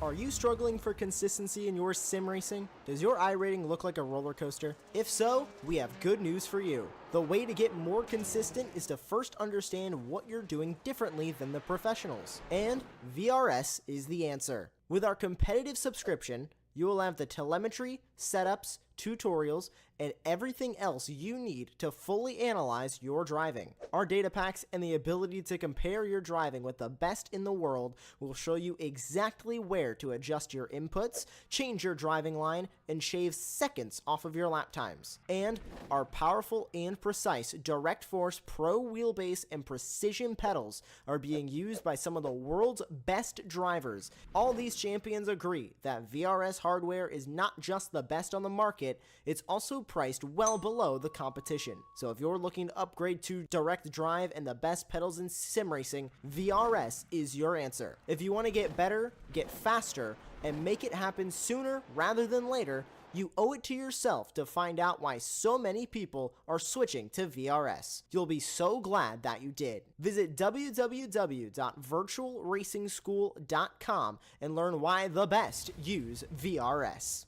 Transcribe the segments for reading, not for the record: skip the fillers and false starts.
Are you struggling for consistency in your sim racing? Does your iRating look like a roller coaster? If so, we have good news for you. The way to get more consistent is to first understand what you're doing differently than the professionals. And VRS is the answer. With our competitive subscription, you will have the telemetry, setups, tutorials, and everything else you need to fully analyze your driving. Our data packs and the ability to compare your driving with the best in the world will show you exactly where to adjust your inputs, change your driving line, and shave seconds off of your lap times. And our powerful and precise Direct Force Pro wheelbase and precision pedals are being used by some of the world's best drivers. All these champions agree that VRS hardware is not just the best on the market, it's also priced well below the competition. So if you're looking to upgrade to direct drive and the best pedals in sim racing, VRS is your answer. If you want to get better, get faster, and make it happen sooner rather than later, you owe it to yourself to find out why so many people are switching to VRS. You'll be so glad that you did. Visit www.virtualracingschool.com and learn why the best use VRS.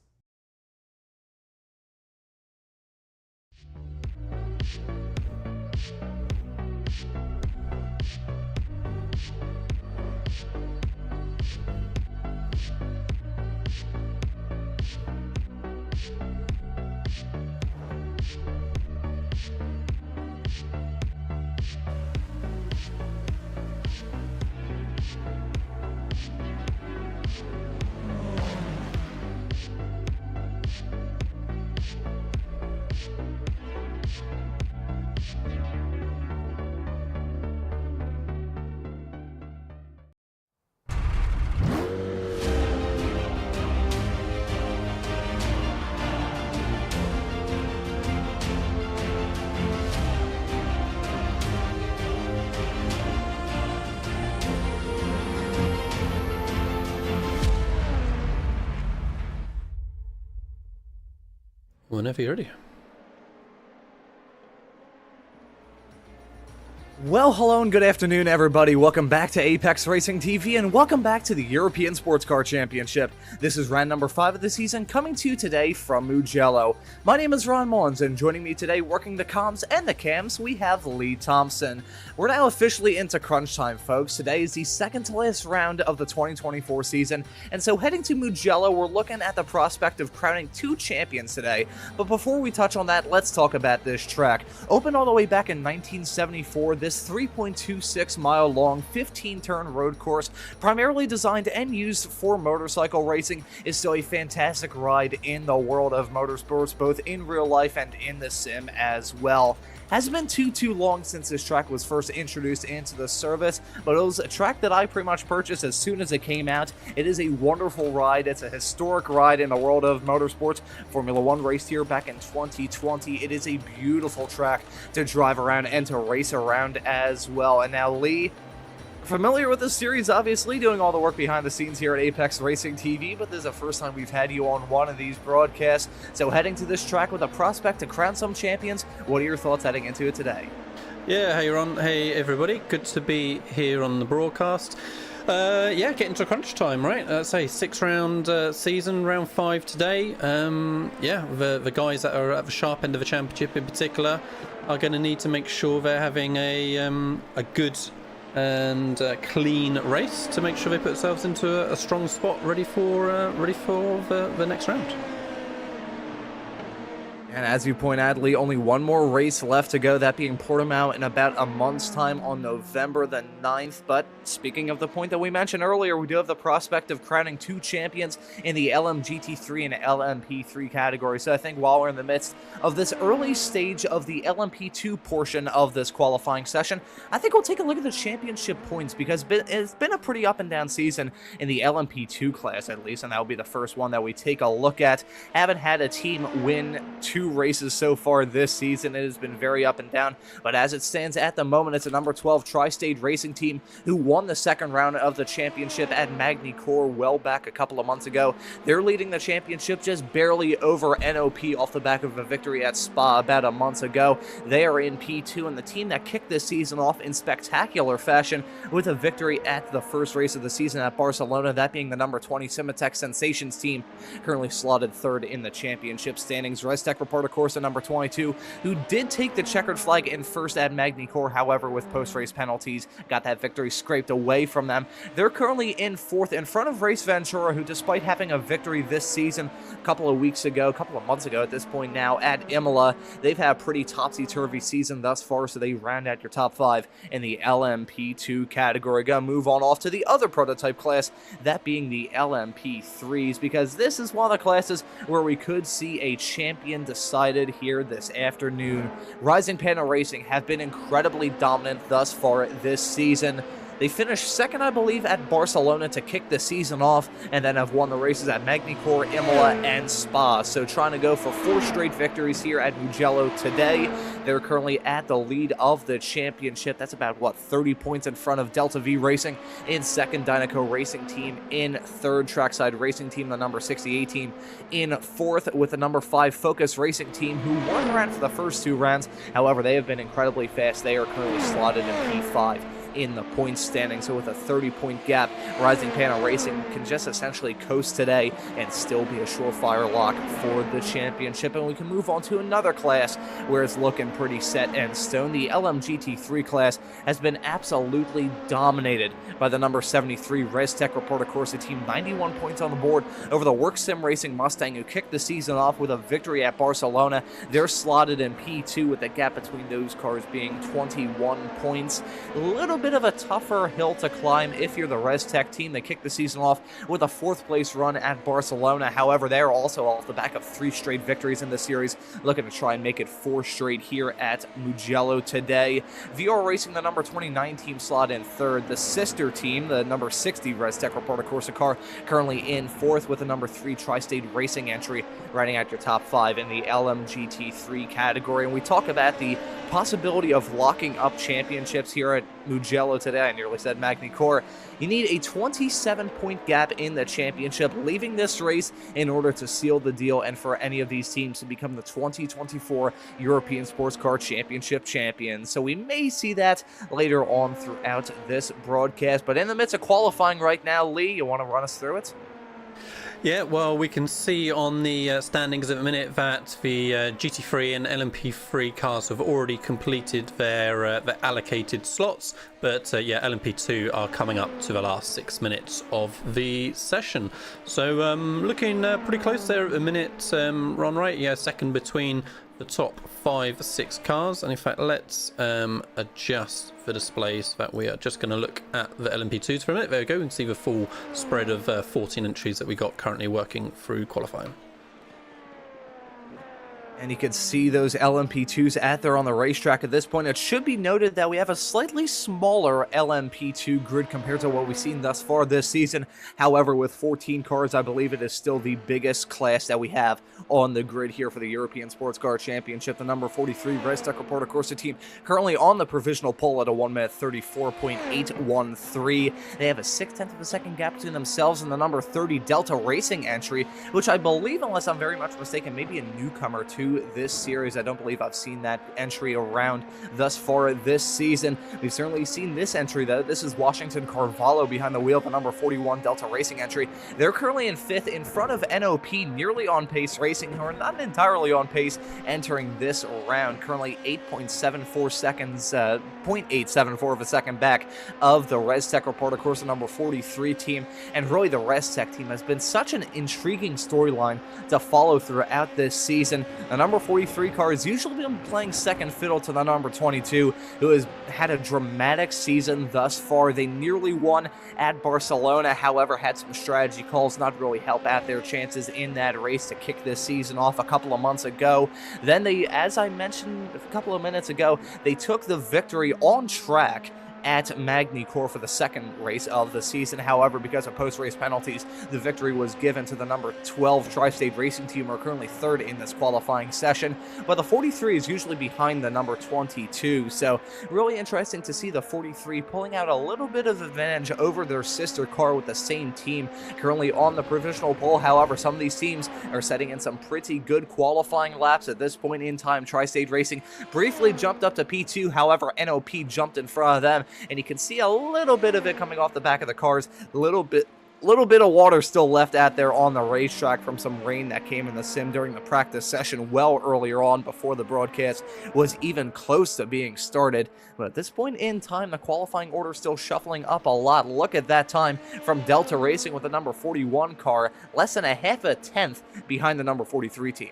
Whenever you're ready. Well, hello and good afternoon, everybody. Welcome back to Apex Racing TV, and welcome back to the European Sports Car Championship. This is round number 5 of the season, coming to you today from Mugello. My name is Ron Mullins, and joining me today, working the comms and the cams, we have Lee Thompson. We're now officially into crunch time, folks. Today is the second to last round of the 2024 season, and so heading to Mugello, we're looking at the prospect of crowning 2 champions today. But before we touch on that, let's talk about this track. Opened all the way back in 1974, this 3.26 mile long 15-turn road course, primarily designed and used for motorcycle racing, is still a fantastic ride in the world of motorsports, both in real life and in the sim as well. Hasn't been too long since this track was first introduced into the service, but it was a track that I pretty much purchased as soon as it came out. It is a wonderful ride. It's a historic ride in the world of motorsports. Formula 1 raced here back in 2020. It is a beautiful track to drive around and to race around as well. And now, Lee, familiar with this series, obviously, doing all the work behind the scenes here at Apex Racing TV, but this is the first time we've had you on one of these broadcasts. So heading to this track with a prospect to crown some champions, what are your thoughts heading into it today? Yeah, hey Ron, hey everybody, good to be here on the broadcast. Yeah, getting to crunch time, right? Say 6-round season, round 5 today. Yeah, the guys that are at the sharp end of the championship in particular are going to need to make sure they're having a good and clean race to make sure they put themselves into a strong spot ready for the next round. And as you point out, Lee, only one more race left to go, that being Portimao in about a month's time on November the 9th. But speaking of the point that we mentioned earlier, we do have the prospect of crowning 2 champions in the LMGT3 and LMP3 category. So I think while we're in the midst of this early stage of the LMP2 portion of this qualifying session, I think we'll take a look at the championship points, because it's been a pretty up and down season in the LMP2 class, at least, and that will be the first one that we take a look at. Haven't had a team win 2 2 races so far this season. It has been very up and down, but as it stands at the moment, it's a number 12 Tri-State Racing team who won the second round of the championship at Magny Cours well back a couple of months ago. They're leading the championship just barely over NOP off the back of a victory at Spa about a month ago. They are in P2, and the team that kicked this season off in spectacular fashion with a victory at the first race of the season at Barcelona, that being the number 20 Simatech Sensations team, currently slotted third in the championship standings. Restec Reporter Corsa number 22, who did take the checkered flag in first at Magny Cours, however, with post-race penalties, got that victory scraped away from them. They're currently in fourth in front of Race Ventura, who despite having a victory this season a couple of months ago at this point now at Imola, they've had a pretty topsy-turvy season thus far, so they round out your top 5 in the LMP2 category. Gonna move on off to the other prototype class, that being the LMP3s, because this is one of the classes where we could see a champion decided here this afternoon. Rising Panda Racing have been incredibly dominant thus far this season. They finished second, I believe, at Barcelona to kick the season off, and then have won the races at Magny Cours, Imola, and Spa. So trying to go for 4 straight victories here at Mugello today. They're currently at the lead of the championship. That's about, 30 points in front of Delta V Racing in second, Dynaco Racing Team in third, Trackside Racing Team, the number 68 team, in fourth, with the number 5 Focus Racing Team, who won around for the first 2 rounds. However, they have been incredibly fast. They are currently slotted in P5 in the points standing, so with a 30-point gap, Rising Panda Racing can just essentially coast today and still be a surefire lock for the championship. And we can move on to another class where it's looking pretty set and stone. The LMGT3 class has been absolutely dominated by the number 73 Restec Reporter Corsa team, 91 points on the board over the Work Sim Racing Mustang, who kicked the season off with a victory at Barcelona. They're slotted in P2 with the gap between those cars being 21 points. A little bit of a tougher hill to climb if you're the Restec team. They kicked the season off with a 4th place run at Barcelona. However, they're also off the back of 3 straight victories in the series, looking to try and make it 4 straight here at Mugello today. VR Racing, the number 29 team, slot in third. The sister team, the number 60 Restec Reporter Corsa car, currently in 4th with the number 3 Tri-State Racing entry, riding out your top 5 in the LMGT3 category. And we talk about the possibility of locking up championships here at Mugello today. I nearly said Magny Cours. You need a 27-point gap in the championship, leaving this race in order to seal the deal and for any of these teams to become the 2024 European Sports Car Championship champions. So we may see that later on throughout this broadcast. But in the midst of qualifying right now, Lee, you want to run us through it? Yeah, well, we can see on the standings at the minute that the GT3 and LMP3 cars have already completed their allocated slots, but yeah, LMP2 are coming up to the last 6 minutes of the session. So looking pretty close there at the minute, Ron, right? Yeah, second between the top 5-6 cars. And in fact, let's adjust the display so that we are just going to look at the LMP2s for a minute. There we go. We can see the full spread of 14 entries that we got currently working through qualifying. And you can see those LMP2s out there on the racetrack at this point. It should be noted that we have a slightly smaller LMP2 grid compared to what we've seen thus far this season. However, with 14 cars, I believe it is still the biggest class that we have on the grid here for the European Sports Car Championship. The number 43 Restec Reporter Corsa team currently on the provisional pole at a 1-minute 34.813. They have a 0.6 of a second gap between themselves and the number 30 Delta Racing entry, which I believe, unless I'm very much mistaken, maybe a newcomer to this series. I don't believe I've seen that entry around thus far this season. We've certainly seen this entry, though. This is Washington Carvalho behind the wheel, the number 41 Delta Racing entry. They're currently in 5th in front of NOP, nearly on pace Racing, who are not entirely on pace entering this round. Currently 8.74 seconds, 0.874 of a second back of the Restec Reporter Corsa number 43 team. And really, the Restec team has been such an intriguing storyline to follow throughout this season. The number 43 car has usually been playing second fiddle to the number 22, who has had a dramatic season thus far. They nearly won at Barcelona, however, had some strategy calls not really help out their chances in that race to kick this season off a couple of months ago. Then they, as I mentioned a couple of minutes ago, they took the victory on track at Magny-Cours for the second race of the season. However, because of post-race penalties, the victory was given to the number 12 Tri-State Racing Team, who are currently third in this qualifying session. But the 43 is usually behind the number 22, so really interesting to see the 43 pulling out a little bit of advantage over their sister car with the same team currently on the provisional pole. However, some of these teams are setting in some pretty good qualifying laps at this point in time. Tri-State Racing briefly jumped up to P2, however, NOP jumped in front of them, and you can see a little bit of it coming off the back of the cars, a little bit of water still left out there on the racetrack from some rain that came in the sim during the practice session well earlier on before the broadcast was even close to being started. But at this point in time, the qualifying order is still shuffling up a lot. Look at that time from Delta Racing with the number 41 car, less than a half a tenth behind the number 43 team.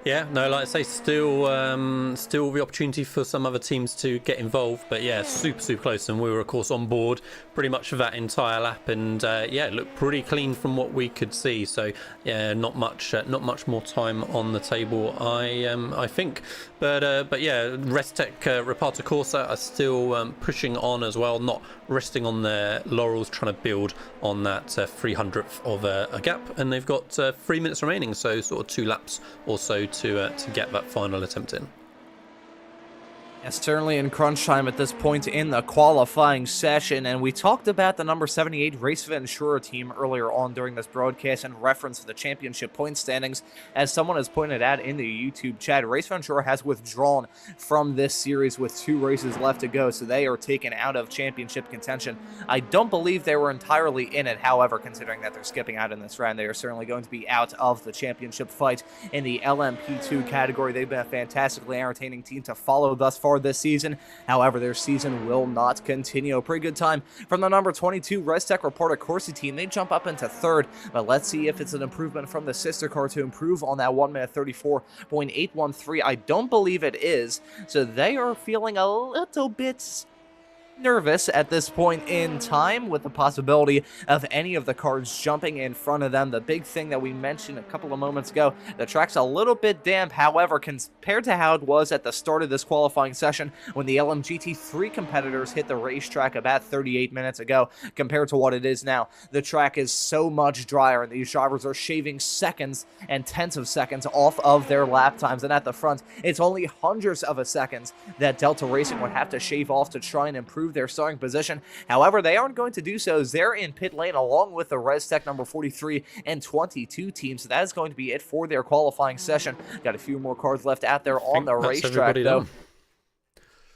Yeah, no, like I say, still the opportunity for some other teams to get involved, but yeah, super close, and we were of course on board pretty much for that entire lap, and yeah, it looked pretty clean from what we could see. So yeah, not much more time on the table, I think, but yeah, Restec Reparto Corsa are still pushing on as well, not resting on their laurels, trying to build on that 300th of a gap, and they've got 3 minutes remaining, so sort of 2 laps or so to get that final attempt in. Yes, certainly in crunch time at this point in the qualifying session, and we talked about the number 78 Race Ventura team earlier on during this broadcast in reference to the championship point standings. As someone has pointed out in the YouTube chat, Race Ventura has withdrawn from this series with 2 races left to go, so they are taken out of championship contention. I don't believe they were entirely in it, however, considering that they're skipping out in this round, they are certainly going to be out of the championship fight in the LMP2 category. They've been a fantastically entertaining team to follow thus far this season. However, their season will not continue. A pretty good time from the number 22 Restec Reparto Corsa team. They jump up into third, but let's see if it's an improvement from the sister car to improve on that 1 minute 34.813. I don't believe it is, so they are feeling a little bit nervous at this point in time with the possibility of any of the cars jumping in front of them. The big thing that we mentioned a couple of moments ago, the track's a little bit damp, however, compared to how it was at the start of this qualifying session when the LMGT3 competitors hit the racetrack about 38 minutes ago compared to what it is now. The track is so much drier, and these drivers are shaving seconds and tenths of seconds off of their lap times, and at the front, it's only hundreds of a seconds that Delta Racing would have to shave off to try and improve their starting position. However, they aren't going to do so. They're in pit lane along with the Restec number 43 and 22 teams. So that is going to be it for their qualifying session. Got a few more cars left out there on the racetrack, though.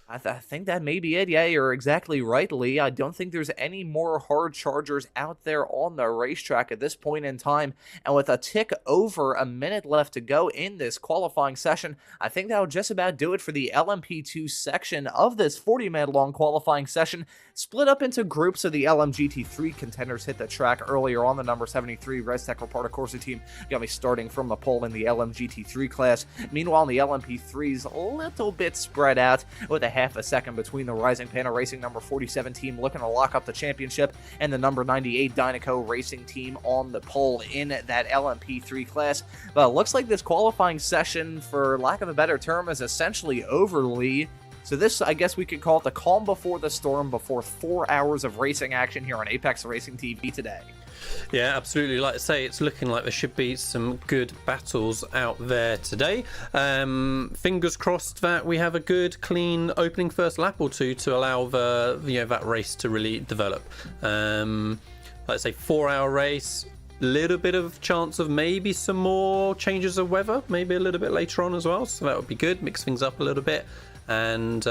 I think that may be it. Yeah, you're exactly right, Lee. I don't think there's any more hard chargers out there on the racetrack at this point in time. And with a tick over a minute left to go in this qualifying session, I think that will just about do it for the LMP2 section of this 40-minute long qualifying session. Split up into groups, so the LMGT3 contenders hit the track earlier on. The number 73 Restec Reparto Corsa team going to be starting from the pole in the LMGT3 class. Meanwhile, the LMP3's a little bit spread out with a half a second between the Rising Panda Racing number 47 team looking to lock up the championship and the number 98 Dynaco Racing team on the pole in that LMP3 class. But it looks like this qualifying session, for lack of a better term, is essentially over, Lee. So this, I guess we could call it the calm before the storm before 4 hours of racing action here on Apex Racing TV today. Yeah, absolutely. Like I say, it's looking like there should be some good battles out there today. Fingers crossed that we have a good, clean opening first lap or two to allow that race to really develop. Like I say, 4 hour race. Little bit of chance of maybe some more changes of weather, maybe a little bit later on as well. So that would be good. Mix things up a little bit. And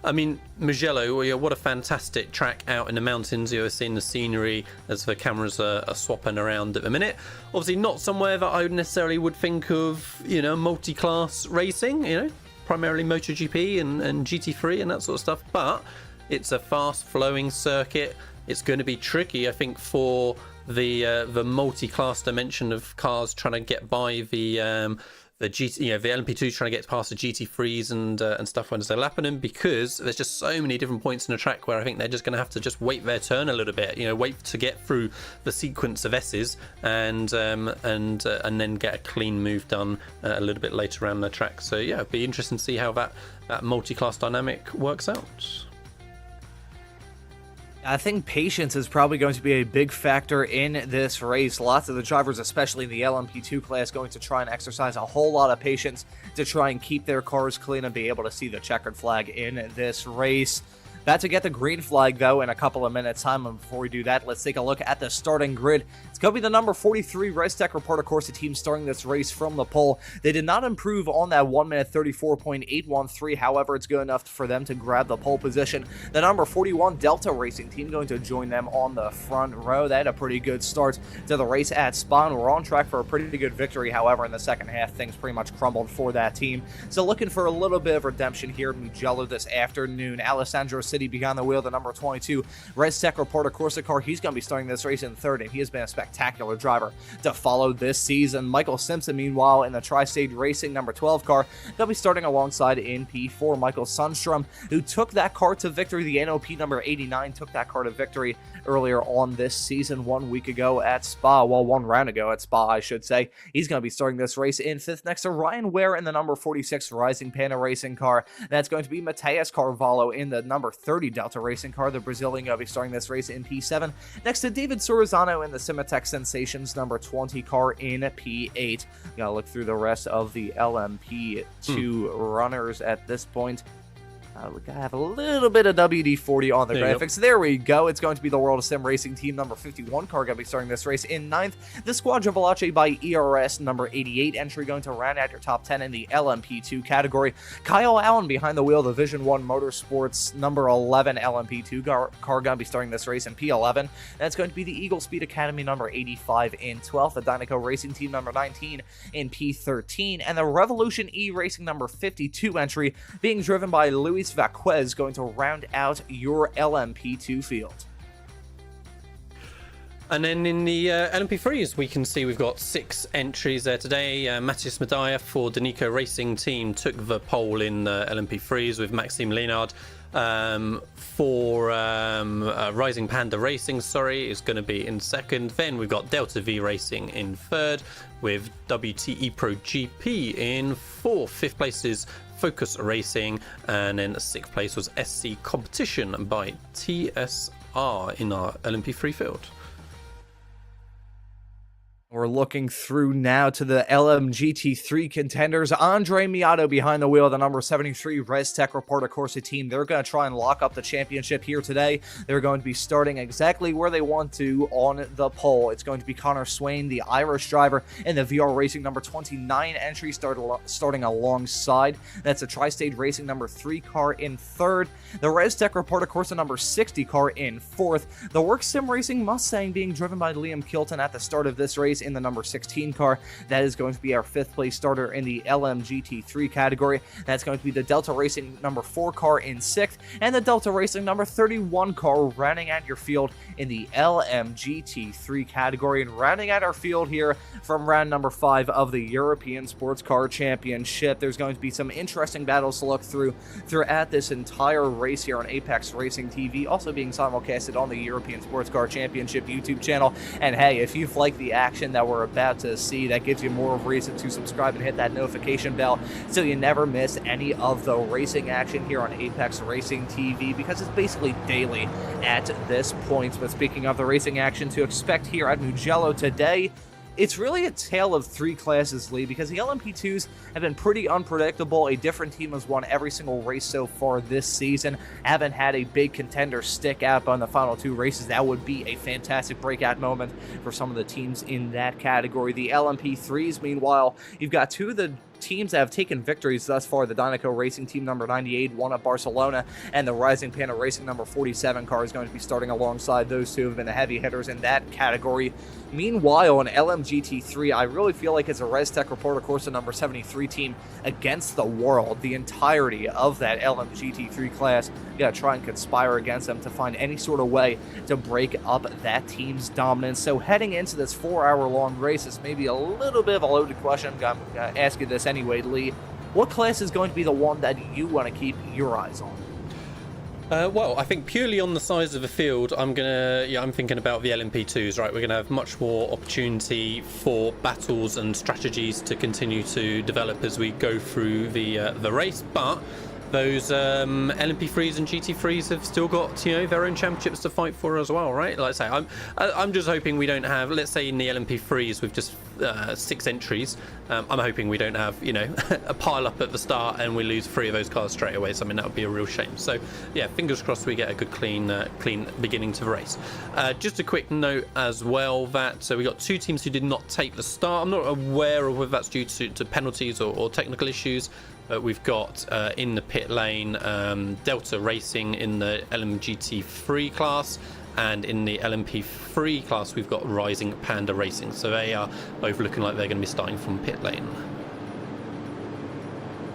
I mean, Mugello, what a fantastic track out in the mountains. You're seeing the scenery as the cameras are swapping around at the minute. Obviously not somewhere that I necessarily would think of, multi-class racing, primarily MotoGP and GT3 and that sort of stuff. But it's a fast-flowing circuit. It's going to be tricky, I think, for the multi-class dimension of cars trying to get by the LMP2 trying to get past the GT3s and stuff when they're lapping them, because there's just so many different points in the track where I think they're just going to have to just wait their turn a little bit, wait to get through the sequence of S's and then get a clean move done a little bit later around the track. So yeah, it'd be interesting to see how that multi-class dynamic works out. I think patience is probably going to be a big factor in this race. Lots of the drivers, especially in the LMP2 class, going to try and exercise a whole lot of patience to try and keep their cars clean and be able to see the checkered flag in this race. About to get the green flag, though, in a couple of minutes' time. And before we do that, let's take a look at the starting grid. It's going to be the number 43 ResTech Reporter Corsa team starting this race from the pole. They did not improve on that 1 minute 34.813. However, it's good enough for them to grab the pole position. The number 41 Delta Racing team going to join them on the front row. They had a pretty good start to the race at Spa, and we're on track for a pretty good victory. However, in the second half, things pretty much crumbled for that team. So looking for a little bit of redemption here in Mugello this afternoon. Alessandro City behind the wheel, the number 22 ResTech Reporter Corsa car. He's going to be starting this race in third, and he has been a spectacular driver to follow this season. Michael Simpson, meanwhile, in the Tri-State Racing number 12 car, going to be starting alongside in P4. Michael Sundstrom, who took that car to victory, the NOP number 89, took that car to victory earlier on this season 1 week ago at Spa. Well, 1 round ago at Spa, I should say. He's going to be starting this race in fifth next to Ryan Ware in the number 46 Rising Panda Racing car. That's going to be Mateus Carvalho in the number 30 Delta Racing car. The Brazilian going to be starting this race in P7 next to David Sorizano in the Simatech Sensations number 20 car in P8. Gotta look through the rest of the LMP2 runners at this point. We gotta have a little bit of WD-40 on the graphics. There we go. It's going to be the World of Sim Racing Team number 51 car going to be starting this race in ninth. The Squadra Veloce by ERS number 88 entry going to round out your top 10 in the LMP2 category. Kyle Allen behind the wheel, the Vision 1 Motorsports number 11 LMP2 car going to be starting this race in P11. That's going to be the Eagle Speed Academy number 85 in 12th. The Dynaco Racing Team number 19 in P13. And the Revolution E Racing number 52 entry being driven by Luis Vaquez going to round out your LMP2 field. And then in the LMP3s, we can see we've got 6 entries there today. Matthias Medaya for Danico Racing Team took the pole in the LMP3s with Maxime Lénard. For Rising Panda Racing, is going to be in second. Then we've got Delta V Racing in third, with WTE Pro GP in fourth. Fifth place is Focus Racing, and then sixth place was SC Competition by TSR in our LMP3 field. We're looking through now to the LMGT3 contenders. Andre Miato behind the wheel, the number 73 ResTech Reporter Corsa team. They're going to try and lock up the championship here today. They're going to be starting exactly where they want to on the pole. It's going to be Connor Swain, the Irish driver, in the VR Racing number 29 entry, starting alongside. That's a Tri-State Racing number 3 car in third. The ResTech Reporter Corsa number 60 car in fourth. The Work Sim Racing Mustang being driven by Liam Kilton at the start of this race in the number 16 car. That is going to be our 5th place starter in the LMGT3 category. That's going to be the Delta Racing number 4 car in 6th, and the Delta Racing number 31 car rounding out your field in the LMGT3 category. And rounding out our field here from round number 5 of the European Sports Car Championship. There's going to be some interesting battles to look throughout this entire race here on Apex Racing TV, also being simulcasted on the European Sports Car Championship YouTube channel. And hey, if you've liked the action that we're about to see, that gives you more of a reason to subscribe and hit that notification bell so you never miss any of the racing action here on Apex Racing TV, because it's basically daily at this point. But speaking of the racing action to expect here at Mugello today, it's really a tale of 3 classes, Lee, because the LMP2s have been pretty unpredictable. A different team has won every single race so far this season. Haven't had a big contender stick out on the final 2 races. That would be a fantastic breakout moment for some of the teams in that category. The LMP3s, meanwhile, you've got 2 of the teams that have taken victories thus far. The Dynaco Racing Team number 98 won at Barcelona, and the Rising Panda Racing number 47 car is going to be starting alongside those 2 have been the heavy hitters in that category. Meanwhile, in LMGT3, I really feel like it's a ResTech Reporter Corsa number 73 team against the world. The entirety of that LMGT3 class, you gotta try and conspire against them to find any sort of way to break up that team's dominance. So heading into this 4-hour-long race, this may be a little bit of a loaded question. I'm gonna ask you this anyway, Lee. What class is going to be the one that you want to keep your eyes on? Well, I think purely on the size of the field, I'm thinking about the LMP2s, right? We're going to have much more opportunity for battles and strategies to continue to develop as we go through the race, but those LMP3s and GT3s have still got their own championships to fight for as well, right? Like I say, I'm just hoping we don't have, let's say in the LMP3s with just 6 entries, I'm hoping we don't have a pile up at the start and we lose 3 of those cars straight away. So I mean, that would be a real shame. So yeah, fingers crossed we get a good clean beginning to the race. Just a quick note as well that so we got 2 teams who did not take the start. I'm not aware of whether that's due to penalties or technical issues. We've got in the pit lane Delta Racing in the LMGT3 class, and in the LMP3 class we've got Rising Panda Racing. So they are both looking like they're going to be starting from pit lane.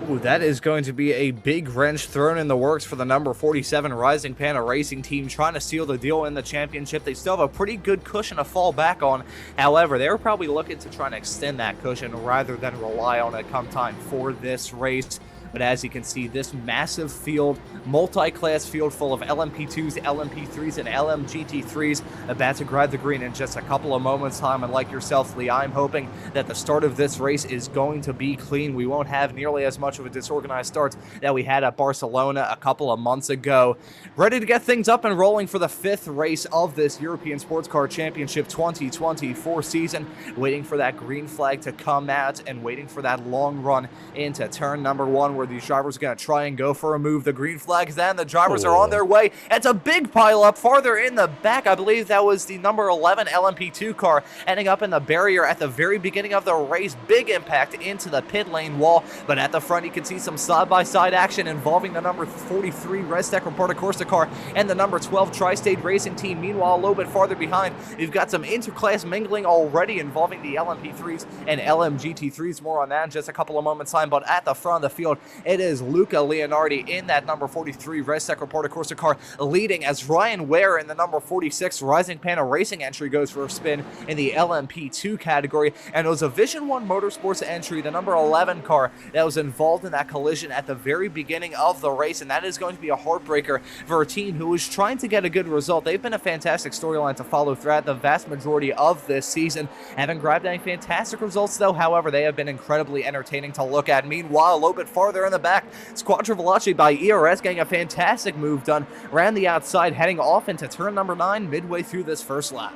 Ooh, that is going to be a big wrench thrown in the works for the number 47 Rising Panda Racing team, trying to seal the deal in the championship. They still have a pretty good cushion to fall back on. However, they were probably looking to try and extend that cushion rather than rely on it come time for this race. But as you can see, this massive field, multi-class field full of LMP2s, LMP3s, and LMGT3s about to grab the green in just a couple of moments' time. And like yourself, Lee, I'm hoping that the start of this race is going to be clean. We won't have nearly as much of a disorganized start that we had at Barcelona a couple of months ago. Ready to get things up and rolling for the 5th race of this European Sports Car Championship 2024 season. Waiting for that green flag to come out and waiting for that long run into turn number 1, where these drivers are going to try and go for a move. The green flag's then, the drivers are on their way. It's a big pile up farther in the back. I believe that was the number 11 LMP2 car ending up in the barrier at the very beginning of the race. Big impact into the pit lane wall, but at the front you can see some side-by-side action involving the number 43 Restec Reporter Corsa car and the number 12 Tri-State Racing team. Meanwhile, a little bit farther behind, you've got some interclass mingling already involving the LMP3s and LMGT3s. More on that in just a couple of moments' time, but at the front of the field, it is Luca Leonardi in that number 43 Restec Reporter Corsa car leading, as Ryan Ware in the number 46 Rising Panda Racing entry goes for a spin in the LMP2 category. And it was a Vision 1 Motorsports entry, the number 11 car, that was involved in that collision at the very beginning of the race, and that is going to be a heartbreaker for a team who is trying to get a good result. They've been a fantastic storyline to follow throughout the vast majority of this season. Haven't grabbed any fantastic results though, however they have been incredibly entertaining to look at. Meanwhile, a little bit farther in the back, Squadra Veloce by ERS getting a fantastic move done around the outside, heading off into turn number 9 midway through this first lap.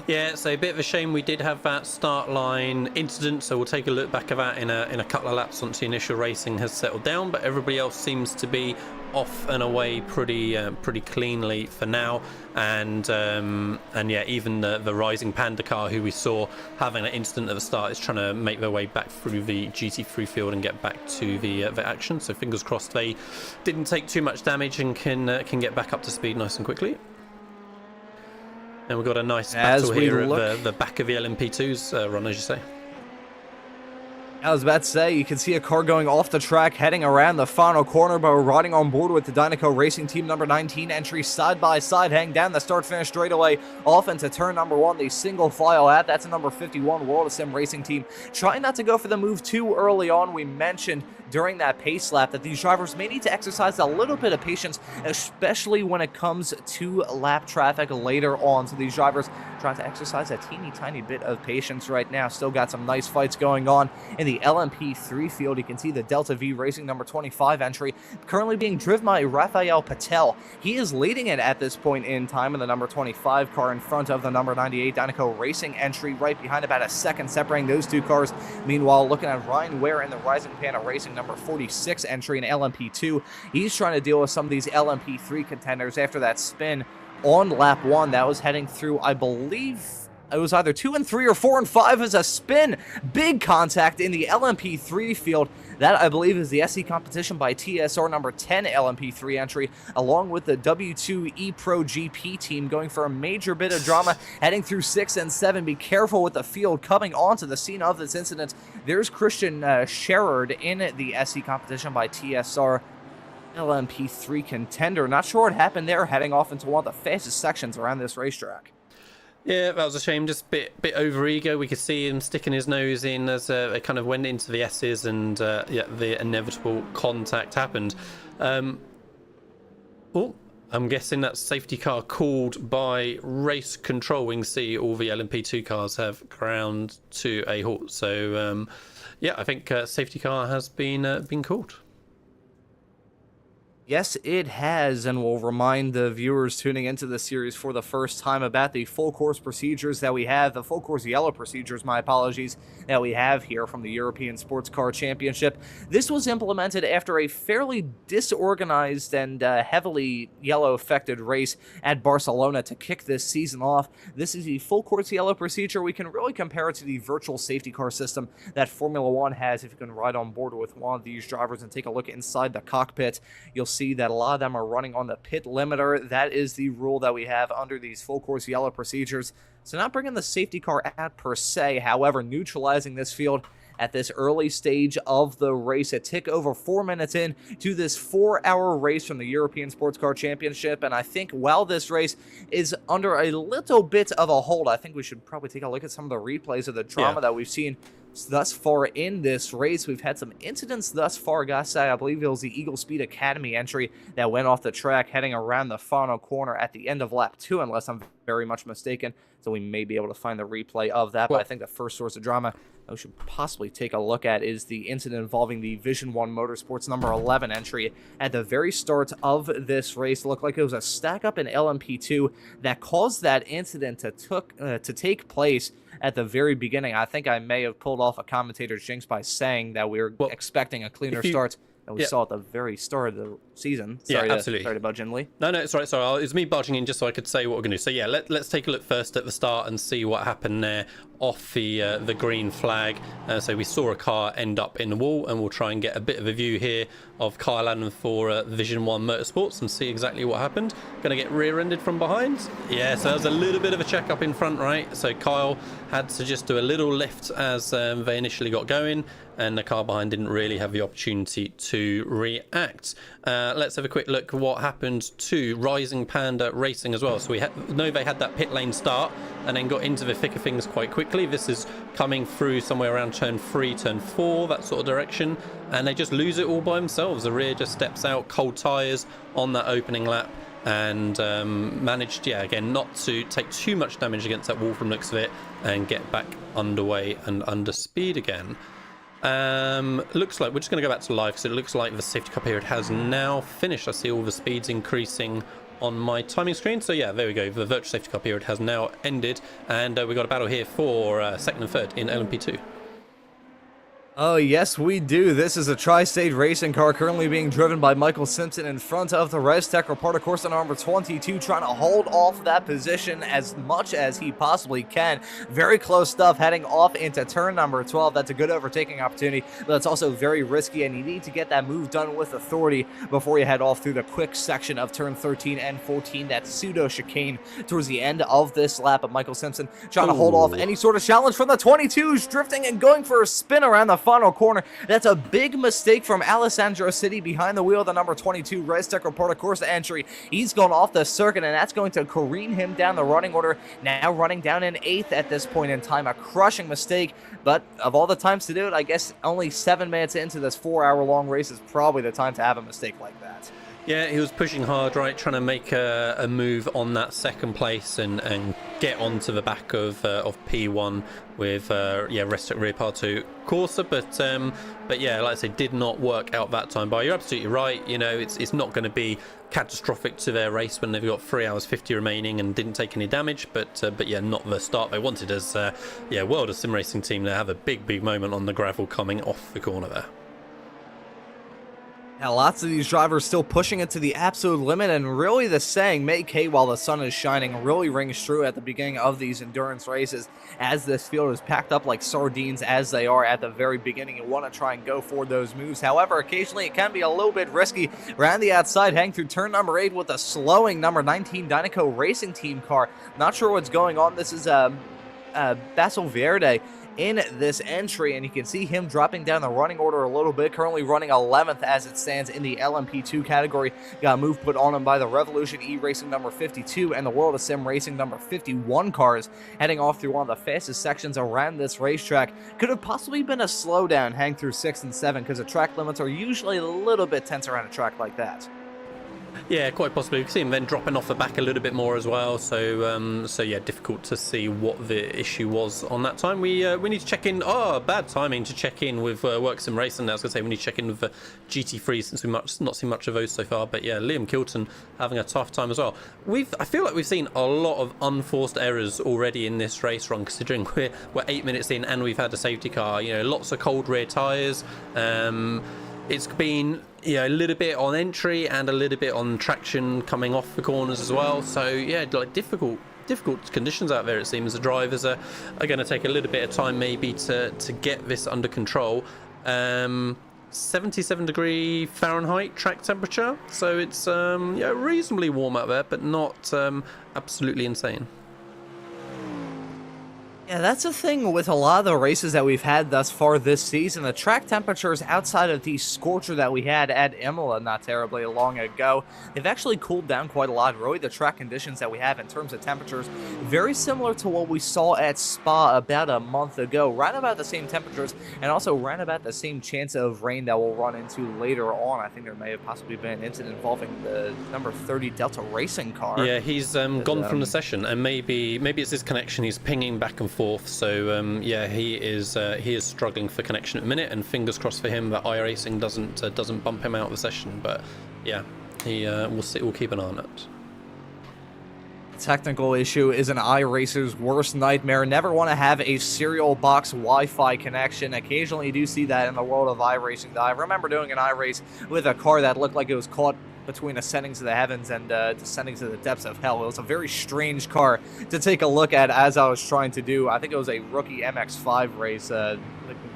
Yeah, so a bit of a shame we did have that start line incident, so we'll take a look back at that in a couple of laps once the initial racing has settled down, but everybody else seems to be off and away pretty cleanly for now. And yeah, even the Rising Panda car, who we saw having an incident at the start, is trying to make their way back through the GT3 field and get back to the action. So fingers crossed they didn't take too much damage and can get back up to speed nice and quickly. And we've got a nice battle here at the back of the LMP2's run, as you say. I was about to say, you can see a car going off the track, heading around the final corner, but we're riding on board with the Dynaco Racing Team number 19 entry side by side, heading down the start-finish straightaway, off into turn number 1, the single file out. That's a number 51 World of Sim Racing Team. Trying not to go for the move too early on. We mentioned during that pace lap that these drivers may need to exercise a little bit of patience, especially when it comes to lap traffic later on. So these drivers trying to exercise a teeny tiny bit of patience right now. Still got some nice fights going on in the LMP3 field. You can see the Delta V Racing number 25 entry currently being driven by Rafael Patel. He is leading it at this point in time in the number 25 car, in front of the number 98 Dynaco Racing entry, right behind about a second separating those two cars. Meanwhile, looking at Ryan Ware in the Rising Panda Racing number 46 entry in LMP2, he's trying to deal with some of these LMP3 contenders after that spin on lap 1 that was heading through, I believe it was either 2 and 3 or 4 and 5 as a spin. Big contact in the LMP3 field. That, I believe, is the SC competition by TSR number 10 LMP3 entry, along with the W2 ePro GP team going for a major bit of drama, heading through 6 and 7. Be careful with the field coming onto the scene of this incident. There's Christian Sherrard in the SC competition by TSR LMP3 contender. Not sure what happened there, heading off into one of the fastest sections around this racetrack. Yeah, that was a shame. Just a bit over ego. We could see him sticking his nose in as it kind of went into the S's, and yeah, the inevitable contact happened. Oh, I'm guessing that's safety car called by race control. We can see all the LMP2 cars have ground to a halt. So yeah, I think safety car has been called. Yes, it has, and we'll remind the viewers tuning into the series for the first time about the full course procedures that we have, the full course yellow procedures, my apologies, that we have here from the European Sports Car Championship. This was implemented after a fairly disorganized and heavily yellow-affected race at Barcelona to kick this season off. This is the full course yellow procedure. We can really compare it to the virtual safety car system that Formula One has. If you can ride on board with one of these drivers and take a look inside the cockpit, you'll see that a lot of them are running on the pit limiter. That is the rule that we have under these full course yellow procedures. So not bringing the safety car out per se, however, neutralizing this field at this early stage of the race. A tick over 4 minutes in to this 4-hour race from the European Sports Car Championship. And I think while this race is under a little bit of a hold, I think we should probably take a look at some of the replays of the drama that we've seen thus far in this race. We've had some incidents thus far, guys. I believe it was the Eagle Speed Academy entry that went off the track heading around the final corner at the end of lap 2, unless I'm very much mistaken. So we may be able to find the replay of that. But I think the first source of drama we should possibly take a look at is the incident involving the Vision 1 Motorsports number 11 entry at the very start of this race. It looked like it was a stack up in LMP2 that caused that incident to take place at the very beginning. I think I may have pulled off a commentator's jinx by saying that we were expecting a cleaner start. And we saw at the very start of the season. Absolutely. Sorry to budge in, Lee. No, it's right. Sorry, it's me barging in just so I could say what we're going to do. So yeah, let's take a look first at the start and see what happened there off the green flag. So we saw a car end up in the wall, and we'll try and get a bit of a view here of Kyle Allen for Vision 1 Motorsports and see exactly what happened. Going to get rear-ended from behind. Yeah, so there's a little bit of a check up in front, right? So Kyle had to just do a little lift as they initially got going, and the car behind didn't really have the opportunity to react. Let's have a quick look at what happened to Rising Panda Racing as well. So Nove had that pit lane start and then got into the thick of things quite quickly. This is coming through somewhere around turn 3, turn 4, that sort of direction, and they just lose it all by themselves. The rear just steps out, cold tyres on that opening lap, and managed, again, not to take too much damage against that wall from the looks of it and get back underway and under speed again. Looks like we're just going to go back to live because it looks like the safety car period has now finished. I see all the speeds increasing on my timing screen. So yeah, there we go. The virtual safety car period has now ended, and we've got a battle here for second and third in LMP2. Oh, yes, we do. This is a tri-state racing car currently being driven by Michael Simpson in front of the ResTech Reporter course on number 22, trying to hold off that position as much as he possibly can. Very close stuff heading off into turn number 12. That's a good overtaking opportunity, but it's also very risky, and you need to get that move done with authority before you head off through the quick section of turn 13 and 14, that pseudo chicane towards the end of this lap. But Michael Simpson trying to hold off any sort of challenge from the 22s, drifting and going for a spin around the final corner. That's a big mistake from Alessandro City behind the wheel of the number 22 ResTech Reporter course entry. He's gone off the circuit, and that's going to careen him down the running order, now running down in 8th at this point in time. A crushing mistake, but of all the times to do it, I guess only 7 minutes into this 4-hour-long race is probably the time to have a mistake like that. Yeah, he was pushing hard, right, trying to make a move on that second place and get onto the back of P1 with ResTech rear part 2 Corsa, but yeah, like I said, did not work out that time. But you're absolutely right. You know, it's not going to be catastrophic to their race when they've got 3 hours 50 remaining and didn't take any damage. But yeah, not the start they wanted as World of Sim Racing team to have a big moment on the gravel coming off the corner there. Now, lots of these drivers still pushing it to the absolute limit, and really the saying, make hay while the sun is shining, really rings true at the beginning of these endurance races, as this field is packed up like sardines as they are at the very beginning. You want to try and go for those moves. However, occasionally it can be a little bit risky. Around the outside, heading through turn number 8 with a slowing number 19 Dynaco Racing Team car. Not sure what's going on. This is Basil Verde in this entry, and you can see him dropping down the running order a little bit, currently running 11th as it stands in the LMP2 category. Got a move put on him by the Revolution E-Racing number 52 and the World of Sim Racing number 51 cars, heading off through one of the fastest sections around this racetrack. Could have possibly been a slowdown hang through 6 and 7, because the track limits are usually a little bit tense around a track like that. Yeah, quite possibly. We can see him then dropping off the back a little bit more as well. So, yeah, difficult to see what the issue was on that time. We need to check in. Oh, bad timing to check in with Work Sim Racing. I was going to say we need to check in with GT3 since we've not seen much of those so far. But yeah, Liam Kilton having a tough time as well. I feel like we've seen a lot of unforced errors already in this race run, considering we're 8 minutes in and we've had a safety car. You know, lots of cold rear tyres. It's been a little bit on entry and a little bit on traction coming off the corners as well. So yeah, like difficult conditions out there. It seems the drivers are going to take a little bit of time maybe to get this under control. 77 degree Fahrenheit track temperature, so it's reasonably warm out there, but not absolutely insane. Yeah, that's the thing with a lot of the races that we've had thus far this season. The track temperatures outside of the scorcher that we had at Imola not terribly long ago, they've actually cooled down quite a lot. Really, the track conditions that we have in terms of temperatures, very similar to what we saw at Spa about a month ago. Right about the same temperatures, and also right about the same chance of rain that we'll run into later on. I think there may have possibly been an incident involving the number 30 Delta Racing car. Yeah, he's gone from the session, and maybe it's his connection. He's pinging back and forth. So yeah, he is struggling for connection at the minute, and fingers crossed for him that iRacing doesn't bump him out of the session. But yeah, we'll keep an eye on it. Technical issue is an iRacer's worst nightmare. Never want to have a serial box Wi-Fi connection. Occasionally you do see that in the world of iRacing. I remember doing an iRace with a car that looked like it was caught between ascendings of the heavens and descendings of the depths of hell. It was a very strange car to take a look at as I was trying to do. I think it was a rookie MX-5 race a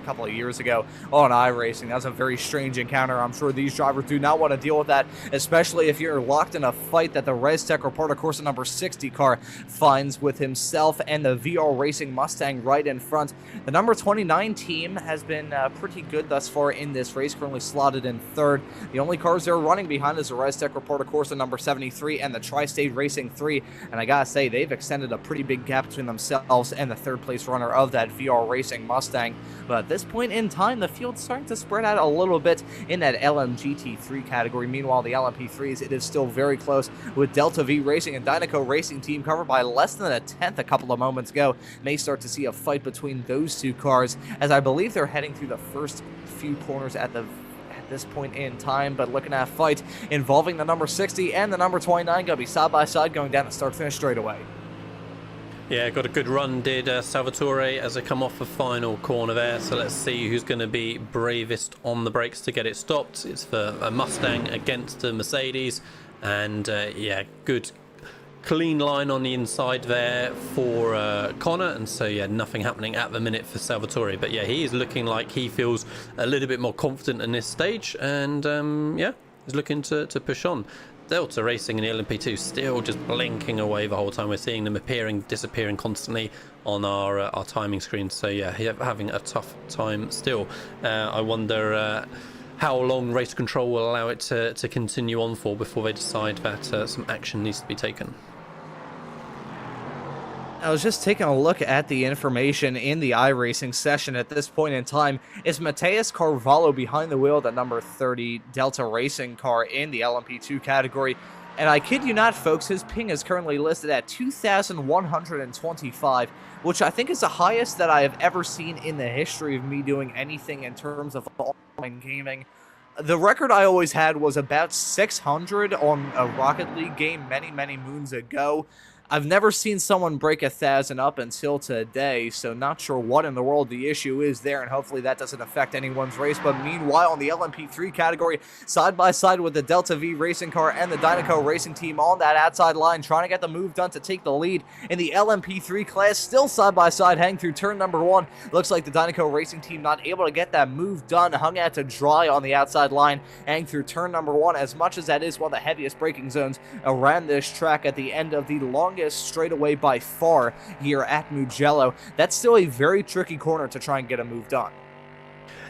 couple of years ago on iRacing. That was a very strange encounter. I'm sure these drivers do not want to deal with that, especially if you're locked in a fight that the ResTech Reporter Corsa number 60 car finds with himself and the VR Racing Mustang right in front. The number 29 team has been pretty good thus far in this race, currently slotted in third. The only cars they're running behind is the ResTech Reporter Corsa number 73 and the Tri-State Racing 3, and I gotta say, they've extended a pretty big gap between themselves and the third place runner of that VR Racing Mustang. But at this point in time, the field's starting to spread out a little bit in that LMGT3 category. Meanwhile, the LMP3s, it is still very close, with Delta V Racing and Dynaco Racing Team covered by less than a tenth a couple of moments ago. May start to see a fight between those two cars, as I believe they're heading through the first few corners at this point in time. But looking at a fight involving the number 60 and the number 29, going to be side by side going down the start-finish straightaway. Yeah, got a good run, did Salvatore, as they come off the final corner there. So let's see who's going to be bravest on the brakes to get it stopped. It's for a Mustang against the Mercedes. And yeah, good clean line on the inside there for Connor. And so yeah, nothing happening at the minute for Salvatore. But yeah, he is looking like he feels a little bit more confident in this stage. And yeah, he's looking to push on. Delta Racing in the LMP2 still just blinking away the whole time. We're seeing them appearing, disappearing constantly on our timing screen. So yeah, having a tough time still. I wonder how long race control will allow it to continue on for before they decide that some action needs to be taken. I was just taking a look at the information in the iRacing session at this point in time. Is Mateus Carvalho behind the wheel, the number 30 Delta Racing car in the LMP2 category? And I kid you not, folks, his ping is currently listed at 2,125, which I think is the highest that I have ever seen in the history of me doing anything in terms of online gaming. The record I always had was about 600 on a Rocket League game many, many moons ago. I've never seen someone break 1,000 up until today, so not sure what in the world the issue is there, and hopefully that doesn't affect anyone's race. But meanwhile, in the LMP3 category, side by side with the Delta V racing car and the Dynaco Racing Team on that outside line, trying to get the move done to take the lead in the LMP3 class, still side by side, heading through turn number 1. Looks like the Dynaco Racing Team not able to get that move done, hung out to dry on the outside line, heading through turn number 1, as much as that is one of the heaviest braking zones around this track at the end of the longest straightaway by far here at Mugello. That's still a very tricky corner to try and get a move done.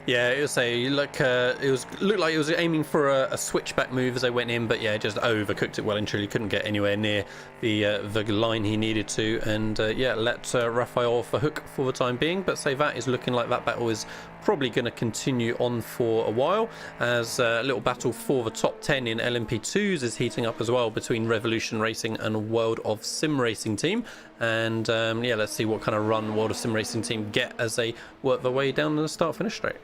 Yeah, it was looked like it was aiming for a switchback move as they went in, but yeah, just overcooked it well and truly couldn't get anywhere near the line he needed to, and yeah, let Rafael off a hook for the time being. But say that is looking like that battle is probably going to continue on for a while, as a little battle for the top 10 in LMP2s is heating up as well between Revolution Racing and World of Sim Racing Team. And yeah, let's see what kind of run World of Sim Racing Team get as they work their way down the start-finish straight.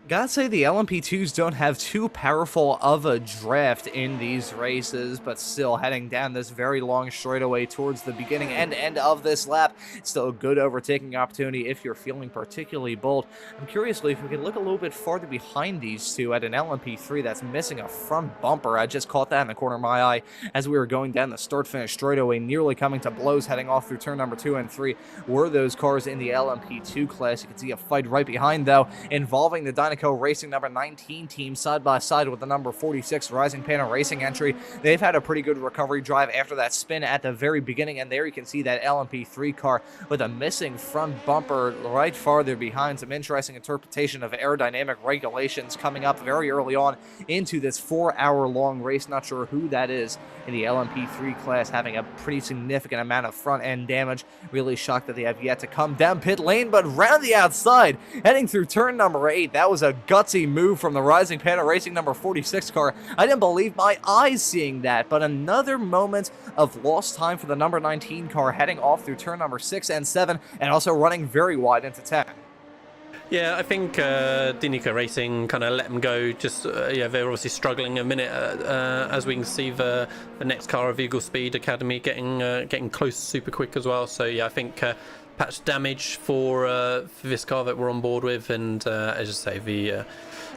Gotta say, the LMP2s don't have too powerful of a draft in these races, but still heading down this very long straightaway towards the beginning and end of this lap. Still a good overtaking opportunity if you're feeling particularly bold. I'm curiously, if we can look a little bit farther behind these two at an LMP3 that's missing a front bumper. I just caught that in the corner of my eye as we were going down the start-finish straightaway, nearly coming to blows heading off through turn number 2 and 3. Were those cars in the LMP2 class? You can see a fight right behind, though, involving the Dynaco Racing number 19 team side by side with the number 46 Rising Panda Racing entry. They've had a pretty good recovery drive after that spin at the very beginning, and there you can see that LMP3 car with a missing front bumper right farther behind. Some interesting interpretation of aerodynamic regulations coming up very early on into this 4-hour-long race. Not sure who that is in the LMP3 class, having a pretty significant amount of front end damage. Really shocked that they have yet to come down pit lane, but round the outside, heading through turn number 8. That was a gutsy move from the Rising Panda Racing number 46 car. I didn't believe my eyes seeing that, but another moment of lost time for the number 19 car, heading off through turn number 6 and 7, and also running very wide into 10. Yeah, I think Dynaco Racing kind of let them go. Just yeah, they're obviously struggling a minute, as we can see the next car of Eagle Speed Academy getting close super quick as well. So yeah, I think patch damage for this car that we're on board with, and as I say,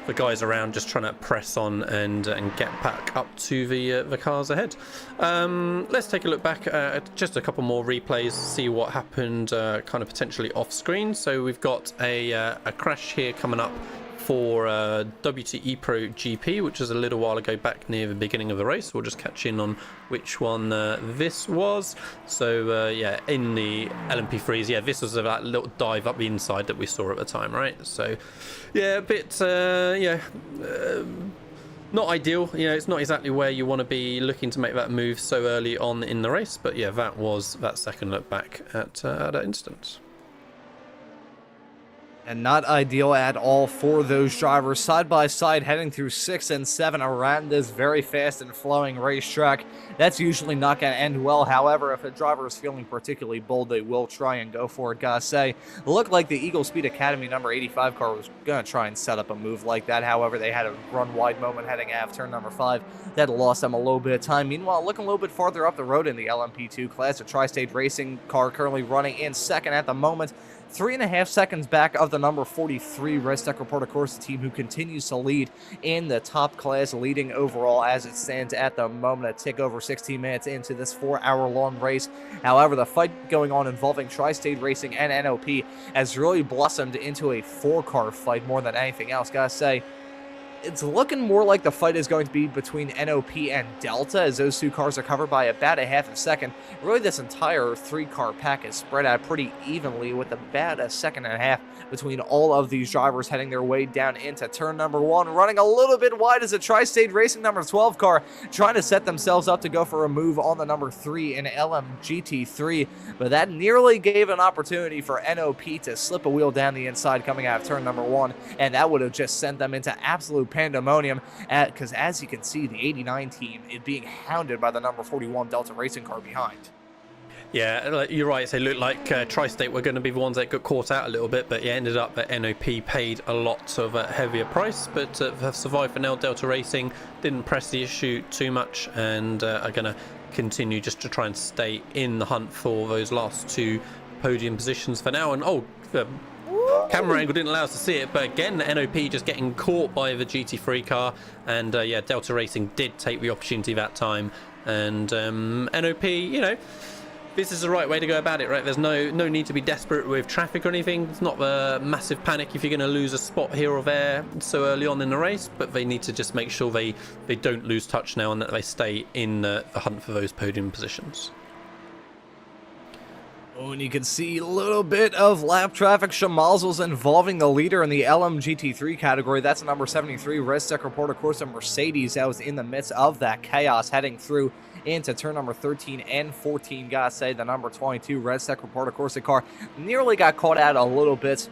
the guys around just trying to press on and get back up to the cars ahead. Let's take a look back at just a couple more replays, see what happened kind of potentially off screen. So we've got a crash here coming up for WTE Pro GP, which was a little while ago back near the beginning of the race. We'll just catch in on which one this was. So yeah, in the LMP3s, yeah, this was that little dive up the inside that we saw at the time, right? So yeah, a bit not ideal. You know, it's not exactly where you want to be looking to make that move so early on in the race, but yeah, that was that second look back at that instance. And not ideal at all for those drivers side by side heading through 6 and 7 around this very fast and flowing racetrack. That's usually not going to end well. However, if a driver is feeling particularly bold, they will try and go for it. Gotta say, it looked like the Eagle Speed Academy number 85 car was going to try and set up a move like that. However, they had a run wide moment heading out of turn number 5 that lost them a little bit of time. Meanwhile, looking a little bit farther up the road in the LMP2 class, a Tri-State Racing car currently running in second at the moment. 3.5 seconds back of the number 43 Red Tech Reporter Corsa team, who continues to lead in the top class, leading overall as it stands at the moment, a tick over 16 minutes into this 4-hour-long race. However, the fight going on involving Tri-State Racing and NOP has really blossomed into a 4-car fight more than anything else. Gotta say, it's looking more like the fight is going to be between NOP and Delta, as those two cars are covered by about a half a second. Really, this entire 3-car pack is spread out pretty evenly, with about a second and a half between all of these drivers heading their way down into turn number 1. Running a little bit wide is a Tri-State Racing number 12 car, trying to set themselves up to go for a move on the number 3 in LMGT3, but that nearly gave an opportunity for NOP to slip a wheel down the inside coming out of turn number 1, and that would have just sent them into absolute pandemonium, because as you can see, the 89 team is being hounded by the number 41 Delta Racing car behind. Yeah, you're right. So it looked like Tri-State were going to be the ones that got caught out a little bit, but it ended up that NOP paid a lot of a heavier price, but have survived for now. Delta Racing didn't press the issue too much, and are going to continue just to try and stay in the hunt for those last 2 podium positions for now. And camera angle didn't allow us to see it, but again, the NOP just getting caught by the GT3 car, and yeah, Delta Racing did take the opportunity that time, and NOP, you know, this is the right way to go about it, right? There's no need to be desperate with traffic or anything. It's not a massive panic if you're going to lose a spot here or there so early on in the race, but they need to just make sure they don't lose touch now and that they stay in the hunt for those podium positions. Oh, and you can see a little bit of lap traffic schmozzles involving the leader in the LMGT3 category. That's number 73, Red Tech Reporter Corsa Mercedes. That was in the midst of that chaos heading through into turn number 13 and 14. Gotta say, the number 22 Red Tech Reporter Corsa car nearly got caught out a little bit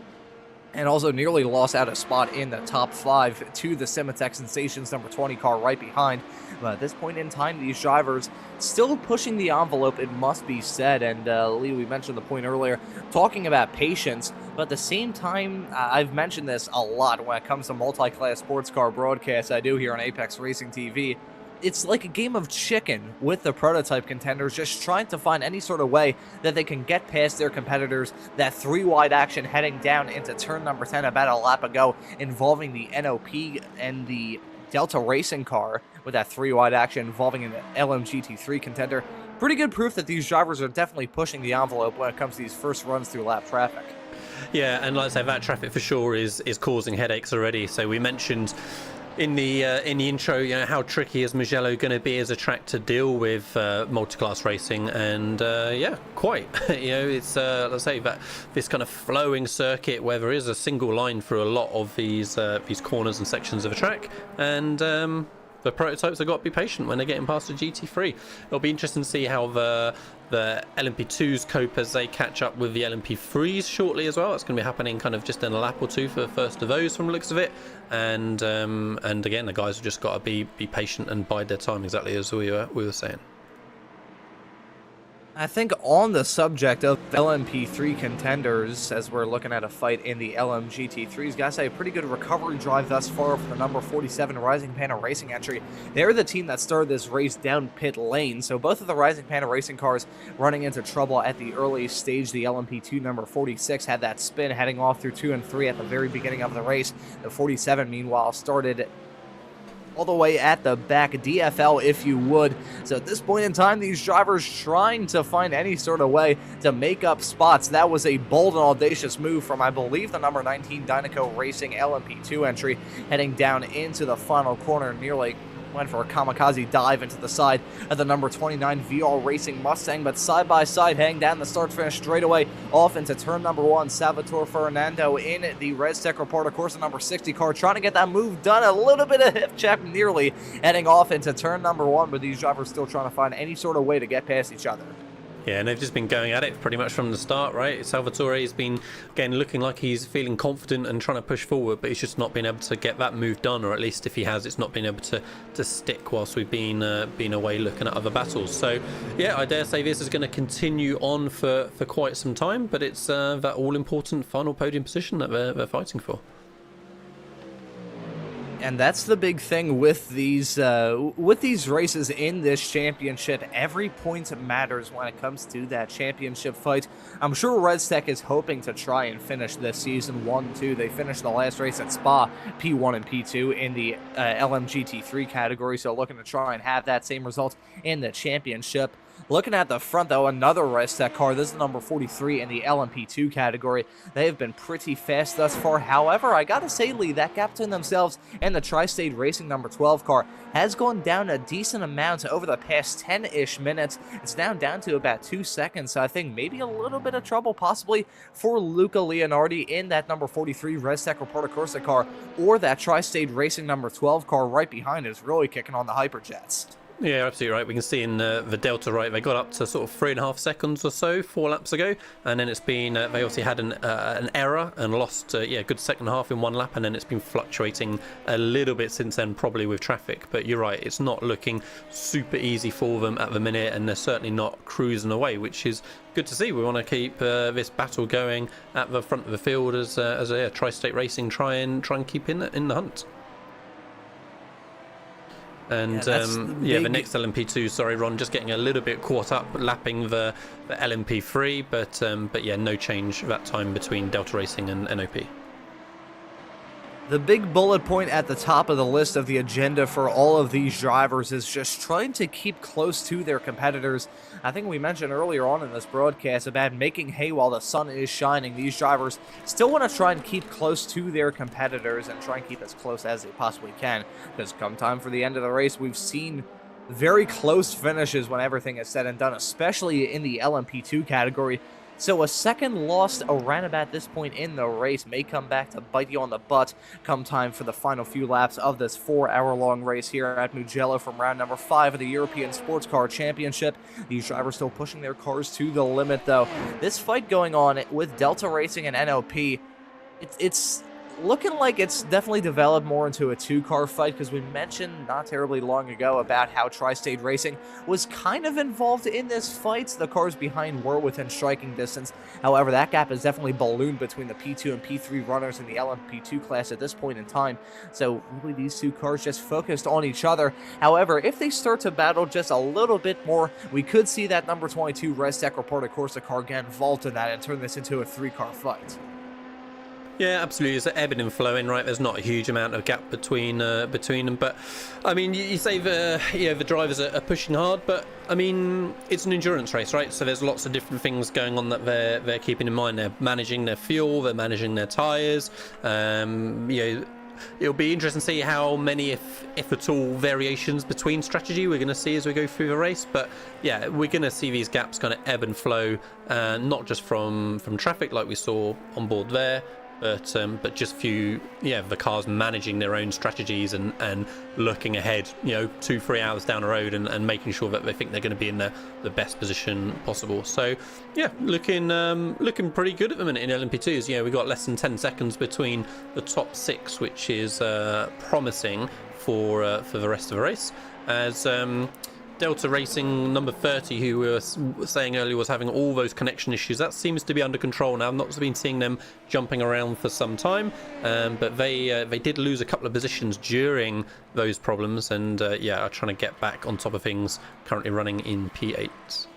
and also nearly lost out a spot in the top 5 to the Simatech Sensations number 20 car right behind. But at this point in time, these drivers still pushing the envelope, it must be said. And Lee, we mentioned the point earlier, talking about patience, but at the same time, I've mentioned this a lot when it comes to multi-class sports car broadcasts I do here on Apex Racing TV. It's like a game of chicken with the prototype contenders, just trying to find any sort of way that they can get past their competitors. That 3-wide action heading down into turn number 10 about a lap ago, involving the NOP and the Delta Racing car, with that 3-wide action involving an LMGT3 contender. Pretty good proof that these drivers are definitely pushing the envelope when it comes to these first runs through lap traffic. Yeah, and like I say, that traffic for sure is causing headaches already. So we mentioned in the intro, you know, how tricky is Mugello going to be as a track to deal with multi-class racing, and yeah, quite. You know, it's let's say that this kind of flowing circuit where there is a single line through a lot of these corners and sections of a track, and the prototypes have got to be patient when they're getting past the GT3. It'll be interesting to see how the LMP2s cope as they catch up with the LMP3s shortly as well. It's going to be happening kind of just in a lap or two for the first of those from the looks of it. And again, the guys have just got to be patient and bide their time, exactly as we were saying. I think on the subject of LMP3 contenders, as we're looking at a fight in the LMGT3s, gotta say, a pretty good recovery drive thus far for the number 47 Rising Panda Racing entry. They're the team that started this race down pit lane, so both of the Rising Panda Racing cars running into trouble at the early stage. The LMP2 number 46 had that spin heading off through 2 and 3 at the very beginning of the race. The 47, meanwhile, started all the way at the back, DFL if you would. So at this point in time, these drivers trying to find any sort of way to make up spots. That was a bold and audacious move from, I believe, the number 19 Dynaco Racing LMP2 entry, heading down into the final corner, nearly went for a kamikaze dive into the side of the number 29 VR Racing Mustang, but side by side, heading down the start finish straight away off into turn number 1. Salvatore Fernando in the Red Tech Report, of course, the number 60 car, trying to get that move done. A little bit of hip check, nearly heading off into turn number 1, but these drivers still trying to find any sort of way to get past each other. Yeah, and they've just been going at it pretty much from the start, right? Salvatore has been, again, looking like he's feeling confident and trying to push forward, but he's just not been able to get that move done, or at least if he has, it's not been able to stick whilst we've been away looking at other battles. So, yeah, I dare say this is going to continue on for quite some time, but it's that all-important final podium position that they're fighting for. And that's the big thing with these races in this championship. Every point matters when it comes to that championship fight. I'm sure Red Tech is hoping to try and finish this season 1-2. They finished the last race at Spa, P1 and P2 in the LMGT3 category, so looking to try and have that same result in the championship. Looking at the front, though, another Red Tech car. This is number 43 in the LMP2 category. They have been pretty fast thus far. However, I gotta say, Lee, that gap between themselves and the Tri-State Racing number 12 car has gone down a decent amount over the past 10-ish minutes. It's down to about 2 seconds, so I think maybe a little bit of trouble possibly for Luca Leonardi in that number 43 Red Tech Reporter Corsa car, or that Tri-State Racing number 12 car right behind is really kicking on the Hyperjets. Yeah, absolutely right. We can see in the Delta, right, they got up to sort of 3.5 seconds or so 4 laps ago, and then it's been they obviously had an error and lost a good second half in 1 lap, and then it's been fluctuating a little bit since then, probably with traffic. But you're right, it's not looking super easy for them at the minute, and they're certainly not cruising away, which is good to see. We want to keep this battle going at the front of the field as Tri-State Racing try and keep in the hunt. And the next LMP2, sorry Ron, just getting a little bit caught up lapping the LMP3, but yeah, no change that time between Delta Racing and NOP. The big bullet point at the top of the list of the agenda for all of these drivers is just trying to keep close to their competitors. I think we mentioned earlier on in this broadcast about making hay while the sun is shining. These drivers still want to try and keep close to their competitors and try and keep as close as they possibly can, because come time for the end of the race, we've seen very close finishes when everything is said and done, especially in the LMP2 category. So a second lost around about this point in the race may come back to bite you on the butt come time for the final few laps of this 4-hour-long race here at Mugello from round number 5 of the European Sports Car Championship. These drivers still pushing their cars to the limit, though. This fight going on with Delta Racing and NOP, It's looking like it's definitely developed more into a two-car fight, because we mentioned not terribly long ago about how Tri-State Racing was kind of involved in this fight. The cars behind were within striking distance. However, that gap has definitely ballooned between the P2 and P3 runners in the LMP2 class at this point in time. So really these two cars just focused on each other. However, if they start to battle just a little bit more, we could see that number 22 ResTech Reporter Corsa car get involved in that and turn this into a three-car fight. Yeah, absolutely. It's ebbing and flowing, right? There's not a huge amount of gap between them, but I mean, you say the drivers are pushing hard, but I mean, it's an endurance race, right? So there's lots of different things going on that they're keeping in mind. They're managing their fuel, they're managing their tyres. It'll be interesting to see how many, if at all, variations between strategy we're going to see as we go through the race. But yeah, we're going to see these gaps kind of ebb and flow, not just from traffic like we saw on board there, but just the cars managing their own strategies and looking ahead, 2-3 hours down the road and making sure that they think they're going to be in the best position possible. So yeah, looking pretty good at the minute in LMP2s. We've got less than 10 seconds between the top 6, which is promising for the rest of the race, as Delta Racing number 30, who we were saying earlier was having all those connection issues, that seems to be under control now. I've not been seeing them jumping around for some time, but they did lose a couple of positions during those problems, and are trying to get back on top of things, currently running in P8.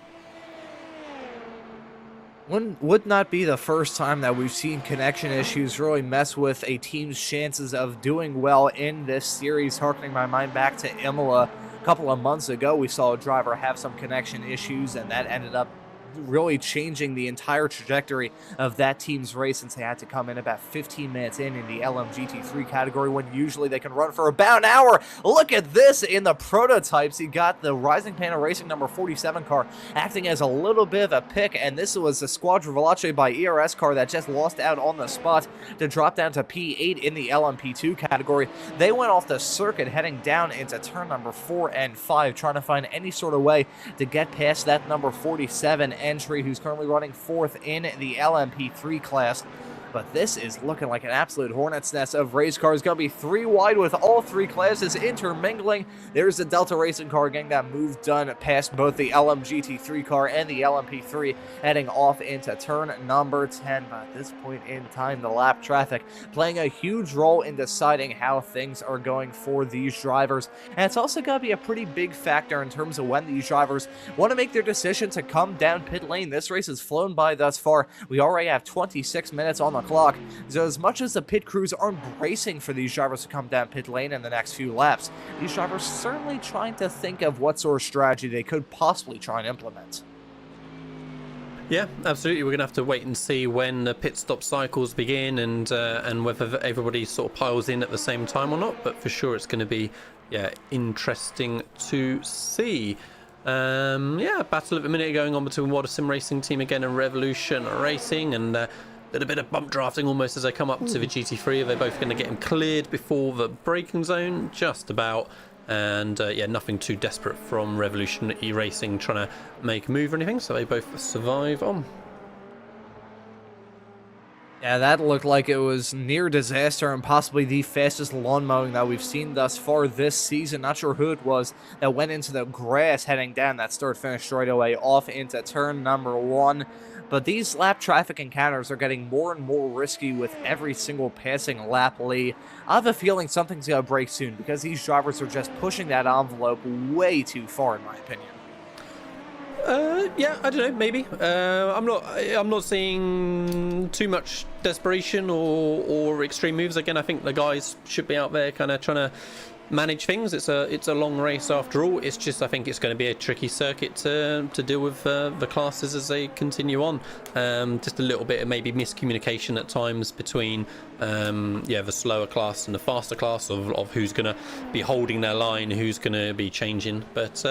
Would not be the first time that we've seen connection issues really mess with a team's chances of doing well in this series. Harkening my mind back to Imola a couple of months ago, we saw a driver have some connection issues, and that ended up really changing the entire trajectory of that team's race, since they had to come in about 15 minutes in the LMGT3 category, when usually they can run for about an hour. Look at this in the prototypes. You got the Rising Panda Racing number 47 car acting as a little bit of a pick, and this was the Squadra Veloce by ERS car that just lost out on the spot to drop down to P8 in the LMP2 category. They went off the circuit heading down into turn number 4 and 5, trying to find any sort of way to get past that number 47 entry, who's currently running 4th in the LMP3 class. But this is looking like an absolute hornet's nest of race cars. Going to be 3 wide with all 3 classes intermingling. There's the Delta Racing car getting that move done past both the LMGT3 car and the LMP3, heading off into turn number 10. But at this point in time, the lap traffic playing a huge role in deciding how things are going for these drivers. And it's also going to be a pretty big factor in terms of when these drivers want to make their decision to come down pit lane. This race has flown by thus far. We already have 26 minutes on the clock. So as much as the pit crews are bracing for these drivers to come down pit lane in the next few laps, these drivers certainly trying to think of what sort of strategy they could possibly try and implement. Yeah, absolutely. We're going to have to wait and see when the pit stop cycles begin, and whether everybody sort of piles in at the same time or not. But for sure, it's going to be interesting to see. Battle at the minute going on between Water Sim Racing Team again and Revolution Racing, and a bit of bump drafting almost as they come up to the GT3. They're both going to get him cleared before the braking zone, just about. And nothing too desperate from Revolution Racing trying to make a move or anything, so they both survive on. Yeah, that looked like it was near disaster and possibly the fastest lawn mowing that we've seen thus far this season. Not sure who it was that went into the grass heading down that start-finish straightaway off into turn number 1. But these lap traffic encounters are getting more and more risky with every single passing lap, Lee. I have a feeling something's going to break soon, because these drivers are just pushing that envelope way too far, in my opinion. I don't know, maybe. I'm not seeing too much desperation or extreme moves. Again, I think the guys should be out there kind of trying to manage things. It's a long race after all. It's just, I think it's going to be a tricky circuit to deal with the classes as they continue on. Just a little bit of maybe miscommunication at times between the slower class and the faster class of who's going to be holding their line, who's going to be changing. But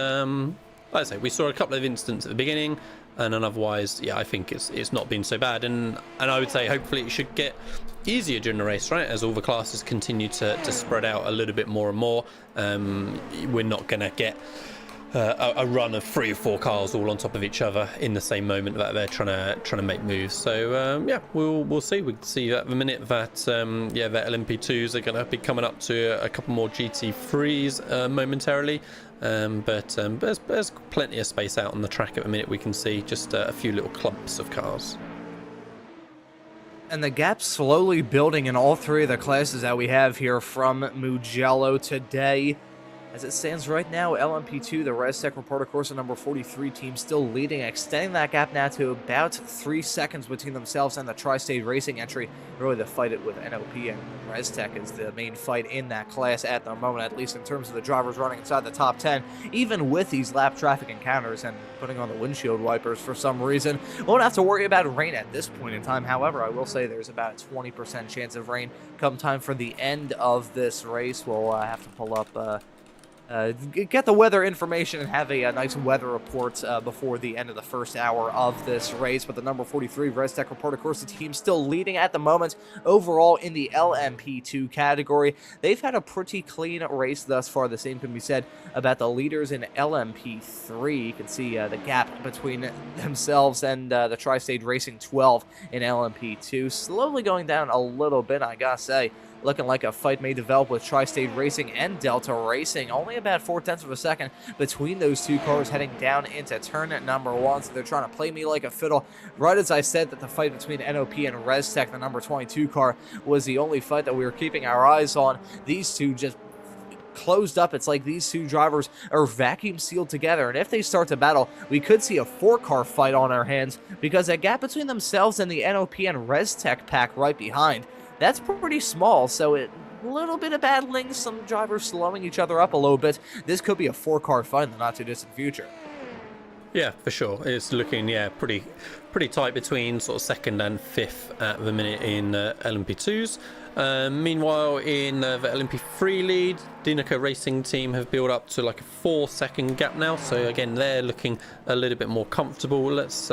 like I say, we saw a couple of incidents at the beginning, and then otherwise, I think it's not been so bad. And I would say hopefully it should get easier during the race, right? As all the classes continue to spread out a little bit more and more. We're not going to get a run of 3 or 4 cars all on top of each other in the same moment that they're trying to make moves. So yeah, we'll see. We can see at the minute that that LMP2s are going to be coming up to a couple more GT3s momentarily. But there's plenty of space out on the track at the minute. We can see just a few little clumps of cars. And the gap's slowly building in all 3 of the classes that we have here from Mugello today. As it stands right now, LMP2, the ResTech Reporter Corsa number 43 team, still leading, extending that gap now to about 3 seconds between themselves and the Tri-State Racing entry. Really, the fight it with NOP and ResTech is the main fight in that class at the moment, at least in terms of the drivers running inside the top 10. Even with these lap traffic encounters and putting on the windshield wipers for some reason, won't have to worry about rain at this point in time. However, I will say there's about a 20% chance of rain come time for the end of this race. We'll have to pull up get the weather information and have a nice weather report before the end of the first hour of this race. But the number 43 ResTech Reporter Corsa team still leading at the moment overall in the LMP2 category. They've had a pretty clean race thus far. The same can be said about the leaders in LMP3. You can see the gap between themselves and the Tri-State Racing 12 in LMP2 slowly going down a little bit, I gotta say. Looking like a fight may develop with Tri-State Racing and Delta Racing. Only about 0.4 of a second between those 2 cars heading down into turn number 1. So they're trying to play me like a fiddle. Right as I said that the fight between NOP and ResTech, the number 22 car, was the only fight that we were keeping our eyes on. These two just closed up. It's like these 2 drivers are vacuum sealed together, and if they start to battle, we could see a 4-car fight on our hands, because that gap between themselves and the NOP and ResTech pack right behind, that's pretty small. So a little bit of battling, some drivers slowing each other up a little bit. This could be a 4-car fight in the not too distant future. Yeah, for sure. It's looking pretty tight between sort of 2nd and 5th at the minute in LMP2s. Meanwhile, in the LMP3 lead, Dinoco Racing team have built up to like a 4-second gap now. So again, they're looking a little bit more comfortable. Let's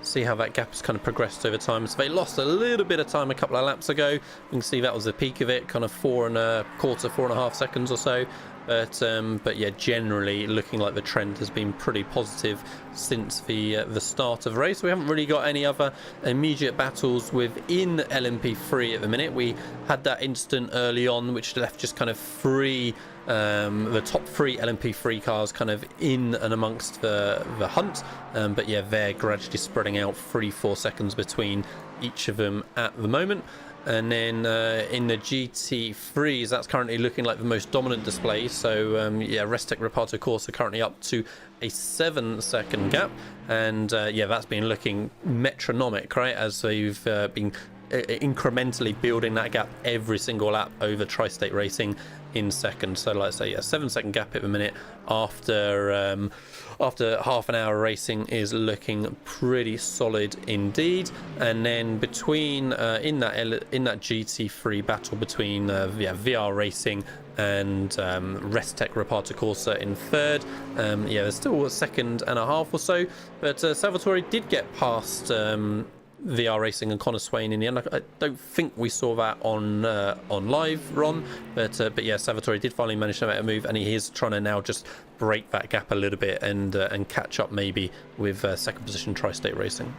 see how that gap has kind of progressed over time. So they lost a little bit of time a couple of laps ago. You can see that was the peak of it, kind of 4.25 seconds or so. But yeah, generally looking like the trend has been pretty positive since the start of the race. We haven't really got any other immediate battles within LMP3 at the minute. We had that incident early on which left just kind of the top 3 LMP3 cars kind of in and amongst the hunt, but yeah, they're gradually spreading out 3-4 seconds between each of them at the moment. And then in the GT3s, that's currently looking like the most dominant display. So yeah, ResTech Reparto Corsa are currently up to a 7-second gap, and yeah, that's been looking metronomic, right, as they've been incrementally building that gap every single lap over Tri-State Racing in second. So like I say, yeah, 7-second gap at the minute after half an hour racing is looking pretty solid indeed. And then between in that GT3 battle between VR Racing and ResTech Reparto Corsa in 3rd, yeah, there's still a 1.5 seconds or so, but Salvatore did get past VR Racing and Connor Swain in the end. I don't think we saw that on live, Ron, but yeah, Salvatore did finally manage to make a move, and he is trying to now just break that gap a little bit and catch up maybe with 2nd position Tri-State Racing.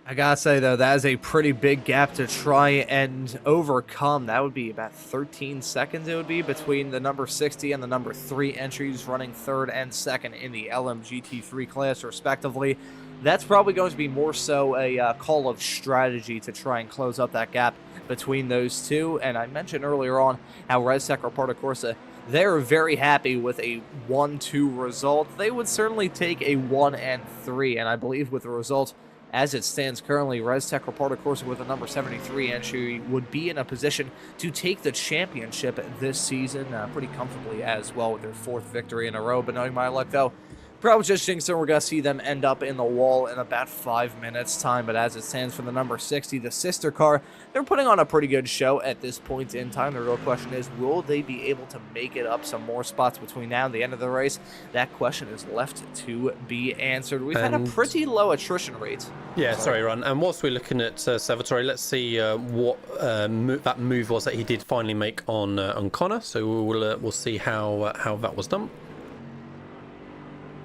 I gotta say, though, that is a pretty big gap to try and overcome. That would be about 13 seconds it would be between the number 60 and the number 3 entries running 3rd and 2nd in the LMGT3 class, respectively. That's probably going to be more so a call of strategy to try and close up that gap between those 2. And I mentioned earlier on how ResTech Reparto Corsa, they're very happy with a 1-2 result. They would certainly take a 1-3, and I believe with the result as it stands currently, ResTech Reparto Corsa with a number 73 entry would be in a position to take the championship this season pretty comfortably as well, with their 4th victory in a row. But knowing my luck, though, probably just jinxing, we're going to see them end up in the wall in about 5 minutes time. But as it stands for the number 60, the sister car, they're putting on a pretty good show at this point in time. The real question is, will they be able to make it up some more spots between now and the end of the race? That question is left to be answered. We've had a pretty low attrition rate. Yeah, sorry, Ron. And whilst we're looking at Salvatore, let's see what that move was that he did finally make on Connor. So we'll see how that was done.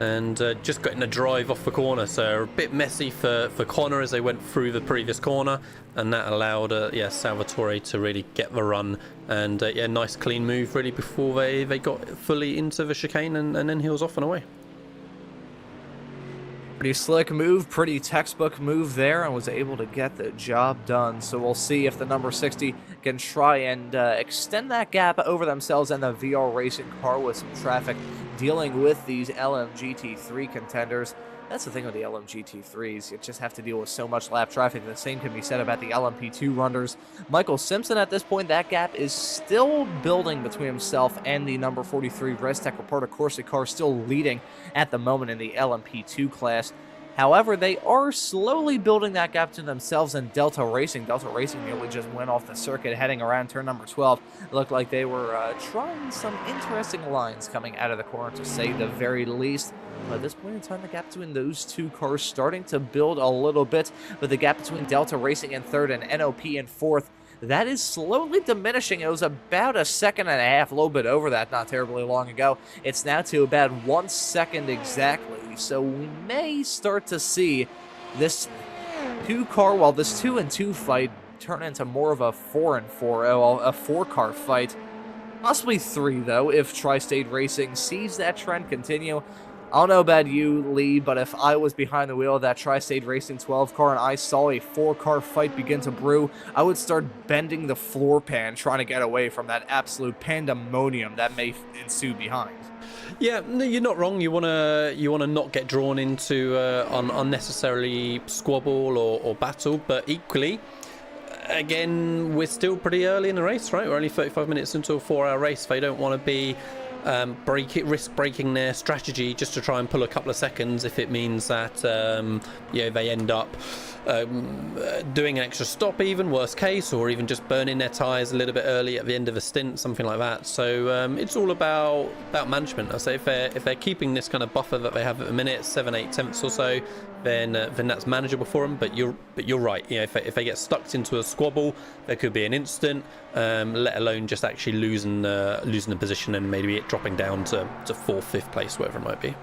and just getting a drive off the corner, so a bit messy for Connor as they went through the previous corner, and that allowed Salvatore to really get the run, and nice clean move really before they got fully into the chicane, and then he was off and away. Pretty slick move, pretty textbook move there, and was able to get the job done. So we'll see if the number 60 can try and extend that gap over themselves and the VR Racing car with some traffic dealing with these LMGT3 contenders. That's the thing with the LMGT3s. You just have to deal with so much lap traffic. The same can be said about the LMP2 runners. Michael Simpson, at this point, that gap is still building between himself and the number 43 Restec Reporter Corsa car, still leading at the moment in the LMP2 class. However, they are slowly building that gap to themselves and Delta Racing. Delta Racing nearly just went off the circuit heading around turn number 12. It looked like they were trying some interesting lines coming out of the corner, to say the very least. But at this point in time, the gap between those two cars starting to build a little bit, but the gap between Delta Racing in third and NOP in fourth, that is slowly diminishing. It was about a second and a half, a little bit over that not terribly long ago. It's now to about 1 second exactly. So we may start to see this this 2 and 2 fight turn into more of a 4 and 4, a 4-car fight. Possibly 3, though, if Tri-State Racing sees that trend continue. I don't know about you, Lee, but if I was behind the wheel of that Tri-State Racing 12 car and I saw a 4-car fight begin to brew, I would start bending the floor pan trying to get away from that absolute pandemonium that may ensue behind. Yeah, no, you're not wrong. You wanna not get drawn into unnecessarily squabble or battle, but equally, again, we're still pretty early in the race, right? We're only 35 minutes into a 4-hour race. They don't want to be risk breaking their strategy just to try and pull a couple of seconds if it means that they end up doing an extra stop, even worst case, or even just burning their tyres a little bit early at the end of a stint, something like that. So it's all about management. I say if they're keeping this kind of buffer that they have at the minute, 7-8 tenths or so, then that's manageable for them. But you're right. If they get stuck into a squabble, there could be an instant. Let alone just actually losing the position and maybe it dropping down to 4th, 5th place, whatever it might be.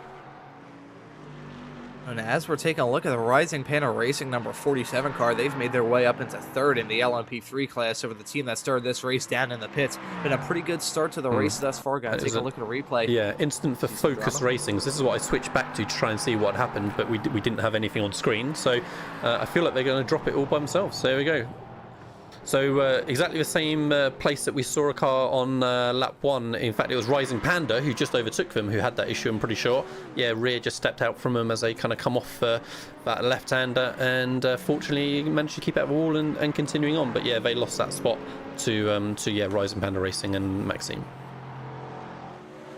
And as we're taking a look at the Rising Panda Racing number 47 car, they've made their way up into 3rd in the LMP3 class over the team that started this race down in the pits. Been a pretty good start to the race thus far, guys. Take a look at a replay. Yeah, instant for Focus Racing. So this is what I switched back to try and see what happened, but we didn't have anything on screen. So I feel like they're going to drop it all by themselves. So there we go. So exactly the same place that we saw a car on lap 1. In fact, it was Rising Panda who just overtook them, who had that issue, I'm pretty sure. Yeah, rear just stepped out from them as they kind of come off that left-hander, and fortunately managed to keep out of the wall and continuing on. But yeah, they lost that spot to Rising Panda Racing and Maxime.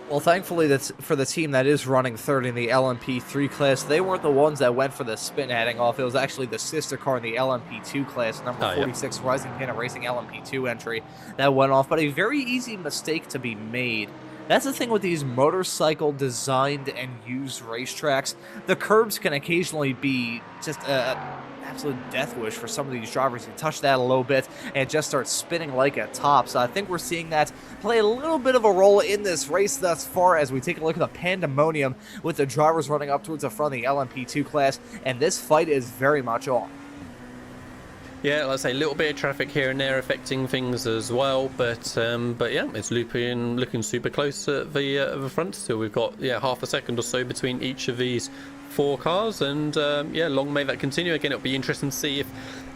Well, thankfully, that's for the team that is running 3rd in the LMP3 class. They weren't the ones that went for the spin heading off. It was actually the sister car in the LMP2 class, number 46 Rising Panda Racing LMP2 entry, that went off. But a very easy mistake to be made. That's the thing with these motorcycle designed and used racetracks. The curbs can occasionally be just absolute death wish for some of these drivers. You touch that a little bit and it just starts spinning like a top. So I think we're seeing that play a little bit of a role in this race thus far as we take a look at the pandemonium with the drivers running up towards the front of the LMP2 class, and this fight is very much on. Yeah, let's say a little bit of traffic here and there affecting things as well, but yeah, it's looking super close at the front still. We've got half a second or so between each of these 4 cars, and long may that continue. Again, it'll be interesting to see if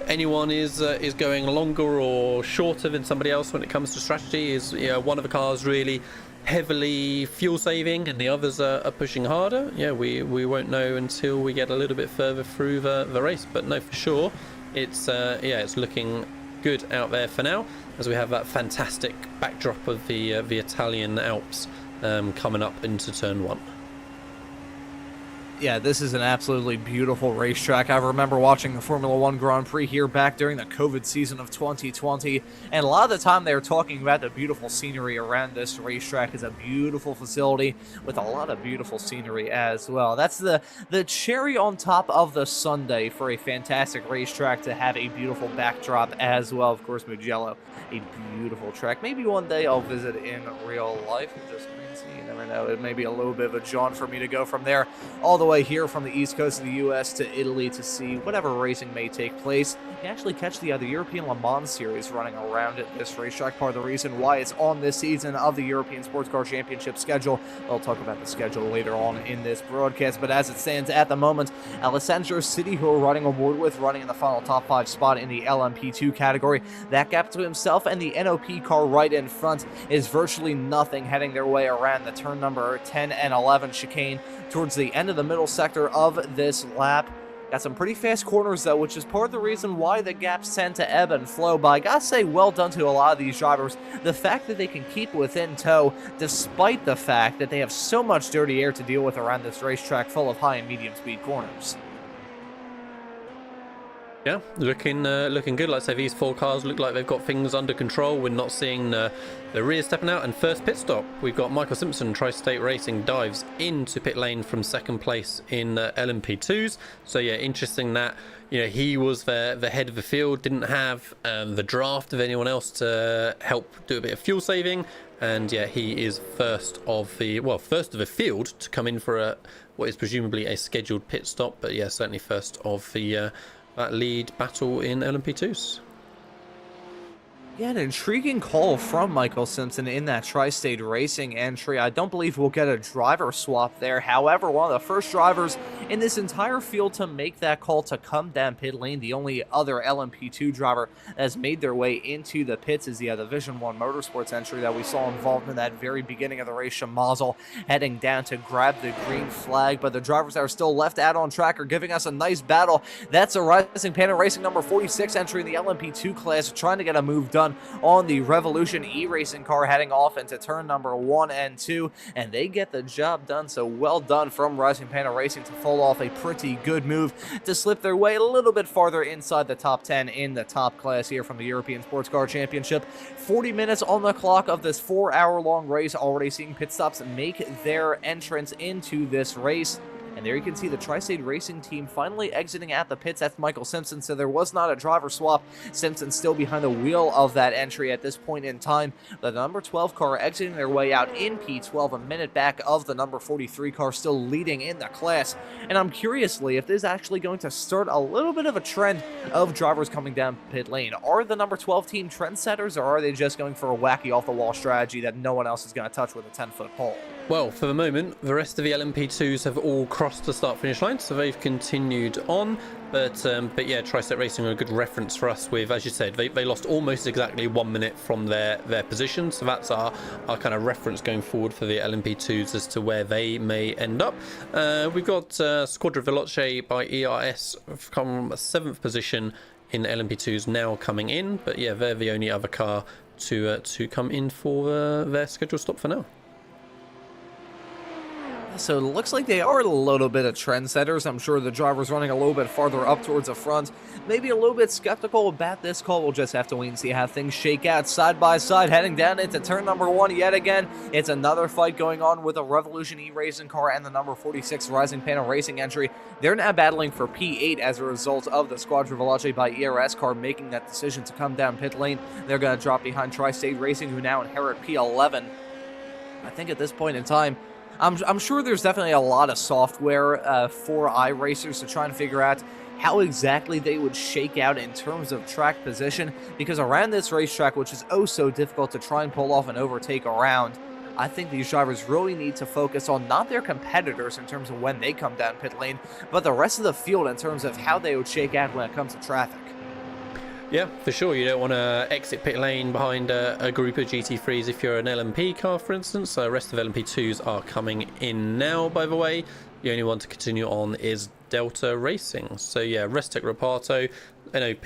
anyone is going longer or shorter than somebody else when it comes to strategy. Is one of the cars really heavily fuel saving and the others are pushing harder? Yeah, we won't know until we get a little bit further through the race, but no, for sure. It's looking good out there for now, as we have that fantastic backdrop of the Italian Alps coming up into turn 1. Yeah, this is an absolutely beautiful racetrack. I remember watching the Formula One Grand Prix here back during the COVID season of 2020, and a lot of the time they were talking about the beautiful scenery around this racetrack. Is a beautiful facility with a lot of beautiful scenery as well. That's the cherry on top of the sundae for a fantastic racetrack to have a beautiful backdrop as well. Of course, Mugello, a beautiful track. Maybe one day I'll visit in real life and just see. You never know. It may be a little bit of a jaunt for me to go from there all the way here from the east coast of the U.S. to Italy to see whatever racing may take place. You actually catch the European Le Mans series running around at this racetrack. Part of the reason why it's on this season of the European Sports Car Championship schedule. I'll talk about the schedule later on in this broadcast, but as it stands at the moment, Alessandro City, who we're running aboard with, running in the final top 5 spot in the LMP2 category. That gap to himself and the NOP car right in front is virtually nothing, heading their way around the turn number 10 and 11 chicane towards the end of the middle sector of this lap. Got some pretty fast corners, though, which is part of the reason why the gaps tend to ebb and flow. But I gotta say, well done to a lot of these drivers. The fact that they can keep within tow, despite the fact that they have so much dirty air to deal with around this racetrack full of high and medium speed corners. Yeah, looking good. Like I say, these 4 cars look like they've got things under control. We're not seeing the rear stepping out. And first pit stop, we've got Michael Simpson, Tri-State Racing, dives into pit lane from second place in LMP2s. So yeah, interesting that he was the head of the field, didn't have the draft of anyone else to help do a bit of fuel saving. And yeah, he is first of the field to come in for what is presumably a scheduled pit stop. But yeah, certainly first of the that lead battle in LMP2s. Yeah, an intriguing call from Michael Simpson in that Tri-State Racing entry. I don't believe we'll get a driver swap there. However, one of the first drivers in this entire field to make that call to come down pit lane. The only other LMP2 driver that has made their way into the pits is the Division 1 Motorsports entry that we saw involved in that very beginning of the race. Shamazel heading down to grab the green flag, but the drivers that are still left out on track are giving us a nice battle. That's a Rising Panda Racing number 46 entry in the LMP2 class, trying to get a move done on the Revolution E-Racing car, heading off into turn number 1 and 2, and they get the job done. So well done from Rising Panda Racing to pull off a pretty good move to slip their way a little bit farther inside the top 10 in the top class here from the European Sports Car Championship. 40 minutes on the clock of this 4-hour-long race, already seeing pit stops make their entrance into this race. And there you can see the Tri-State Racing team finally exiting at the pits. That's Michael Simpson, so there was not a driver swap. Simpson still behind the wheel of that entry at this point in time. The number 12 car exiting their way out in P12, a minute back of the number 43 car, still leading in the class. And I'm curiously if this is actually going to start a little bit of a trend of drivers coming down pit lane. Are the number 12 team trendsetters, or are they just going for a wacky off-the-wall strategy that no one else is going to touch with a 10-foot pole? Well, for the moment, the rest of the LMP2s have all crossed the start-finish line, so they've continued on. But yeah, Tri-State Racing are a good reference for us with, as you said, they lost almost exactly 1 minute from their position. So that's our kind of reference going forward for the LMP2s as to where they may end up. We've got Squadra Veloce by ERS from 7th position in LMP2s now coming in. But yeah, they're the only other car to come in for their scheduled stop for now. So it looks like they are a little bit of trendsetters. I'm sure the driver's running a little bit farther up towards the front. Maybe a little bit skeptical about this call. We'll just have to wait and see how things shake out. Side by side, heading down into turn number 1 yet again. It's another fight going on with a Revolution E-Racing car and the number 46 Rising Panda Racing entry. They're now battling for P8 as a result of the Squadra Veloce by ERS car making that decision to come down pit lane. They're going to drop behind Tri-State Racing, who now inherit P11. I think at this point in time, I'm sure there's definitely a lot of software for iRacers to try and figure out how exactly they would shake out in terms of track position, because around this racetrack, which is oh so difficult to try and pull off an overtake around, I think these drivers really need to focus on not their competitors in terms of when they come down pit lane, but the rest of the field in terms of how they would shake out when it comes to traffic. Yeah, for sure. You don't want to exit pit lane behind a group of GT3s if you're an LMP car, for instance. The rest of LMP2s are coming in now, by the way. The only one to continue on is Delta Racing. So yeah, Restec Reparto, NOP,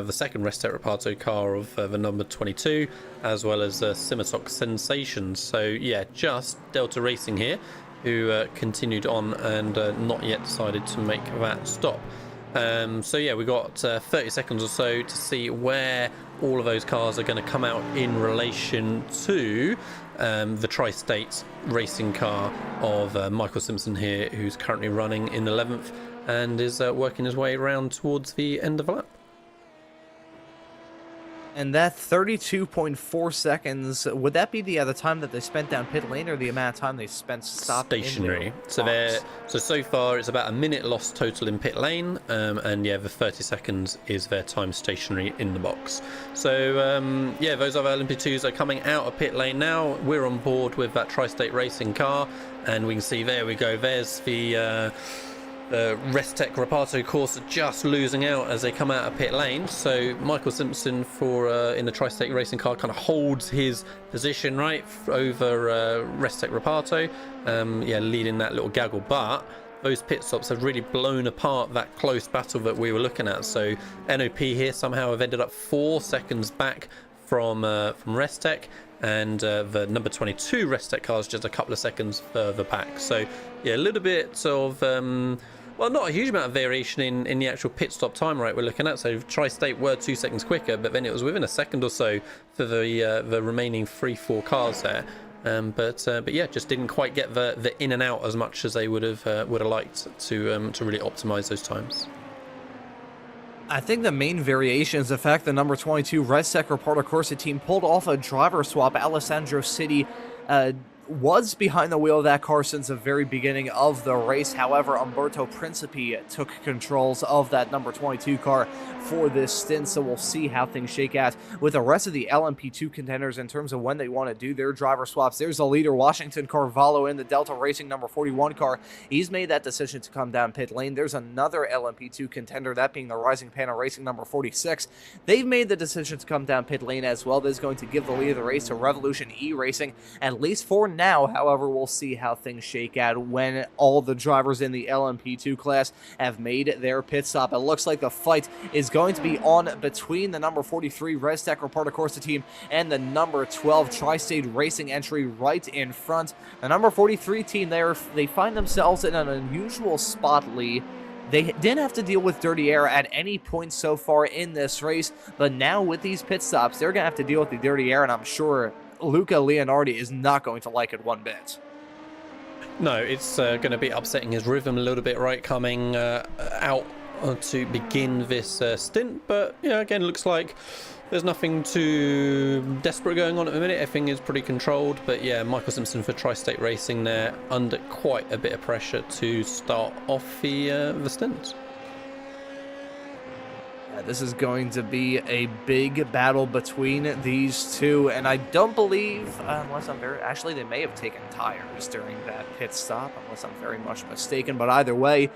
the second Restec Reparto car of the number 22, as well as Simitok Sensations. So yeah, just Delta Racing here, who continued on and not yet decided to make that stop. So yeah, we got 30 seconds or so to see where all of those cars are going to come out in relation to the Tri-State racing car of Michael Simpson here, who's currently running in 11th and is working his way around towards the end of the lap. And that 32.4 seconds, would that be the time that they spent down pit lane, or the amount of time they spent stopped stationary? So far it's about a minute lost total in pit lane, and yeah, the 30 seconds is their time stationary in the box. So yeah, those other LMP2s are coming out of pit lane now. We're on board with that Tri-State racing car, and we can see, there we go, there's the Restec Reparto course just losing out as they come out of pit lane. So Michael Simpson in the Tri-State racing car kind of holds his position right over Restec Reparto, yeah, leading that little gaggle. But those pit stops have really blown apart that close battle that we were looking at. So NOP here somehow have ended up 4 seconds back from Restec, and the number 22 Restec car is just a couple of seconds further back. So yeah, a little bit of well, not a huge amount of variation in the actual pit stop time, right, we're looking at. So Tri-State were 2 seconds quicker, but then it was within a second or so for the remaining 3-4 cars there. But yeah, just didn't quite get the in and out as much as they would have liked to really optimize those times. I think the main variation is the fact the number 22 Restec Reparto Corsa team pulled off a driver swap. Alessandro City was behind the wheel of that car since the very beginning of the race. However, Umberto Principi took controls of that number 22 car for this stint, so we'll see how things shake out with the rest of the LMP2 contenders in terms of when they want to do their driver swaps. There's the leader, Washington Carvalho, in the Delta Racing number 41 car. He's made that decision to come down pit lane. There's another LMP2 contender, that being the Rising Panda Racing number 46. They've made the decision to come down pit lane as well. This is going to give the lead of the race to Revolution E Racing, at least for now. However, we'll see how things shake out when all the drivers in the LMP2 class have made their pit stop. It looks like the fight is going to be on between the number 43 Restec Reparto Corsa team and the number 12 Tri-State Racing entry right in front. The number 43 team, they find themselves in an unusual spot, Lee. They didn't have to deal with dirty air at any point so far in this race, but now with these pit stops, they're going to have to deal with the dirty air, and I'm sure Luca Leonardi is not going to like it one bit. No, it's going to be upsetting his rhythm a little bit, right, coming out to begin this stint. But yeah, again, looks like there's nothing too desperate going on at the minute. Everything is pretty controlled. But yeah, Michael Simpson for Tri-State Racing there under quite a bit of pressure to start off the stint. This is going to be a big battle between these two, and I don't believe, actually they may have taken tires during that pit stop, unless I'm very much mistaken, but either way,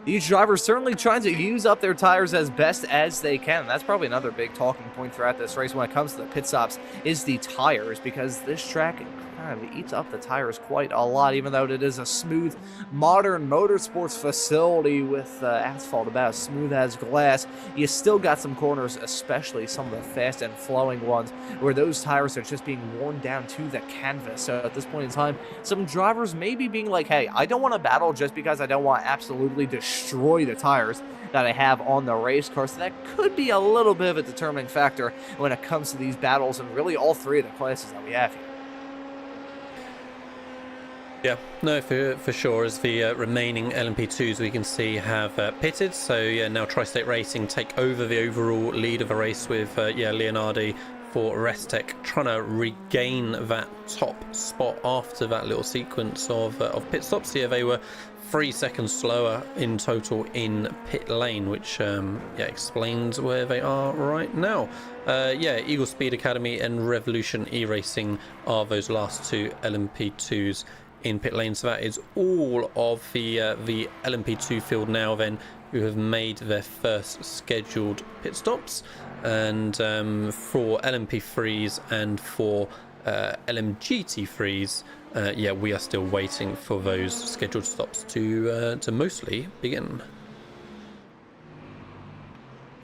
these drivers certainly trying to use up their tires as best as they can. That's probably another big talking point throughout this race when it comes to the pit stops, is the tires, because this track kind of eats up the tires quite a lot, even though it is a smooth, modern motorsports facility with asphalt about as smooth as glass. You still got some corners, especially some of the fast and flowing ones, where those tires are just being worn down to the canvas. So at this point in time, some drivers may be being like, hey, I don't want to battle just because I don't want to absolutely destroy the tires that I have on the race car. So that could be a little bit of a determining factor when it comes to these battles, and really all three of the classes that we have here. Yeah, no, for sure, as the remaining LMP2s we can see have pitted. So yeah, now Tri-State Racing take over the overall lead of the race with Leonardi for Restec trying to regain that top spot after that little sequence of pit stops. Here they were 3 seconds slower in total in pit lane, which explains where they are right now. Eagle Speed Academy and Revolution E-Racing are those last two LMP2s in pit lane. So that is all of the LMP2 field now then, who have made their first scheduled pit stops. And for LMP3s and for LMGT3s, we are still waiting for those scheduled stops to mostly begin.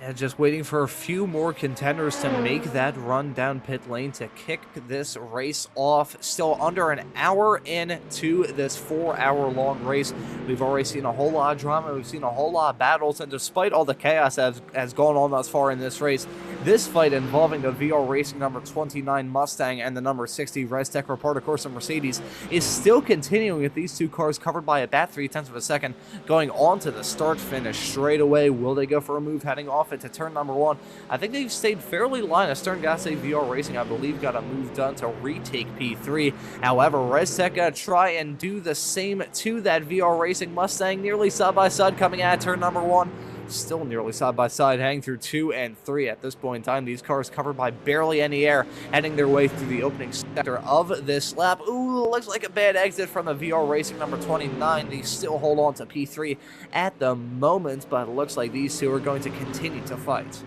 And just waiting for a few more contenders to make that run down pit lane to kick this race off. Still under an hour into this 4-hour-long race. We've already seen a whole lot of drama. We've seen a whole lot of battles. And despite all the chaos that has gone on thus far in this race, this fight involving the VR Racing number 29 Mustang and the number 60 Restec Reparto Corsa Mercedes is still continuing, with these two cars covered by about 0.3 of a second going on to the start-finish straight away. Will they go for a move heading off into turn number 1? I think they've stayed fairly line astern. Gotta say, VR Racing, I believe, got a move done to retake P3. However, Restec gonna try and do the same to that VR Racing Mustang, nearly side-by-side coming at turn number 1. Still nearly side-by-side, heading through 2 and 3 at this point in time. These cars covered by barely any air, heading their way through the opening sector of this lap. Ooh, looks like a bad exit from the VR Racing number 29. They still hold on to P3 at the moment, but it looks like these two are going to continue to fight.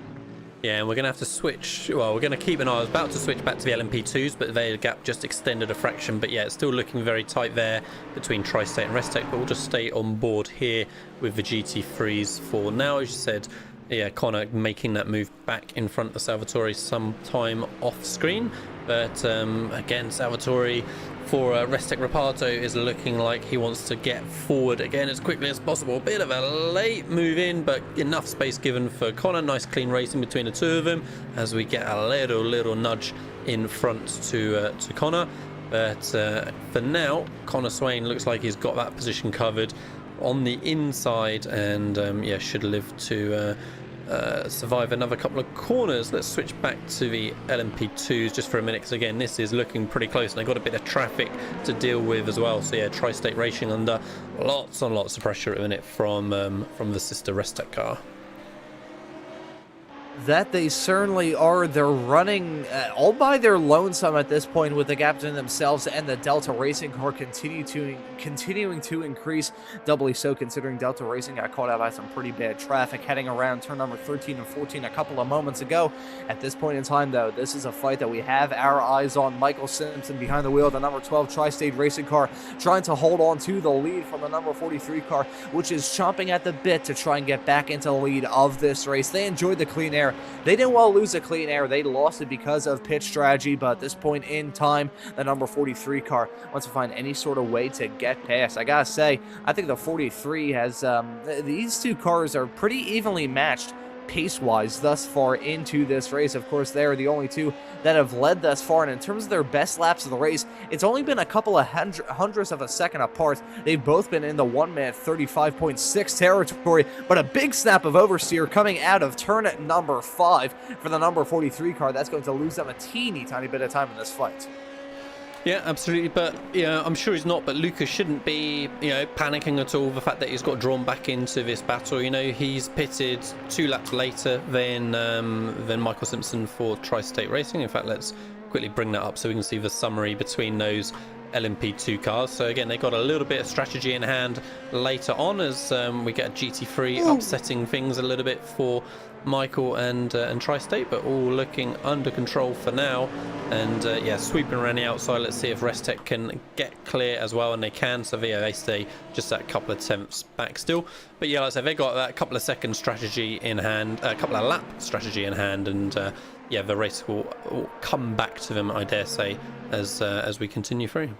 Yeah, and we're going to have to switch. Well, we're going to keep an eye. I was about to switch back to the LMP2s, but their gap just extended a fraction. But yeah, it's still looking very tight there between Tri-State and Restec. But we'll just stay on board here with the GT3s for now. As you said, yeah, Connor making that move back in front of Salvatore sometime off screen. But again, Salvatore for Restec Reparto is looking like he wants to get forward again as quickly as possible. A bit of a late move in, but enough space given for Connor. Nice clean racing between the two of them as we get a little nudge in front to Connor. But for now, Connor Swain looks like he's got that position covered on the inside, and yeah, should live to survive another couple of corners. Let's switch back to the LMP2s just for a minute, because again, this is looking pretty close and they've got a bit of traffic to deal with as well. So yeah, Tri-State Racing under lots and lots of pressure at the minute from the sister Restec car. That they certainly are. They're running all by their lonesome at this point, with the gap between themselves and the Delta Racing car continuing to increase. Doubly so considering Delta Racing got caught out by some pretty bad traffic heading around turn number 13 and 14 a couple of moments ago. At this point in time, though, this is a fight that we have our eyes on. Michael Simpson behind the wheel of the number 12 Tri-State Racing car, trying to hold on to the lead from the number 43 car, which is chomping at the bit to try and get back into the lead of this race. They enjoyed the clean air. They didn't well lose the clean air. They lost it because of pit strategy, but at this point in time, the number 43 car wants to find any sort of way to get past. I gotta say, I think the 43 has, these two cars are pretty evenly matched pace-wise thus far into this race. Of course, they are the only two that have led thus far, and in terms of their best laps of the race, it's only been a couple of hundredths of a second apart. They've both been in the 1 minute 35.6 territory, but a big snap of oversteer coming out of turn number 5 for the number 43 car. That's going to lose them a teeny tiny bit of time in this fight. Yeah, absolutely. But yeah, I'm sure he's not. But Lucas shouldn't be, panicking at all. The fact that he's got drawn back into this battle. He's pitted 2 laps later than Michael Simpson for Tri-State Racing. In fact, let's quickly bring that up so we can see the summary between those LMP2 cars. So again, they got a little bit of strategy in hand later on as we get a GT3 upsetting things a little bit for Michael and Tri-State, but all looking under control for now. And yeah, sweeping around the outside. Let's see if Restec can get clear as well, and they can. So yeah, they stay just that couple of tenths back still. But yeah, like I said, they got that couple of second strategy in hand, a couple of lap strategy in hand, and yeah, the race will come back to them, I dare say, as we continue through.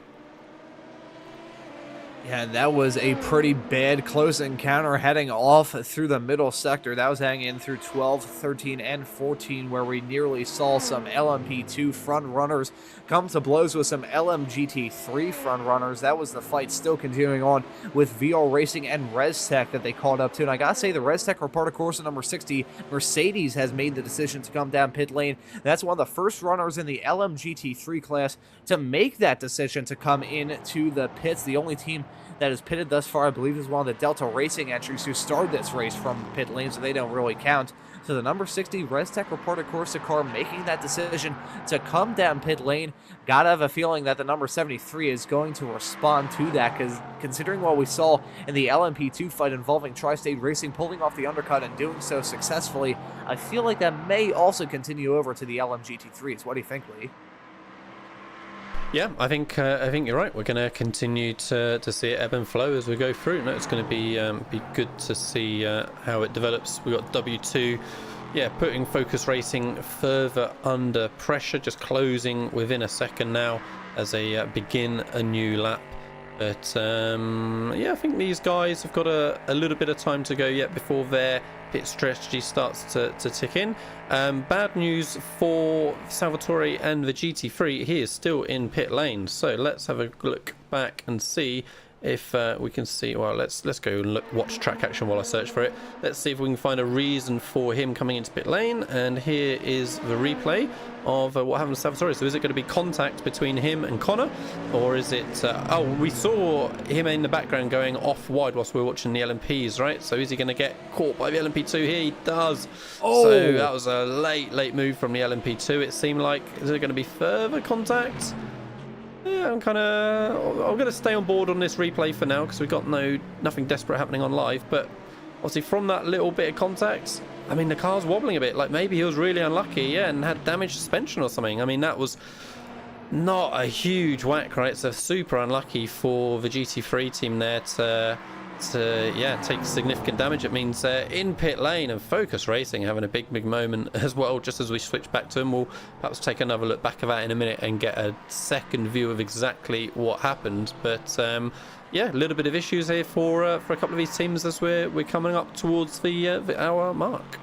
Yeah, that was a pretty bad close encounter heading off through the middle sector. That was hanging in through 12, 13, and 14, where we nearly saw some LMP2 front runners come to blows with some LMGT3 front runners. That was the fight still continuing on with VR Racing and Restec that they called up to. And I gotta say, the Restec Reparto Corsa number 60 Mercedes has made the decision to come down pit lane. That's one of the first runners in the LMGT3 class to make that decision to come into the pits. The only team that is pitted thus far, I believe, is one of the Delta Racing entries who started this race from pit lane, so they don't really count. So the number 60 Restec Reparto Corsa car making that decision to come down pit lane. Gotta have a feeling that the number 73 is going to respond to that, because considering what we saw in the LMP2 fight involving Tri-State Racing pulling off the undercut and doing so successfully, I feel like that may also continue over to the LMGT3s. What do you think, Lee? Yeah, I think you're right. We're going to continue to see it ebb and flow as we go through. No, it's going to be good to see how it develops. We've got W2 yeah, putting Focus Racing further under pressure, just closing within a second now as they begin a new lap. But yeah, I think these guys have got a little bit of time to go yet before their pit strategy starts to tick in. Bad news for Salvatore and the GT3. He is still in pit lane, so let's have a look back and see if we can see. Well, let's go and watch track action while I search for it. Let's see if we can find a reason for him coming into pit lane. And here is the replay of what happened to Salvatore. So is it going to be contact between him and Connor, or is it oh, we saw him in the background going off wide whilst we were watching the LMPs, right? So is he going to get caught by the LMP2 here? He does. Oh, so that was a late move from the LMP2, it seemed like. Is there going to be further contact? Yeah, I'm going to stay on board on this replay for now because we've got nothing desperate happening on live. But obviously from that little bit of contact, I mean, the car's wobbling a bit. Like maybe he was really unlucky, yeah, and had damaged suspension or something. I mean, that was not a huge whack, right? So super unlucky for the GT3 team there to yeah, take significant damage. It means in pit lane and Focus Racing having a big moment as well. Just as we switch back to him, we'll perhaps take another look back at that in a minute and get a second view of exactly what happened. But yeah, a little bit of issues here for a couple of these teams as we're coming up towards the hour mark.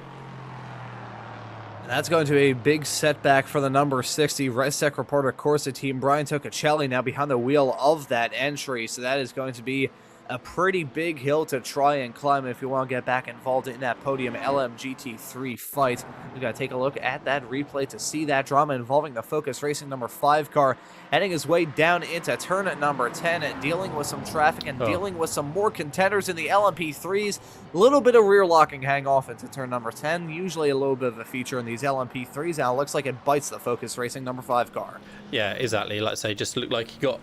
And that's going to be a big setback for the number 60 ResTech reporter Corsa team. Brian Tocacelli now behind the wheel of that entry, so that is going to be a pretty big hill to try and climb if you want to get back involved in that podium LMGT3 fight. We got to take a look at that replay to see that drama involving the Focus Racing number 5 car heading his way down into turn at number 10 and dealing with some traffic and dealing with some more contenders in the LMP3s. A little bit of rear locking hang off into turn number 10, usually a little bit of a feature in these LMP3s. Now it looks like it bites the Focus Racing number 5 car. Yeah, exactly. Like I say, just looked like he got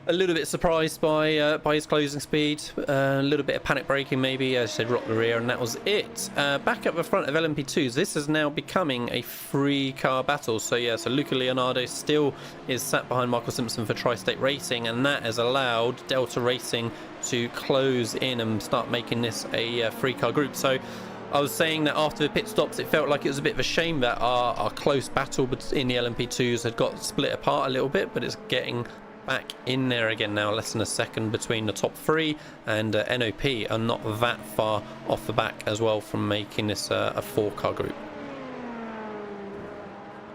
a little bit surprised by his closing speed, a little bit of panic braking maybe, as I said, rocked the rear, and that was it. Back up the front of LMP2s, this is now becoming a free car battle. So yeah, so Luca Leonardo still is sat behind Michael Simpson for Tri-State Racing, and that has allowed Delta Racing to close in and start making this a free car group. So I was saying that after the pit stops, it felt like it was a bit of a shame that our close battle in the LMP2s had got split apart a little bit, but it's getting back in there again now. Less than a second between the top 3, and NOP are not that far off the back as well from making this a 4-car group.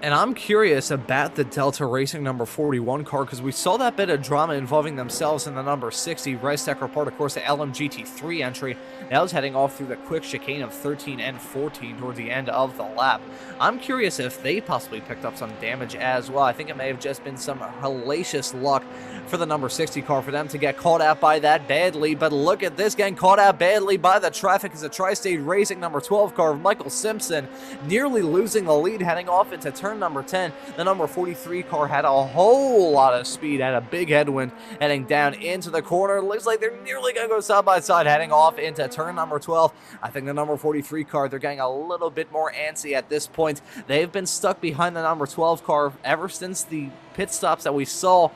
And I'm curious about the Delta Racing number 41 car, because we saw that bit of drama involving themselves in the number 60 ResTech report, of course, the LMGT3 entry. That was heading off through the quick chicane of 13 and 14 towards the end of the lap. I'm curious if they possibly picked up some damage as well. I think it may have just been some hellacious luck for the number 60 car for them to get caught out by that badly. But look at this, getting caught out badly by the traffic is a Tri-State Racing number 12 car of Michael Simpson, nearly losing the lead heading off into turn number 10. The number 43 car had a whole lot of speed, had a big headwind heading down into the corner. Looks like they're nearly going to go side by side heading off into turn number 12. I think the number 43 car, they're getting a little bit more antsy at this point. They've been stuck behind the number 12 car ever since the pit stops that we saw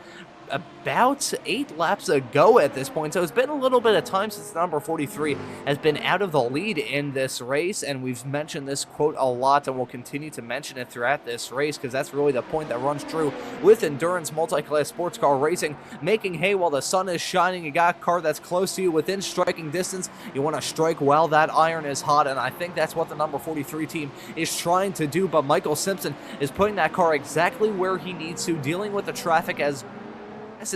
about 8 laps ago at this point. So it's been a little bit of time since number 43 has been out of the lead in this race, and we've mentioned this quote a lot, and we'll continue to mention it throughout this race because that's really the point that runs true with endurance multi-class sports car racing. Making hay while the sun is shining. You got a car that's close to you within striking distance. You want to strike while that iron is hot, and I think that's what the number 43 team is trying to do. But Michael Simpson is putting that car exactly where he needs to, dealing with the traffic as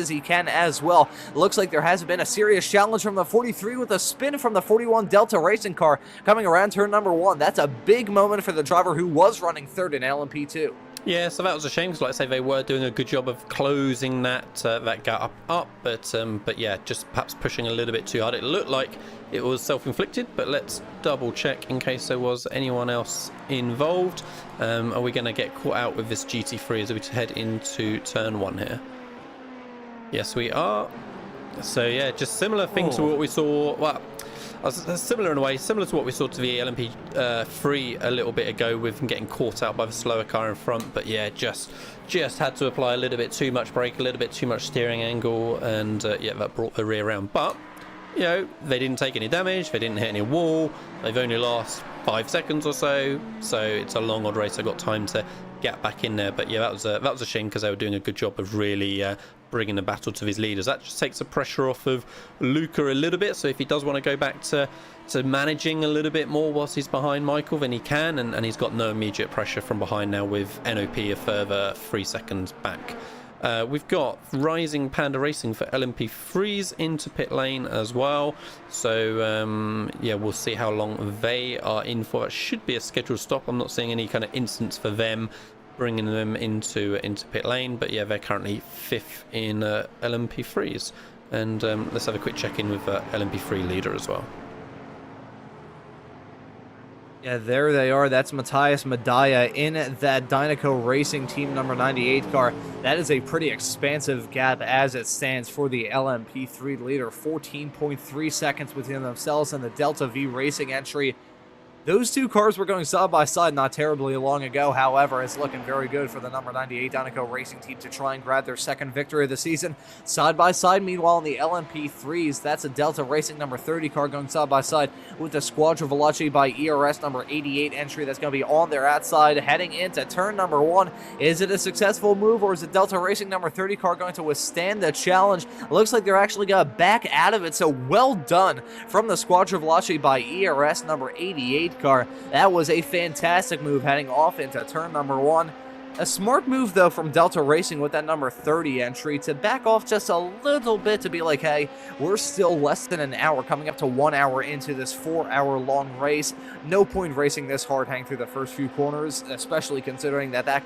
he can as well. Looks like there has been a serious challenge from the 43 with a spin from the 41 Delta Racing car coming around turn number 1. That's a big moment for the driver who was running third in LMP2. Yeah, so that was a shame because, like I say, they were doing a good job of closing that gap up, but yeah, just perhaps pushing a little bit too hard. It looked like it was self-inflicted, but let's double check in case there was anyone else involved. Are we going to get caught out with this GT3 as we head into turn 1 here? Yes, we are. So yeah, just similar thing to what we saw. Well, similar in a way, similar to what we saw to the LMP3 a little bit ago with them getting caught out by the slower car in front. But yeah, just had to apply a little bit too much brake, a little bit too much steering angle, and yeah, that brought the rear round. But you know, they didn't take any damage, they didn't hit any wall, they've only lost 5 seconds or so. So it's a long odd race. I got time to get back in there. But yeah, that was a shame because they were doing a good job of really bringing the battle to his leaders. That just takes the pressure off of Luca a little bit. So if he does want to go back to managing a little bit more whilst he's behind Michael, then he can, and he's got no immediate pressure from behind now with NOP a further 3 seconds back. We've got Rising Panda Racing for LMP3s into pit lane as well, so yeah, we'll see how long they are in for. It should be a scheduled stop. I'm not seeing any kind of instance for them bringing them into pit lane, but yeah, they're currently 5th in LMP3s. And let's have a quick check-in with LMP3 leader as well. Yeah, there they are. That's Matthias Medaya in that Dynaco Racing Team number 98 car. That is a pretty expansive gap as it stands for the LMP3 leader. 14.3 seconds between themselves and the Delta V Racing entry. Those two cars were going side by side not terribly long ago. However, it's looking very good for the number 98 Dynaco Racing Team to try and grab their second victory of the season. Side by side, meanwhile, in the LMP3s, that's a Delta Racing number 30 car going side by side with the Squadra Veloce by ERS number 88 entry that's going to be on their outside heading into turn number 1. Is it a successful move, or is the Delta Racing number 30 car going to withstand the challenge? It looks like they're actually going to back out of it, so well done from the Squadra Veloce by ERS number 88 car. That was a fantastic move heading off into turn number 1. A smart move, though, from Delta Racing with that number 30 entry to back off just a little bit to be like, hey, we're still less than an hour, coming up to 1 hour into this 4-hour-long race. No point racing this hard hang through the first few corners, especially considering that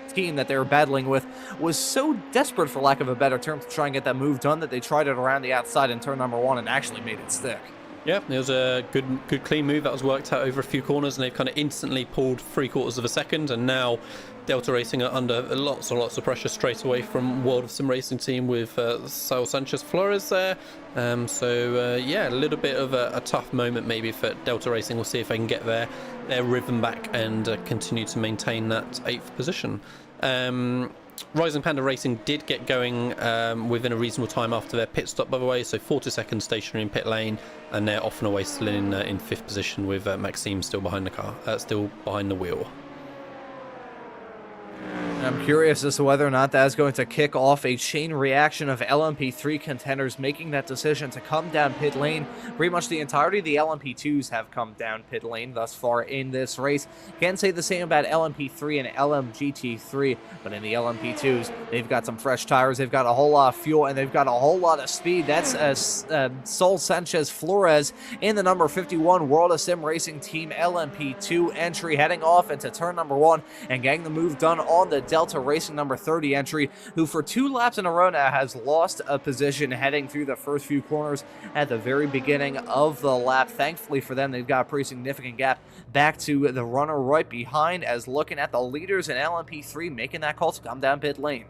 team that they were battling with was so desperate, for lack of a better term, to try and get that move done that they tried it around the outside in turn number 1 and actually made it stick. Yeah, it was a good clean move that was worked out over a few corners, and they've kind of instantly pulled 3/4 of a second, and now Delta Racing are under lots and lots of pressure straight away from World of Sim Racing Team with Saul Sanchez Flores there. Yeah, a little bit of a tough moment maybe for Delta Racing. We'll see if they can get their rhythm back and continue to maintain that 8th position. Rising Panda Racing did get going within a reasonable time after their pit stop, by the way, so 40 seconds stationary in pit lane, and they're off and away still in 5th position with Maxime still behind the car, still behind the wheel. I'm curious as to whether or not that is going to kick off a chain reaction of LMP3 contenders making that decision to come down pit lane. Pretty much the entirety of the LMP2s have come down pit lane thus far in this race. Can't say the same about LMP3 and LMGT3, but in the LMP2s, they've got some fresh tires, they've got a whole lot of fuel, and they've got a whole lot of speed. That's Saul Sanchez Flores in the number 51 World of Sim Racing Team LMP2 entry, heading off into turn number 1 and getting the move done on the Delta Racing number 30 entry, who for 2 laps in a row now has lost a position heading through the first few corners at the very beginning of the lap. Thankfully for them, they've got a pretty significant gap back to the runner right behind, as looking at the leaders in LMP3 making that call to come down pit lane.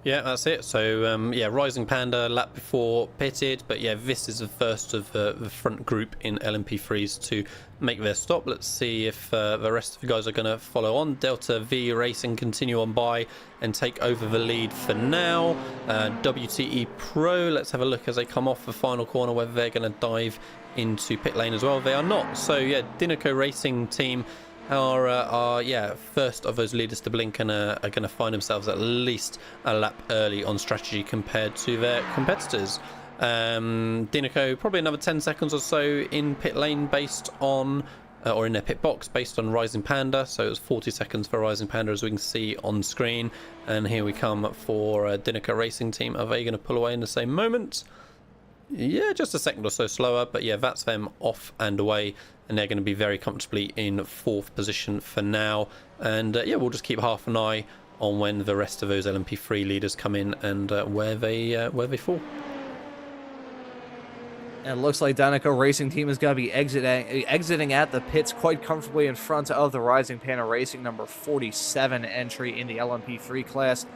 Yeah, that's it. So, yeah, Rising Panda lap before pitted, but yeah, this is the first of the front group in LMP3s to make their stop. Let's see if the rest of the guys are going to follow on. Delta V Racing continue on by and take over the lead for now. WTE Pro, let's have a look as they come off the final corner whether they're going to dive into pit lane as well. They are not. So, yeah, Dynaco Racing Team are first of those leaders to blink and are going to find themselves at least a lap early on strategy compared to their competitors. Dynaco probably another 10 seconds or so in pit lane based on or in their pit box based on Rising Panda, so it was 40 seconds for Rising Panda as we can see on screen, and here we come for Dynaco Racing Team. Are they going to pull away in the same moment? Yeah, just a second or so slower, but yeah, that's them off and away, and they're going to be very comfortably in 4th position for now. And yeah, we'll just keep half an eye on when the rest of those LMP3 leaders come in and where they fall. And it looks like Dynaco Racing Team is going to be exiting at the pits quite comfortably in front of the Rising Panda Racing number 47 entry in the LMP3 class.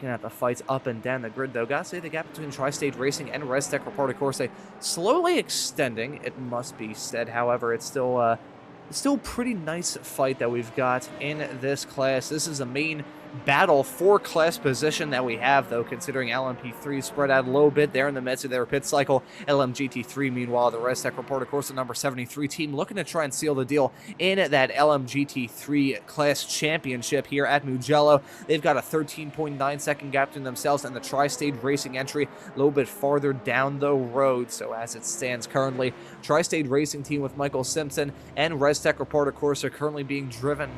At the fights up and down the grid, though. Gotta say, the gap between Tri-State Racing and Restec Reported Corse slowly extending, it must be said. However, it's still pretty nice fight that we've got in this class. This is the main battle for class position that we have, though, considering LMP3 spread out a little bit there in the midst of their pit cycle. LMGT3, meanwhile, the ResTech Report, of course, the number 73 team looking to try and seal the deal in that LMGT3 class championship here at Mugello. They've got a 13.9 second gap between themselves and the Tri-State Racing entry a little bit farther down the road. So as it stands currently, Tri-State Racing team with Michael Simpson and ResTech Report, of course, are currently being driven,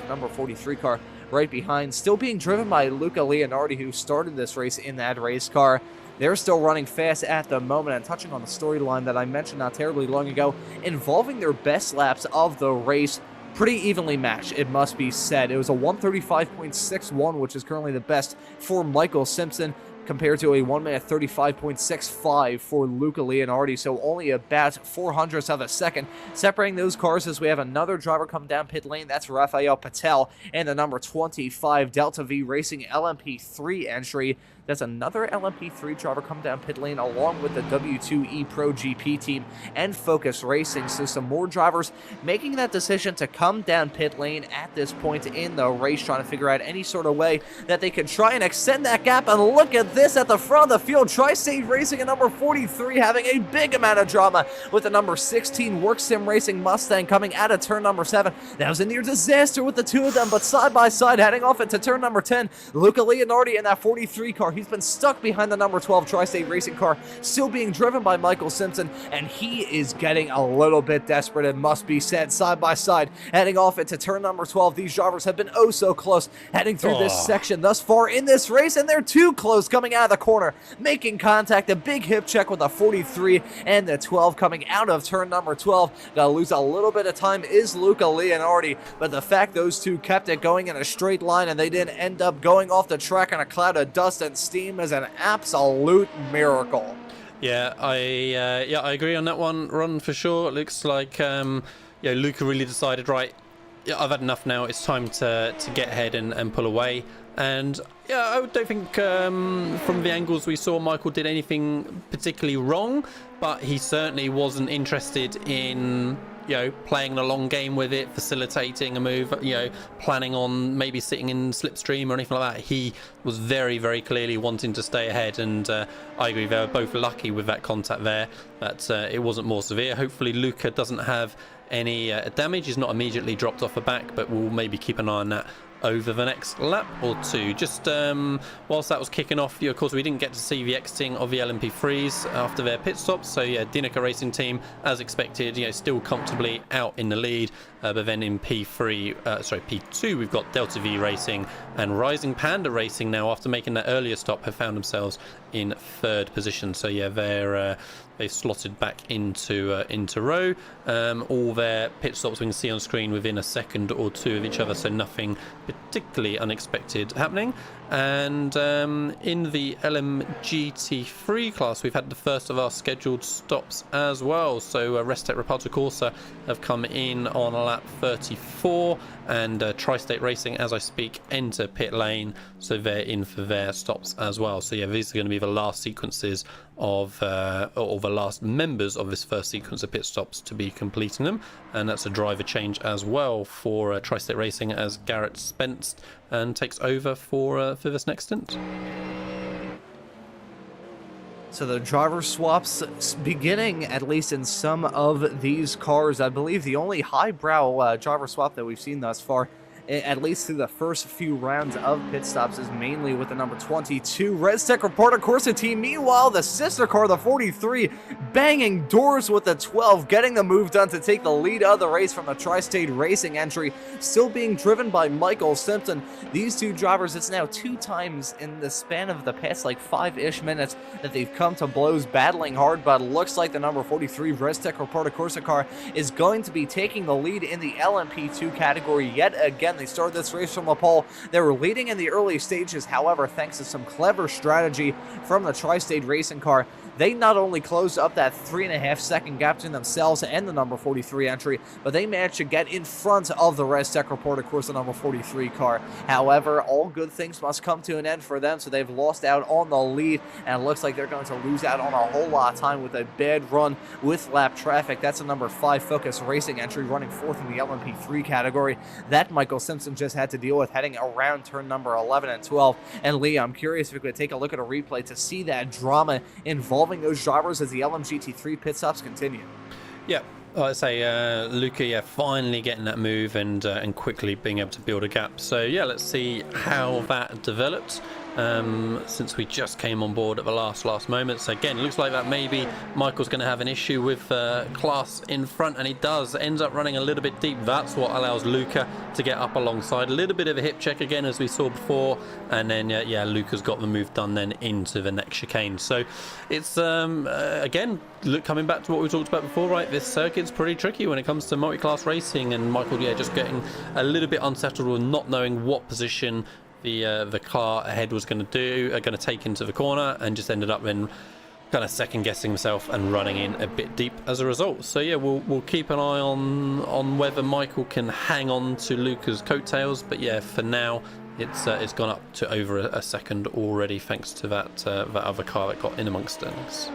number 43 car right behind, still being driven by Luca Leonardi, who started this race in that race car. They're still running fast at the moment, and touching on the storyline that I mentioned not terribly long ago, involving their best laps of the race, pretty evenly matched, it must be said. It was a 135.61, which is currently the best for Michael Simpson, compared to a 1 minute 35.65 for Luca Leonardi, so only about 0.04 of a second separating those cars as we have another driver come down pit lane. That's Rafael Patel and the number 25 Delta V Racing LMP3 entry. That's another LMP3 driver come down pit lane along with the W2E Pro GP team and Focus Racing. So some more drivers making that decision to come down pit lane at this point in the race, trying to figure out any sort of way that they can try and extend that gap. And look at this at the front of the field. Tri-State Racing at number 43 having a big amount of drama with the number 16 Work Sim Racing Mustang coming out of turn number 7. That was a near disaster with the two of them, but side by side heading off into turn number 10. Luca Leonardi in that 43 car. He's been stuck behind the number 12 Tri-State Racing car, still being driven by Michael Simpson, and he is getting a little bit desperate, it must be said. Side by side, heading off into turn number 12. These drivers have been oh so close heading through this section thus far in this race, and they're too close coming out of the corner, making contact. A big hip check with the 43 and the 12 coming out of turn number 12. Gotta lose a little bit of time is Luca Leonardi, but the fact those two kept it going in a straight line and they didn't end up going off the track in a cloud of dust and steam is an absolute miracle. Yeah, I agree on that one, Ron, for sure. It looks like Luca really decided, right, yeah, I've had enough now. It's time to get ahead and pull away. And yeah, I don't think from the angles we saw Michael did anything particularly wrong, but he certainly wasn't interested in playing a long game with it, facilitating a move, planning on maybe sitting in slipstream or anything like that. He was very, very clearly wanting to stay ahead, and I agree, they were both lucky with that contact there, that it wasn't more severe. Hopefully Luca doesn't have any damage. He's not immediately dropped off the back, but we'll maybe keep an eye on that over the next lap or two. Just whilst that was kicking off, of course we didn't get to see the exiting of the LMP3s after their pit stops, so yeah, Dinica Racing Team as expected, still comfortably out in the lead, but then in P2 we've got Delta V Racing and Rising Panda Racing now, after making that earlier stop, have found themselves in third position. So yeah, they slotted back into row. All their pit stops we can see on screen within a second or two of each other, so nothing particularly unexpected happening. And in the LMGT3 class, we've had the first of our scheduled stops as well. So ResTech Reparto Corsa have come in on lap 34, and Tri-State Racing, as I speak, enter pit lane, so they're in for their stops as well. So yeah, these are going to be the last sequences of or the last members of this first sequence of pit stops to be completing them, and that's a driver change as well for Tri-State Racing, as Garrett Spence and takes over for this next stint. So the driver swaps beginning, at least in some of these cars. I believe the only highbrow driver swap that we've seen thus far, at least through the first few rounds of pit stops, is mainly with the number 22 ResTech Reporter Corsa team. Meanwhile, the sister car, the 43, banging doors with the 12, getting the move done to take the lead of the race from the Tri-State Racing entry, still being driven by Michael Simpson. These two drivers, it's now 2 times in the span of the past 5-ish minutes that they've come to blows, battling hard, but it looks like the number 43 ResTech Reporter Corsa car is going to be taking the lead in the LMP2 category yet again. They started this race from the pole. They were leading in the early stages, however, thanks to some clever strategy from the Tri-State Racing car, they not only closed up that 3.5-second gap between themselves and the number 43 entry, but they managed to get in front of the Res Tech Report, of course, the number 43 car. However, all good things must come to an end for them, so they've lost out on the lead, and it looks like they're going to lose out on a whole lot of time with a bad run with lap traffic. That's a number 5 Focus Racing entry running fourth in the LMP3 category that Michael Simpson just had to deal with heading around turn number 11 and 12. And Lee, I'm curious if we could take a look at a replay to see that drama involving those drivers as the LMGT3 pit stops continue. Yeah. I'd say Luca, finally getting that move and quickly being able to build a gap. So yeah, let's see how that developed since we just came on board at the last moment. So again, it looks like that maybe Michael's going to have an issue with class in front, and he does. Ends up running a little bit deep. That's what allows Luca to get up alongside. A little bit of a hip check again, as we saw before, and then yeah, Luca's got the move done then into the next chicane. So it's again, coming back to what we talked about before, right? This circuit's pretty tricky when it comes to multi-class racing, and Michael, yeah, just getting a little bit unsettled with not knowing what position the car ahead was going to take into the corner, and just ended up then kind of second guessing himself and running in a bit deep as a result. So yeah, we'll keep an eye on whether Michael can hang on to Luca's coattails, but yeah, for now it's gone up to over a second already, thanks to that other car that got in amongst things.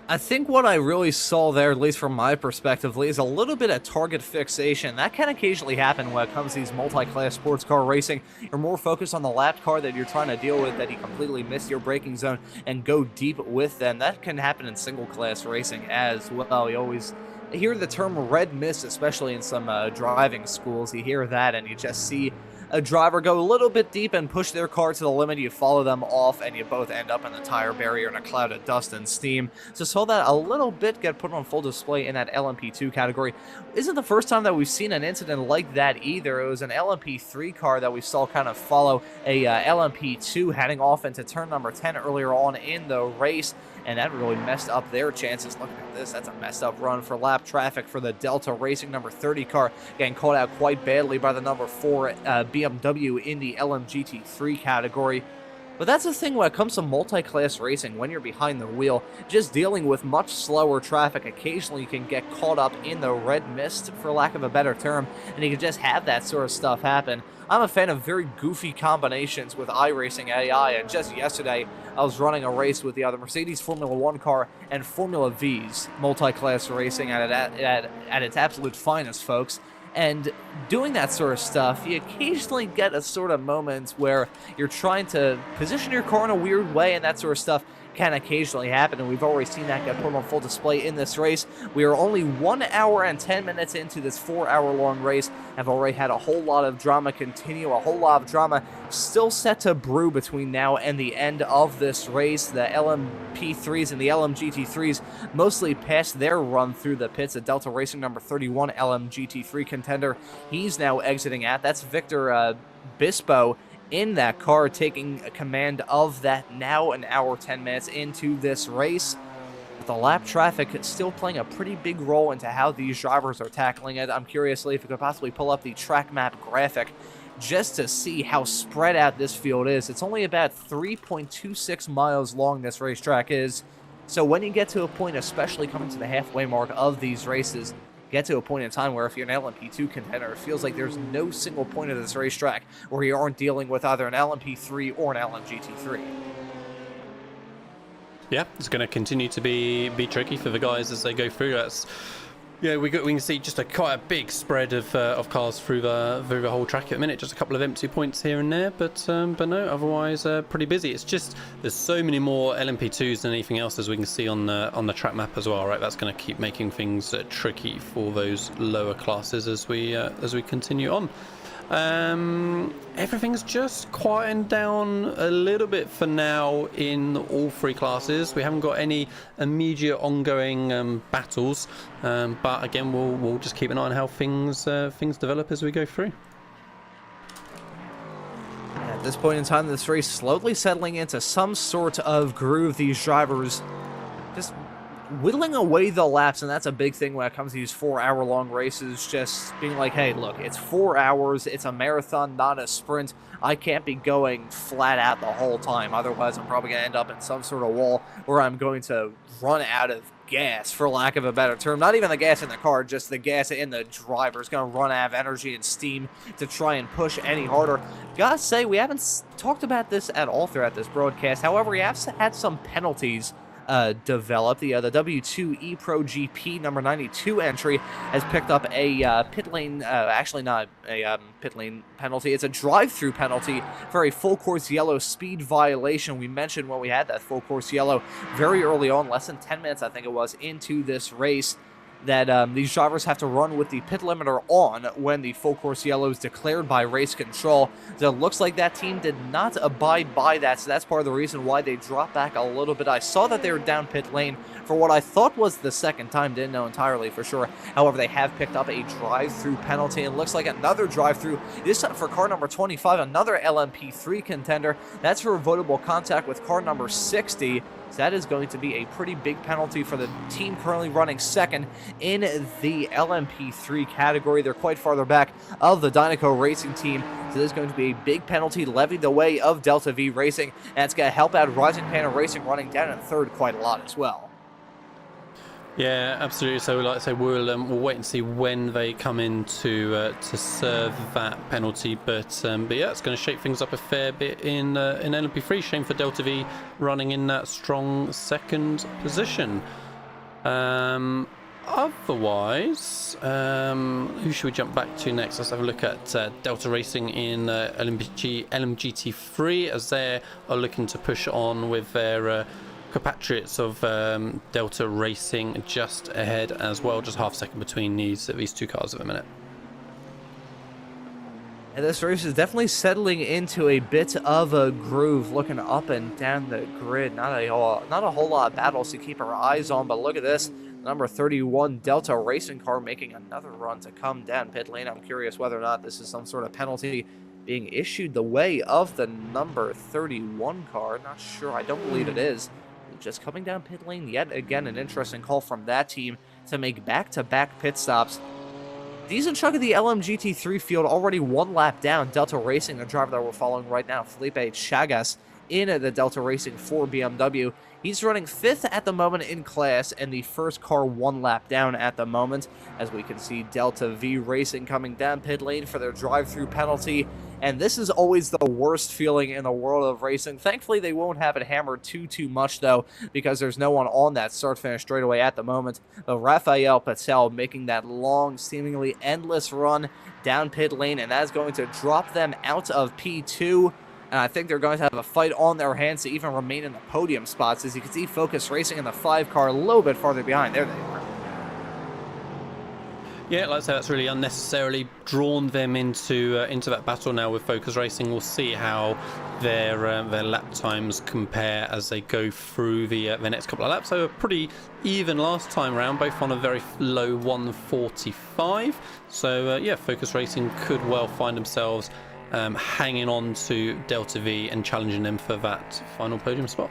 I think what I really saw there, at least from my perspective, is a little bit of target fixation. That can occasionally happen when it comes to these multi-class sports car racing. You're more focused on the lap car that you're trying to deal with, that you completely miss your braking zone and go deep with them. That can happen in single-class racing as well. You always hear the term red mist, especially in some driving schools. You hear that and you just see a driver go a little bit deep and push their car to the limit. You follow them off and you both end up in the tire barrier in a cloud of dust and steam. So saw that a little bit get put on full display in that LMP2 category. Isn't the first time that we've seen an incident like that either. It was an LMP3 car that we saw kind of follow a LMP2 heading off into turn number 10 earlier on in the race, and that really messed up their chances. Looking at this, that's a messed up run for lap traffic for the Delta Racing number 30 car, getting caught out quite badly by the number 4 BMW in the LMGT3 category. But that's the thing when it comes to multi-class racing, when you're behind the wheel, just dealing with much slower traffic. Occasionally you can get caught up in the red mist, for lack of a better term, and you can just have that sort of stuff happen. I'm a fan of very goofy combinations with iRacing AI, and just yesterday I was running a race with the other Mercedes Formula 1 car and Formula V's multi-class racing at its absolute finest, folks. And doing that sort of stuff, you occasionally get a sort of moment where you're trying to position your car in a weird way, and that sort of stuff can occasionally happen, and we've already seen that get put on full display in this race. We are only 1 hour and 10 minutes into this 4-hour-long race, have already had a whole lot of drama continue, a whole lot of drama still set to brew between now and the end of this race. The LMP3s and the LMGT3s mostly passed their run through the pits. The Delta Racing number 31 LMGT3 contender, he's now exiting at. That's Victor Bispo in that car, taking command of that now an hour 10 minutes into this race. But the lap traffic still playing a pretty big role into how these drivers are tackling it. I'm curious, Lee, if you could possibly pull up the track map graphic just to see how spread out this field is. It's only about 3.26 miles long, this racetrack is. So when you get to a point, especially coming to the halfway mark of these races, get to a point in time where if you're an LMP2 contender, it feels like there's no single point of this racetrack where you aren't dealing with either an LMP3 or an LMGT3. Yeah, it's going to continue to be tricky for the guys as they go through. That's, yeah, we can see just quite a big spread of cars through the whole track at the minute. Just a couple of empty points here and there, but no, otherwise pretty busy. It's just there's so many more LMP2s than anything else, as we can see on the track map as well. Right, that's going to keep making things tricky for those lower classes as we continue on. Everything's just quieting down a little bit for now in all three classes. We haven't got any immediate ongoing battles, but again, we'll just keep an eye on how things develop as we go through. At this point in time, this race slowly settling into some sort of groove. These drivers just whittling away the laps, and that's a big thing when it comes to these 4-hour-long races, just being like, hey, look, it's 4 hours, it's a marathon, not a sprint. I can't be going flat out the whole time, otherwise I'm probably going to end up in some sort of wall where I'm going to run out of gas, for lack of a better term. Not even the gas in the car, just the gas in the driver is going to run out of energy and steam to try and push any harder. Gotta say, we haven't talked about this at all throughout this broadcast. However, we have had some penalties develop. The W2 ePro GP number 92 entry has picked up a pit lane, actually not a pit lane penalty, it's a drive-through penalty for a full course yellow speed violation. We mentioned when we had that full course yellow very early on, less than 10 minutes I think it was into this race, that these drivers have to run with the pit limiter on when the full course yellow is declared by race control. So it looks like that team did not abide by that, so that's part of the reason why they dropped back a little bit. I saw that they were down pit lane for what I thought was the second time, didn't know entirely for sure. However, they have picked up a drive-through penalty, and it looks like another drive-through, this time for car number 25, another LMP3 contender. That's for avoidable contact with car number 60. So that is going to be a pretty big penalty for the team currently running second in the LMP3 category. They're quite farther back of the Dynaco Racing team. So there's going to be a big penalty levied the way of Delta V Racing. And it's going to help out Rising Panda Racing running down in third quite a lot as well. Yeah, absolutely. So, like I say, we'll wait and see when they come in to serve that penalty. But yeah, it's going to shake things up a fair bit in LMP3. Shame for Delta V running in that strong second position. Otherwise, who should we jump back to next? Let's have a look at Delta Racing in LMGT3 as they are looking to push on with their compatriots of Delta Racing just ahead as well, just half a second between these two cars at the minute. And this race is definitely settling into a bit of a groove, looking up and down the grid. Not a whole lot of battles to keep our eyes on, but look at this. Number 31 Delta Racing car making another run to come down pit lane. I'm curious whether or not this is some sort of penalty being issued the way of the number 31 car. Not sure. I don't believe it is. Just coming down pit lane, yet again an interesting call from that team to make back-to-back pit stops. Decent chunk of the LMGT3 field already one lap down. Delta Racing, the driver that we're following right now, Felipe Chagas, in the Delta Racing for BMW. He's running 5th at the moment in class, and the first car one lap down at the moment. As we can see, Delta V Racing coming down pit lane for their drive-through penalty. And this is always the worst feeling in the world of racing. Thankfully, they won't have it hammered too much, though, because there's no one on that start-finish straightaway at the moment. But Rafael Patel making that long, seemingly endless run down pit lane, and that is going to drop them out of P2. And I think they're going to have a fight on their hands to even remain in the podium spots. As you can see, Focus Racing in the 5 car a little bit farther behind. There they are. Yeah, like I say, that's really unnecessarily drawn them into that battle now with Focus Racing. We'll see how their lap times compare as they go through the next couple of laps. So pretty even last time round, both on a very low 145. So yeah, Focus Racing could well find themselves hanging on to Delta V and challenging them for that final podium spot.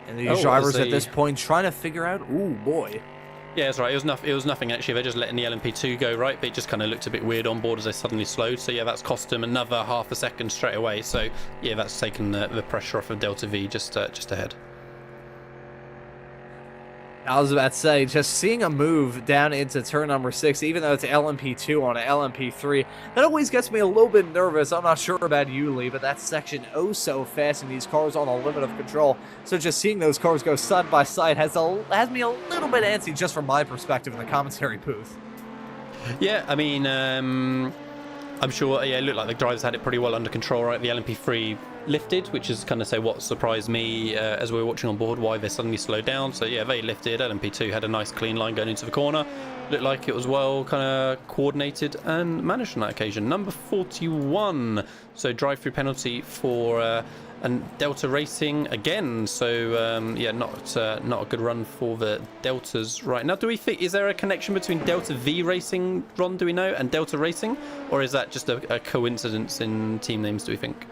And these drivers at this point trying to figure out, ooh boy. Yeah, that's right. It was nothing actually. They're just letting the LMP2 go, right? But it just kind of looked a bit weird on board as they suddenly slowed. So yeah, that's cost them another half a second straight away. So yeah, that's taken the pressure off of Delta V just ahead. I was about to say, just seeing a move down into turn number 6, even though it's LMP2 on an LMP3, that always gets me a little bit nervous. I'm not sure about you, Lee, but that section oh so fast and these cars on a limit of control. So just seeing those cars go side by side has me a little bit antsy just from my perspective in the commentary booth. Yeah, I mean, I'm sure, yeah, it looked like the drivers had it pretty well under control, right? The LMP3 lifted, which is kind of say what surprised me as we were watching on board, why they suddenly slowed down. So yeah, they lifted. LMP2 had a nice clean line going into the corner. Looked like it was well kind of coordinated and managed on that occasion. Number 41, so drive-through penalty for and Delta Racing again. So yeah, not a good run for the Deltas right now. Do we think, is there a connection between Delta V Racing, Ron, do we know, and Delta Racing, or is that just a coincidence in team names, do we think?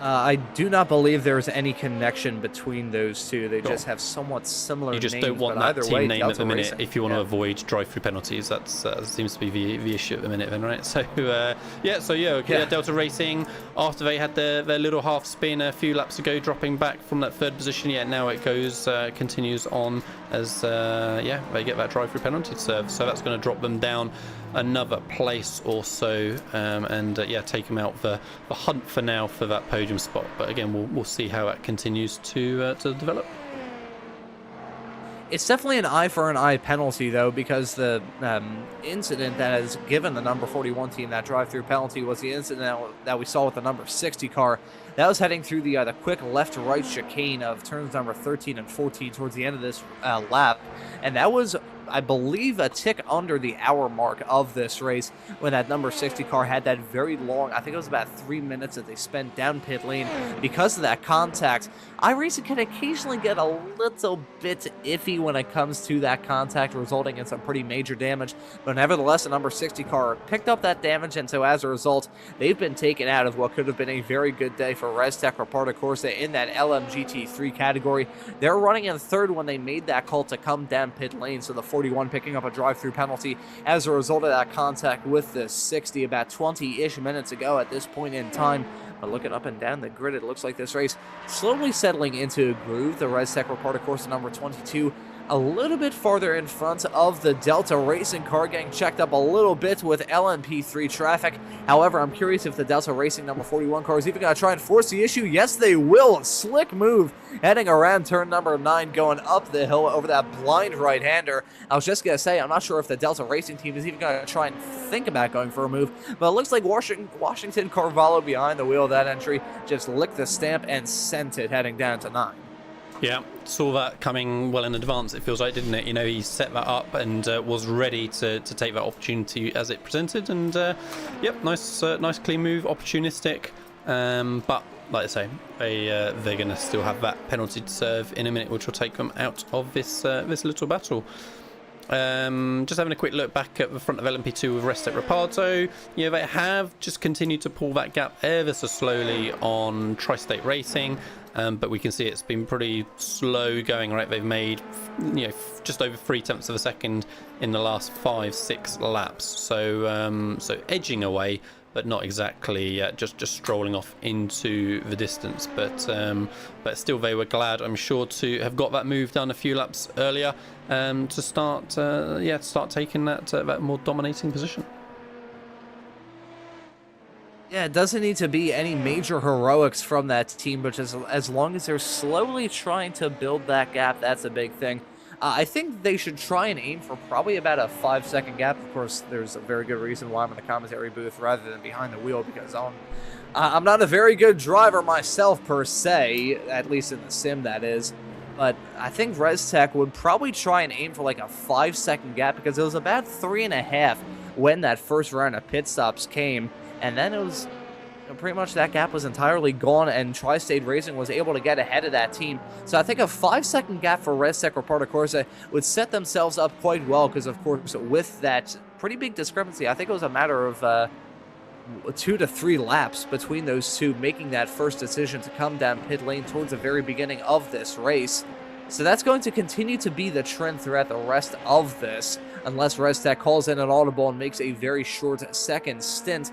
I do not believe there's any connection between those two. They Sure. just have somewhat similar You just names. don't want but that either team way, name Delta at the minute Racing, if you want to avoid drive-through penalties. That seems to be the issue at the minute, then, right? So Delta Racing, after they had their little half spin a few laps ago, dropping back from that third position. Yeah, now it continues on as they get that drive-through penalty to serve. So that's going to drop them down another place or so, and take them out the hunt for now for that podium spot. But again, we'll see how that continues to develop. It's definitely an eye for an eye penalty, though, because the incident that has given the number 41 team that drive-through penalty was the incident that we saw with the number 60 car. That was heading through the quick left-to-right chicane of turns number 13 and 14 towards the end of this lap, and that was, I believe, a tick under the hour mark of this race when that number 60 car had that very long, I think it was about 3 minutes that they spent down pit lane because of that contact. iRacing can occasionally get a little bit iffy when it comes to that contact, resulting in some pretty major damage, but nevertheless, the number 60 car picked up that damage, and so as a result, they've been taken out of what could have been a very good day for ResTech Reparto Corsa in that LMGT3 category. They're running in third when they made that call to come down pit lane, so the 41 picking up a drive-through penalty as a result of that contact with the 60 about 20-ish minutes ago at this point in time. But looking up and down the grid, it looks like this race slowly settling into a groove. The ResTech Reparto Corsa number 22 a little bit farther in front of the Delta Racing car, getting checked up a little bit with LMP3 traffic. However, I'm curious if the Delta Racing number 41 car is even going to try and force the issue. Yes, they will. Slick move heading around turn number 9, going up the hill over that blind right-hander. I was just going to say, I'm not sure if the Delta Racing team is even going to try and think about going for a move, but it looks like Washington Carvalho behind the wheel of that entry just licked the stamp and sent it heading down to 9. Yeah, saw that coming well in advance, it feels like, didn't it? You know, he set that up and was ready to take that opportunity as it presented. And, nice clean move, opportunistic. But, like I say, they're going to still have that penalty to serve in a minute, which will take them out of this little battle. Just having a quick look back at the front of LMP2 with ResTech Reparto. Yeah, they have just continued to pull that gap ever so slowly on Tri-State Racing. But we can see it's been pretty slow going, right? They've made, just over 0.3 of a second in the last 5-6 laps. So edging away, but not exactly just strolling off into the distance. But still, they were glad, I'm sure, to have got that move done a few laps earlier to start taking that more dominating position. Yeah, it doesn't need to be any major heroics from that team, but just as long as they're slowly trying to build that gap, that's a big thing. I think they should try and aim for probably about a 5-second gap. Of course, there's a very good reason why I'm in the commentary booth rather than behind the wheel, because I'm not a very good driver myself per se, at least in the sim, that is. But I think ResTech would probably try and aim for like a 5-second gap, because it was about 3.5 when that first round of pit stops came. And then it was pretty much that gap was entirely gone, and Tri-State Racing was able to get ahead of that team. So I think a 5-second gap for ResTech Reparto Corsa would set themselves up quite well, because of course with that pretty big discrepancy, I think it was a matter of 2 to 3 laps between those two making that first decision to come down pit lane towards the very beginning of this race. So that's going to continue to be the trend throughout the rest of this, unless ResTech calls in an audible and makes a very short second stint.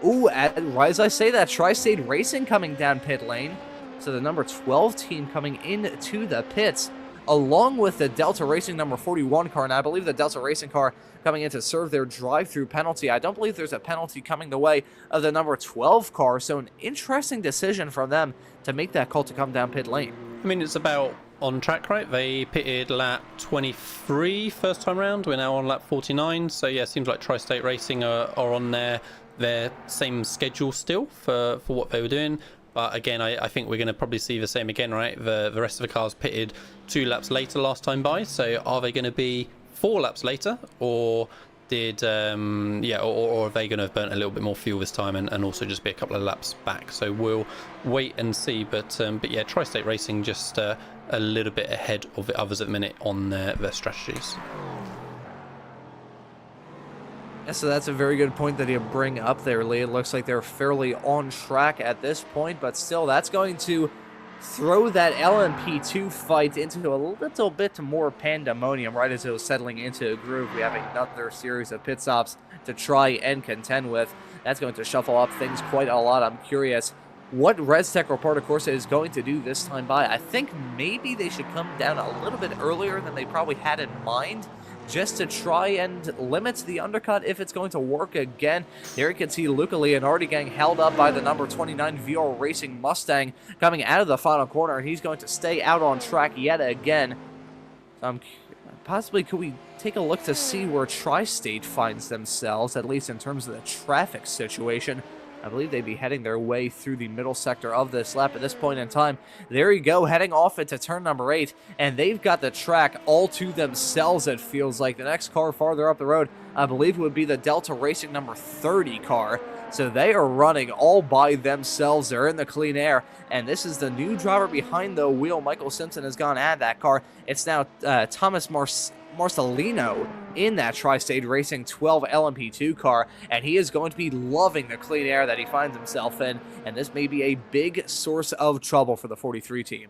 Ooh, as I say that, Tri-State Racing coming down pit lane. So the number 12 team coming into the pits, along with the Delta Racing number 41 car. And I believe the Delta Racing car coming in to serve their drive-through penalty. I don't believe there's a penalty coming the way of the number 12 car. So an interesting decision from them to make that call to come down pit lane. I mean, it's about on track, right? They pitted lap 23 first time round. We're now on lap 49. So yeah, it seems like Tri-State Racing are on their same schedule still for what they were doing. But again, I think we're going to probably see the same again, right? The rest of the cars pitted 2 laps later last time by. So are they going to be 4 laps later, or did or are they going to have burnt a little bit more fuel this time and also just be a couple of laps back? So we'll wait and see. But yeah, Tri-State Racing just a little bit ahead of the others at the minute on their strategies. Yeah, so that's a very good point that you bring up there, Lee. It looks like they're fairly on track at this point, but still, that's going to throw that LMP2 fight into a little bit more pandemonium right as it was settling into a groove. We have another series of pit stops to try and contend with. That's going to shuffle up things quite a lot. I'm curious what ResTech or Parta Corsa is going to do this time by. I think maybe they should come down a little bit earlier than they probably had in mind, just to try and limit the undercut if it's going to work again. Here you can see Luca Leonardi getting held up by the number 29 VR Racing Mustang coming out of the final corner, and he's going to stay out on track yet again. Possibly could we take a look to see where Tri-State finds themselves, at least in terms of the traffic situation. I believe they'd be heading their way through the middle sector of this lap at this point in time. There you go, heading off into turn number 8, and they've got the track all to themselves, it feels like. The next car farther up the road, I believe, would be the Delta Racing number 30 car. So they are running all by themselves. They're in the clean air, and this is the new driver behind the wheel. Michael Simpson has gone at that car. It's now Thomas Marcelino in that Tri-State Racing 12 LMP2 car, and he is going to be loving the clean air that he finds himself in, and this may be a big source of trouble for the 43 team.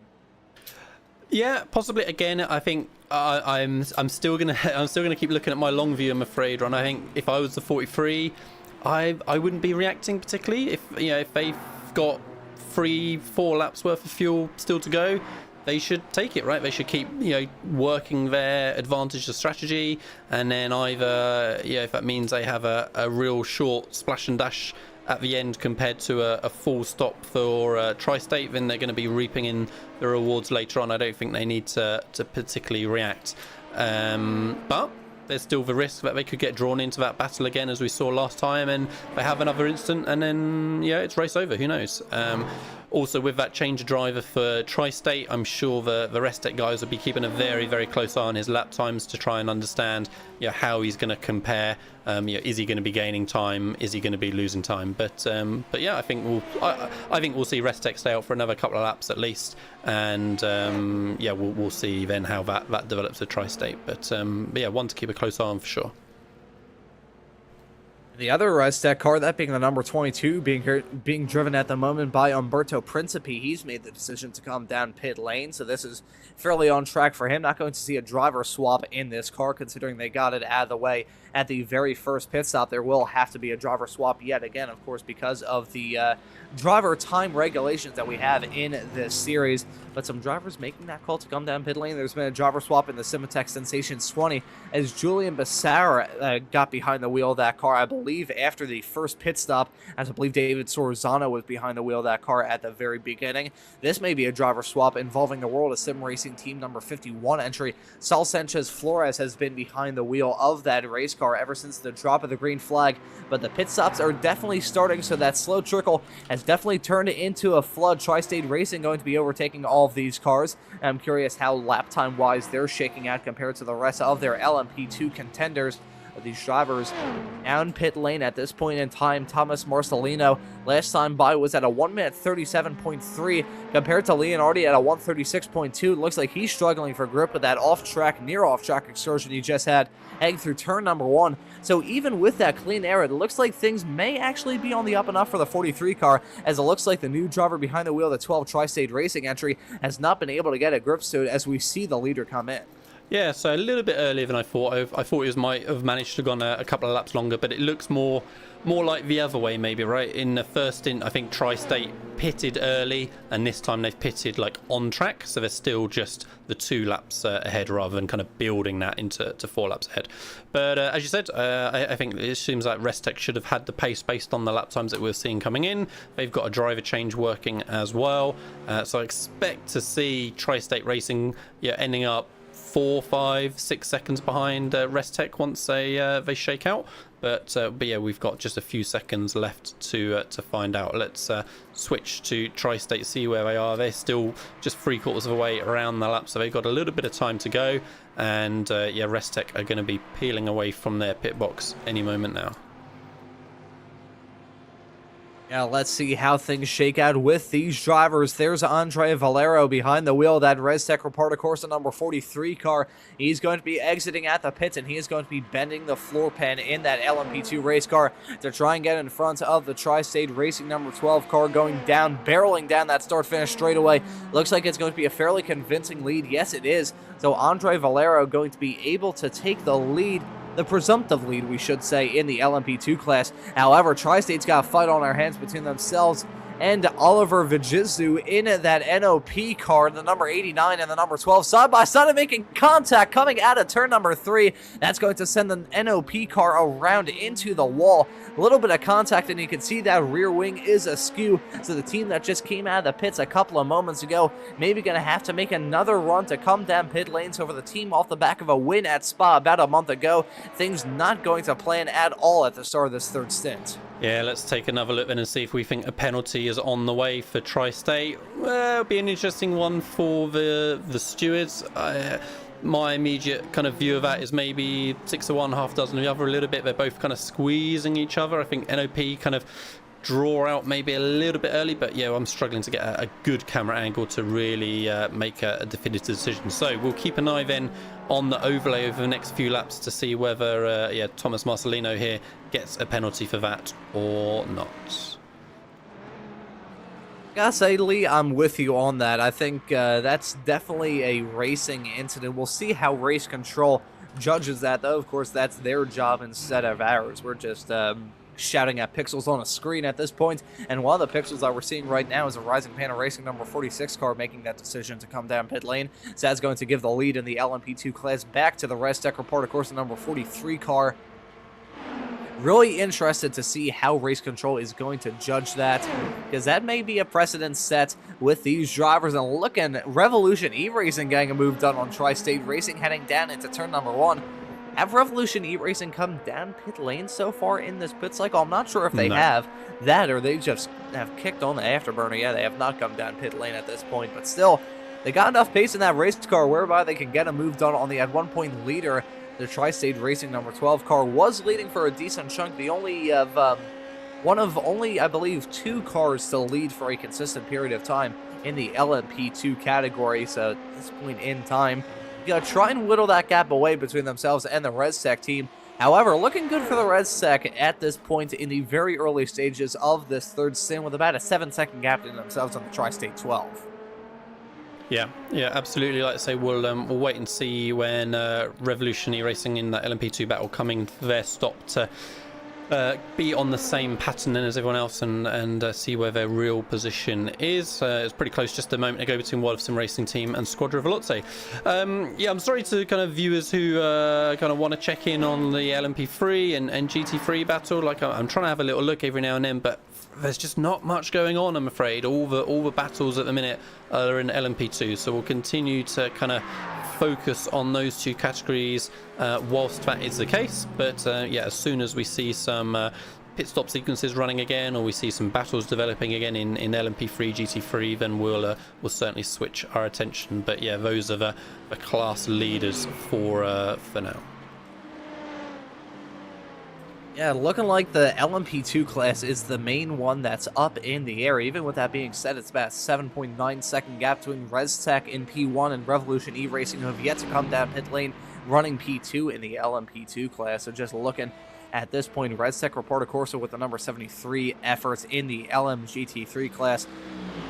Yeah, possibly. Again, I think I'm still gonna keep looking at my long view, I'm afraid, Ron. I think if I was the 43, I wouldn't be reacting particularly. If they've got 3-4 laps worth of fuel still to go, they should take it, right? They should keep, working their advantage of strategy, and then either, if that means they have a real short splash and dash at the end compared to a full stop for Tri-State, then they're going to be reaping in the rewards later on. I don't think they need to particularly react. But there's still the risk that they could get drawn into that battle again, as we saw last time, and they have another instant, and then it's race over. Who knows? Also, with that change of driver for Tri-State, I'm sure the ResTech guys will be keeping a very, very close eye on his lap times to try and understand how he's going to compare. Is he going to be gaining time? Is he going to be losing time? But yeah, I think we'll see ResTech stay out for another couple of laps at least, and we'll see then how that develops at Tri-State. But yeah, one to keep a close eye on for sure. The other ResTech car, that being the number 22, being driven at the moment by Umberto Principe. He's made the decision to come down pit lane, so this is fairly on track for him. Not going to see a driver swap in this car, considering they got it out of the way at the very first pit stop. There will have to be a driver swap yet again, of course, because of the driver time regulations that we have in this series. But some drivers making that call to come down pit lane. There's been a driver swap in the Simatech Sensations 20 as Julian Becerra got behind the wheel of that car, I believe, after the first pit stop, as I believe David Sorzano was behind the wheel of that car at the very beginning. This may be a driver swap involving the World of Sim Racing Team number 51 entry. Sal Sanchez Flores has been behind the wheel of that race car ever since the drop of the green flag, but the pit stops are definitely starting, so that slow trickle has definitely turned into a flood. Tri-State Racing going to be overtaking all of these cars. I'm curious how lap time wise they're shaking out compared to the rest of their LMP2 contenders. These drivers down pit lane at this point in time. Thomas Marcelino last time by was at a 1 minute 37.3 compared to Leonardi at a 136.2. Looks like he's struggling for grip with that near off-track excursion he just had heading through turn number 1. So even with that clean air, it looks like things may actually be on the up and up for the 43 car, as it looks like the new driver behind the wheel, the 12 Tri-State Racing entry, has not been able to get a grip to it as we see the leader come in. Yeah, so a little bit earlier than I thought. I thought he might have managed to have gone a couple of laps longer, but it looks more like the other way maybe, right? In the first stint, I think Tri-State pitted early, and this time they've pitted on track, so they're still just the 2 laps ahead rather than kind of building that into 4 laps ahead. But as you said, I think it seems like ResTech should have had the pace based on the lap times that we're seeing coming in. They've got a driver change working as well, so I expect to see Tri-State Racing ending up 4, 5, 6 seconds behind ResTech once they shake out. But yeah, we've got just a few seconds left to find out. Let's switch to Tri-State, see where they are. They're still just 3/4 of the way around the lap, so they've got a little bit of time to go. And yeah, ResTech are going to be peeling away from their pit box any moment now. Yeah, let's see how things shake out with these drivers. There's Andre Valero behind the wheel of that ResTech Reparto Corsa number 43 car. He's going to be exiting at the pits, and he is going to be bending the floor pan in that LMP2 race car to try and get in front of the Tri-State Racing number 12 car, going down, barreling down that start-finish straightaway. Looks like it's going to be a fairly convincing lead. Yes, it is. So Andre Valero going to be able to take the lead, the presumptive lead, we should say, in the LMP2 class. However, Tri-State's got a fight on their hands between themselves and Oliver Vigizu in that NOP car, the number 89 and the number 12, side by side and making contact coming out of turn number 3. That's going to send the NOP car around into the wall. A little bit of contact, and you can see that rear wing is askew. So the team that just came out of the pits a couple of moments ago maybe going to have to make another run to come down pit lanes over the team off the back of a win at Spa about a month ago. Things not going to plan at all at the start of this third stint. Yeah, let's take another look then and see if we think a penalty is on the way for Tri-State. Well, it'll be an interesting one for the stewards. My immediate kind of view of that is maybe 6 to 1, half dozen of the other a little bit. They're both kind of squeezing each other. I think NOP kind of draw out maybe a little bit early, but yeah, I'm struggling to get a good camera angle to really make a definitive decision. So we'll keep an eye then on the overlay over the next few laps to see whether Thomas Marcelino here gets a penalty for that or not. Gotta say, Lee, I'm with you on that. I think that's definitely a racing incident. We'll see how race control judges that, though. Of course, that's their job instead of ours. We're just shouting at pixels on a screen at this point, and one of the pixels that we're seeing right now is a Rising Panda Racing number 46 car making that decision to come down pit lane. So that's going to give the lead in the LMP2 class back to the ResTech Reparto Corsa number 43 car. Really interested to see how race control is going to judge that, because that may be a precedent set with these drivers. And looking, Revolution E-Racing getting a move done on Tri-State Racing heading down into turn number 1. Have Revolution E-Racing come down pit lane so far in this pit cycle? I'm not sure if they have that, or they just have kicked on the afterburner. Yeah, they have not come down pit lane at this point, but still, they got enough pace in that race car whereby they can get a move done on the at one point leader. The Tri-State Racing number 12 car was leading for a decent chunk, the only of one of only, I believe, 2 cars to lead for a consistent period of time in the LMP2 category. So at this point in time, you gotta try and whittle that gap away between themselves and the ResTech team. However, looking good for the ResTech at this point in the very early stages of this third stint, with about a 7-second gap between themselves on the Tri-State 12. Yeah, absolutely. Like I say, we'll wait and see when Revolution E-Racing in that LMP2 battle coming to their stop to be on the same pattern as everyone else and see where their real position is. It's pretty close just a moment ago between World of Sim Racing Team and Squadra Veloce. I'm sorry to kind of viewers who kind of want to check in on the LMP3 and GT3 battle. Like, I'm trying to have a little look every now and then, but there's just not much going on, I'm afraid. All the battles at the minute are in LMP2, so we'll continue to kind of focus on those 2 categories whilst that is the case. But as soon as we see some pit stop sequences running again, or we see some battles developing again in LMP3, GT3, then we'll certainly switch our attention. But yeah, those are the class leaders for now. Yeah, looking like the LMP2 class is the main one that's up in the air. Even with that being said, it's about a 7.9 second gap between ResTech in P1 and Revolution E-Racing, who have yet to come down pit lane running P2 in the LMP2 class. So just looking at this point, ResTech Reparto Corsa with the number 73 efforts in the LMGT3 class.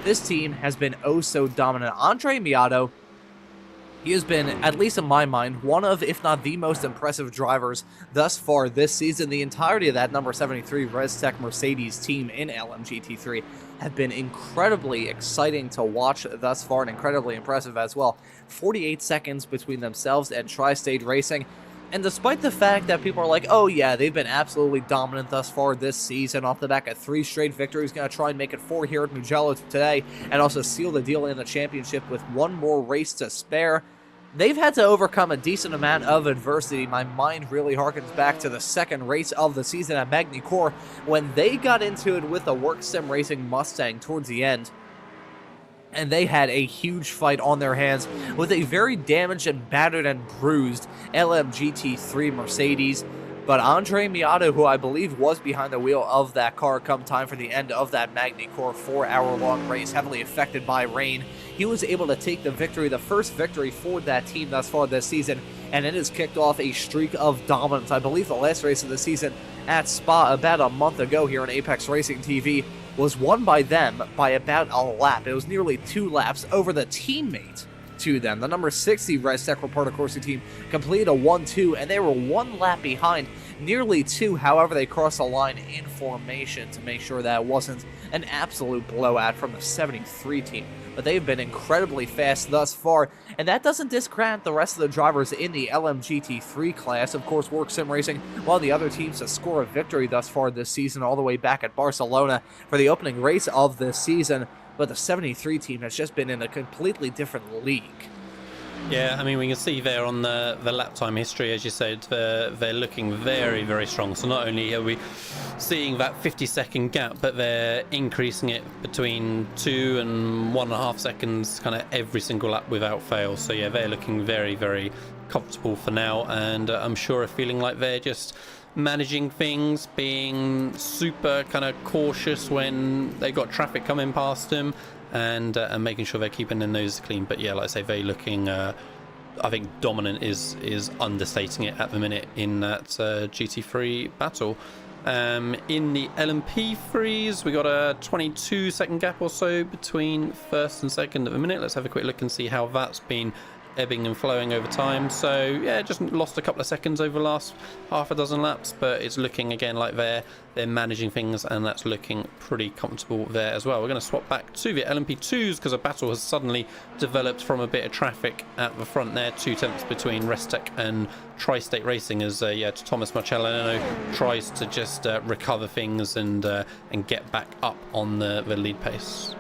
This team has been oh so dominant. Andre Miato, he has been, at least in my mind, one of, if not the most impressive drivers thus far this season. The entirety of that number 73 ResTech Mercedes team in LMGT3 have been incredibly exciting to watch thus far and incredibly impressive as well. 48 seconds between themselves and Tri-State Racing. And despite the fact that people are like, oh yeah, they've been absolutely dominant thus far this season off the back of 3 straight victories, going to try and make it 4 here at Mugello today, and also seal the deal in the championship with 1 more race to spare, they've had to overcome a decent amount of adversity. My mind really harkens back to the second race of the season at Magny-Cours, when they got into it with a Work Sim Racing Mustang towards the end. And they had a huge fight on their hands with a very damaged and battered and bruised LMGT3 Mercedes. But Andre Miato, who I believe was behind the wheel of that car come time for the end of that Magny-Cours 4-hour-long race, heavily affected by rain, he was able to take the victory, the first victory for that team thus far this season, and it has kicked off a streak of dominance. I believe the last race of the season at Spa about a month ago here on Apex Racing TV was won by them by about a lap. It was nearly 2 laps over the teammate to them. The number 60 Res Tech Reparto Corsa team completed a 1-2, and they were 1 lap behind, nearly 2. However, they crossed the line in formation to make sure that it wasn't an absolute blowout from the 73 team. But they've been incredibly fast thus far, and that doesn't discredit the rest of the drivers in the LMGT3 class. Of course, Work Sim Racing, one of the other teams to score a victory thus far this season, all the way back at Barcelona for the opening race of this season. But the 73 team has just been in a completely different league. Yeah, I mean, we can see there on the lap time history, as you said, they're looking very, very strong. So not only are we seeing that 50-second gap, but they're increasing it between 2 and 1.5 seconds kind of every single lap without fail. So yeah, they're looking very, very comfortable for now, and I'm sure are feeling like they're just managing things, being super kind of cautious when they've got traffic coming past them, and making sure they're keeping their noses clean. But yeah, like I say, they're looking, I think dominant is understating it at the minute in that GT3 battle. In the LMP3s, we got a 22-second gap or so between first and second at the minute. Let's have a quick look and see how that's been ebbing and flowing over time. So yeah, just lost a couple of seconds over the last half a dozen laps, but it's looking again like they're managing things, and that's looking pretty comfortable there as well. We're going to swap back to the LMP2s because a battle has suddenly developed from a bit of traffic at the front there. 2 tenths between Restec and Tri-State Racing as Thomas Marcellino tries to just recover things and get back up on the lead pace.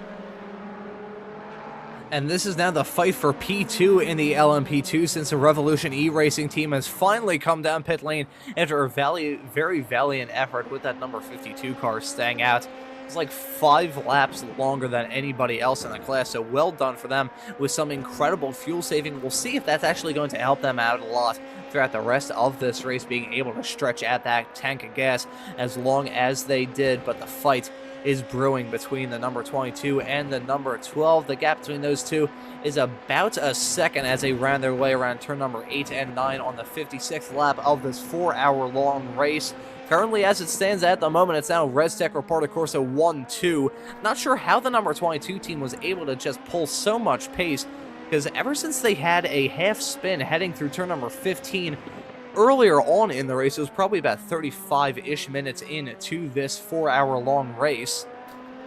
And this is now the fight for P2 in the LMP2 since the Revolution E-Racing team has finally come down pit lane after a very valiant effort with that number 52 car staying out. It's like 5 laps longer than anybody else in the class, so well done for them with some incredible fuel saving. We'll see if that's actually going to help them out a lot throughout the rest of this race, being able to stretch out that tank of gas as long as they did, but the fight is brewing between the number 22 and the number 12. The gap between those two is about a second as they round their way around turn number 8 and 9 on the 56th lap of this 4-hour-long race. Currently, as it stands at the moment, it's now Res Tech Reparto Corsa 1-2. Not sure how the number 22 team was able to just pull so much pace, because ever since they had a half spin heading through turn number 15, earlier on in the race, it was probably about 35-ish minutes into this 4-hour-long race,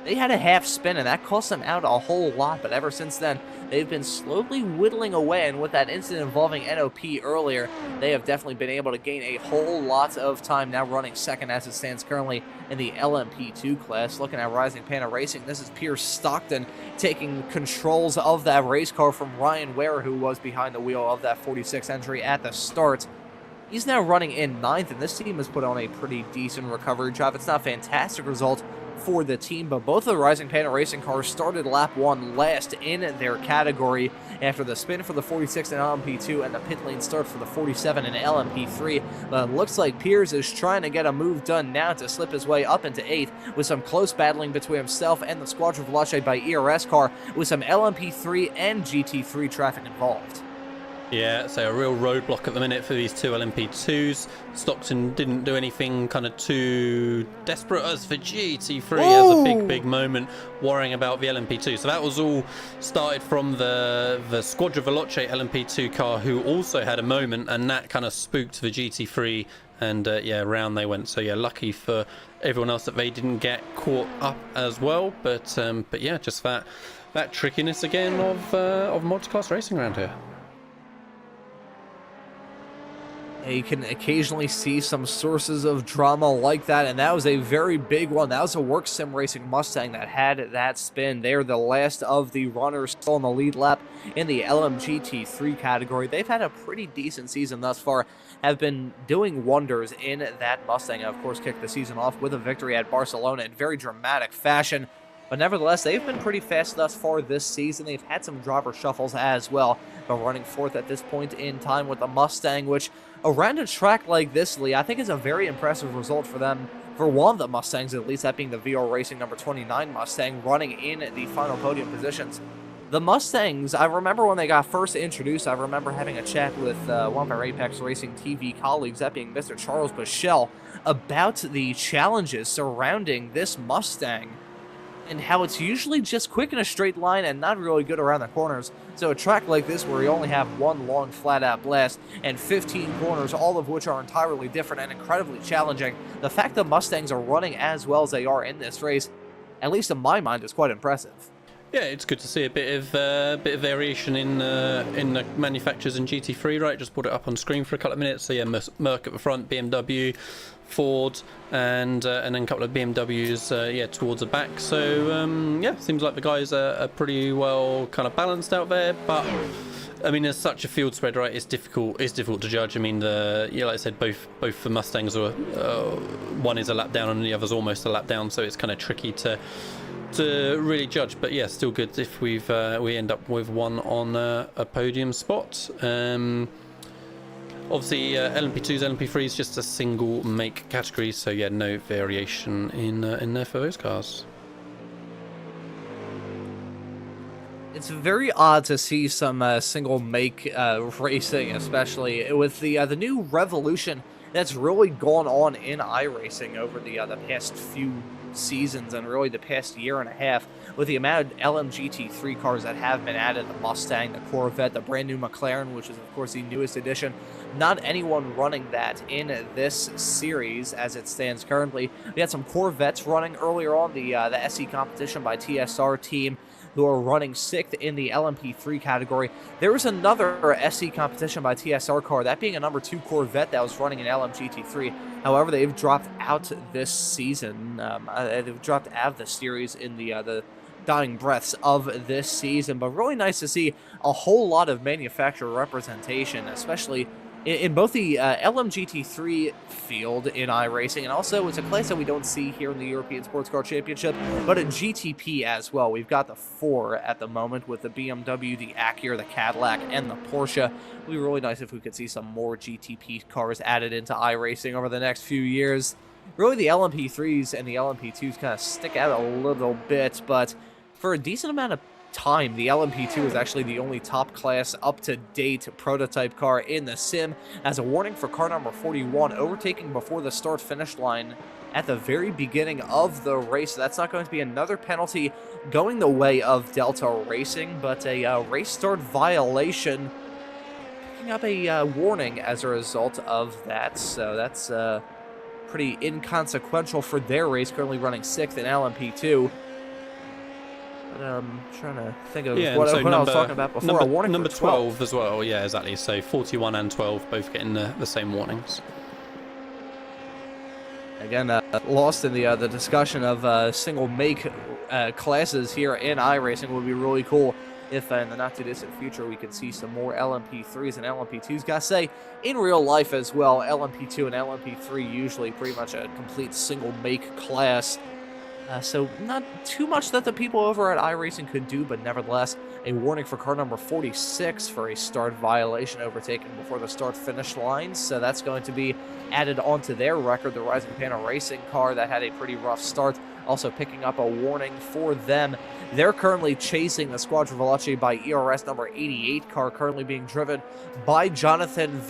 they had a half spin, and that cost them out a whole lot. But ever since then, they've been slowly whittling away, and with that incident involving NOP earlier, they have definitely been able to gain a whole lot of time, now running second as it stands currently in the LMP2 class. Looking at Rising Panda Racing, this is Pierce Stockton taking controls of that race car from Ryan Ware, who was behind the wheel of that 46 entry at the start. He's now running in 9th, and this team has put on a pretty decent recovery job. It's not a fantastic result for the team, but both of the Rising Panda Racing cars started lap 1 last in their category after the spin for the 46 and LMP2 and the pit lane start for the 47 and LMP3. But it looks like Piers is trying to get a move done now to slip his way up into 8th, with some close battling between himself and the Squadron Veloce by ERS car, with some LMP3 and GT3 traffic involved. Yeah, so a real roadblock at the minute for these 2 LMP2s. Stockton didn't do anything kind of too desperate as for GT3 as a big moment worrying about the LMP2. So that was all started from the Squadra Veloce LMP2 car, who also had a moment, and that kind of spooked the GT3, and round they went. So yeah, lucky for everyone else that they didn't get caught up as well. But yeah, just that trickiness again of multi-class racing around here. You can occasionally see some sources of drama like that, and that was a very big one. That was a Work Sim Racing Mustang that had that spin. They're the last of the runners still in the lead lap in the LMGT3 category. They've had a pretty decent season thus far, have been doing wonders in that Mustang, and of course kicked the season off with a victory at Barcelona in very dramatic fashion. But nevertheless, they've been pretty fast thus far this season. They've had some driver shuffles as well, but running fourth at this point in time with the Mustang, which around a track like this, Lee, I think is a very impressive result for them. For one of the Mustangs, at least, that being the VR Racing number 29 Mustang, running in the final podium positions. The Mustangs, I remember when they got first introduced, I remember having a chat with one of our Apex Racing TV colleagues, that being Mr. Charles Bushell, about the challenges surrounding this Mustang and how it's usually just quick in a straight line and not really good around the corners. So a track like this where you only have one long flat-out blast and 15 corners, all of which are entirely different and incredibly challenging, the fact that Mustangs are running as well as they are in this race, at least in my mind, is quite impressive. Yeah, it's good to see a bit of variation in the manufacturers in GT3, right? Just put it up on screen for a couple of minutes. So yeah, Merc at the front, BMW, Ford, and then a couple of BMWs, towards the back. So yeah, seems like the guys are pretty well kind of balanced out there. But I mean, there's such a field spread, right? It's difficult to judge. I mean, like I said, both the Mustangs are one is a lap down and the other's almost a lap down. So it's kind of tricky to really judge, but yeah, still good if we end up with one on a podium spot. Obviously, LMP2s, LMP3s, just a single make category, so yeah, no variation in there for those cars. It's very odd to see some single make racing, especially with the new revolution that's really gone on in iRacing over the past few seasons and really the past year and a half, with the amount of LMGT3 cars that have been added, the Mustang, the Corvette, the brand new McLaren, which is of course the newest edition. Not anyone running that in this series as it stands currently. We had some Corvettes running earlier on, the SE competition by TSR team, who are running 6th in the LMP3 category. There was another SE competition by TSR car, that being a number 2 Corvette that was running in LMGT3. However, they've dropped out this season. They've dropped out of the series in the dying breaths of this season. But really nice to see a whole lot of manufacturer representation, especially in both the LMGT3 field in iRacing, and also it's a class that we don't see here in the European Sports Car Championship, but in GTP as well. We've got the 4 at the moment with the BMW, the Acura, the Cadillac, and the Porsche. It would be really nice if we could see some more GTP cars added into iRacing over the next few years. Really, the LMP3s and the LMP2s kind of stick out a little bit, but for a decent amount of time, the LMP2 is actually the only top class up-to-date prototype car in the sim. As a warning for car number 41, overtaking before the start-finish line at the very beginning of the race. That's not going to be another penalty going the way of Delta Racing, but a race start violation, picking up a warning as a result of that. So that's pretty inconsequential for their race, currently running 6th in LMP2. Trying to think of what I was talking about before. A warning number for 12 as well. Yeah, exactly. So 41 and 12 both getting the same warnings. Again, lost in the discussion of single make classes here in iRacing. Would be really cool if in the not too distant future we could see some more LMP3s and LMP2s. Gotta say, in real life as well, LMP2 and LMP3 usually pretty much a complete single make class. So not too much that the people over at iRacing could do, but nevertheless, a warning for car number 46 for a start violation overtaken before the start-finish line. So that's going to be added onto their record. The Rising Panda Racing car that had a pretty rough start, also picking up a warning for them. They're currently chasing the Squadra Veloce by ERS number 88 car, currently being driven by Jonathan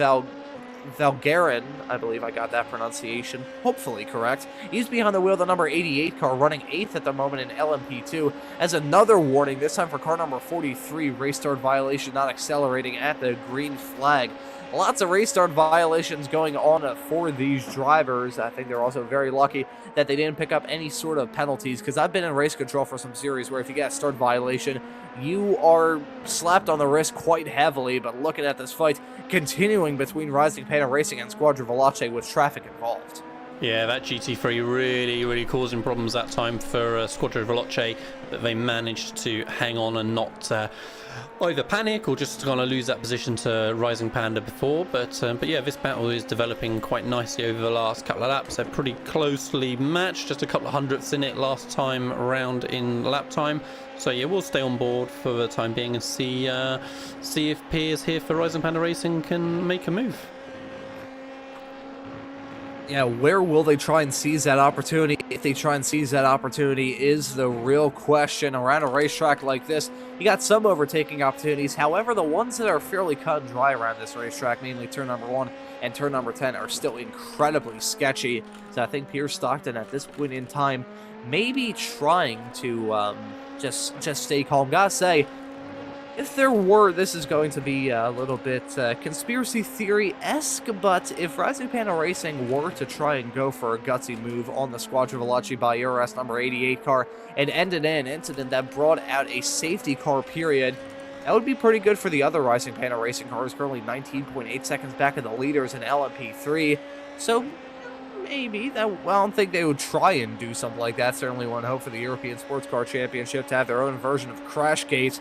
Valgarin, I believe I got that pronunciation, hopefully correct. He's behind the wheel of the number 88 car, running 8th at the moment in LMP2, as another warning, this time for car number 43, race start violation, not accelerating at the green flag. Lots of race start violations going on for these drivers. I think they're also very lucky that they didn't pick up any sort of penalties, because I've been in race control for some series where if you get a start violation, you are slapped on the wrist quite heavily. But looking at this fight continuing between Rising Panda Racing and Squadra Veloce with traffic involved. Yeah, that GT3 really causing problems that time for Squadra Veloce, but they managed to hang on and not either panic or just kind of lose that position to Rising Panda before. But yeah, this battle is developing quite nicely over the last couple of laps. They're pretty closely matched, just a couple of hundredths in it last time around in lap time. So yeah, we'll stay on board for the time being and see if Piers here for Rising Panda Racing can make a move. Yeah, where will they try and seize that opportunity? If they try and seize that opportunity is the real question. Around a racetrack like this, you got some overtaking opportunities. However, the ones that are fairly cut and dry around this racetrack, mainly turn number 1 and turn number 10, are still incredibly sketchy. So I think Pierce Stockton at this point in time may be trying to just stay calm. Gotta say, if there were, this is going to be a little bit conspiracy theory-esque, but if Rising Panda Racing were to try and go for a gutsy move on the Squadra Veloce by ERS number 88 car and ended in an incident that brought out a safety car period, that would be pretty good for the other Rising Panda Racing cars, currently 19.8 seconds back of the leaders in LMP3. So maybe that, well, I don't think they would try and do something like that. Certainly one hope for the European Sports Car Championship to have their own version of Crashgate.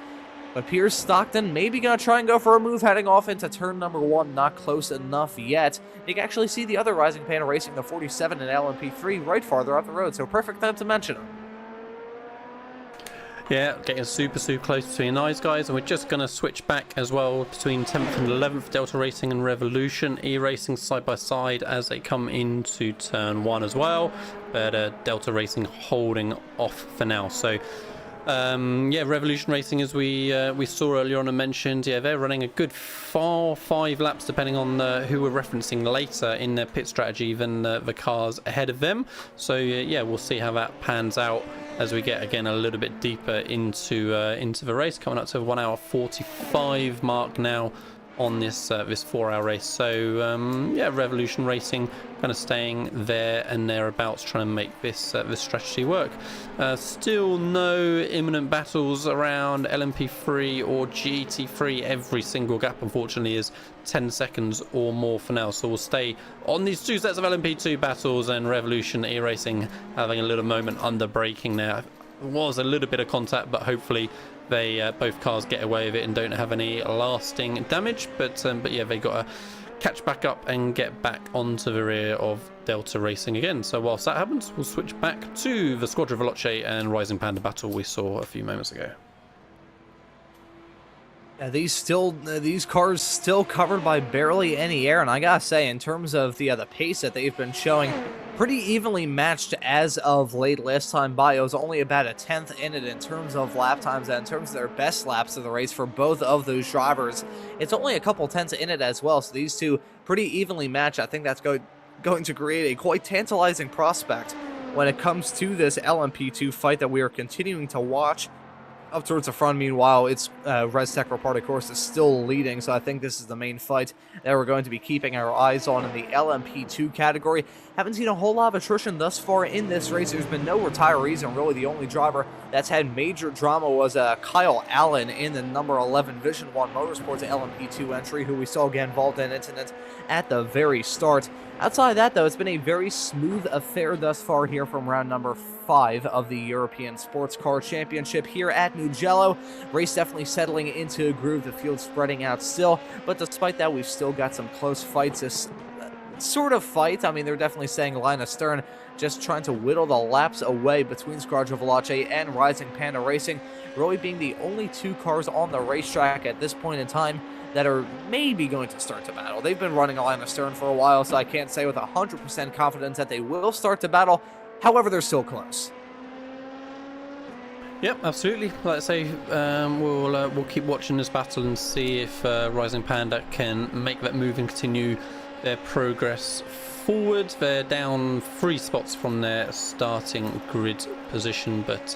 But Pierce Stockton maybe going to try and go for a move heading off into turn number 1. Not close enough yet. You can actually see the other Rising Panda Racing, the 47 and LMP3, right farther up the road. So perfect time to mention them. Yeah, getting super close between those guys. And we're just going to switch back as well between 10th and 11th, Delta Racing and Revolution. E-Racing side by side as they come into turn 1 as well. But Delta Racing holding off for now. So yeah, Revolution Racing, as we saw earlier on and mentioned, yeah, they're running a good 5 laps, depending on who we're referencing later in their pit strategy, than the cars ahead of them. So yeah, we'll see how that pans out as we get again a little bit deeper into the race, coming up to the 1 hour 45 mark now on this 4-hour race. So yeah, Revolution Racing kind of staying there and thereabouts, trying to make this strategy work. Still no imminent battles around LMP3 or GT3. Every single gap, unfortunately, is 10 seconds or more for now. So we'll stay on these 2 sets of LMP2 battles, and Revolution E-Racing having a little moment under braking there. Was a little bit of contact, but hopefully they both cars get away with it and don't have any lasting damage. But yeah, they got to catch back up and get back onto the rear of Delta Racing again. So whilst that happens, we'll switch back to the Squadra Veloce and Rising Panda battle we saw a few moments ago. Yeah, these cars still covered by barely any air, and I gotta say, in terms of the pace that they've been showing, pretty evenly matched as of late. Last time by, it was only about a 10th in it in terms of lap times, and in terms of their best laps of the race for both of those drivers, it's only a couple tenths in it as well. So these two pretty evenly matched. I think that's going to create a quite tantalizing prospect when it comes to this LMP2 fight that we are continuing to watch. Up towards the front, meanwhile, it's ResTech Repart, of course, is still leading, so I think this is the main fight that we're going to be keeping our eyes on in the LMP2 category. Haven't seen a whole lot of attrition thus far in this race. There's been no retirees, and really the only driver that's had major drama was Kyle Allen in the number 11 Vision 1 Motorsports LMP2 entry, who we saw get involved in an incident at the very start. Outside of that, though, it's been a very smooth affair thus far here from round number 5 of the European Sports Car Championship here at Mugello. Race definitely settling into a groove, the field spreading out still, but despite that, we've still got some close fights. This sort of fight, I mean, they're definitely saying line astern, just trying to whittle the laps away between Squadra Veloce and Rising Panda Racing, really being the only 2 cars on the racetrack at this point in time that are maybe going to start to battle. They've been running line astern for a while, so I can't say with 100% confidence that they will start to battle. However, they're still close. Yep, absolutely. Like I say, we'll keep watching this battle and see if Rising Panda can make that move and continue their progress forward. They're down 3 spots from their starting grid position, but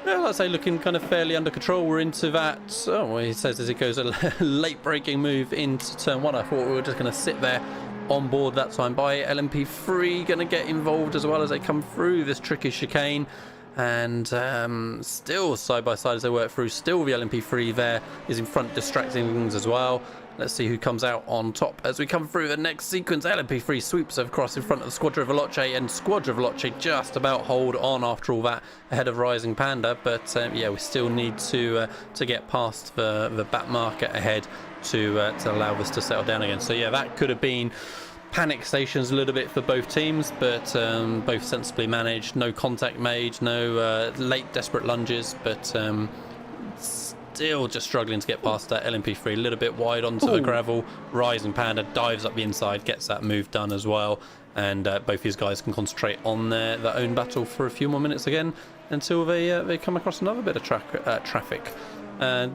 yeah, like I say, looking kind of fairly under control. We're into that. Oh, well, he says as it goes, a late braking move into turn 1. I thought we were just going to sit there on board that time by. LMP3 going to get involved as well as they come through this tricky chicane, and still side by side as they work through. Still the LMP3 there is in front, distracting things as well. let's see who comes out on top as we come through the next sequence. LMP3 sweeps across in front of the Squadra Veloce, and Squadra Veloce just about hold on after all that ahead of Rising Panda, but yeah, we still need to get past the back market ahead to allow this to settle down again. So yeah, that could have been panic stations a little bit for both teams, but both sensibly managed. No contact made, no late desperate lunges, but still just struggling to get past that. LMP3 a little bit wide onto the gravel. Rising Panda dives up the inside, gets that move done as well, and both these guys can concentrate on their own battle for a few more minutes again until they come across another bit of traffic.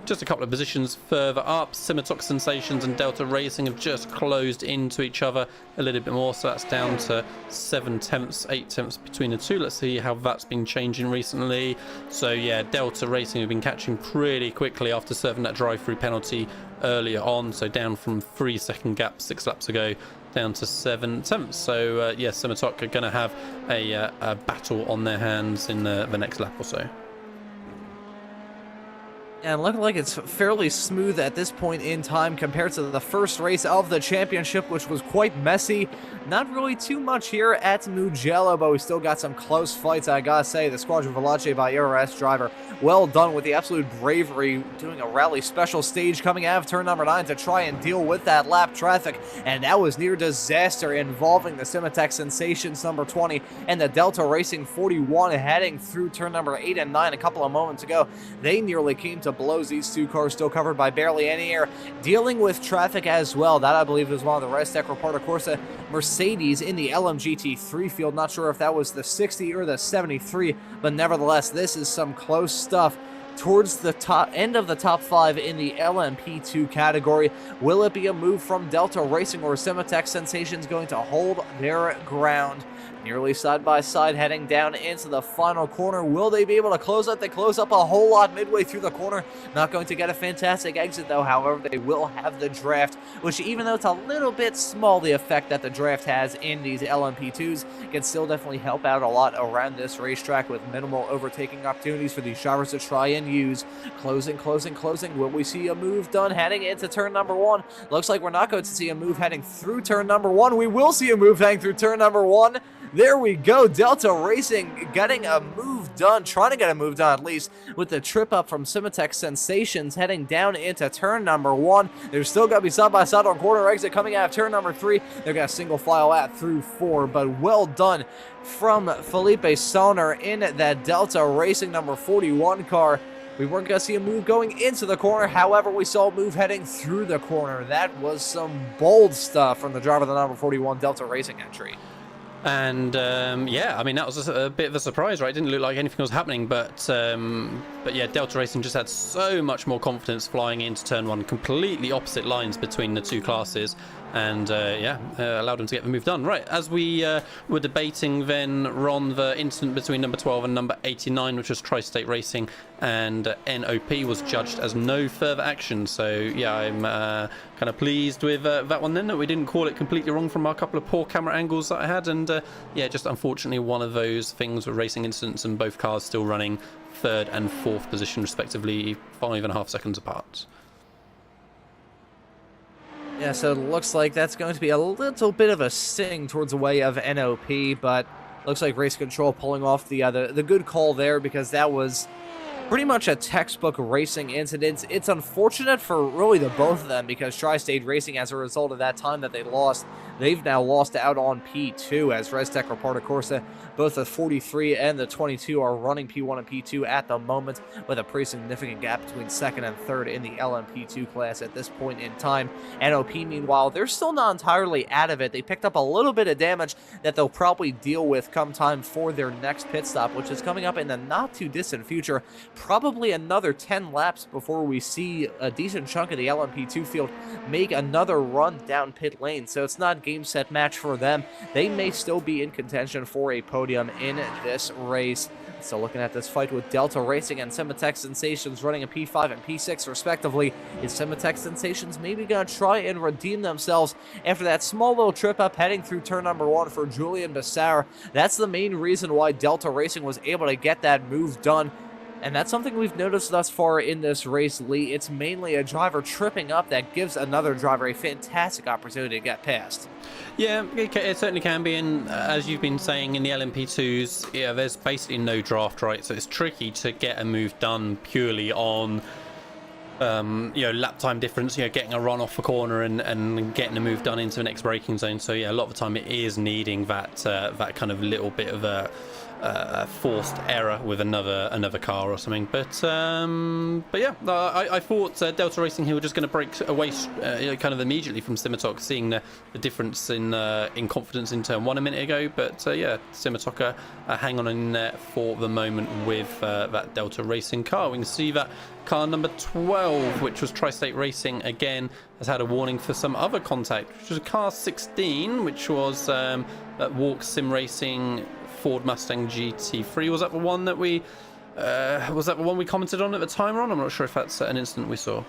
Just a couple of positions further up, Simatox Sensations and Delta Racing have just closed into each other a little bit more, so that's down to 7/10, 8/10 between the two. Let's see how that's been changing recently. So yeah, Delta Racing have been catching pretty quickly after serving that drive-through penalty earlier on, so down from 3-second gap 6 laps ago down to 7/10. So yeah, Simatox are going to have a battle on their hands in the next lap or so. And looking like it's fairly smooth at this point in time compared to the first race of the championship, which was quite messy. Not really too much here at Mugello, but we still got some close fights. I gotta say, the Squadra Veloce by ERS driver, well done with the absolute bravery, doing a rally special stage coming out of turn number 9 to try and deal with that lap traffic. And that was near disaster involving the Simitex Sensations number 20 and the Delta Racing 41 heading through turn number 8 and 9 a couple of moments ago. They nearly came to blows. These two cars still covered by barely any air, dealing with traffic as well. That, I believe, is one of the Restec Reparto Corsa Mercedes in the LMGT3 field. Not sure if that was the 60 or the 73, but nevertheless, this is some close stuff towards the top end of the top 5 in the LMP2 category. Will it be a move from Delta Racing, or Simitex Sensations going to hold their ground? Nearly side by side heading down into the final corner. Will they be able to close up? They close up a whole lot midway through the corner. Not going to get a fantastic exit though. However, they will have the draft, which, even though it's a little bit small, the effect that the draft has in these LMP2s can still definitely help out a lot around this racetrack with minimal overtaking opportunities for these drivers to try and use. Closing. Will we see a move done heading into turn number 1? Looks like we're not going to see a move heading through turn number 1. We will see a move heading through turn number 1. There we go. Delta Racing getting a move done, trying to get a move done at least, with the trip up from Simitex Sensations heading down into turn number 1. They're still going to be side by side on corner exit coming out of turn number 3. They're going to single file out through 4, but well done from Felipe Soner in that Delta Racing number 41 car. We weren't going to see a move going into the corner. However, we saw a move heading through the corner. That was some bold stuff from the driver of the number 41 Delta Racing entry. And yeah, I mean, that was a bit of a surprise, right? It didn't look like anything was happening, but yeah, Delta Racing just had so much more confidence flying into turn 1, completely opposite lines between the two classes, and yeah, allowed them to get the move done. Right, as we were debating then, Ron, the incident between number 12 and number 89, which was Tri-State Racing and NOP, was judged as no further action. So yeah, I'm kind of pleased with that one then, that we didn't call it completely wrong from our couple of poor camera angles that I had, and yeah, just unfortunately one of those things with racing incidents, and both cars still running 3rd and 4th position respectively, 5.5 seconds apart. Yeah, so it looks like that's going to be a little bit of a sting towards the way of NOP, but looks like Race Control pulling off the good call there, because that was pretty much a textbook racing incident. It's unfortunate for really the both of them, because Tri-State Racing, as a result of that time that they lost, they've now lost out on P2, as Restec Reparto Corsa, both the 43 and the 22 are running P1 and P2 at the moment, with a pretty significant gap between 2nd and 3rd in the LMP2 class at this point in time. NOP, meanwhile, they're still not entirely out of it. They picked up a little bit of damage that they'll probably deal with come time for their next pit stop, which is coming up in the not too distant future. Probably another 10 laps before we see a decent chunk of the LMP2 field make another run down pit lane, so it's not game set match for them. They may still be in contention for a podium in this race. So looking at this fight with Delta Racing and Simitex Sensations running a P5 and P6 respectively, is Simitex Sensations maybe going to try and redeem themselves after that small little trip up heading through turn number 1 for Julian Bassar? That's the main reason why Delta Racing was able to get that move done. And that's something we've noticed thus far in this race, Lee. It's mainly a driver tripping up that gives another driver a fantastic opportunity to get past. Yeah, it certainly can be, and as you've been saying in the LMP2s, yeah, there's basically no draft, right? So it's tricky to get a move done purely on, lap time difference, getting a run off a corner and getting a move done into the next braking zone. So yeah, a lot of the time it is needing that kind of little bit of a forced error with another car or something. But yeah, I thought Delta Racing here were just going to break away kind of immediately from Simotok, seeing the difference in confidence in turn 1 a minute ago. But yeah, Simotok hang on in there for the moment with that Delta Racing car. We can see that car number 12, which was Tri-State Racing again, has had a warning for some other contact, which was car 16, which was that Walk Sim Racing Ford Mustang GT3. Was that the one that we commented on at the time, Ron? I'm not sure if that's an incident we saw.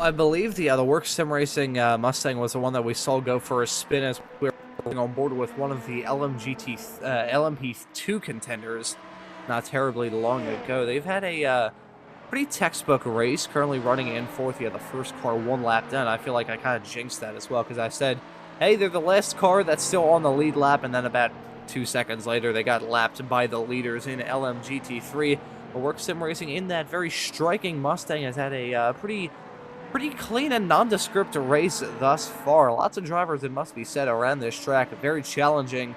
I believe the Work Sim Racing Mustang was the one that we saw go for a spin as we were on board with one of the LMP2 contenders not terribly long ago. They've had a pretty textbook race, currently running in fourth. The first car 1 lap done. I feel like I kind of jinxed that as well, because I said, hey, they're the last car that's still on the lead lap, and then about 2 seconds later, they got lapped by the leaders in LMGT3. Work Sim Racing in that very striking Mustang has had a pretty clean and nondescript race thus far. Lots of drivers, it must be said, around this track, very challenging,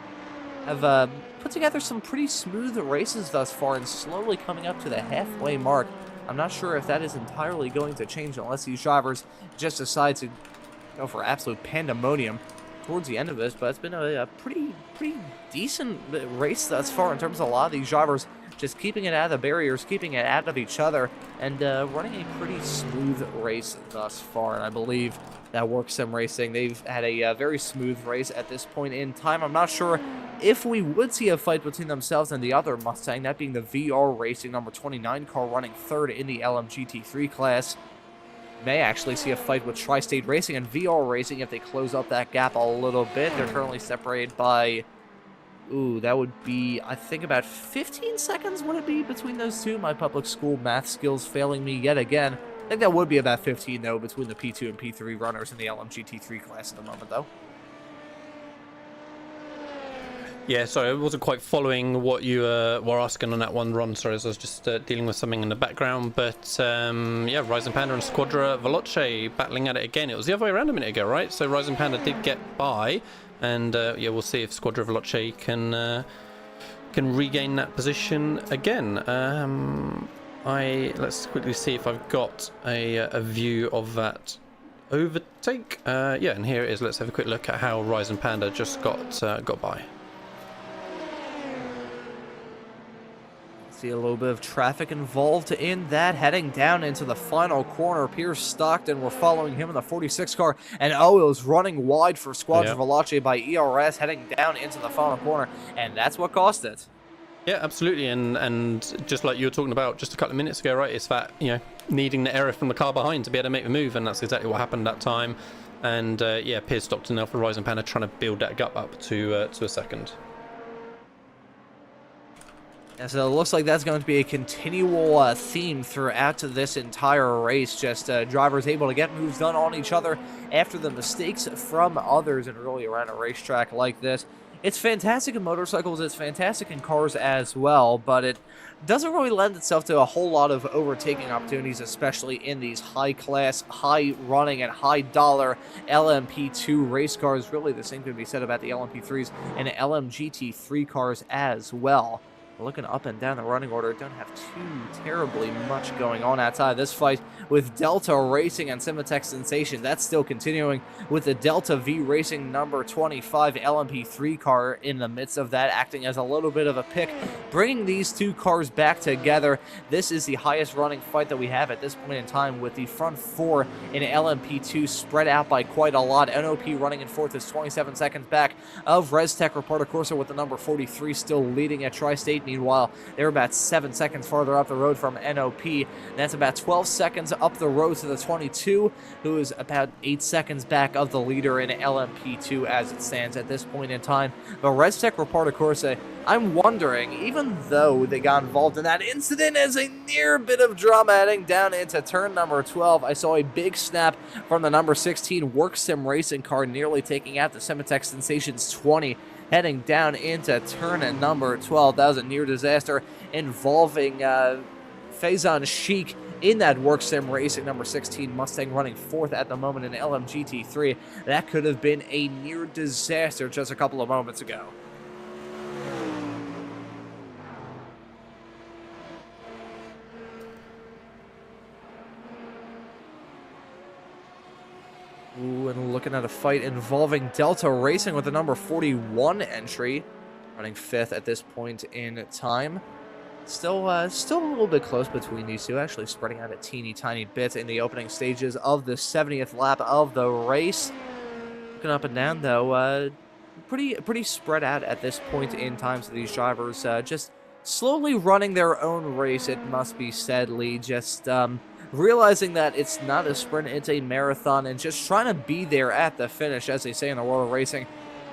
have put together some pretty smooth races thus far and slowly coming up to the halfway mark. I'm not sure if that is entirely going to change unless these drivers just decide to go for absolute pandemonium towards the end of this, but it's been a pretty decent race thus far in terms of a lot of these drivers just keeping it out of the barriers, keeping it out of each other, and running a pretty smooth race thus far. And I believe that Work Sim Racing, they've had a very smooth race at this point in time. I'm not sure if we would see a fight between themselves and the other Mustang, that being the VR Racing number 29 car running third in the LMGT3 class. May actually see a fight with Tri-State Racing and VR Racing if they close up that gap a little bit. They're currently separated by, that would be, I think, about 15 seconds, would it be, between those two? My public school math skills failing me yet again. I think that would be about 15, though, between the P2 and P3 runners in the LMGT3 class at the moment, though. Yeah, sorry, I wasn't quite following what you were asking on that one, Ron. Sorry, I was just dealing with something in the background. But yeah, Rising Panda and Squadra Veloce battling at it again. It was the other way around a minute ago, right? So Rising Panda did get by, and yeah, we'll see if Squadra Veloce can regain that position again. Let's quickly see if I've got a view of that overtake. Yeah, and here it is. Let's have a quick look at how Rising Panda just got by. See a little bit of traffic involved in that, heading down into the final corner. Pierce Stockton, we're following him in the 46 car, and it was running wide for Squadra Veloce by ERS, heading down into the final corner, and that's what cost it. Yeah, absolutely, and just like you were talking about just a couple of minutes ago, right, it's that, needing the error from the car behind to be able to make the move, and that's exactly what happened that time. And yeah, Pierce Stockton now for Rising Panda trying to build that gap up to a second. And so it looks like that's going to be a continual theme throughout this entire race. Just drivers able to get moves done on each other after the mistakes from others, and really around a racetrack like this. It's fantastic in motorcycles, it's fantastic in cars as well, but it doesn't really lend itself to a whole lot of overtaking opportunities, especially in these high-class, high-running, and high-dollar LMP2 race cars. Really, the same can be said about the LMP3s and LMGT3 cars as well. Looking up and down the running order, don't have too terribly much going on outside this fight with Delta Racing and Simatech Sensation. That's still continuing with the Delta V Racing number 25 LMP3 car in the midst of that, acting as a little bit of a pick, bringing these two cars back together. This is the highest running fight that we have at this point in time, with the front four in LMP2 spread out by quite a lot. NOP running in fourth is 27 seconds back of ResTech Reporter Corsa, with the number 43 still leading at Tri-State. Meanwhile, they're about 7 seconds farther up the road from NOP. That's about 12 seconds up the road to the 22, who is about 8 seconds back of the leader in LMP2 as it stands at this point in time. But ResTech Reparto Corsa, I'm wondering, even though they got involved in that incident as a near bit of drama heading down into turn number 12, I saw a big snap from the number 16 Work Sim racing car, nearly taking out the Simatech Sensations 20, heading down into turn number 12. That was a near disaster involving Faison Sheik in that Work Sim racing number 16 Mustang, running 4th at the moment in LMGT3. That could have been a near disaster just a couple of moments ago. Ooh, and looking at a fight involving Delta Racing with the number 41 entry, running 5th at this point in time. Still a little bit close between these two, actually spreading out a teeny tiny bit in the opening stages of the 70th lap of the race. Looking up and down, though, pretty spread out at this point in time. So these drivers just slowly running their own race, it must be said, Lee. Just realizing that it's not a sprint, it's a marathon, and just trying to be there at the finish, as they say in the world of racing.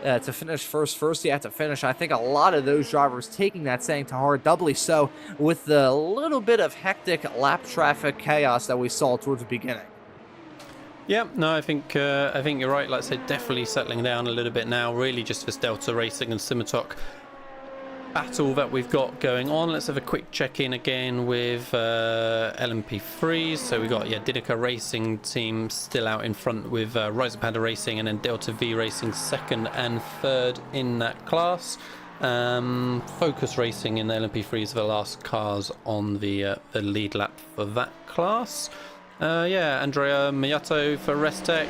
To finish first you have to finish. I think a lot of those drivers taking that saying to heart, doubly so with the little bit of hectic lap traffic chaos that we saw towards the beginning. Yeah, no, I think you're right. Like I said, definitely settling down a little bit now. Really, just this Delta Racing and Simatok battle that we've got going on. Let's have a quick check-in again with LMP3s. So we got Dinica Racing team still out in front with Rising Panda Racing, and then Delta V Racing 2nd and 3rd in that class. Focus Racing in the LMP3s are the last cars on the lead lap for that class. Andrea Miyato for ResTech.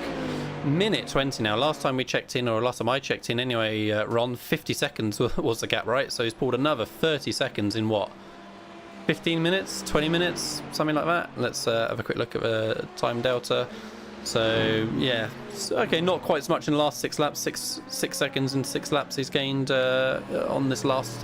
Minute 20 now. Last time we checked in, or last time I checked in anyway, Ron, 50 seconds was the gap, right? So he's pulled another 30 seconds in what? 15 minutes? 20 minutes? Something like that? Let's have a quick look at the time delta. So, yeah. Okay, not quite as much in the last 6 laps. Six seconds in 6 laps he's gained on this last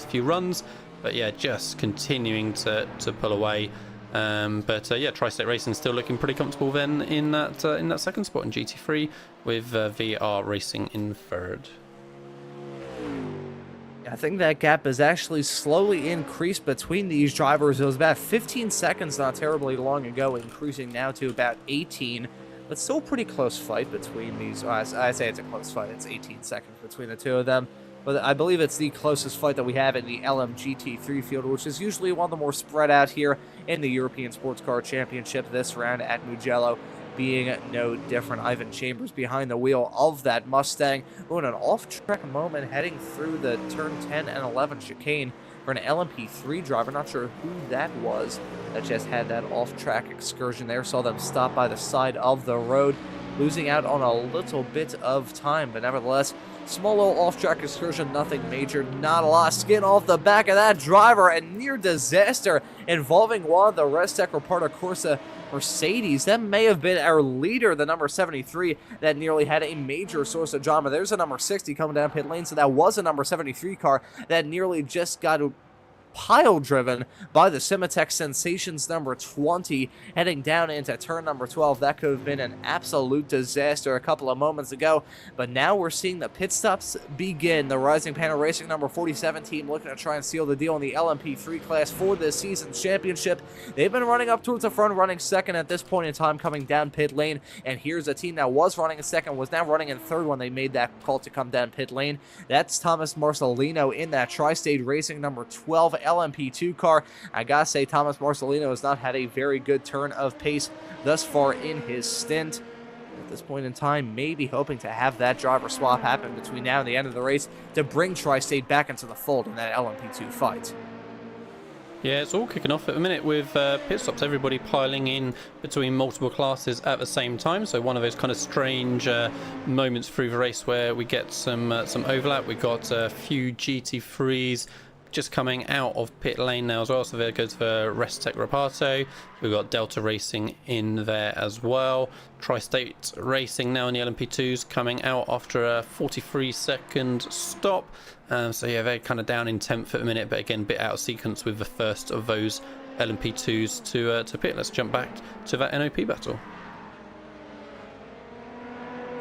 few runs. But yeah, just continuing to pull away. Tri-State Racing still looking pretty comfortable then in that second spot in GT3, with VR Racing in 3rd. I think that gap has actually slowly increased between these drivers. It was about 15 seconds not terribly long ago, increasing now to about 18. But still pretty close fight between these. I say it's a close fight. It's 18 seconds between the two of them. But I believe it's the closest fight that we have in the LMGT3 field, which is usually one of the more spread out here in the European Sports Car Championship. This round at Mugello being no different. Ivan Chambers behind the wheel of that Mustang. Oh, and an off-track moment heading through the turn 10 and 11 chicane for an LMP3 driver. Not sure who that was that just had that off-track excursion there. Saw them stop by the side of the road, losing out on a little bit of time, but nevertheless, small little off-track excursion, nothing major, not a lot. Skin off the back of that driver, and near disaster involving one of the ResTech Reparto Corsa Mercedes. That may have been our leader, the number 73, that nearly had a major source of drama. There's a number 60 coming down pit lane, so that was a number 73 car that nearly just got pile driven by the Simatech Sensations number 20 heading down into turn number 12. That could have been an absolute disaster a couple of moments ago, but now we're seeing the pit stops begin. The Rising Panda Racing number 47 team looking to try and seal the deal in the LMP3 class for this season's championship. They've been running up towards the front, running second at this point in time, coming down pit lane, and here's a team that was running in second, was now running in third when they made that call to come down pit lane. That's Thomas Marcelino in that Tri-State Racing number 12 LMP2 car. I gotta say, Thomas Marcelino has not had a very good turn of pace thus far in his stint. At this point in time, maybe hoping to have that driver swap happen between now and the end of the race to bring Tri-State back into the fold in that LMP2 fight. Yeah, it's all kicking off at the minute with pit stops, everybody piling in between multiple classes at the same time. So one of those kind of strange moments through the race where we get some overlap. We've got a few GT3s just coming out of pit lane now as well. So there goes for Restec Reparto. We've got Delta Racing in there as well. Tri-State Racing now in the LMP2s coming out after a 43-second stop. So yeah, they're kind of down in 10th at the minute, but again, a bit out of sequence with the first of those LMP2s to pit. Let's jump back to that NOP battle.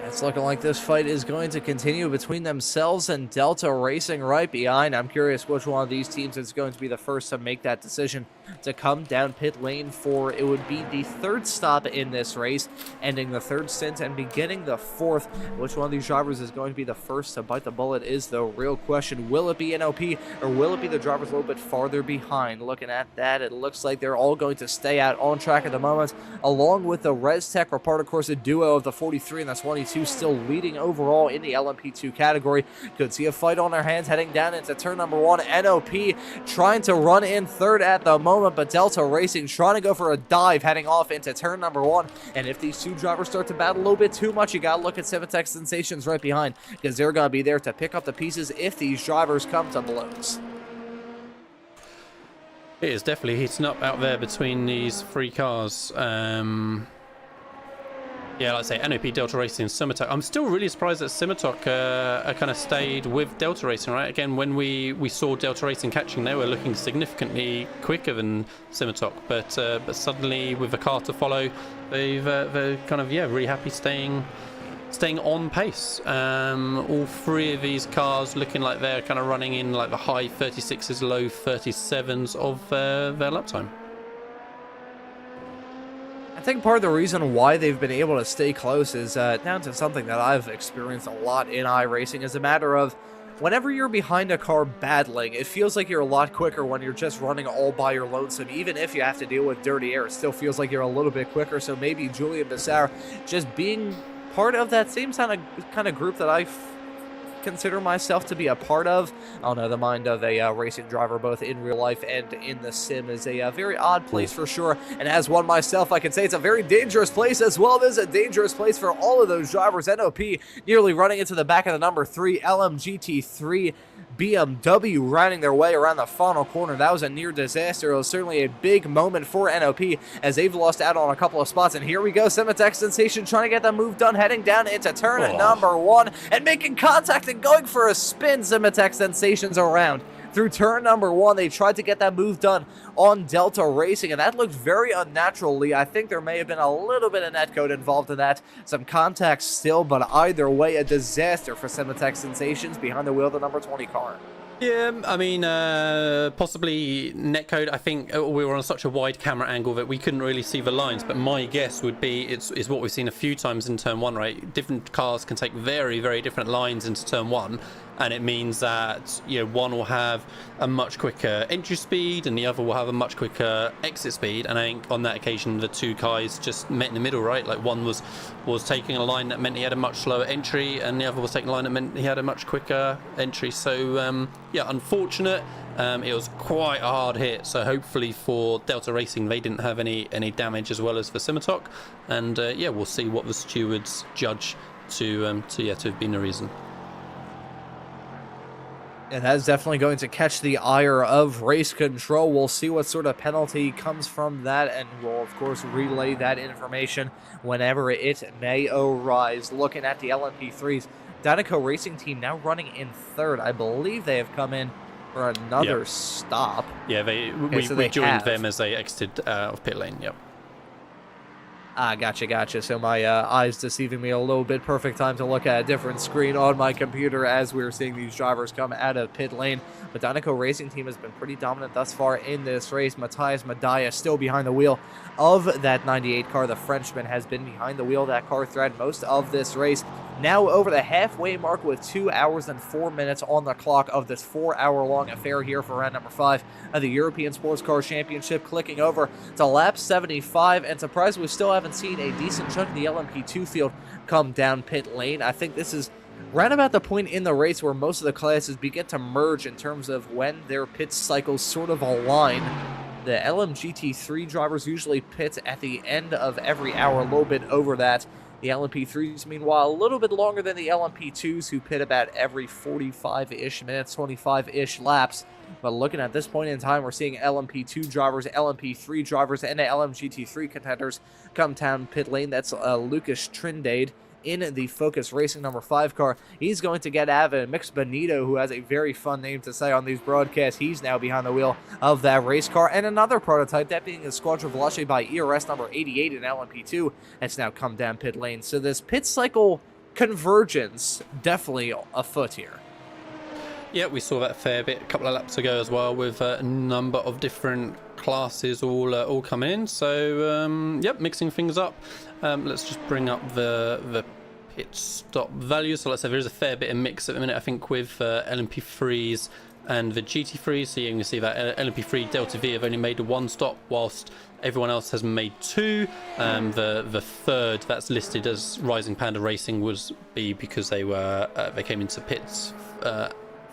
It's looking like this fight is going to continue between themselves and Delta Racing right behind. I'm curious which one of these teams is going to be the first to make that decision to come down pit lane for, it would be the third stop in this race, ending the third stint and beginning the fourth. Which one of these drivers is going to be the first to bite the bullet is the real question. Will it be NOP or will it be the drivers a little bit farther behind? Looking at that, it looks like they're all going to stay out on track at the moment, along with the Restec Reparto Corsa duo of the 43 and the 22 still leading overall in the LMP2 category. Could see a fight on their hands heading down into turn number 1. NOP trying to run in third at the moment, but Delta Racing trying to go for a dive heading off into turn number 1. And if these two drivers start to battle a little bit too much, you gotta look at Civitek Sensations right behind, because they're gonna be there to pick up the pieces if these drivers come to blows. It is definitely heating up out there between these three cars. Yeah, like I say, NOP, Delta Racing, and Simitok. I'm still really surprised that Simitok kind of stayed with Delta Racing, right? Again, when we saw Delta Racing catching, they were looking significantly quicker than Simitok, but suddenly with a car to follow, they're kind of, yeah, really happy staying on pace. All three of these cars looking like they're kind of running in like the high 36s, low 37s of their lap time. I think part of the reason why they've been able to stay close is down to something that I've experienced a lot in iRacing, is a matter of whenever you're behind a car battling, it feels like you're a lot quicker when you're just running all by your lonesome. Even if you have to deal with dirty air, it still feels like you're a little bit quicker. So maybe Julian Bissau just being part of that same kind of group that I consider myself to be a part of. I don't know, the mind of a racing driver, both in real life and in the sim, is a very odd place for sure. And as one myself, I can say it's a very dangerous place as well. It is a dangerous place for all of those drivers. NOP nearly running into the back of the number 3 LMGT3 BMW, riding their way around the final corner. That was a near disaster. It was certainly a big moment for NOP as they've lost out on a couple of spots. And here we go, Civitek Sensation trying to get the move done, heading down into turn number 1 and making contact and going for a spin. Civitek Sensations around through turn number 1. They tried to get that move done on Delta Racing, and that looked very unnaturally. I think there may have been a little bit of netcode involved in that. Some contact still, but either way, a disaster for Civitek Sensations behind the wheel of the number 20 car. Yeah, I mean, possibly netcode. I think we were on such a wide camera angle that we couldn't really see the lines, but my guess would be it's what we've seen a few times in turn 1, right? Different cars can take very, very different lines into turn 1, and it means that, you know, one will have a much quicker entry speed and the other will have a much quicker exit speed. And I think on that occasion the two guys just met in the middle, right? Like one was taking a line that meant he had a much slower entry, and the other was taking a line that meant he had a much quicker entry. So yeah, unfortunate. It was quite a hard hit, so hopefully for Delta Racing they didn't have any damage, as well as for Simitok. And yeah, we'll see what the stewards judge to have been the reason. And that is definitely going to catch the ire of race control. We'll see what sort of penalty comes from that, and we'll, of course, relay that information whenever it may arise. Looking at the LMP3s, Dynaco Racing Team now running in third. I believe they have come in for another stop. Yeah, we joined them as they exited out of pit lane, yep. Gotcha. So my eyes deceiving me a little bit. Perfect time to look at a different screen on my computer as we're seeing these drivers come out of pit lane. But Dynaco Racing Team has been pretty dominant thus far in this race. Matthias Madaya still behind the wheel of that 98 car. The Frenchman has been behind the wheel of that car thread most of this race. Now over the halfway mark with 2 hours and 4 minutes on the clock of this 4-hour-long affair here for round number 5 of the European Sports Car Championship, clicking over to lap 75. And surprised we still haven't seen a decent chunk of the LMP2 field come down pit lane. I think this is right about the point in the race where most of the classes begin to merge in terms of when their pit cycles sort of align. The LMGT3 drivers usually pit at the end of every hour, a little bit over that. The LMP3s, meanwhile, a little bit longer than the LMP2s, who pit about every 45-ish minutes, 25-ish laps. But looking at this point in time, we're seeing LMP2 drivers, LMP3 drivers, and LMGT3 contenders come down pit lane. That's Lucas Trindade in the Focus Racing number 5 car. He's going to get out of it. Mix Benito, who has a very fun name to say on these broadcasts, he's now behind the wheel of that race car. And another prototype, that being a Squadron Veloce by ERS number 88 in LMP2, that's now come down pit lane. So this pit cycle convergence definitely afoot here. Yeah, we saw that a fair bit a couple of laps ago as well, with a number of different classes all coming in. So, yep, mixing things up. Let's just bring up the pit stop value. So let's say there is a fair bit of mix at the minute, I think, with LMP3s and the GT3s. So you can see that LMP3 Delta V have only made 1 stop, whilst everyone else has made 2. The third that's listed as Rising Panda Racing was because they came into pits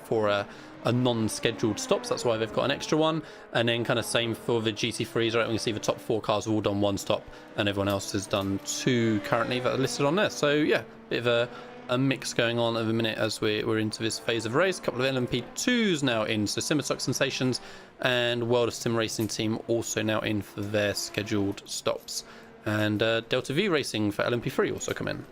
for a non-scheduled stop, so that's why they've got an extra one. And then kind of same for the GT3s, right? We can see the top 4 cars have all done 1 stop, and everyone else has done 2 currently that are listed on there. So yeah, bit of a mix going on at the minute as we're into this phase of race. A couple of LMP2s now in, so Simmerstock Sensations and World of Sim Racing Team also now in for their scheduled stops. And Delta V Racing for LMP3 also come in.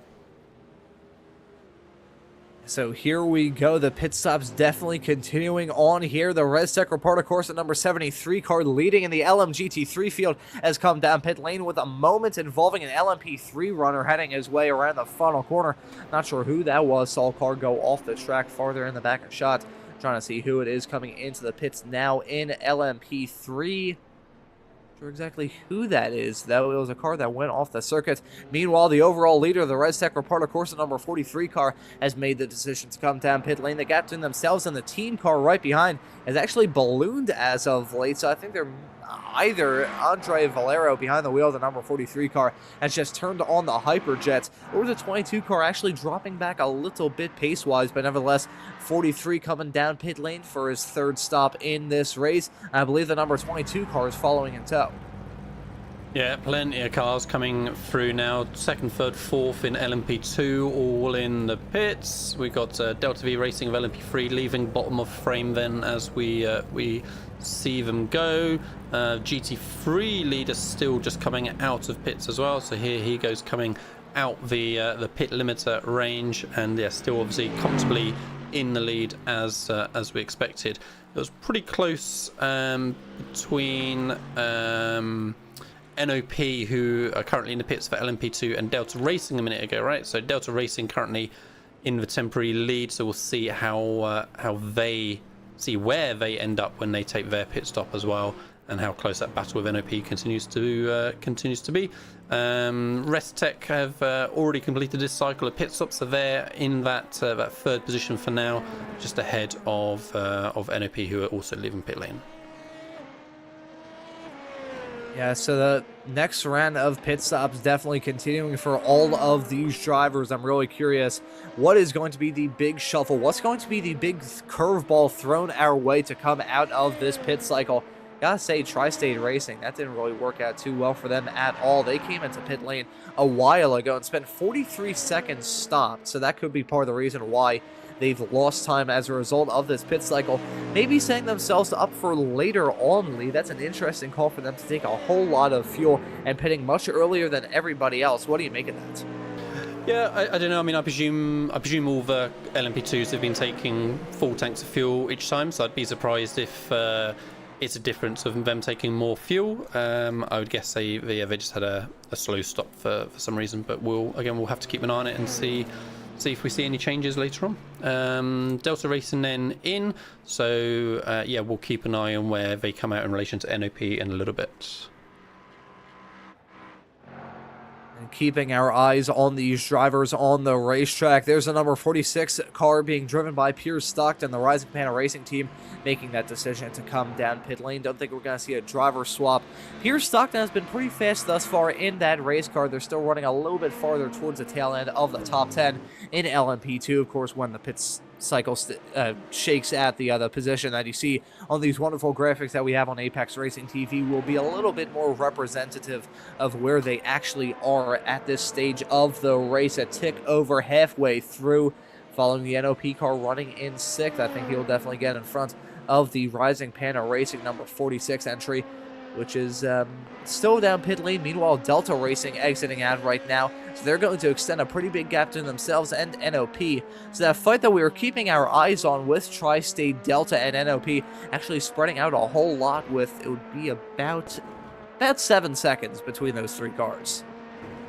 So here we go. The pit stops definitely continuing on here. The Res Tech Reporter course at number 73 car leading in the LMGT3 field has come down pit lane with a moment involving an LMP3 runner heading his way around the final corner. Not sure who that was. Saw car go off the track farther in the back of shot. Trying to see who it is coming into the pits now in LMP3. Sure exactly who that is, though. It was a car that went off the circuit. Meanwhile, the overall leader of the Res Tech Reporter course at number 43 car has made the decision to come down pit lane. The gap between themselves and the team car right behind has actually ballooned as of late, so I think they're either Andre Valero behind the wheel of the number 43 car has just turned on the Hyperjets, or the 22 car actually dropping back a little bit pace-wise, but nevertheless, 43 coming down pit lane for his 3rd stop in this race. I believe the number 22 car is following in tow. Yeah, plenty of cars coming through now. 2nd, 3rd, 4th in LMP2, all in the pits. We got Delta V Racing of LMP3 leaving bottom of frame then as we see them go. GT3 leader still just coming out of pits as well. So here he goes coming out the pit limiter range, and yeah, still obviously comfortably in the lead as we expected. It was pretty close between NOP, who are currently in the pits for LMP2, and Delta Racing a minute ago, right? So Delta Racing currently in the temporary lead, so we'll see how they see where they end up when they take their pit stop as well, and how close that battle with NOP continues to be. Res Tech have already completed this cycle of pit stops, so they're in that 3rd position for now, just ahead of NOP, who are also leaving pit lane. Yeah, so the next round of pit stops definitely continuing for all of these drivers. I'm really curious what is going to be the big shuffle, what's going to be the big curveball thrown our way to come out of this pit cycle. Gotta say, Tri-State Racing, that didn't really work out too well for them at all. They came into pit lane a while ago and spent 43 seconds stopped, so that could be part of the reason why they've lost time as a result of this pit cycle. Maybe setting themselves up for later on, Lee. That's an interesting call for them to take a whole lot of fuel and pitting much earlier than everybody else. What do you make of that? Yeah, I don't know. I mean, I presume all the LMP2s have been taking full tanks of fuel each time, so I'd be surprised if it's a difference of them taking more fuel. I would guess they just had a slow stop for some reason, but we'll have to keep an eye on it and see if we see any changes later on. Delta Racing then in, so yeah, we'll keep an eye on where they come out in relation to NOP in a little bit. And keeping our eyes on these drivers on the racetrack, there's a number 46 car being driven by Piers Stockton, the Rising Panda Racing Team, making that decision to come down pit lane. Don't think we're going to see a driver swap. Piers Stockton has been pretty fast thus far in that race car. They're still running a little bit farther towards the tail end of the top 10 in LMP2. Of course, when the pits shakes at the position that you see on these wonderful graphics that we have on Apex Racing TV will be a little bit more representative of where they actually are at this stage of the race, a tick over halfway through, following the NOP car running in 6th. I think he'll definitely get in front of the Rising Panda Racing number 46 entry, which is still down pit lane. Meanwhile, Delta Racing exiting out right now, so they're going to extend a pretty big gap between themselves and NOP. So that fight that we were keeping our eyes on with Tri-State, Delta, and NOP actually spreading out a whole lot, with it would be about 7 seconds between those 3 cars.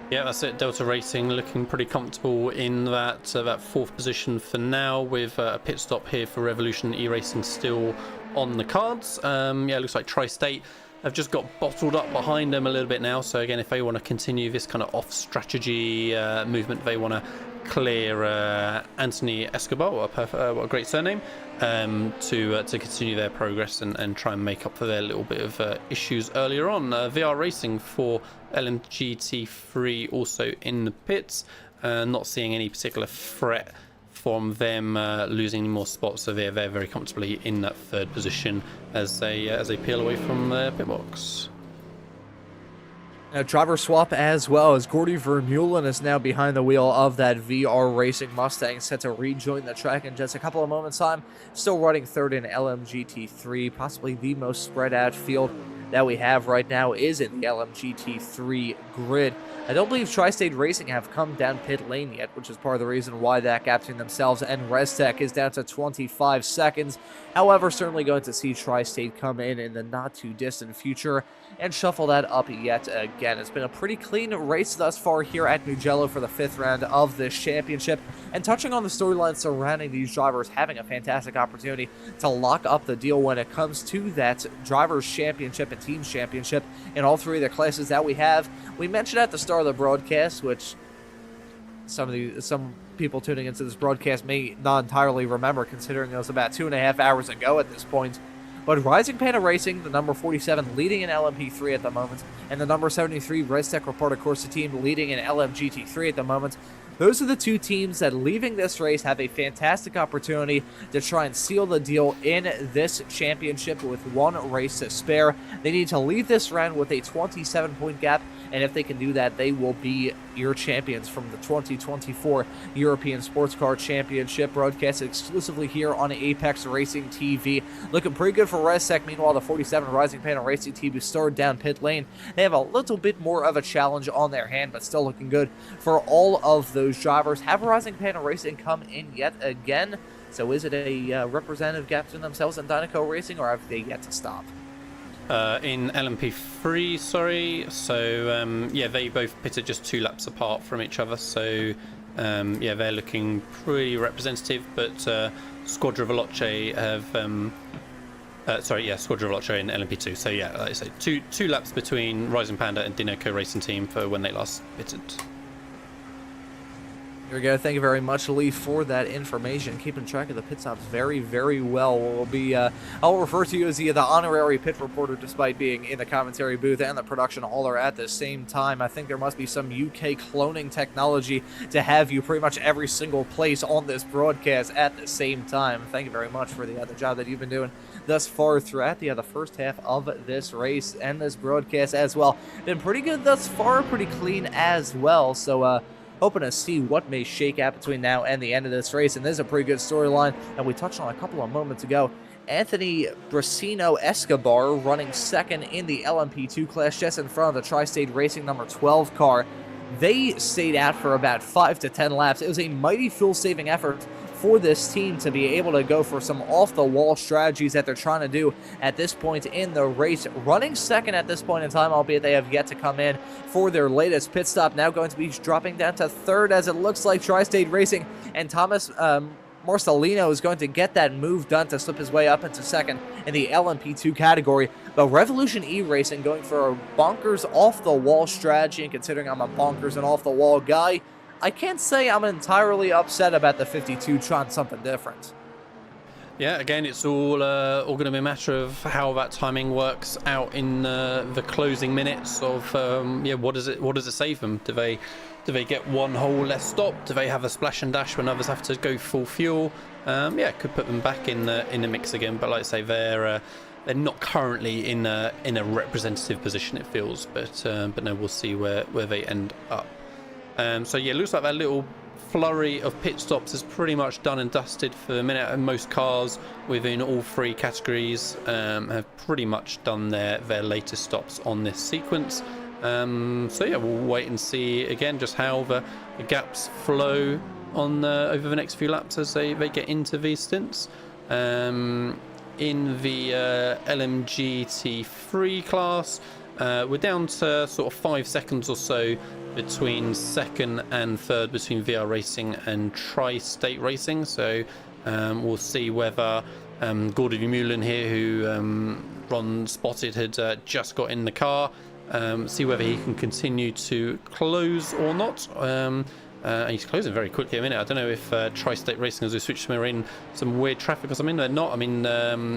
Yeah, that's it. Delta Racing looking pretty comfortable in that 4th position for now, with a pit stop here for Revolution E-Racing still on the cards. Yeah, it looks like Tri-State have just got bottled up behind them a little bit now. So again, if they want to continue this kind of off-strategy movement, they want to clear Anthony Escobar, what a great surname, to continue their progress and try and make up for their little bit of issues earlier on. VR Racing for LMGT3 also in the pits, not seeing any particular threat from them losing any more spots, so they're very comfortably in that 3rd position as they peel away from the pit box. A driver swap as well, as Gordy Vermeulen is now behind the wheel of that VR Racing Mustang, set to rejoin the track in just a couple of moments' time. Still running 3rd in LMGT3, possibly the most spread out field that we have right now is in the LMGT3 grid. I don't believe Tri-State Racing have come down pit lane yet, which is part of the reason why that gap between themselves and ResTech is down to 25 seconds. However, certainly going to see Tri-State come in the not-too-distant future and shuffle that up yet again. It's been a pretty clean race thus far here at Mugello for the 5th round of this championship. And touching on the storyline surrounding these drivers having a fantastic opportunity to lock up the deal when it comes to that Drivers' Championship and Teams Championship in all 3 of the classes that we have. We mentioned at the start of the broadcast, which some people tuning into this broadcast may not entirely remember, considering it was about 2.5 hours ago at this point. But Rising Panda Racing, the number 47, leading in LMP3 at the moment, and the number 73 ResTech Reporter Corsa team leading in LMGT3 at the moment. Those are the 2 teams that, leaving this race, have a fantastic opportunity to try and seal the deal in this championship with 1 race to spare. They need to leave this round with a 27-point gap, and if they can do that, they will be your champions from the 2024 European Sports Car Championship, broadcast exclusively here on Apex Racing TV. Looking pretty good for ResTech. Meanwhile, the 47 Rising Panda Racing team, who started down pit lane, they have a little bit more of a challenge on their hand, but still looking good for all of those drivers. Have Rising Panda Racing come in yet again? So is it a representative gap between themselves and Dynaco Racing, or have they yet to stop? In LMP3, sorry. So yeah, they both pitted just 2 laps apart from each other. So yeah, they're looking pretty representative. But Squadra Veloce have Squadra Veloce in LMP2. So yeah, like I say, two laps between Rising Panda and Dynaco Racing Team for when they last pitted. Here we go. Thank you very much, Lee, for that information. Keeping track of the pit stops very well. We'll be, I'll refer to you as the honorary pit reporter, despite being in the commentary booth and the production hauler at the same time. I think there must be some UK cloning technology to have you pretty much every single place on this broadcast at the same time. Thank you very much for the job that you've been doing thus far throughout the first half of this race and this broadcast as well. Been pretty good thus far, pretty clean as well. So, hoping to see what may shake out between now and the end of this race. And this is a pretty good storyline, and we touched on a couple of moments ago. Anthony Brasino Escobar running 2nd in the LMP2 class, just in front of the Tri-State Racing number 12 car. They stayed out for about 5 to 10 laps. It was a mighty fuel-saving effort for this team to be able to go for some off-the-wall strategies that they're trying to do at this point in the race. Running 2nd at this point in time, albeit they have yet to come in for their latest pit stop. Now going to be dropping down to 3rd, as it looks like Tri-State Racing and Thomas Marcelino is going to get that move done to slip his way up into 2nd in the LMP2 category. But Revolution E-Racing going for a bonkers off-the-wall strategy, and considering I'm a bonkers and off-the-wall guy, I can't say I'm entirely upset about the 52 trying something different. Yeah, again, it's all going to be a matter of how that timing works out in the closing minutes of what does it save them? Do they Do they get one whole less stop? Do they have a splash and dash when others have to go full fuel? Yeah, it could put them back in the mix again. But like I say, they're not currently in a representative position, it feels. But no, we'll see where they end up. So yeah, it looks like that little flurry of pit stops is pretty much done and dusted for the minute, and most cars within all three categories have pretty much done their latest stops on this sequence. So yeah, we'll wait and see again just how the gaps flow on over the next few laps as they get into these stints. In the LMGT3 class, we're down to sort of 5 seconds or so between second and third between VR Racing and Tri-State Racing. So we'll see whether Gordy Vermeulen here, who Ron spotted had just got in the car, see whether he can continue to close or not. He's closing very quickly a minute. I don't know if Tri-State Racing, as we switch them, are in some weird traffic or something. They're not. I mean,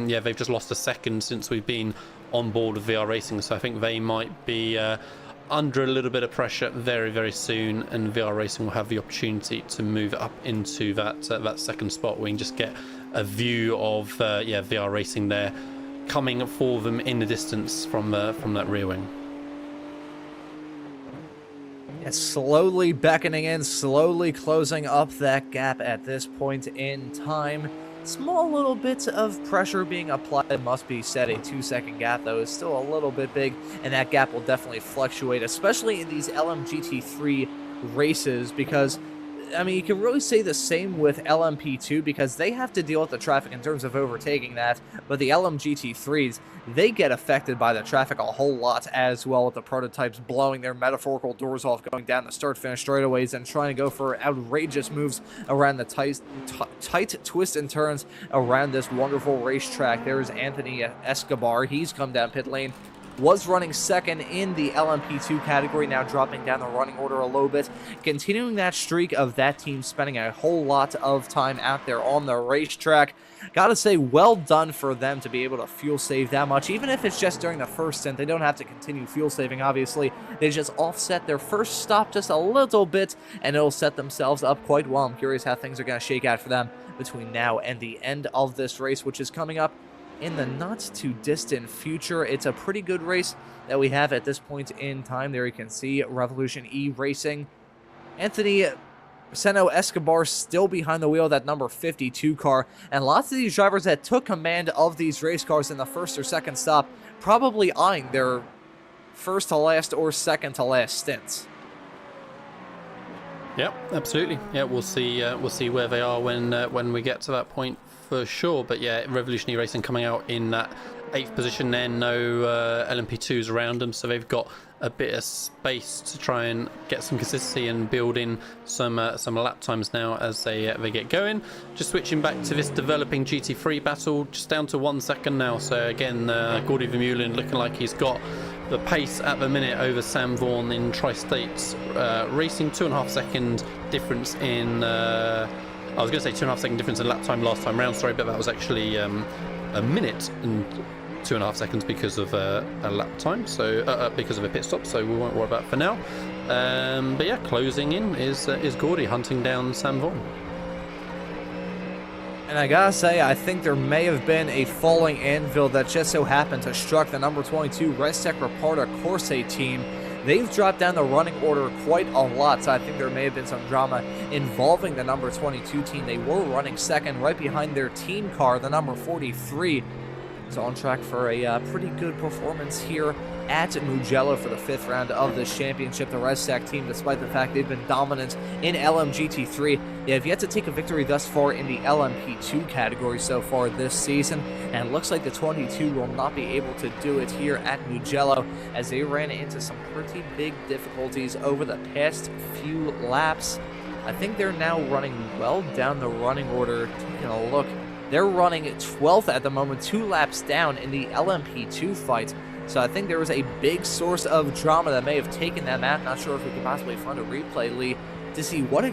yeah, they've just lost a second since we've been on board with VR Racing, so I think they might be under a little bit of pressure very, very soon, and VR Racing will have the opportunity to move up into that second spot. We can just get a view of yeah, VR Racing there coming for them in the distance from that rear wing. Yeah, slowly beckoning in, slowly closing up that gap at this point in time. Small little bits of pressure being applied. It must be said, a 2-second gap though is still a little bit big, and that gap will definitely fluctuate, especially in these LMGT3 races, because I mean, you can really say the same with LMP2 because they have to deal with the traffic in terms of overtaking that, but the LMGT3s, they get affected by the traffic a whole lot as well, with the prototypes blowing their metaphorical doors off, going down the start-finish straightaways and trying to go for outrageous moves around the tight twists and turns around this wonderful racetrack. There's Anthony Escobar. He's come down pit lane. Was running second in the LMP2 category, now dropping down the running order a little bit, continuing that streak of that team spending a whole lot of time out there on the racetrack. Gotta say, well done for them to be able to fuel save that much, even if it's just during the first stint. They don't have to continue fuel saving, obviously. They just offset their first stop just a little bit, and it'll set themselves up quite well. I'm curious how things are going to shake out for them between now and the end of this race, which is coming up in the not-too-distant future. It's a pretty good race that we have at this point in time. There you can see Revolution E Racing. Anthony Seno Escobar still behind the wheel of that number 52 car, and lots of these drivers that took command of these race cars in the first or second stop probably eyeing their first to last or second to last stints. Yep, absolutely. Yeah, we'll see where they are when we get to that point for sure. But yeah, Revolutionary Racing coming out in that 8th position there. No LMP2s around them, so they've got a bit of space to try and get some consistency and build in some lap times now as they get going. Just switching back to this developing GT3 battle, just down to 1 second now. So again, Gordy Vermeulen looking like he's got the pace at the minute over Sam Vaughan in Tri-State Racing. 2.5 second difference in I was going to say 2.5 second difference in lap time last time round, sorry, but that was actually a minute and 2.5 seconds because of a lap time, so because of a pit stop, so we won't worry about it for now. But yeah, closing in is Gordy hunting down Sam Vaughan. And I gotta say, I think there may have been a falling anvil that just so happened to struck the number 22 Restec Reparta Corse team. They've dropped down the running order quite a lot, so I think there may have been some drama involving the number 22 team. They were running second right behind their team car, the number 43. So on track for a pretty good performance here at Mugello for the 5th round of this championship. The Restec team, despite the fact they've been dominant in LMGT3, they have yet to take a victory thus far in the LMP2 category so far this season, and it looks like the 22 will not be able to do it here at Mugello, as they ran into some pretty big difficulties over the past few laps. I think they're now running well down the running order. Taking a look, they're running 12th at the moment, 2 laps down in the LMP2 fight. So I think there was a big source of drama that may have taken them out. Not sure if we could possibly find a replay, Lee. to see what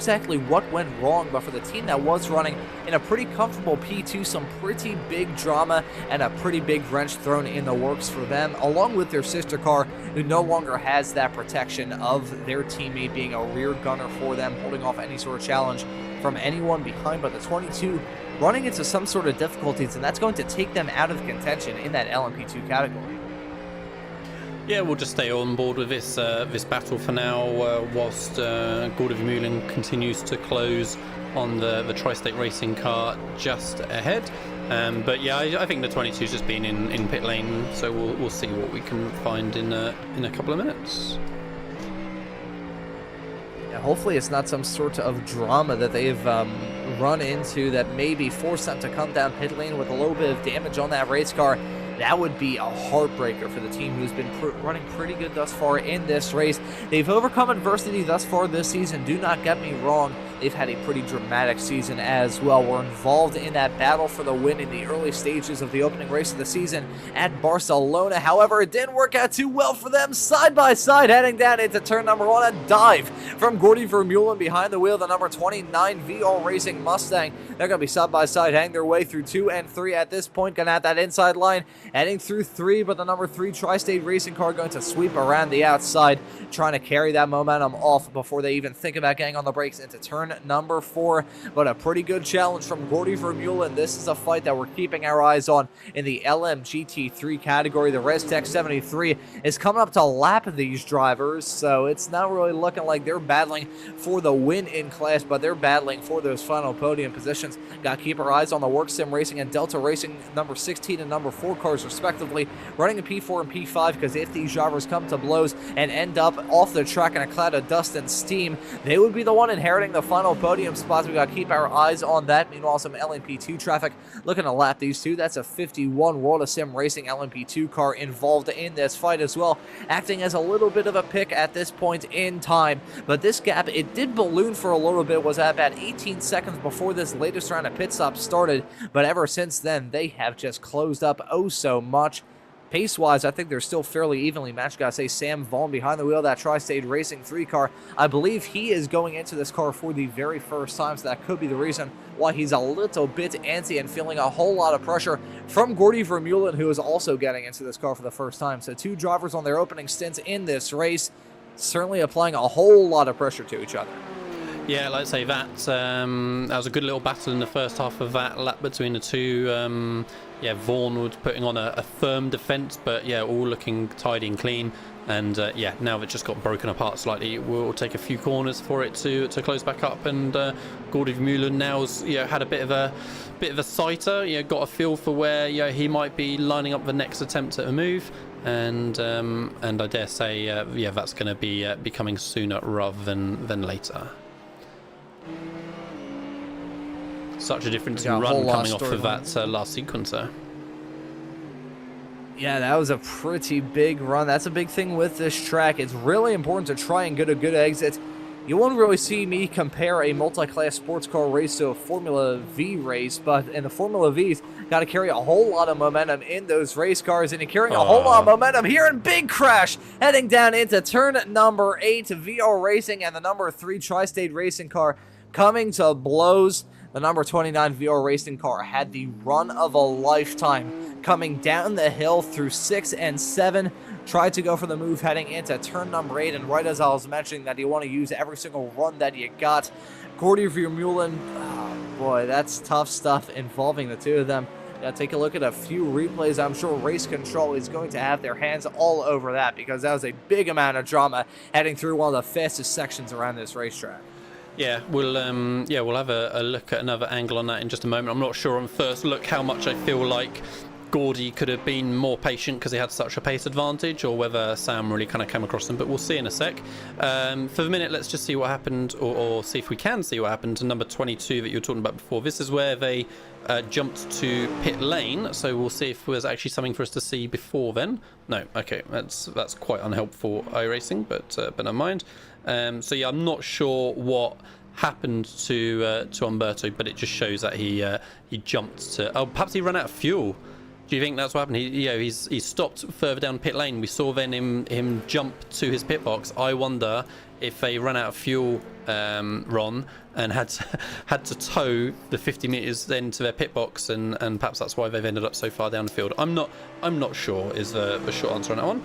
went wrong. But for the team that was running in a pretty comfortable P2, some pretty big drama and a pretty big wrench thrown in the works for them, along with their sister car, who no longer has that protection of their teammate being a rear gunner for them, holding off any sort of challenge from anyone behind. But the 22 running into some sort of difficulties, and that's going to take them out of contention in that LMP2 category. Yeah, we'll just stay on board with this battle for now, whilst Gordy Vermeulen continues to close on the Tri-State Racing car just ahead. But yeah, I think the 22's just been in pit lane, so we'll see what we can find in a couple of minutes. Yeah, hopefully it's not some sort of drama that they've run into that maybe forced them to come down pit lane with a little bit of damage on that race car. That would be a heartbreaker for the team, who's been running pretty good thus far in this race. They've overcome adversity thus far this season, do not get me wrong. They've had a pretty dramatic season as well. We're involved in that battle for the win in the early stages of the opening race of the season at Barcelona. However, it didn't work out too well for them. Side by side, heading down into turn number 1, a dive from Gordy Vermeulen behind the wheel, the number 29 VR Racing Mustang. They're going to be side by side, heading their way through 2 and 3 at this point. Going to have that inside line, heading through 3, but the number 3 Tri-State Racing car going to sweep around the outside, trying to carry that momentum off before they even think about getting on the brakes into turn number 4. But a pretty good challenge from Gordy Vermeulen. This is a fight that we're keeping our eyes on in the LMGT3 category. The ResTech 73 is coming up to lap these drivers, so it's not really looking like they're battling for the win in class, but they're battling for those final podium positions. Got to keep our eyes on the Work Sim Racing and Delta Racing number 16 and number 4 cars respectively, running in P4 and P5, because if these drivers come to blows and end up off the track in a cloud of dust and steam, they would be the one inheriting the final podium spots. We got to keep our eyes on that. Meanwhile, some LMP2 traffic looking to lap these two. That's a 51 World of Sim Racing LMP2 car involved in this fight as well, acting as a little bit of a pick at this point in time. But this gap, it did balloon for a little bit, was at about 18 seconds before this latest round of pit stops started, but ever since then, they have just closed up oh so much. Pace-wise, I think they're still fairly evenly matched. Gotta say, Sam Vaughn behind the wheel of that Tri-State Racing 3 car. I believe he is going into this car for the very first time, so that could be the reason why he's a little bit antsy and feeling a whole lot of pressure from Gordy Vermeulen, who is also getting into this car for the first time. So 2 drivers on their opening stints in this race, certainly applying a whole lot of pressure to each other. Yeah, like I say, that was a good little battle in the first half of that lap between the two. Yeah, Vaughan was putting on a firm defence, but yeah, all looking tidy and clean. And yeah, now it's just got broken apart slightly. We'll take a few corners for it to close back up. And Gordy Vermeulen now's had a bit of a sighter. Got a feel for where he might be lining up the next attempt at a move. And I dare say that's going to be coming sooner rather than later. Such a difference in run coming off of that last sequencer. Yeah, that was a pretty big run. That's a big thing with this track. It's really important to try and get a good exit. You won't really see me compare a multi-class sports car race to a Formula V race, but in the Formula Vs, got to carry a whole lot of momentum in those race cars, and you're carrying a whole lot of momentum here in Big Crash, heading down into turn number 8, VR Racing and the number 3 Tri-State Racing car coming to blows. The number 29 VR Racing car had the run of a lifetime, coming down the hill through 6 and 7. Tried to go for the move heading into turn number 8, and right as I was mentioning that you want to use every single run that you got, Gordy Vermeulen, oh boy, that's tough stuff involving the two of them. Take a look at a few replays. I'm sure Race Control is going to have their hands all over that, because that was a big amount of drama heading through one of the fastest sections around this racetrack. Yeah, we'll have a look at another angle on that in just a moment. I'm not sure on first look how much I feel like Gordy could have been more patient because he had such a pace advantage, or whether Sam really kind of came across him, but we'll see in a sec. For the minute, let's just see what happened, or see if we can see what happened to number 22 that you were talking about before. This is where they jumped to pit lane, so we'll see if there's actually something for us to see before then. No, okay, that's quite unhelpful iRacing, but never mind. So yeah, I'm not sure what happened to Umberto, but it just shows that he jumped to. Oh, perhaps he ran out of fuel. Do you think that's what happened? He stopped further down pit lane. We saw then him jump to his pit box. I wonder if they ran out of fuel, Ron, and had to tow the 50 meters then to their pit box, and perhaps that's why they've ended up so far down the field. I'm not sure is the short answer on that one.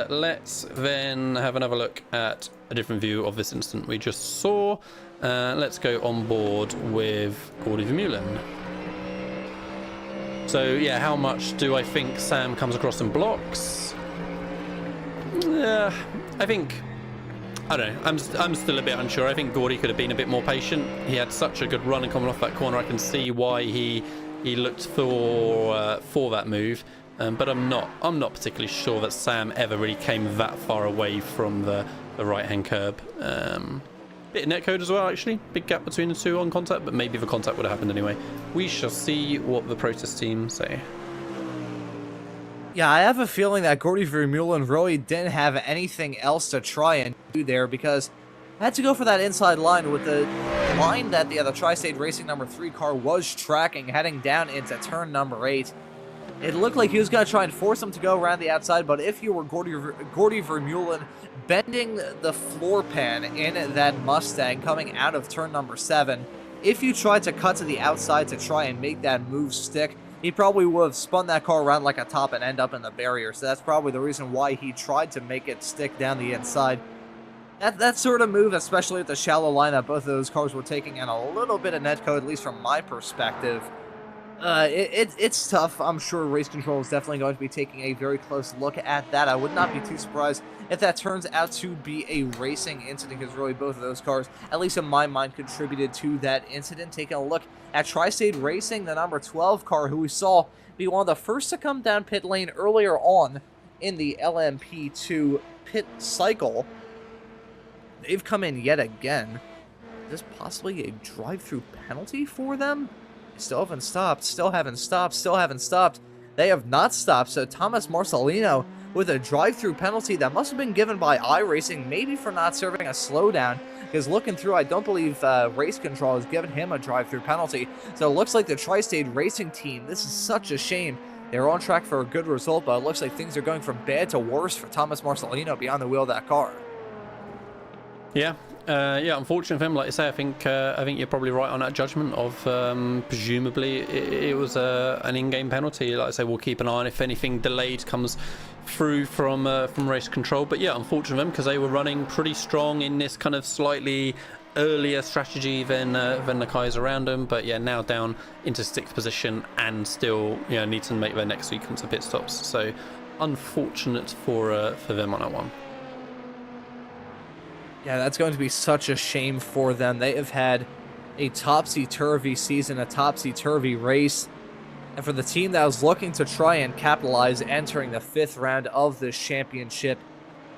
Let's then have another look at a different view of this incident we just saw. Let's go on board with Gordy Vermeulen. So yeah, how much do I think Sam comes across in blocks? I think, I don't know, I'm still a bit unsure. I think Gordy could have been a bit more patient. He had such a good run and coming off that corner. I can see why he looked for that move. But I'm not particularly sure that Sam ever really came that far away from the right-hand curb. Bit of netcode as well, actually. Big gap between the two on contact, but maybe the contact would have happened anyway. We shall see what the protest team say. Yeah, I have a feeling that Gordy Vermeulen really didn't have anything else to try and do there, because I had to go for that inside line with the line that the Tri-State Racing number 3 car was tracking, heading down into turn number 8. It looked like he was going to try and force him to go around the outside, but if you were Gordy Vermeulen bending the floor pan in that Mustang coming out of turn number 7, if you tried to cut to the outside to try and make that move stick, he probably would have spun that car around like a top and end up in the barrier. So that's probably the reason why he tried to make it stick down the inside. That sort of move, especially at the shallow line that both of those cars were taking, and a little bit of netcode, at least from my perspective, it's tough. I'm sure Race Control is definitely going to be taking a very close look at that. I would not be too surprised if that turns out to be a racing incident, because really both of those cars, at least in my mind, contributed to that incident. Taking a look at Tri-State Racing, the number 12 car, who we saw be one of the first to come down pit lane earlier on in the LMP2 pit cycle. They've come in yet again. Is this possibly a drive-through penalty for them? Still haven't stopped, still haven't stopped, still haven't stopped. They have not stopped, so Thomas Marcelino with a drive-through penalty that must have been given by iRacing, maybe for not serving a slowdown, because looking through, I don't believe Race Control has given him a drive-through penalty. So it looks like the Tri-State Racing team, this is such a shame. They're on track for a good result, but it looks like things are going from bad to worse for Thomas Marcelino behind the wheel of that car. Yeah, unfortunate for him. Like I say, I think you're probably right on that judgment of presumably it was an in-game penalty. Like I say, we'll keep an eye on if anything delayed comes through from Race Control. But yeah, unfortunate for them, because they were running pretty strong in this kind of slightly earlier strategy than the guys around them. But yeah, now down into 6th position and still need to make their next sequence of pit stops. So unfortunate for them on that one. Yeah, that's going to be such a shame for them. They have had a topsy-turvy season, a topsy-turvy race. And for the team that was looking to try and capitalize entering the 5th round of this championship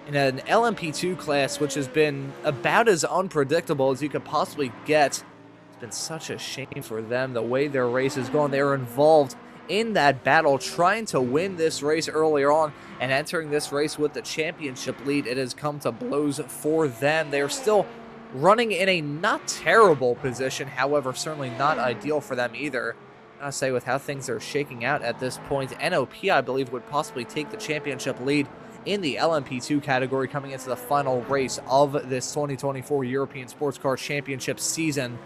in an LMP2 class, which has been about as unpredictable as you could possibly get, it's been such a shame for them, the way their race is going. They were involved in that battle, trying to win this race earlier on, and entering this race with the championship lead, it has come to blows for them. They're still running in a not terrible position, however, certainly not ideal for them either. I say, with how things are shaking out at this point, NOP, I believe, would possibly take the championship lead in the LMP2 category coming into the final race of this 2024 European Sports Car Championship season.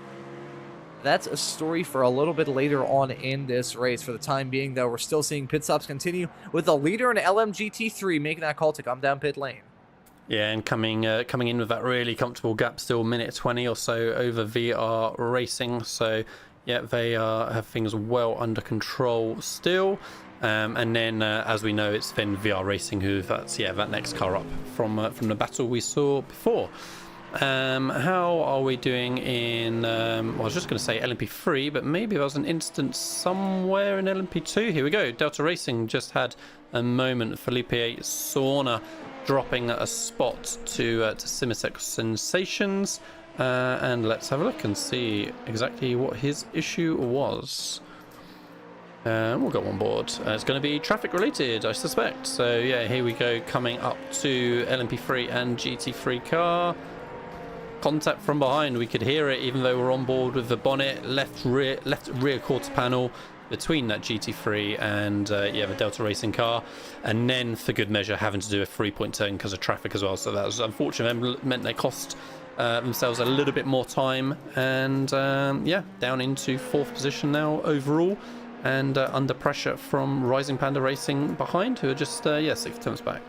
That's a story for a little bit later on in this race. For the time being, though, we're still seeing pit stops continue, with the leader in LMGT3 making that call to come down pit lane. Yeah, and coming in with that really comfortable gap, still minute 20 or so over VR Racing. So yeah, they have things well under control still. And then, as we know, it's then VR Racing that next car up from the battle we saw before. How are we doing in, I was just going to say LMP3, but maybe there was an instance somewhere in LMP2. Here we go. Delta Racing just had a moment. Felipe Sauna dropping a spot to Simisec Sensations. And let's have a look and see exactly what his issue was. We'll go on board. It's going to be traffic related, I suspect. So yeah, here we go, coming up to LMP3 and GT3 car. Contact from behind, we could hear it even though we're on board with the bonnet. Left rear quarter panel between that GT3 and the Delta Racing car, and then for good measure having to do a 3-point turn because of traffic as well. So that was unfortunate. Meant they cost themselves a little bit more time, and down into 4th position now overall, and under pressure from Rising Panda Racing behind, who are just 6 turns back.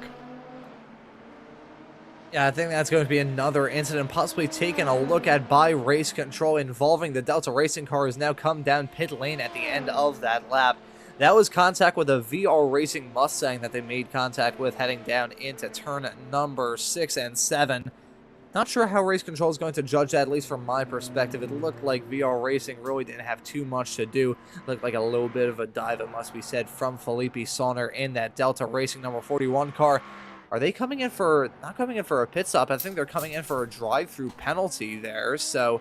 Yeah, I think that's going to be another incident possibly taken a look at by Race Control involving the Delta Racing car, has now come down pit lane at the end of that lap. That was contact with a VR Racing Mustang that they made contact with heading down into turn number 6 and 7. Not sure how Race Control is going to judge that, at least from my perspective. It looked like VR Racing really didn't have too much to do. Looked like a little bit of a dive, it must be said, from Felipe Sonner in that Delta Racing number 41 car. Are they coming in for, not coming in for a pit stop, I think they're coming in for a drive-through penalty there, so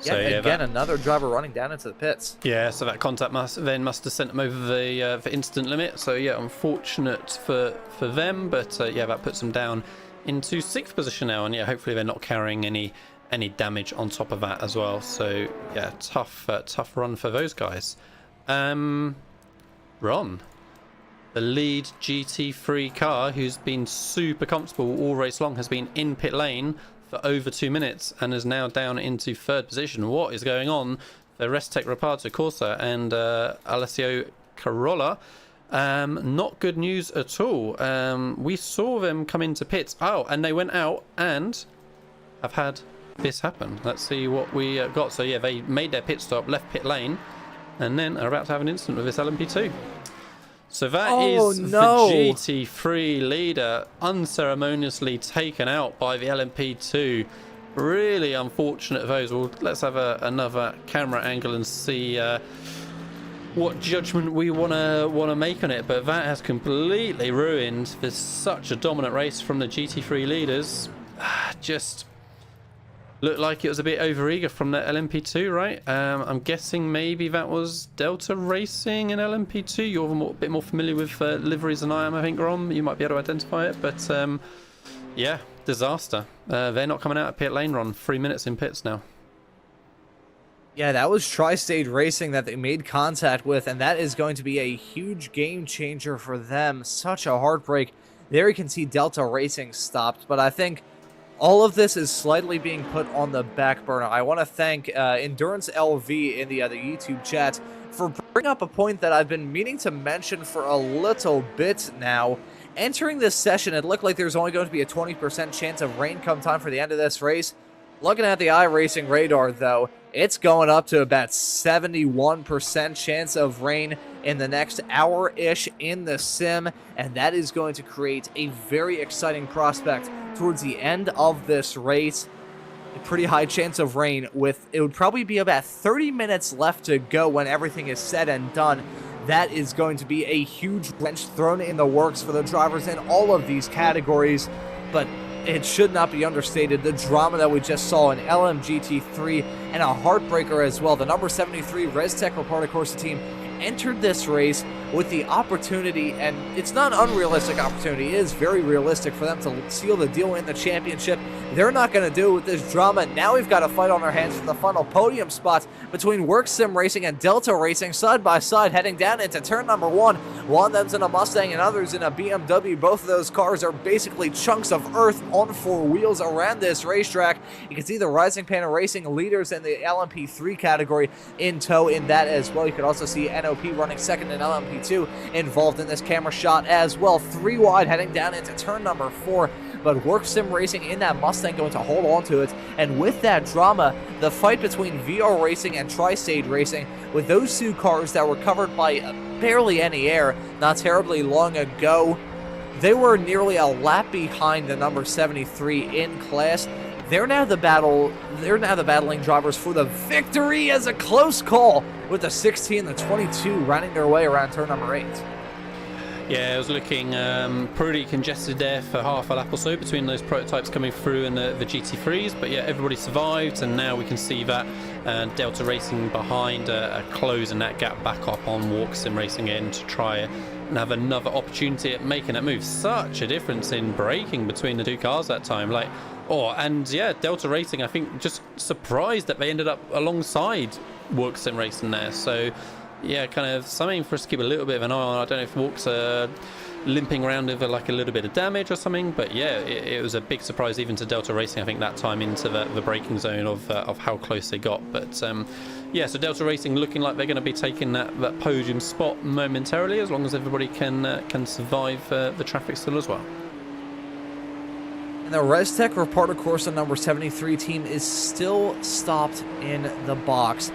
again, another driver running down into the pits. Yeah, so that contact must have sent them over the instant limit, so unfortunate for them, but that puts them down into 6th position now, and hopefully they're not carrying any damage on top of that as well, so tough run for those guys. Ron, the lead GT3 car, who's been super comfortable all race long, has been in pit lane for over 2 minutes and is now down into 3rd position. What is going on for Restec Reparto Corsa and Alessio Carolla? Not good news at all. We saw them come into pits. Oh, and they went out and have had this happen. Let's see what we got. So they made their pit stop, left pit lane, and then are about to have an incident with this LMP2. So that is the GT3 leader unceremoniously taken out by the LMP2. Really unfortunate of those. Well, let's have another camera angle and see what judgment we want to make on it. But that has completely ruined this such a dominant race from the GT3 leaders. Just looked like it was a bit overeager from the LMP2, right? I'm guessing maybe that was Delta Racing and LMP2. You're a bit more familiar with liveries than I am, I think, Ron. You might be able to identify it. But, disaster. They're not coming out of pit lane, Ron. 3 minutes in pits now. Yeah, that was Tri-State Racing that they made contact with, and that is going to be a huge game changer for them. Such a heartbreak. There you can see Delta Racing stopped, but I think all of this is slightly being put on the back burner. I want to thank Endurance LV in the YouTube chat for bringing up a point that I've been meaning to mention for a little bit now. Entering this session, it looked like there's only going to be a 20% chance of rain come time for the end of this race. Looking at the iRacing radar, though, it's going up to about 71% chance of rain in the next hour-ish in the sim, and that is going to create a very exciting prospect towards the end of this race. A pretty high chance of rain, with it would probably be about 30 minutes left to go when everything is said and done. That is going to be a huge wrench thrown in the works for the drivers in all of these categories, but it should not be understated, the drama that we just saw in LMGT3, and a heartbreaker as well. The number 73 Restec Reparto Corsa team entered this race with the opportunity, and it's not an unrealistic opportunity, it is very realistic for them to seal the deal in the championship. They're not going to do it with this drama. Now we've got a fight on our hands for the final podium spots between Work Sim Racing and Delta Racing side by side heading down into turn number 1. One of them's in a Mustang and others in a BMW. Both of those cars are basically chunks of earth on 4 wheels around this racetrack. You can see the Rising Panda Racing leaders in the LMP3 category in tow in that as well. You can also see NOP running second in LMP2 involved in this camera shot as well. 3 wide heading down into turn number 4. But Work Sim Racing in that Mustang going to hold on to it. And with that drama, the fight between VR Racing and Tri-State Racing, with those 2 cars that were covered by barely any air not terribly long ago, they were nearly a lap behind the number 73 in class. They're now the battling drivers for the victory as a close call, with the 60 and the 22 running their way around turn number 8. Yeah, it was looking pretty congested there for half a lap or so between those prototypes coming through and the GT3s, but yeah, everybody survived, and now we can see that Delta Racing behind closing that gap back up on Walk Sim Racing in to try and have another opportunity at making that move. Such a difference in braking between the 2 cars that time. Delta Racing, I think, just surprised that they ended up alongside Work Sim Racing there. So yeah, kind of something for us to keep a little bit of an eye on. I don't know if Walk's limping around with like a little bit of damage or something, but yeah, it was a big surprise even to Delta Racing, I think, that time into the braking zone of how close they got. But yeah, so Delta Racing looking like they're going to be taking that podium spot momentarily, as long as everybody can survive the traffic still as well. And the ResTech Reparto Corsa number 73 team is still stopped in the box.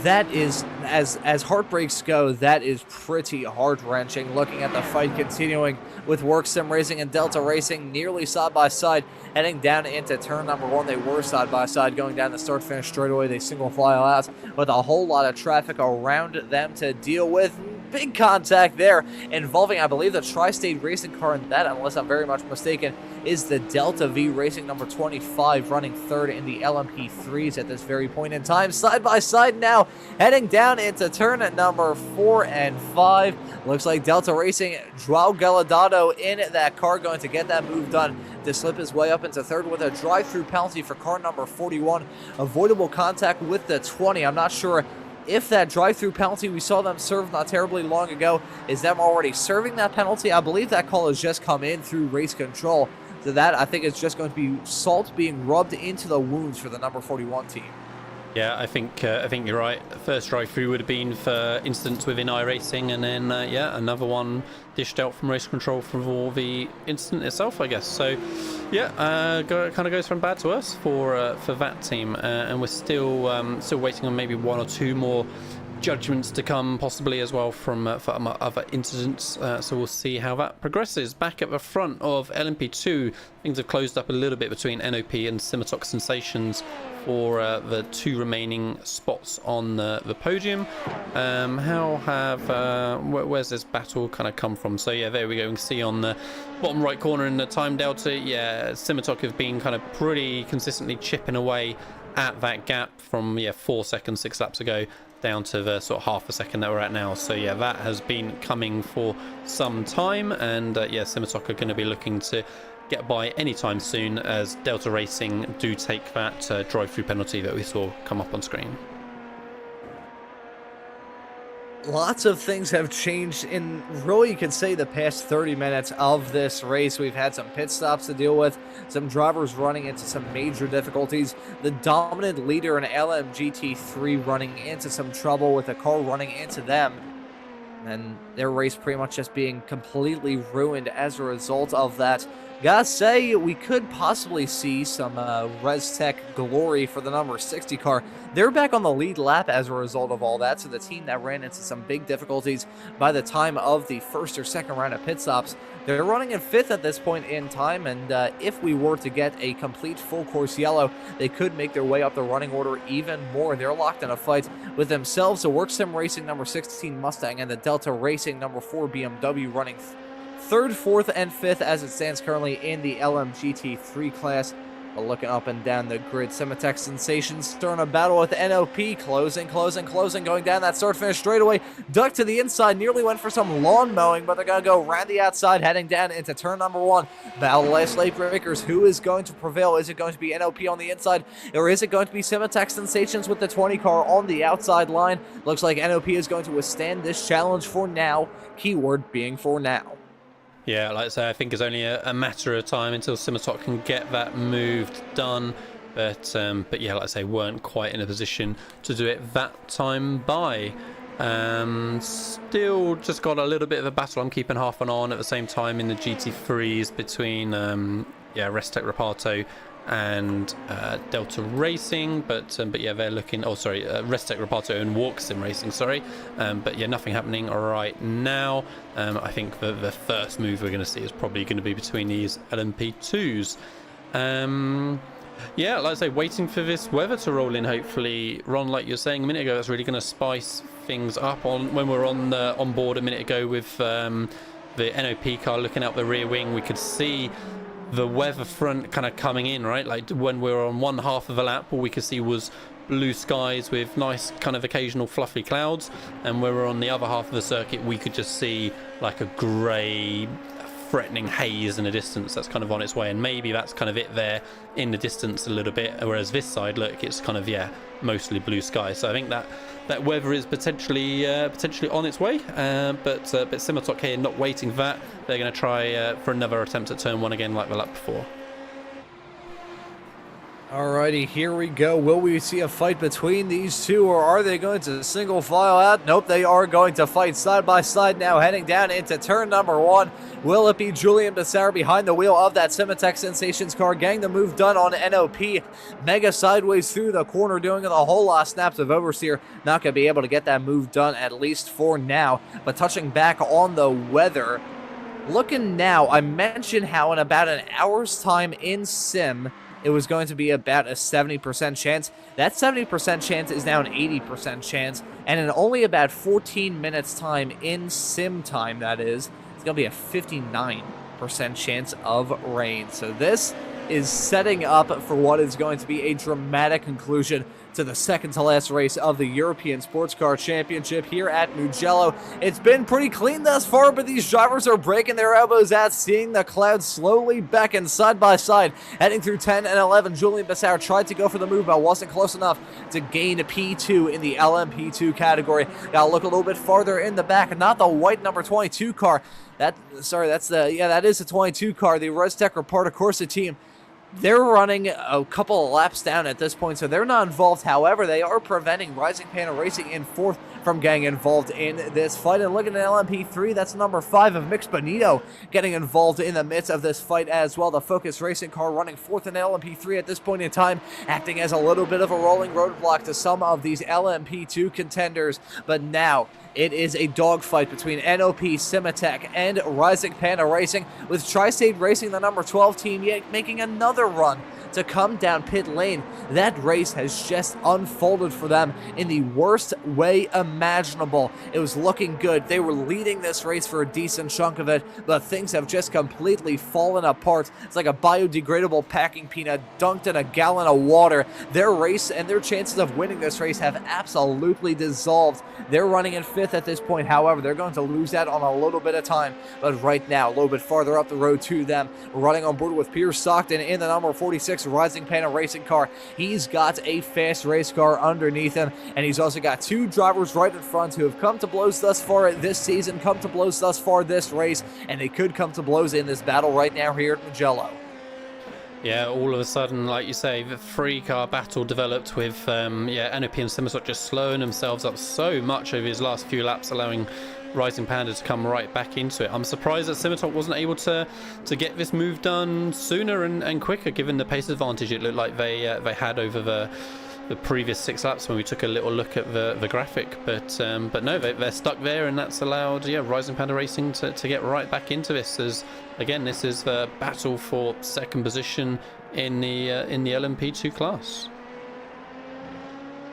That is, as heartbreaks go, that is pretty heart-wrenching. Looking at the fight continuing with Work Sim Racing and Delta Racing nearly side by side, heading down into turn number 1. They were side by side going down the start-finish straightaway. They single file out with a whole lot of traffic around them to deal with. Big contact there involving, I believe, the Tri-State Racing car, and that, unless I'm very much mistaken, is the Delta V Racing number 25, running third in the LMP3s at this very point in time. Side by side now, heading down into turn at number 4 and 5. Looks like Delta Racing, Joao Galadado in that car, going to get that move done to slip his way up into third with a drive-through penalty for car number 41. Avoidable contact with the 20. I'm not sure if that drive-through penalty we saw them serve not terribly long ago is them already serving that penalty. I believe that call has just come in through race control. So that, I think, it's just going to be salt being rubbed into the wounds for the number 41 team. Yeah, I think you're right. First drive-through would have been for incidents within iRacing, and then yeah, another one dished out from race control for the incident itself, I guess. So yeah, kind of goes from bad to worse for that team, and we're still waiting on maybe one or two more judgments to come, possibly as well from other incidents. So we'll see how that progresses. Back at the front of LMP2, things have closed up a little bit between NOP and Simitok Sensations for the two remaining spots on the podium. Where's this battle kind of come from? So yeah, there we go. You can see on the bottom right corner in the time delta, yeah, Simitok have been kind of pretty consistently chipping away at that gap from 4 seconds 6 laps ago down to the sort of half a second that we're at now. So yeah, that has been coming for some time, and yeah, Simitok are going to be looking to get by anytime soon as Delta Racing do take that drive-through penalty that we saw come up on screen. Lots of things have changed in, really, you could say, the past 30 minutes of this race. We've had some pit stops to deal with, some drivers running into some major difficulties, the dominant leader in LMGT3 running into some trouble with a car running into them, and their race pretty much just being completely ruined as a result of that. Gotta say, we could possibly see some ResTech glory for the number 60 car. They're back on the lead lap as a result of all that, so the team that ran into some big difficulties by the time of the first or second round of pit stops, they're running in 5th at this point in time, and if we were to get a complete full course yellow, they could make their way up the running order even more. They're locked in a fight with themselves, the Work Sim Racing number 16 Mustang and the Delta Racing number 4 BMW running 3rd, 4th, and 5th as it stands currently in the LMGT3 class. But looking up and down the grid, Simitek Sensations starting a battle with NOP, closing, going down that start-finish straightaway, ducked to the inside, nearly went for some lawn mowing, but they're going to go around the outside, heading down into turn number 1. Battle of the last late breakers. Who is going to prevail? Is it going to be NOP on the inside, or is it going to be Simitek Sensations with the 20 car on the outside line? Looks like NOP is going to withstand this challenge for now, keyword being for now. Yeah, like I say, I think it's only a matter of time until Simitok can get that move done. But yeah, like I say, weren't quite in a position to do it that time by. Still just got a little bit of a battle I'm keeping half an eye on at the same time in the GT3s between ResTech Reparto and Delta Racing, but yeah, they're looking. Oh, sorry, ResTech Reparto and Walk Sim Racing. Sorry, but yeah, nothing happening right now. I think the first move we're going to see is probably going to be between these LMP2s. Yeah, like I say, waiting for this weather to roll in. Hopefully, Ron, like you were saying a minute ago, that's really going to spice things up. On when we were on board a minute ago with the NOP car looking out the rear wing, we could see the weather front kind of coming in, right? Like when we were on one half of the lap, all we could see was blue skies with nice kind of occasional fluffy clouds, and when we were on the other half of the circuit, we could just see like a grey threatening haze in the distance that's kind of on its way, and maybe that's kind of it there in the distance a little bit, whereas this side, look, it's kind of, yeah, mostly blue sky. So I think that weather is potentially on its way, but Simitok here not waiting for that. They're going to try for another attempt at turn 1 again like the lap before. Alrighty, here we go. Will we see a fight between these two, or are they going to single file out? Nope, they are going to fight side by side now, heading down into turn number 1. Will it be Julian Besauer behind the wheel of that Simatech Sensations car, getting the move done on NOP? Mega sideways through the corner, doing a whole lot of snaps of oversteer. Not going to be able to get that move done, at least for now. But touching back on the weather, looking now, I mentioned how in about an hour's time in sim, it was going to be about a 70% chance. That 70% chance is now an 80% chance, and in only about 14 minutes time in sim time, that is, it's going to be a 59% chance of rain. So this is setting up for what is going to be a dramatic conclusion to the second to last race of the European Sports Car Championship here at Mugello. It's been pretty clean thus far, but these drivers are breaking their elbows out, seeing the clouds slowly beckon side by side. Heading through 10 and 11, Julian Besauer tried to go for the move, but wasn't close enough to gain a P2 in the LMP2 category. Gotta look a little bit farther in the back, not the white number 22 car. That is the 22 car, the ResTech Reparta Corsa team. They're running a couple of laps down at this point, so they're not involved. However, they are preventing Rising Panda Racing in 4th from getting involved in this fight. And looking at LMP3, that's number 5 of Mix Bonito getting involved in the midst of this fight as well. The Focus Racing car running 4th in LMP3 at this point in time, acting as a little bit of a rolling roadblock to some of these LMP2 contenders. But now, it is a dogfight between NOP, Simatech, and Rising Panda Racing, with Tri-State Racing, the number 12 team, yet making another run to come down pit lane. That race has just unfolded for them in the worst way imaginable. It was looking good. They were leading this race for a decent chunk of it, but things have just completely fallen apart. It's like a biodegradable packing peanut dunked in a gallon of water. Their race and their chances of winning this race have absolutely dissolved. They're running in 5th at this point. However, they're going to lose that on a little bit of time. But right now, a little bit farther up the road to them, running on board with Pierce Stockton in the number 46 Rising Panda Racing car. He's got a fast race car underneath him, and he's also got 2 drivers right in front who have come to blows thus far this season, come to blows thus far this race, and they could come to blows in this battle right now here at Mugello. Yeah, all of a sudden, like you say, the 3-car battle developed with NOP and Simatech just slowing themselves up so much over his last few laps, allowing Rising Panda to come right back into it. I'm surprised that Simatech wasn't able to get this move done sooner and quicker, given the pace advantage it looked like they had over the previous 6 laps when we took a little look at the graphic. But no, they're stuck there, and that's allowed Rising Panda Racing to get right back into this, as again this is the battle for second position in the LMP2 class.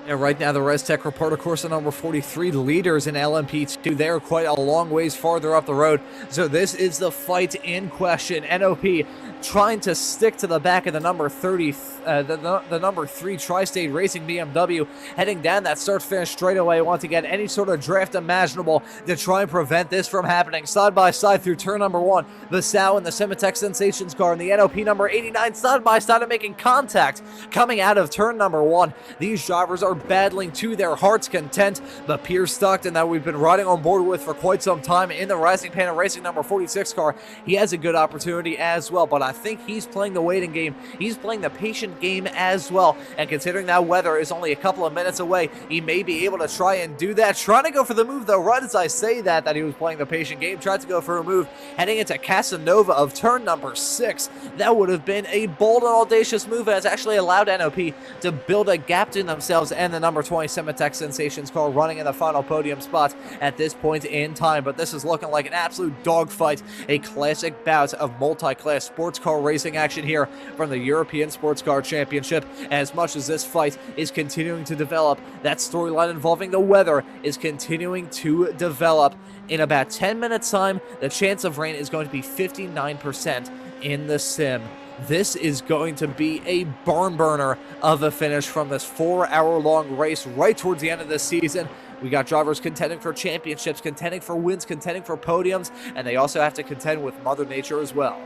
And right now, the ResTech Reparta Corsa number 43 leaders in LMP2. They're quite a long ways farther up the road. So this is the fight in question. NOP trying to stick to the back of the number 30, the number 3 Tri-State Racing BMW, heading down that start-finish straightaway. Want to get any sort of draft imaginable to try and prevent this from happening. Side by side through turn number 1, Besauer and the Simatech Sensations car and the NOP number 89 side by side and making contact coming out of turn number 1. These drivers are battling to their heart's content, but Pierce Stockton, that we've been riding on board with for quite some time in the Rising Panda Racing number 46 car, he has a good opportunity as well, but I think he's playing the waiting game. He's playing the patient game as well, and considering that weather is only a couple of minutes away, he may be able to try and do that. Trying to go for the move, though, right as I say that he was playing the patient game, tried to go for a move, heading into Casanova of turn number 6. That would have been a bold and audacious move, and it's actually allowed NOP to build a gap to themselves and the number 20 Simatech Sensations car running in the final podium spot at this point in time. But this is looking like an absolute dogfight, a classic bout of multi-class sports car racing action here from the European Sports Car Championship. As much as this fight is continuing to develop, that storyline involving the weather is continuing to develop. In about 10 minutes time, the chance of rain is going to be 59% in the sim. This is going to be a barn burner of a finish from this 4-hour-long race right towards the end of the season. We got drivers contending for championships, contending for wins, contending for podiums, and they also have to contend with Mother Nature as well.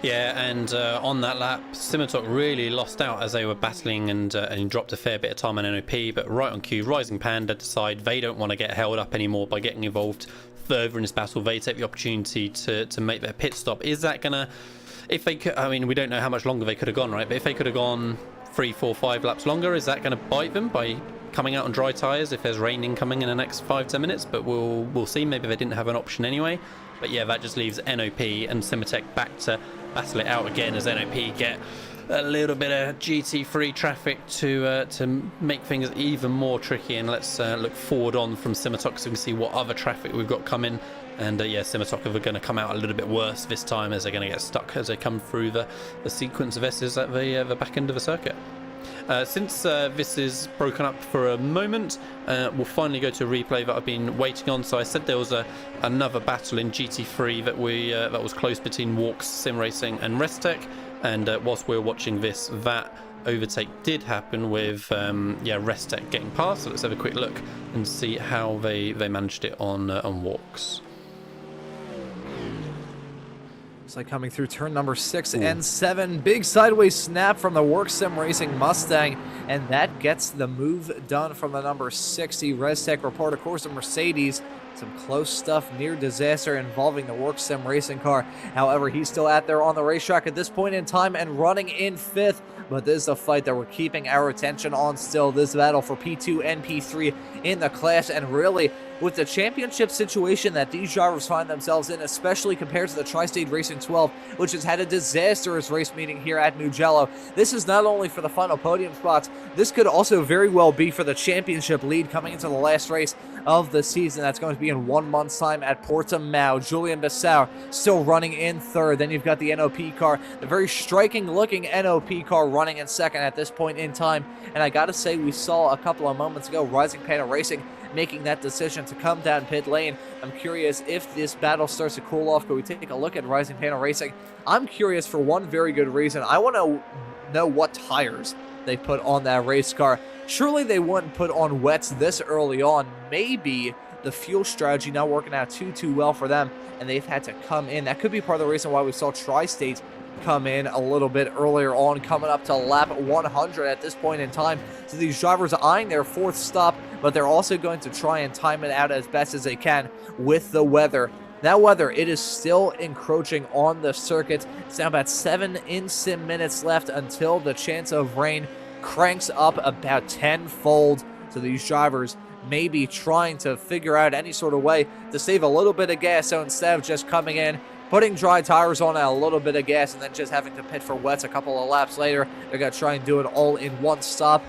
Yeah, and on that lap, Simitok really lost out as they were battling and dropped a fair bit of time on NOP, but right on cue, Rising Panda decide they don't want to get held up anymore by getting involved further in this battle. They take the opportunity to make their pit stop. Is that going to, if they could, I mean, we don't know how much longer they could have gone, right? But if they could have gone 3, 4, 5 laps longer, is that going to bite them by coming out on dry tyres if there's rain incoming in the next 5-10 minutes? But we'll see. Maybe they didn't have an option anyway. But yeah, that just leaves NOP and Simitech back to battle it out again as NOP get a little bit of GT3 traffic to make things even more tricky. And let's look forward on from Simitok so we can see what other traffic we've got coming. And yeah, Simitok are going to come out a little bit worse this time as they're going to get stuck as they come through the sequence of S's at the back end of the circuit. Since this is broken up for a moment, we'll finally go to a replay that I've been waiting on. So I said there was another battle in GT3 that was close between Walks Sim Racing and Restec, and whilst we were watching this, that overtake did happen with Restec getting past. So let's have a quick look and see how they managed it on Walks. It's like coming through turn number 6 and 7. Big sideways snap from the Work Sim Racing Mustang, and that gets the move done from the number 60 Restec report. Of course, the Mercedes, some close stuff, near disaster involving the Work Sim Racing car. However, he's still out there on the racetrack at this point in time and running in 5th. But this is a fight that we're keeping our attention on still. This battle for P2 and P3 in the class, and really with the championship situation that these drivers find themselves in, especially compared to the Tri-State Racing 12, which has had a disastrous race meeting here at Mugello. This is not only for the final podium spots, this could also very well be for the championship lead coming into the last race of the season. That's going to be in 1 month's time at Portimao. Julian Bissau still running in 3rd. Then you've got the NOP car, the very striking looking NOP car running in 2nd at this point in time. And I gotta say, we saw a couple of moments ago Rising Panda Racing making that decision to come down pit lane. I'm curious if this battle starts to cool off. Could we take a look at Rising Panda Racing? I'm curious for one very good reason. I want to know what tires they put on that race car. Surely they wouldn't put on wets this early on. Maybe the fuel strategy not working out too well for them, and they've had to come in. That could be part of the reason why we saw Tri-State come in a little bit earlier on, coming up to lap 100 at this point in time. So these drivers are eyeing their 4th stop, but they're also going to try and time it out as best as they can with the weather. That weather, it is still encroaching on the circuit. It's now about 7 in-sim minutes left until the chance of rain cranks up about tenfold. So these drivers may be trying to figure out any sort of way to save a little bit of gas. So instead of just coming in, putting dry tires on a little bit of gas, and then just having to pit for wets a couple of laps later, they're going to try and do it all in one stop.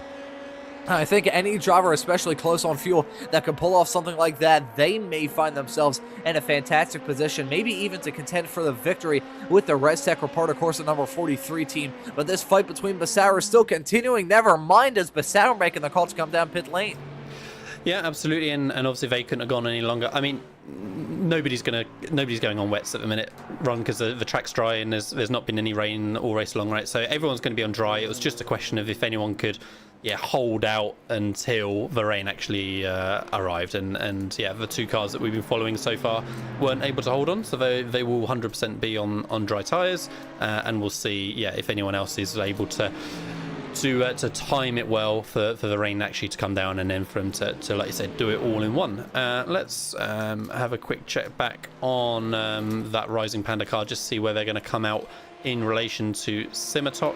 I think any driver, especially close on fuel, that can pull off something like that, they may find themselves in a fantastic position, maybe even to contend for the victory with the Restec Reporter Course number 43 team. But this fight between Bissau is still continuing, never mind as Bissau making the call to come down pit lane. Yeah, absolutely, and obviously they couldn't have gone any longer. I mean, nobody's going on wets at the minute, Ron, because the track's dry and there's not been any rain all race long, right? So everyone's going to be on dry. It was just a question of if anyone could, hold out until the rain actually arrived, and the 2 cars that we've been following so far weren't able to hold on, so they will 100% be on dry tyres, and we'll see, if anyone else is able to time it well for the rain actually to come down, and then for them to like you said, do it all in one. Let's have a quick check back on that Rising Panda car, just see where they're going to come out in relation to Simitok,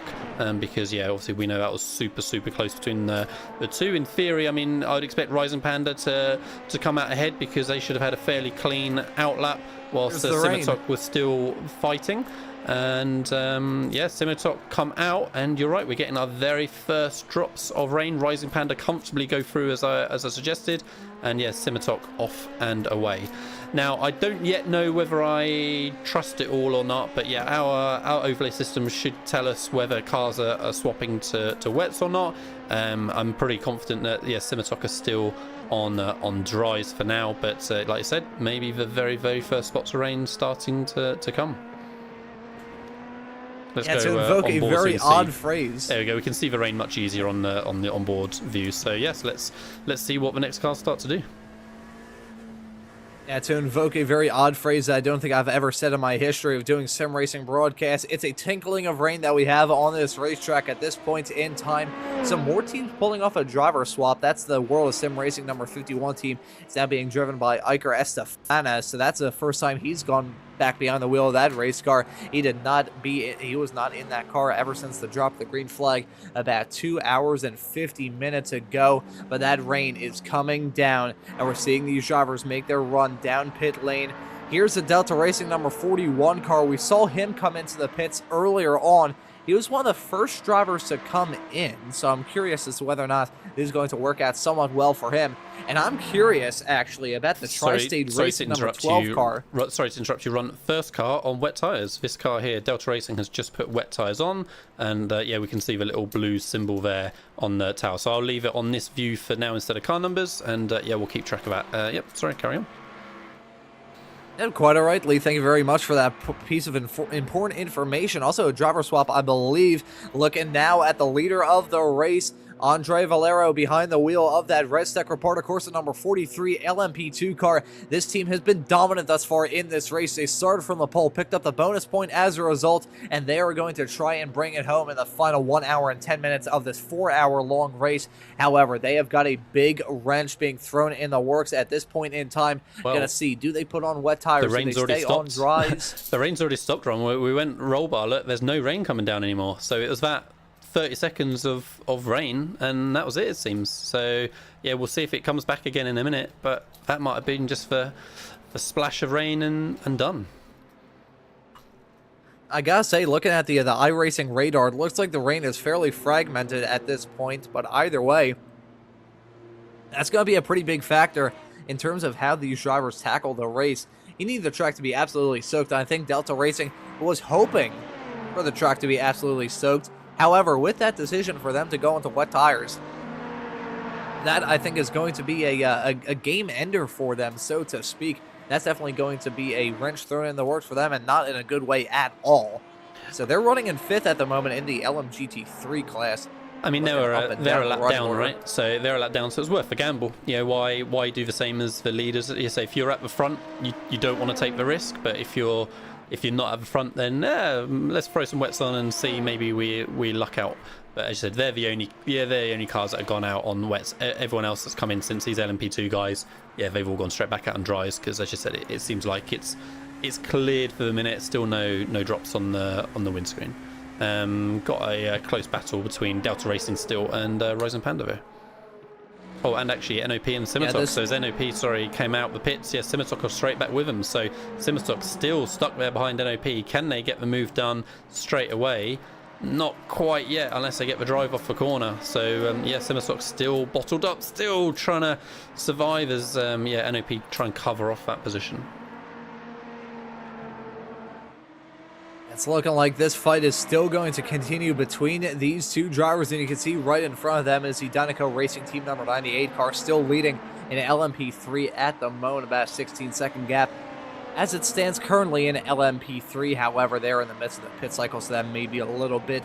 because obviously we know that was super close between the two. In theory, I mean, I would expect Rising Panda to come out ahead because they should have had a fairly clean outlap whilst Simitok was still fighting. And Simitok come out, and you're right, we're getting our very first drops of rain. Rising Panda comfortably go through as I suggested, and Simitok off and away. Now, I don't yet know whether I trust it all or not, but our overlay system should tell us whether cars are swapping to wets or not. I'm pretty confident that Simitok are still on dries for now, but like I said, maybe the very first spots of rain starting to come. Let's Yeah, go to invoke a onboard so very you can see. odd phrase. There we go. We can see the rain much easier on the onboard view. So yes, let's see what the next cars start to do. Yeah, to invoke a very odd phrase that I don't think I've ever said in my history of doing sim racing broadcasts, it's a tinkling of rain that we have on this racetrack at this point in time. Some more teams pulling off a driver swap. That's the World of Sim Racing number 51 team. It's now being driven by Iker Estefana, so that's the first time he's gone back behind the wheel of that race car. He was not in that car ever since the drop of the green flag about 2 hours and 50 minutes ago, but that rain is coming down, and we're seeing these drivers make their run down pit lane. Here's the Delta Racing number 41 car. We saw him come into the pits earlier on. He was one of the first drivers to come in, so I'm curious as to whether or not this is going to work out somewhat well for him. And I'm curious, actually, about the Tri-State Racing number 12 car. Sorry to interrupt you, Ron. First car on wet tyres. This car here, Delta Racing, has just put wet tyres on, and yeah, we can see the little blue symbol there on the tower. So I'll leave it on this view for now instead of car numbers, and yeah, we'll keep track of that. Yep, sorry, carry on. Yeah, quite all right, Lee. Thank you very much for that piece of important information. Also, a driver swap, I believe. Looking now at the leader of the race, Andre Valero behind the wheel of that Red Stack Reporter Corsa number 43 LMP2 car. This team has been dominant thus far in this race. They started from the pole, picked up the bonus point as a result, and they are going to try and bring it home in the final 1 hour and 10 minutes of this 4-hour-long race. However, they have got a big wrench being thrown in the works at this point in time. Well, gonna see, do they put on wet tires? The rain's do they already stay on stopped. dries? The rain's already stopped, Ron. We went roll bar. Look, there's no rain coming down anymore. So it was that 30 seconds of rain, and that was it seems. So yeah, we'll see if it comes back again in a minute, but that might have been just for a splash of rain and done. I gotta say, looking at the iRacing radar, it looks like the rain is fairly fragmented at this point, but either way, that's gonna be a pretty big factor in terms of how these drivers tackle the race. You need the track to be absolutely soaked. I think Delta Racing was hoping for the track to be absolutely soaked. However, with that decision for them to go into wet tires, that I think is going to be a game ender for them, so to speak. That's definitely going to be a wrench thrown in the works for them, and not in a good way at all. So they're running in 5th at the moment in the LMGT3 class. I mean, they're a lap down, right? So they're a lap down, so it's worth the gamble. You know, why do the same as the leaders? You say if you're at the front, you don't want to take the risk, but if you're not at the front, then let's throw some wets on and see, maybe we luck out. But as you said, they're the only cars that have gone out on wets. Everyone else that's come in since these LMP2 guys, yeah, they've all gone straight back out on dries, because as you said, it seems like it's cleared for the minute. Still no drops on the windscreen. Got a close battle between Delta Racing still and Rising Panda there. Oh, and actually NOP and Simitok. So as NOP, came out the pits, yeah, Simitok are straight back with them. So Simitok still stuck there behind NOP. Can they get the move done straight away? Not quite yet, unless they get the drive off the corner. So yeah, Simitok still bottled up, still trying to survive as yeah, NOP try and cover off that position. It's looking like this fight is still going to continue between these two drivers, and you can see right in front of them is the Dynaco Racing Team number 98 car, still leading in LMP3 at the moment, about a 16-second gap as it stands currently in LMP3. However, they're in the midst of the pit cycle, so that may be a little bit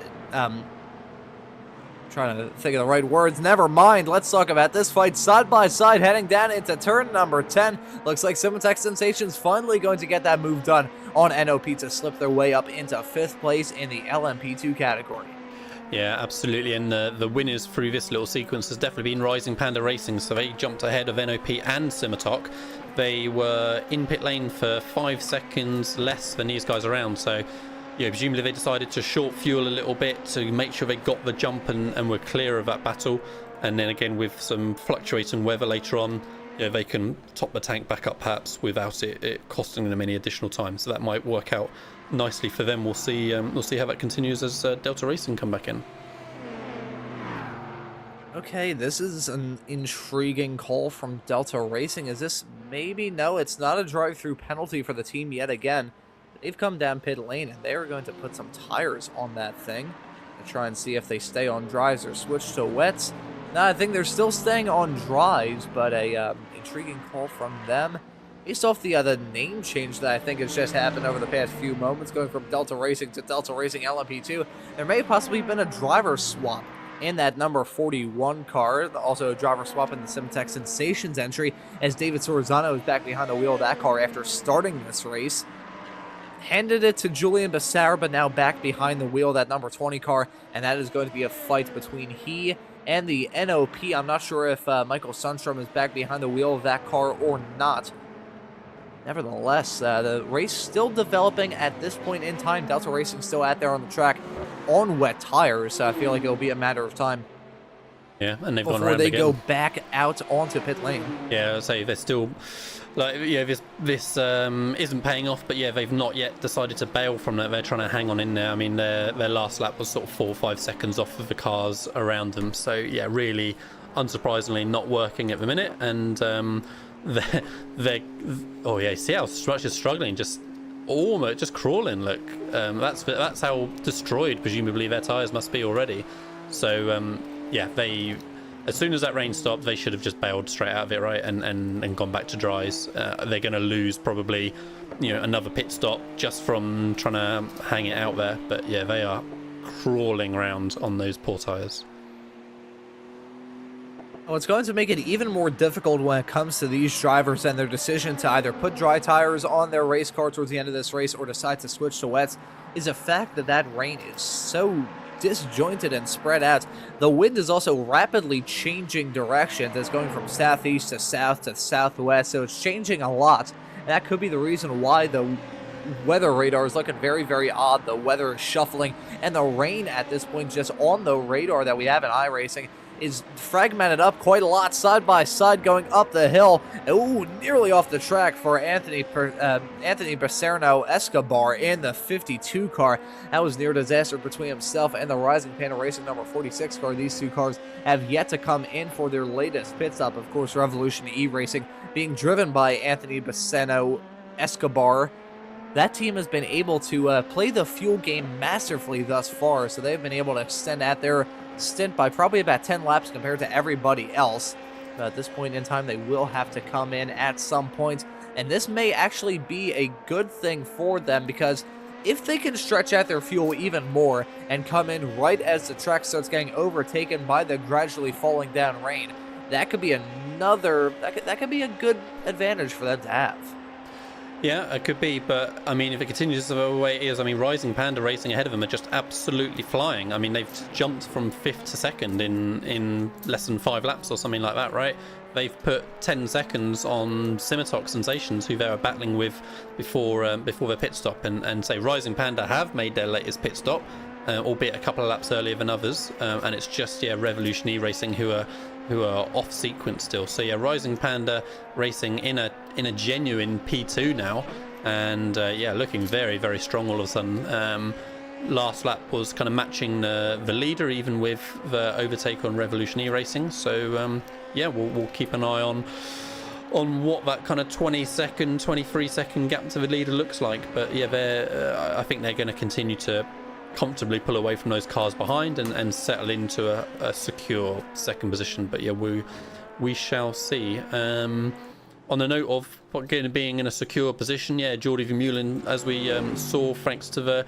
trying to think of the right words. Never mind. Let's talk about this fight side by side, heading down into turn number 10. Looks like Simatech Sensations finally going to get that move done on NOP to slip their way up into 5th place in the LMP2 category. Yeah, absolutely. And the winners through this little sequence has definitely been Rising Panda Racing. So they jumped ahead of NOP and Simitok. They were in pit lane for 5 seconds less than these guys around. So yeah, presumably they decided to short fuel a little bit to make sure they got the jump and were clear of that battle. And then again, with some fluctuating weather later on, yeah, they can top the tank back up perhaps without it costing them any additional time. So that might work out nicely for them. We'll see how that continues as Delta Racing come back in. Okay, this is an intriguing call from Delta Racing. Is this maybe? No, it's not a drive-through penalty for the team yet again. They've come down pit lane, and they're going to put some tires on that thing to try and see if they stay on dries or switch to wets. No, I think they're still staying on dries, but a intriguing call from them. Based off the name change that I think has just happened over the past few moments, going from Delta Racing to Delta Racing LMP2, there may have possibly been a driver swap in that number 41 car. Also a driver swap in the Simtech Sensations entry, as David Sorizzano is back behind the wheel of that car after starting this race. Handed it to Julian Bassara, but now back behind the wheel of that number 20 car, and that is going to be a fight between he and the NOP. I'm not sure if Michael Sundstrom is back behind the wheel of that car or not. Nevertheless, the race still developing at this point in time. Delta Racing still out there on the track on wet tires, so I feel like it'll be a matter of time. Yeah, and they've before gone around they again. go back out onto pit lane. Yeah, I'd say they're still, like, yeah, this isn't paying off, but yeah, they've not yet decided to bail from that. They're trying to hang on in there. I mean, their last lap was sort of 4 or 5 seconds off of the cars around them. So yeah, really, unsurprisingly, not working at the minute, and they're oh yeah, see how much is struggling, just almost just crawling. Look, that's how destroyed presumably their tires must be already. So yeah, they, as soon as that rain stopped, they should have just bailed straight out of it, right, and gone back to dries. They're going to lose probably, another pit stop just from trying to hang it out there. But yeah, they are crawling around on those poor tires. Well, it's going to make it even more difficult when it comes to these drivers and their decision to either put dry tires on their race car towards the end of this race or decide to switch to wets, is the fact that that rain is so disjointed and spread out. The wind is also rapidly changing directions. It's going from southeast to south to southwest, so it's changing a lot. And that could be the reason why the weather radar is looking very, very odd. The weather is shuffling, and the rain at this point just on the radar that we have in iRacing is fragmented up quite a lot, side by side, going up the hill. Ooh, nearly off the track for Anthony Becerno Escobar in the 52 car. That was near disaster between himself and the Rising Panda Racing number 46 car. These two cars have yet to come in for their latest pit stop. Of course, Revolution E-Racing being driven by Anthony Becerno Escobar. That team has been able to play the fuel game masterfully thus far, so they've been able to extend out their stint by probably about 10 laps compared to everybody else. But at this point in time, they will have to come in at some point, and this may actually be a good thing for them, because if they can stretch out their fuel even more and come in right as the track starts getting overtaken by the gradually falling down rain, that could be that could be a good advantage for them to have. Yeah, it could be, but I mean, if it continues the way it is, I mean, Rising Panda Racing ahead of them are just absolutely flying. I mean, they've jumped from 5th to 2nd in less than 5 laps or something like that, right? They've put 10 seconds on Simitox Sensations, who they were battling with before their pit stop, and say Rising Panda have made their latest pit stop, albeit a couple of laps earlier than others, and it's just Revolution E-Racing who are off sequence still. So yeah, Rising Panda Racing in a genuine P2 now, and looking very, very strong all of a sudden. Last lap was kind of matching the leader, even with the overtake on Revolution E-Racing. So we'll keep an eye on what that kind of 20-second, 23-second gap to the leader looks like. But yeah, I think they're going to continue to comfortably pull away from those cars behind and settle into a secure second position. But yeah, we shall see. On the note of being in a secure position, Jordi Vermeulen, as we saw, thanks to the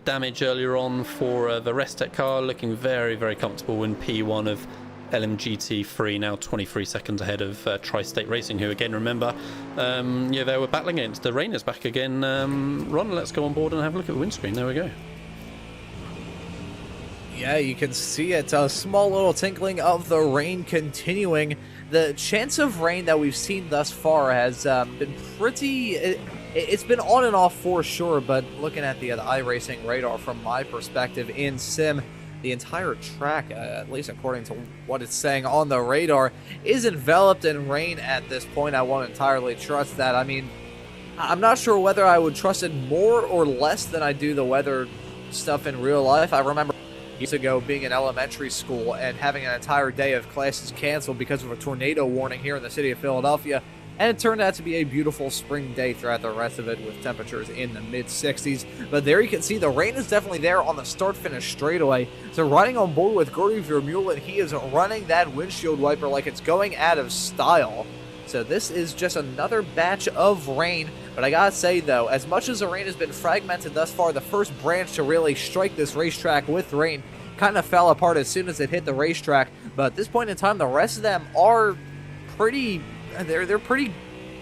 damage earlier on for the Restec car, looking very, very comfortable in P1 of LMGT3, now 23 seconds ahead of Tri-State Racing, who again, remember, they were battling against the rain is back again. Ron, let's go on board and have a look at the windscreen. There we go. Yeah, you can see it, a small little tinkling of the rain continuing. The chance of rain that we've seen thus far has been pretty... It's been on and off for sure, but looking at the iRacing radar from my perspective in sim, the entire track, at least according to what it's saying on the radar, is enveloped in rain at this point. I won't entirely trust that. I mean, I'm not sure whether I would trust it more or less than I do the weather stuff in real life. I remember years ago being in elementary school and having an entire day of classes canceled because of a tornado warning here in the city of Philadelphia, and it turned out to be a beautiful spring day throughout the rest of it with temperatures in the mid-60s. But there you can see the rain is definitely there on the start-finish straightaway. So riding on board with Jordi Vermeulen, he is running that windshield wiper like it's going out of style. So this is just another batch of rain. But I gotta say, though, as much as the rain has been fragmented thus far, the first branch to really strike this racetrack with rain kind of fell apart as soon as it hit the racetrack. But at this point in time, the rest of them are pretty... They're pretty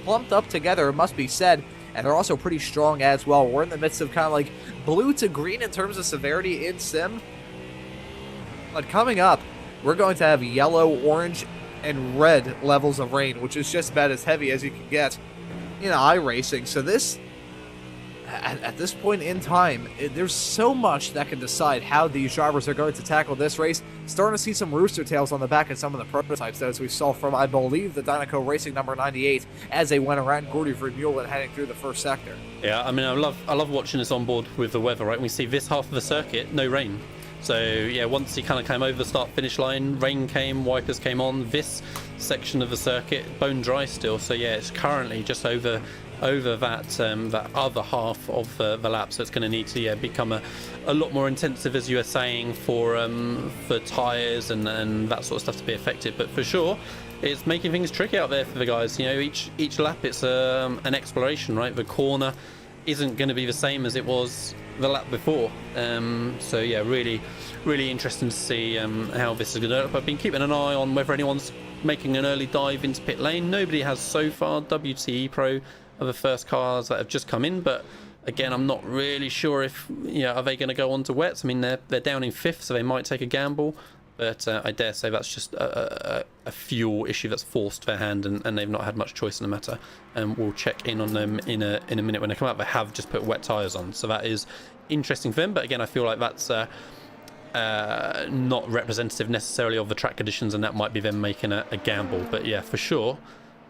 clumped up together, it must be said. And they're also pretty strong as well. We're in the midst of kind of like blue to green in terms of severity in sim. But coming up, we're going to have yellow, orange, and red levels of rain, which is just about as heavy as you can get in iRacing. So this, at this point in time, there's so much that can decide how these drivers are going to tackle this race. Starting to see some rooster tails on the back of some of the prototypes, as we saw from, I believe, the Dynaco Racing number 98 as they went around Gordy Vermeulen heading through the first sector. Yeah, I mean, I love watching this on board with the weather, right? We see this half of the circuit, no rain. So yeah, once he kind of came over the start-finish line, rain came, wipers came on. This section of the circuit, bone dry still. So yeah, it's currently just over that other half of the lap. So it's going to need to become a lot more intensive, as you were saying, for tyres and that sort of stuff to be effective. But for sure, it's making things tricky out there for the guys. You know, each lap it's an exploration, right? The corner isn't going to be the same as it was the lap before. So yeah, really interesting to see how this is going to develop. I've been keeping an eye on whether anyone's making an early dive into pit lane. Nobody has so far. WTE Pro are the first cars that have just come in, but again, I'm not really sure if, are they going to go on to wets. I mean, they're down in 5th, so they might take a gamble, but I dare say that's just a fuel issue that's forced their hand, and they've not had much choice in the matter. And we'll check in on them in a minute when they come out. They have just put wet tyres on, so that is interesting for them. But again, I feel like that's not representative necessarily of the track conditions, and that might be them making a gamble. But yeah, for sure,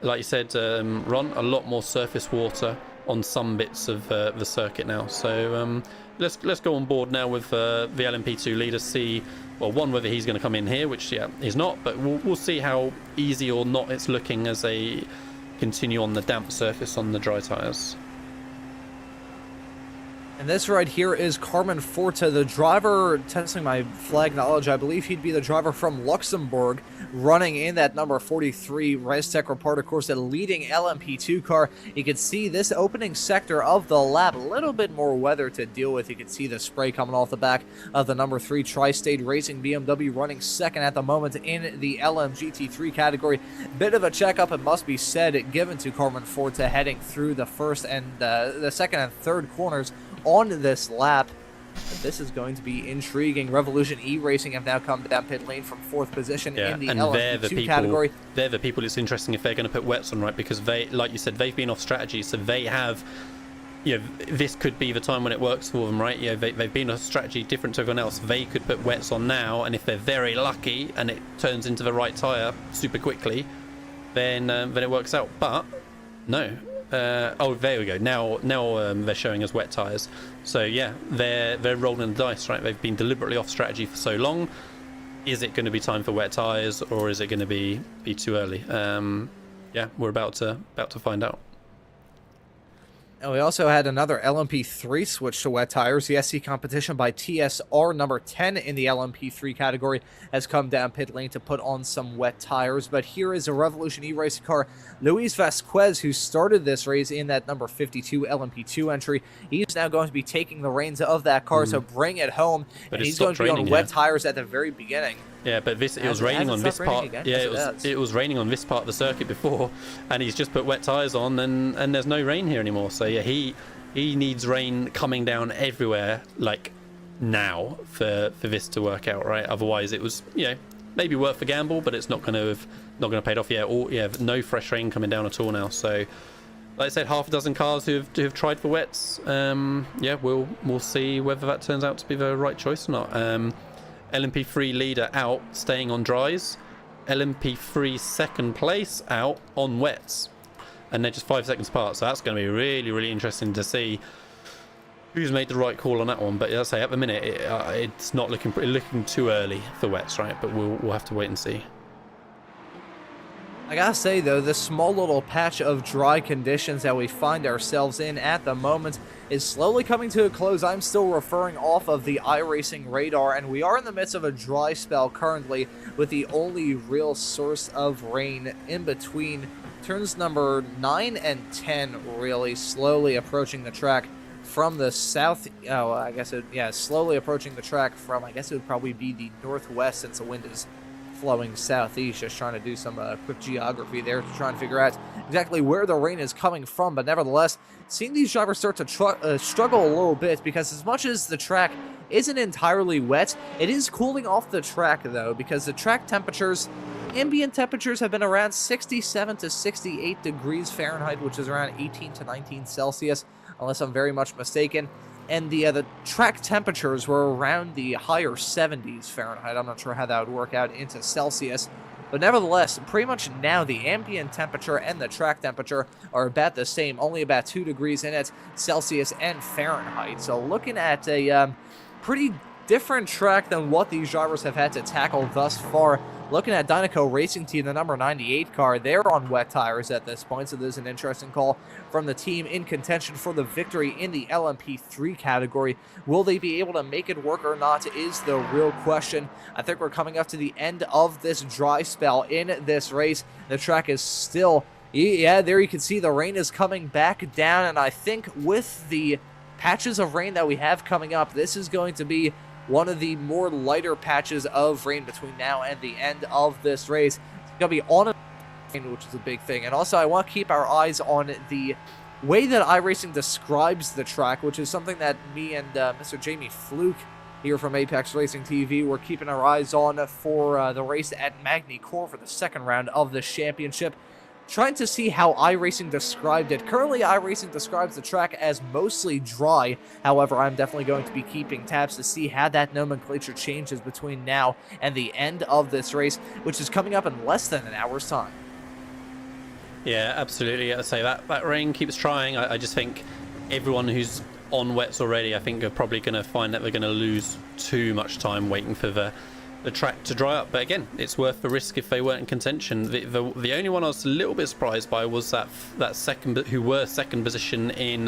like you said, Ron, a lot more surface water on some bits of the circuit now. So let's go on board now with the LMP2 leader, see, well, one, whether he's going to come in here, which he's not, but we'll see how easy or not it's looking as they continue on the damp surface on the dry tyres. And this right here is Carmen Forte, the driver, testing my flag knowledge, I believe he'd be the driver from Luxembourg, running in that number 43 ResTech Repart, of course, a leading LMP2 car. You can see this opening sector of the lap, a little bit more weather to deal with. You can see the spray coming off the back of the number 3 Tri-State Racing BMW, running second at the moment in the LMGT3 category. Bit of a checkup, it must be said, given to Carmen Forte heading through the first and the second and third corners on this lap. This is going to be intriguing. Revolution E-Racing have now come down pit lane from 4th position in the LMP2 category. They're the people it's interesting if they're going to put wets on, right? Because they, like you said, they've been off strategy, so they have, this could be the time when it works for them, right? They've been off strategy different to everyone else. They could put wets on now, and if they're very lucky and it turns into the right tyre super quickly, then it works out. But no. Oh, there we go. Now they're showing us wet tyres. So yeah, they're rolling the dice, right? They've been deliberately off strategy for so long. Is it going to be time for wet tyres, or is it going to be too early? Yeah, we're about to find out. And we also had another LMP3 switch to wet tires. The SC competition by TSR number 10 in the LMP3 category has come down pit lane to put on some wet tires. But here is a Revolution E-Racing car, Luis Vasquez, who started this race in that number 52 LMP2 entry. He's now going to be taking the reins of that car to bring it home. But and he's going to be on wet tires at the very beginning. Yeah, but it was raining on this part. Yeah, it was raining on this part of the circuit before, and he's just put wet tyres on, and there's no rain here anymore. So yeah, he needs rain coming down everywhere, like now, for this to work out, right? Otherwise, it was maybe worth a gamble, but it's not going to pay off. No fresh rain coming down at all now. So, like I said, half a dozen cars who have tried for wets. We'll see whether that turns out to be the right choice or not. LMP3 leader out, staying on dries. LMP3 second place out on wets. And they're just 5 seconds apart. So that's going to be really, really interesting to see who's made the right call on that one. But as I say, at the minute, it's not looking too early for wets, right? But we'll have to wait and see. I gotta say, though, this small little patch of dry conditions that we find ourselves in at the moment is slowly coming to a close. I'm still referring off of the iRacing radar, and we are in the midst of a dry spell currently, with the only real source of rain in between turns number 9 and 10 really slowly approaching the track from the south. Slowly approaching the track from, I guess it would probably be the northwest, since the wind is flowing southeast. Just trying to do some quick geography there to try and figure out exactly where the rain is coming from. But nevertheless, seeing these drivers start to struggle a little bit, because as much as the track isn't entirely wet, it is cooling off the track though, because the track temperatures, ambient temperatures, have been around 67 to 68 degrees Fahrenheit, which is around 18 to 19 Celsius, unless I'm very much mistaken. And the track temperatures were around the higher 70s Fahrenheit. I'm not sure how that would work out into Celsius. But nevertheless, pretty much now the ambient temperature and the track temperature are about the same, only about 2 degrees in it, Celsius and Fahrenheit. So looking at a pretty different track than what these drivers have had to tackle thus far. Looking at Dynaco Racing Team, the number 98 car, they're on wet tires at this point, so there's an interesting call from the team in contention for the victory in the LMP3 category. Will they be able to make it work or not is the real question. I think we're coming up to the end of this dry spell in this race. The track is still, yeah, there you can see the rain is coming back down, and I think with the patches of rain that we have coming up, this is going to be one of the more lighter patches of rain between now and the end of this race. It's going to be on a rain, which is a big thing. And also, I want to keep our eyes on the way that iRacing describes the track, which is something that me and Mr. Jamie Fluke here from Apex Racing TV were keeping our eyes on for the race at Magny Cours for the second round of this championship. Trying to see how iRacing described it. Currently, iRacing describes the track as mostly dry. However, I'm definitely going to be keeping tabs to see how that nomenclature changes between now and the end of this race, which is coming up in less than an hour's time. Yeah, absolutely. I'd say that rain keeps trying. I just think everyone who's on wets already, I think, are probably going to find that they're going to lose too much time waiting for the track to dry up. But again, it's worth the risk if they weren't in contention. The only one I was a little bit surprised by was that second position in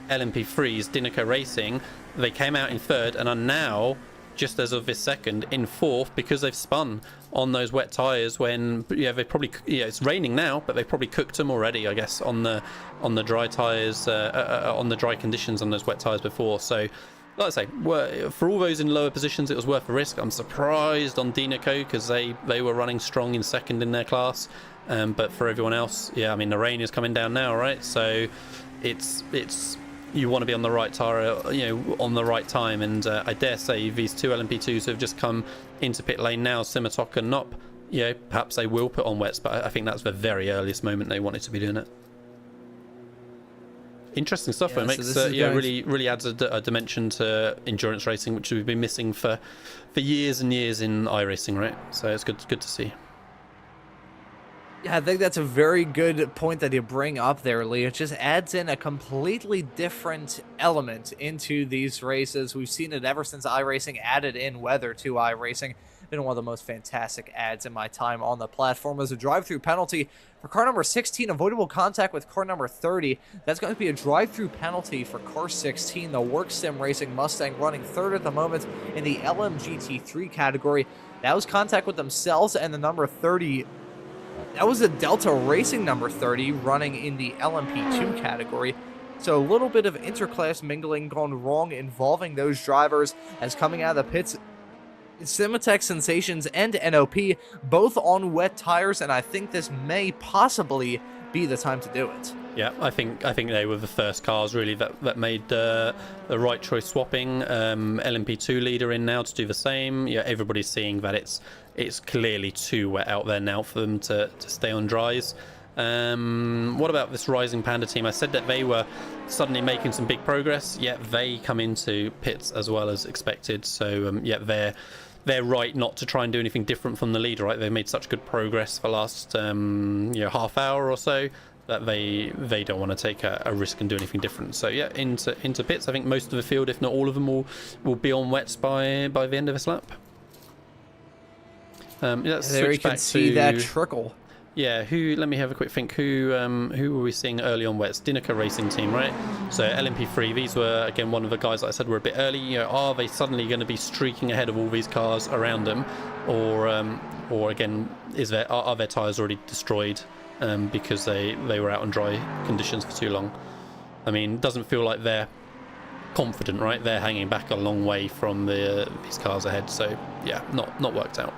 LMP3's Dynaco Racing. They came out in third and are now, just as of this second, in fourth, because they've spun on those wet tires when they probably, it's raining now, but they've probably cooked them already, I guess, on the dry tires, on the dry conditions on those wet tires before. So like I say, for all those in lower positions, it was worth the risk. I'm surprised on Dynaco because they were running strong in second in their class. But for everyone else, yeah, I mean, the rain is coming down now, right? So it's you want to be on the right tire, on the right time. And I dare say these two LMP2s have just come into pit lane now, Simitok and Nop. Perhaps they will put on wets, but I think that's the very earliest moment they wanted to be doing it. Interesting stuff. It makes really adds a dimension to endurance racing, which we've been missing for years and years in iRacing, right? So it's good to see. Yeah, I think that's a very good point that you bring up there, Lee. It just adds in a completely different element into these races. We've seen it ever since iRacing added in weather to iRacing. Been one of the most fantastic ads in my time on the platform. As a drive-through penalty for car number 16, avoidable contact with car number 30. That's going to be a drive-through penalty for car 16, the Work Sim Racing Mustang, running third at the moment in the LMGT3 category. That was contact with themselves and the number 30. That was a Delta Racing number 30 running in the LMP2 category. So a little bit of interclass mingling gone wrong involving those drivers as coming out of the pits. Simatech Sensations and NOP both on wet tires, and I think this may possibly be the time to do it. Yeah, I think they were the first cars really that made the right choice swapping. LMP2 leader in now to do the same. Yeah, everybody's seeing that it's clearly too wet out there now for them to stay on dries. What about this Rising Panda team? I said that they were suddenly making some big progress, yet they come into pits as well as expected. So they're right not to try and do anything different from the leader, right? They've made such good progress for the last half hour or so that they don't want to take a risk and do anything different. So yeah, into pits. I think most of the field, if not all of them, will be on wets by the end of this lap. There you can see that trickle. Yeah, let me have a quick think. Who were we seeing early on wets? Dynaco Racing Team, right? So LMP3, these were, again, one of the guys that I said were a bit early. Are they suddenly going to be streaking ahead of all these cars around them? Or again, are their tyres already destroyed because they were out on dry conditions for too long. I mean, it doesn't feel like they're confident, right? They're hanging back a long way from these cars ahead, so yeah, not worked out.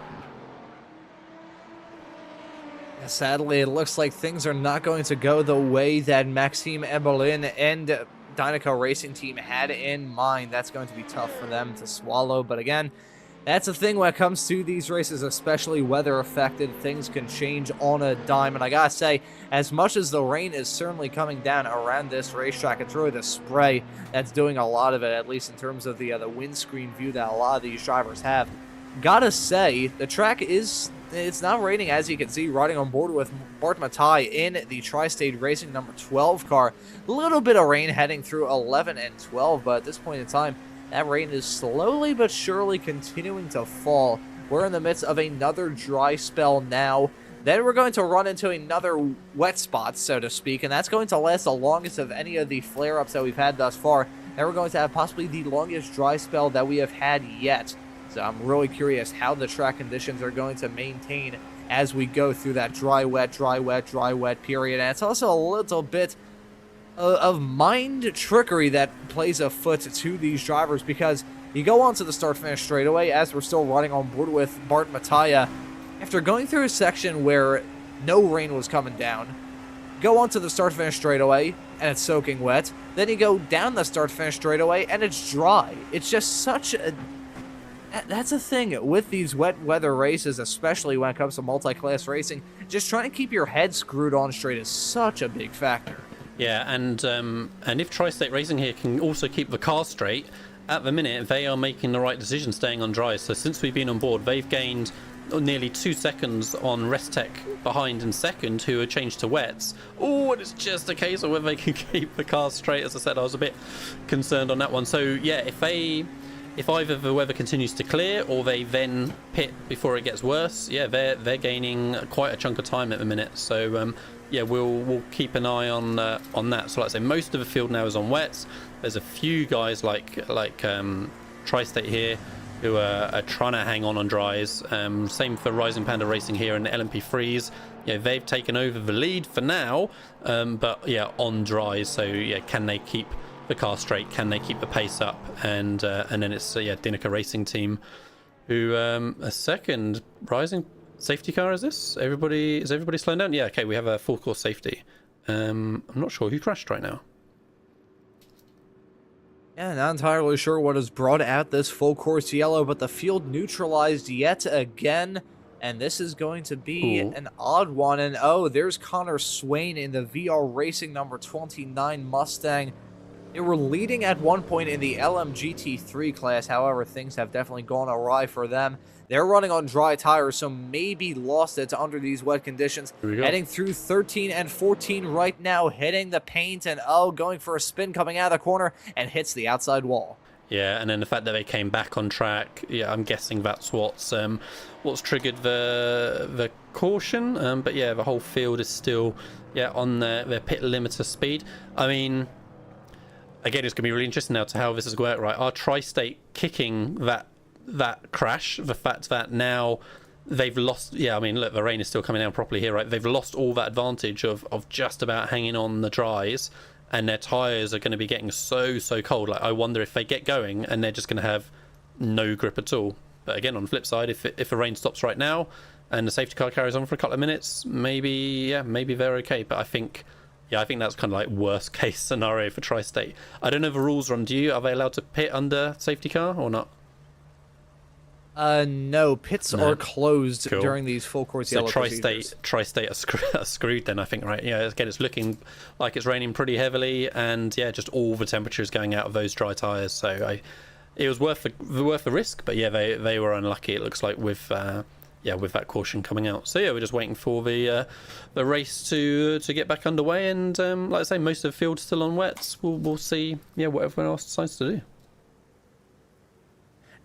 Sadly, it looks like things are not going to go the way that Maxime Eberlin and Dynaco Racing Team had in mind. That's going to be tough for them to swallow, but again, that's the thing when it comes to these races, especially weather affected. Things can change on a dime, and I gotta say, as much as the rain is certainly coming down around this racetrack, it's really the spray that's doing a lot of it, at least in terms of the windscreen view that a lot of these drivers have. Gotta say, the track it's not raining, as you can see, riding on board with Bart Matai in the Tri-State Racing number 12 car. A little bit of rain heading through 11 and 12, but at this point in time, that rain is slowly but surely continuing to fall. We're in the midst of another dry spell now. Then we're going to run into another wet spot, so to speak, and that's going to last the longest of any of the flare-ups that we've had thus far. Then we're going to have possibly the longest dry spell that we have had yet. So I'm really curious how the track conditions are going to maintain as we go through that dry, wet period. And it's also a little bit of mind trickery that plays afoot to these drivers, because you go onto the start-finish straightaway as we're still riding on board with Bart Mattia. After going through a section where no rain was coming down, go onto the start-finish straightaway and it's soaking wet. Then you go down the start-finish straightaway and it's dry. It's just such a... That's a thing with these wet weather races, especially when it comes to multi-class racing. Just trying to keep your head screwed on straight is such a big factor. Yeah, and if Tri-State Racing here can also keep the car straight, at the minute they are making the right decision staying on dry. So since we've been on board, they've gained nearly 2 seconds on Restec behind in second, who are changed to wets. Oh, and it's just a case of whether they can keep the car straight. As I said, I was a bit concerned on that one. So yeah, if either the weather continues to clear or they then pit before it gets worse, yeah, they're gaining quite a chunk of time at the minute. So yeah, we'll keep an eye on that. So like I say, most of the field now is on wets. There's a few guys like Tri-State here who are trying to hang on dries. Same for Rising Panda Racing here and LMP Freeze. Yeah, they've taken over the lead for now, but yeah, on dries. So yeah, can they keep the car straight? Can they keep the pace up? And then it's Dynaco Racing Team who a second Rising safety car. Is everybody slowing down? Yeah, okay, we have a full course safety. I'm not sure who crashed right now. Yeah, not entirely sure what has brought out this full course yellow, but the field neutralized yet again, and this is going to be an odd one. And oh, there's Connor Swain in the VR Racing number 29 Mustang. They were leading at one point in the LMGT3 class, however, things have definitely gone awry for them. They're running on dry tires, so maybe lost it under these wet conditions. Heading through 13 and 14 right now, hitting the paint, and oh, going for a spin coming out of the corner, and hits the outside wall. Yeah, and then the fact that they came back on track, yeah, I'm guessing that's what's triggered the caution. But yeah, the whole field is still on their pit limiter speed. I mean, again, it's going to be really interesting now to how this is going to work, right? Are Tri-State kicking that crash, the fact that now they've lost, I mean, look, the rain is still coming down properly here, right? They've lost all that advantage of just about hanging on the dries, and their tyres are going to be getting so cold. Like, I wonder if they get going and they're just going to have no grip at all. But again, on the flip side, if the rain stops right now and the safety car carries on for a couple of minutes, maybe they're okay. But I think that's kind of like worst case scenario for Tri-State. I don't know the rules run. Are they allowed to pit under safety car or not? No, pits are closed during these full course yellow procedures. Tri-State are screwed then, I think, right? Yeah, again, it's looking like it's raining pretty heavily, and yeah, just all the temperatures going out of those dry tyres. So it was worth the risk, but yeah, they were unlucky. It looks like with that caution coming out. So yeah, we're just waiting for the race to get back underway, and like I say, most of the field's still on wets. We'll see what everyone else decides to do.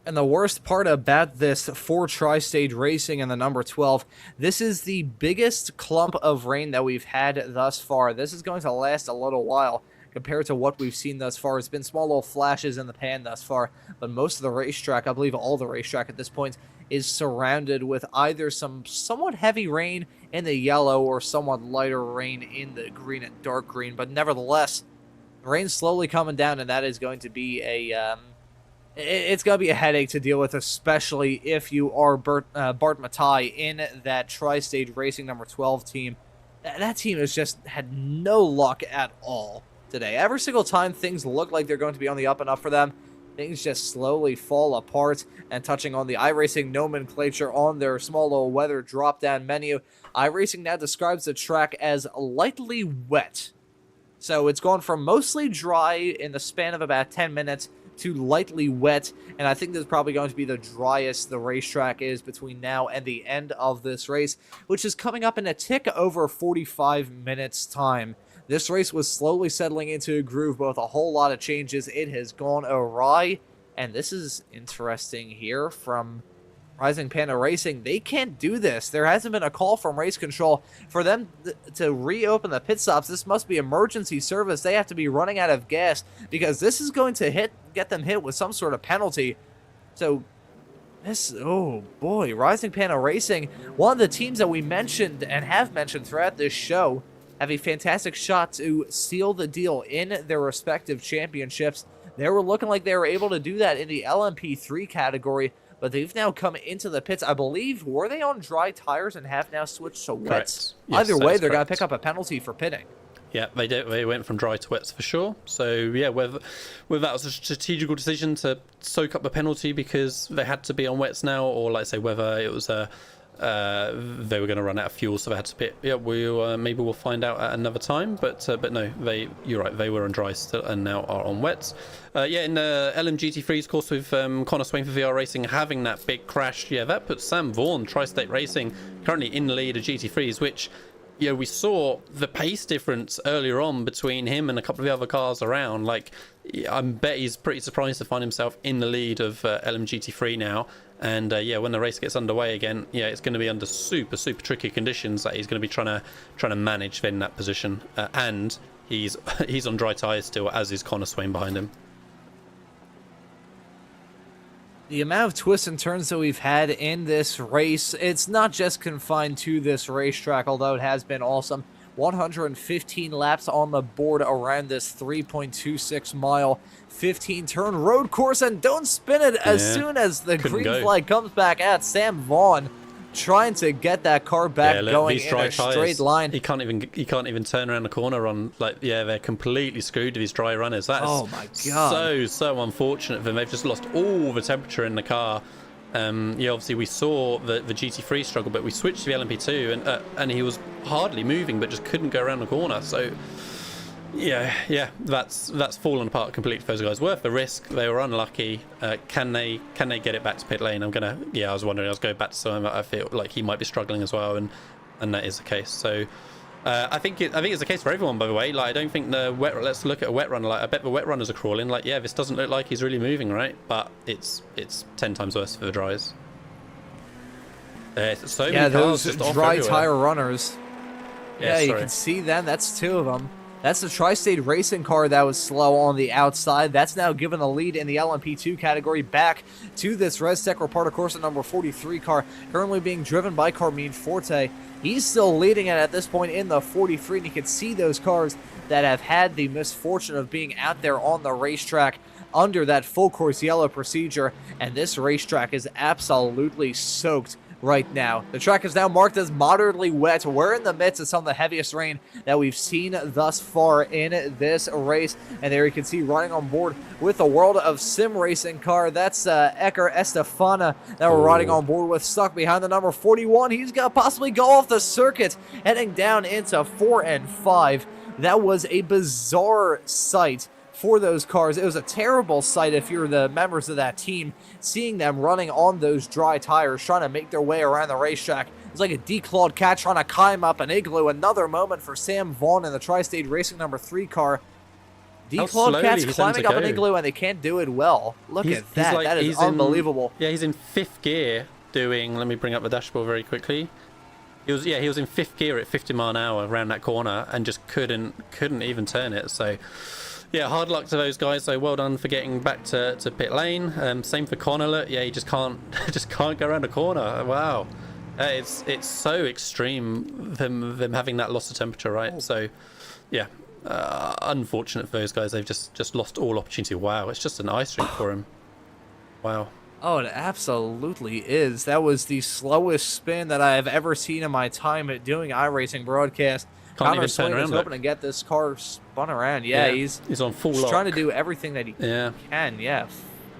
And the worst part about this for Tri-State Racing and the number 12, this is the biggest clump of rain that we've had thus far. This is going to last a little while. compared to what we've seen thus far. It's been small little flashes in the pan thus far, but most of the racetrack, I believe all the racetrack at this point, is surrounded with either some somewhat heavy rain in the yellow or somewhat lighter rain in the green and dark green. But nevertheless, rain's slowly coming down, and that is going to be it's going to be a headache to deal with, especially if you are Bart Matai in that Tri-State Racing number 12 team. That team has just had no luck at all today. Every single time things look like they're going to be on the up and up for them, things just slowly fall apart. And touching on the iRacing nomenclature on their small little weather drop-down menu, iRacing now describes the track as lightly wet. So it's gone from mostly dry in the span of about 10 minutes to lightly wet, and I think this is probably going to be the driest the racetrack is between now and the end of this race, which is coming up in a tick over 45 minutes time. This race was slowly settling into a groove, but with a whole lot of changes, it has gone awry, and this is interesting here from Rising Panda Racing. They can't do this. There hasn't been a call from race control for them to reopen the pit stops. This must be emergency service. They have to be running out of gas because this is going to get them hit with some sort of penalty. So this, oh boy, Rising Panda Racing, one of the teams that we mentioned and have mentioned throughout this show, have a fantastic shot to seal the deal in their respective championships. They were looking like they were able to do that in the LMP3 category, but they've now come into the pits. I believe, were they on dry tires and have now switched to wets? Yes, either way, they're going to pick up a penalty for pitting. Yeah, they did. They went from dry to wets for sure. So yeah, whether that was a strategical decision to soak up the penalty because they had to be on wets now, or like say whether it was they were going to run out of fuel, so they had to pit. Yeah, maybe we'll find out at another time. But no, you're right. They were on dry still and now are on wets. Yeah, in the LMGT3's course with Connor Swain for VR Racing having that big crash, yeah, that puts Sam Vaughan, Tri-State Racing, currently in the lead of GT3s, which, you know, we saw the pace difference earlier on between him and a couple of the other cars around. Like, I bet he's pretty surprised to find himself in the lead of LMGT3 now. And yeah, when the race gets underway again, yeah, it's going to be under super tricky conditions that he's going to be trying to manage in that position. And he's on dry tyres still, as is Connor Swain behind him. The amount of twists and turns that we've had in this race, it's not just confined to this racetrack, although it has been awesome. 115 laps on the board around this 3.26 mile 15-turn road course, and don't spin it as soon as the green flag comes back at Sam Vaughan, trying to get that car back going in a straight line. He can't even turn around the corner on, like, yeah, they're completely screwed with these dry runners. That is, oh my god, so unfortunate for them. They've just lost all the temperature in the car. Yeah, obviously we saw the GT3 struggle, but we switched to the LMP2 and he was hardly moving, but just couldn't go around the corner. So yeah, that's fallen apart completely for those guys. Worth the risk. They were unlucky. Can they get it back to pit lane? I was wondering. I was going back to someone. I feel like he might be struggling as well, and that is the case. So I think it's the case for everyone. By the way, like, I don't think the wet. Let's look at a wet runner. Like, I bet the wet runners are crawling. Like, yeah, this doesn't look like he's really moving, right? But it's 10 times worse for the dries. So many cars those just dry tire runners. Yeah, you can see them. That's two of them. That's the Tri-State Racing car that was slow on the outside. That's now given the lead in the LMP2 category back to this Res Tech Reparto Corsa number 43 car, currently being driven by Carmine Forte. He's still leading it at this point in the 43, and you can see those cars that have had the misfortune of being out there on the racetrack under that full course yellow procedure, and this racetrack is absolutely soaked right now. The track is now marked as moderately wet. We're in the midst of some of the heaviest rain that we've seen thus far in this race. And there you can see running on board with the World of Sim Racing car. That's Eker Estefana that we're riding on board with, stuck behind the number 41. He's going to possibly go off the circuit, heading down into 4 and 5. That was a bizarre sight for those cars. It was a terrible sight if you're the members of that team, seeing them running on those dry tires, trying to make their way around the racetrack. It's like a declawed cat trying to climb up an igloo. Another moment for Sam Vaughan in the Tri-State Racing number 3 car. Declawed cats climbing up an igloo, and they can't do it well. Look at that. That is unbelievable. Yeah, he's in 5th gear doing, let me bring up the dashboard very quickly. He was in 5th gear at 50 mile an hour around that corner and just couldn't even turn it. So yeah, hard luck to those guys. So well done for getting back to pit lane. Same for Connor. Yeah, he just can't go around a corner. Wow. It's so extreme them having that loss of temperature, right? Oh. So yeah, unfortunate for those guys. They've just lost all opportunity. Wow, it's just an ice rink for him. Wow. Oh, it absolutely is. That was the slowest spin that I have ever seen in my time at doing iRacing broadcast. Connor Swain is hoping to get this car spun around. Yeah, he's on full lock. Trying to do everything that he can. Yeah,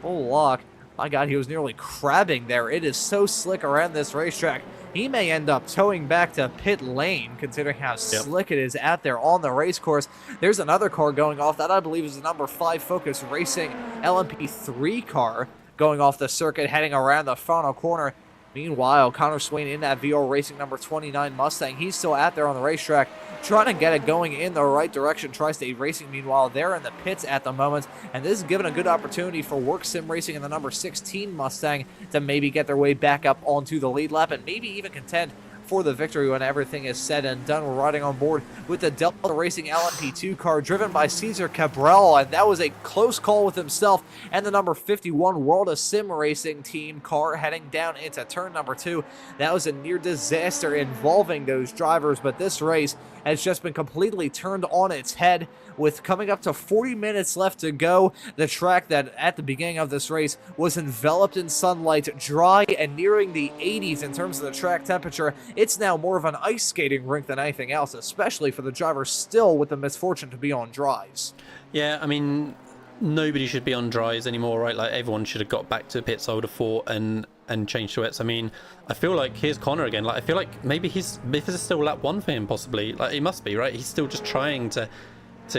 full lock. My God, he was nearly crabbing there. It is so slick around this racetrack. He may end up towing back to pit lane, considering how slick it is out there on the race course. There's another car going off. That, I believe, is the number 5 Focus Racing LMP3 car going off the circuit, heading around the final corner. Meanwhile, Connor Swain in that VR Racing number 29 Mustang. He's still out there on the racetrack, trying to get it going in the right direction. Tri-State Racing, meanwhile, they're in the pits at the moment, and this is given a good opportunity for Work Sim Racing and the number 16 Mustang to maybe get their way back up onto the lead lap and maybe even contend for the victory when everything is said and done. We're riding on board with the Delta Racing LMP2 car driven by Cesar Cabral, and that was a close call with himself and the number 51 World of Sim Racing team car heading down into turn number 2. That was a near disaster involving those drivers, but this race has just been completely turned on its head with coming up to 40 minutes left to go. The track that at the beginning of this race was enveloped in sunlight, dry and nearing the 80s in terms of the track temperature. It's now more of an ice skating rink than anything else, especially for the drivers still with the misfortune to be on dries. Yeah, I mean, nobody should be on dries anymore, right? Like, everyone should have got back to pits, I would have thought, and changed to wets. I mean, I feel like here's Connor again. Like, I feel like maybe this is still lap 1 for him, possibly. Like, he must be, right? He's still just trying to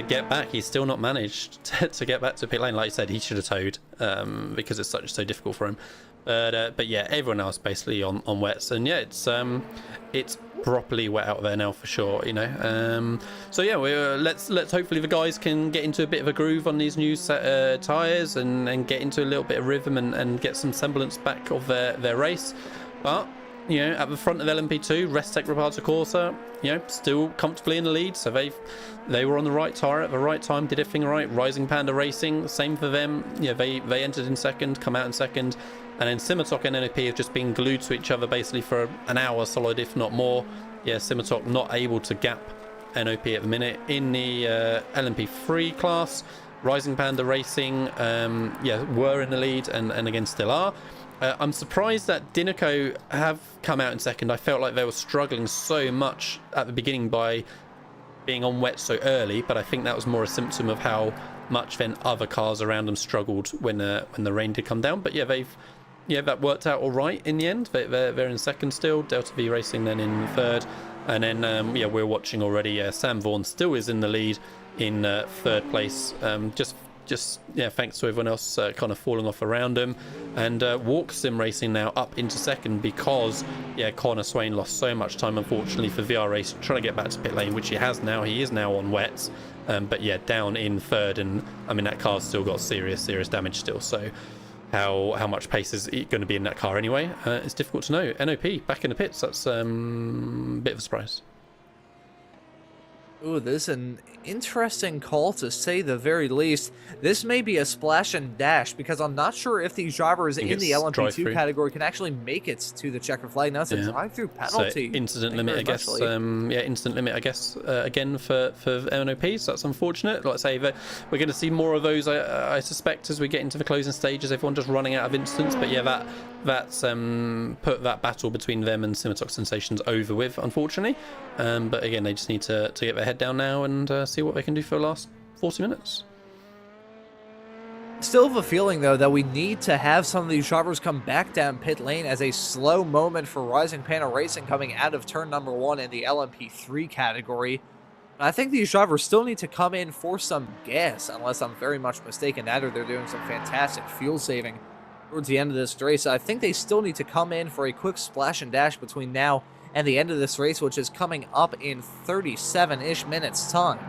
get back. He's still not managed to get back to pit lane. Like you said, he should have towed because it's so difficult for him. But yeah, everyone else basically on wets, and yeah, it's properly wet out there now for sure, you know. So yeah, let's hopefully the guys can get into a bit of a groove on these new tyres and get into a little bit of rhythm and get some semblance back of their race. But you know, at the front of LMP2, Restec Reparto Corsa, you know, still comfortably in the lead. So they were on the right tyre at the right time, did everything right. Rising Panda Racing, same for them. Yeah, they entered in second, come out in second. And then Simitok and NOP have just been glued to each other basically for an hour solid, if not more. Yeah, Simitok not able to gap NOP at the minute. In the LMP3 class, Rising Panda Racing, were in the lead and again still are. I'm surprised that Dinoco have come out in second. I felt like they were struggling so much at the beginning by being on wet so early, but I think that was more a symptom of how much then other cars around them struggled when the rain did come down. But yeah, that worked out all right in the end. They're in second still. Delta V Racing then in third, and then we're watching already. Sam Vaughan still is in the lead in third place. Just thanks to everyone else kind of falling off around him. And Walk Sim Racing now up into second because Connor Swain lost so much time, unfortunately, for VR Race trying to get back to pit lane, which he has now. He is now on wets, but yeah, down in third. And I mean, that car's still got serious damage still. So how much pace is going to be in that car anyway? It's difficult to know. NOP back in the pits. That's a bit of a surprise. Ooh, this is an interesting call to say the very least. This may be a splash and dash because I'm not sure if these drivers in the LMP2 category can actually make it to the checkered flag. Now it's a drive-through penalty. So incident limit, I guess. Incident limit, I guess, again for MNOP. So that's unfortunate. Like I say, we're going to see more of those, I suspect, as we get into the closing stages. Everyone just running out of incidents. But yeah, that's put that battle between them and Simitok Sensations over with, unfortunately. But again, they just need to get their head down now and see what they can do for the last 40 minutes. Still have a feeling, though, that we need to have some of these drivers come back down pit lane as a slow moment for Rising Panda Racing coming out of turn number 1 in the LMP3 category. I think these drivers still need to come in for some gas, unless I'm very much mistaken. That or they're doing some fantastic fuel saving towards the end of this race. I think they still need to come in for a quick splash and dash between now and the end of this race, which is coming up in 37-ish minutes time.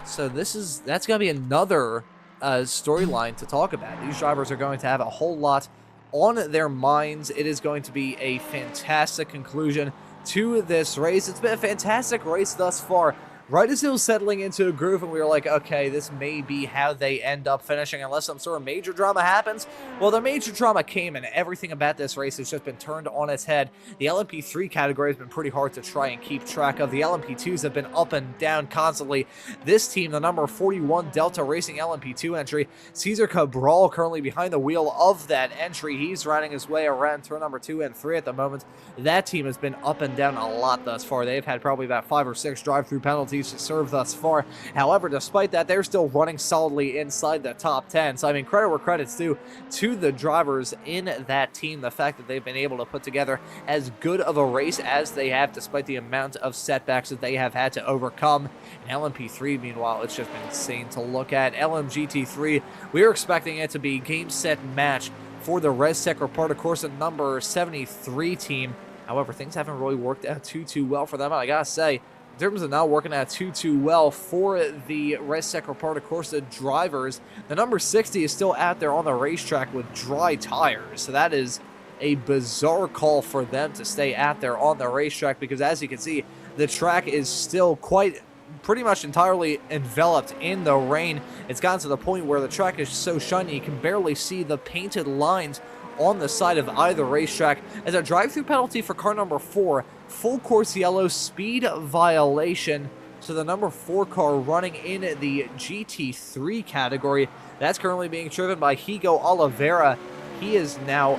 So that's going to be another storyline to talk about. These drivers are going to have a whole lot on their minds. It is going to be a fantastic conclusion to this race. It's been a fantastic race thus far. Right as it was settling into a groove and we were like, okay, this may be how they end up finishing unless some sort of major drama happens. Well, the major drama came and everything about this race has just been turned on its head. The LMP3 category has been pretty hard to try and keep track of. The LMP2s have been up and down constantly. This team, the number 41 Delta Racing LMP2 entry, Cesar Cabral currently behind the wheel of that entry. He's riding his way around turn number 2 and 3 at the moment. That team has been up and down a lot thus far. They've had probably about 5 or 6 drive-through penalties to serve thus far. However, despite that, they're still running solidly inside the top 10. So, I mean, credit where credit's due to the drivers in that team. The fact that they've been able to put together as good of a race as they have, despite the amount of setbacks that they have had to overcome. And LMP3, meanwhile, it's just been insane to look at. LMGT3, we were expecting it to be game, set, match for the ResTech Reparta Corsa number 73 team. However, things haven't really worked out too well for them. I gotta say, in terms of not working out too well for the ResTech Reparta Corsa drivers, the number 60 is still out there on the racetrack with dry tires. So that is a bizarre call for them to stay out there on the racetrack because, as you can see, the track is still pretty much entirely enveloped in the rain. It's gotten to the point where the track is so shiny you can barely see the painted lines on the side of either racetrack. As a drive-through penalty for car number 4, full course yellow, speed violation. So the number 4 car running in the GT3 category, that's currently being driven by Higo Oliveira. He is now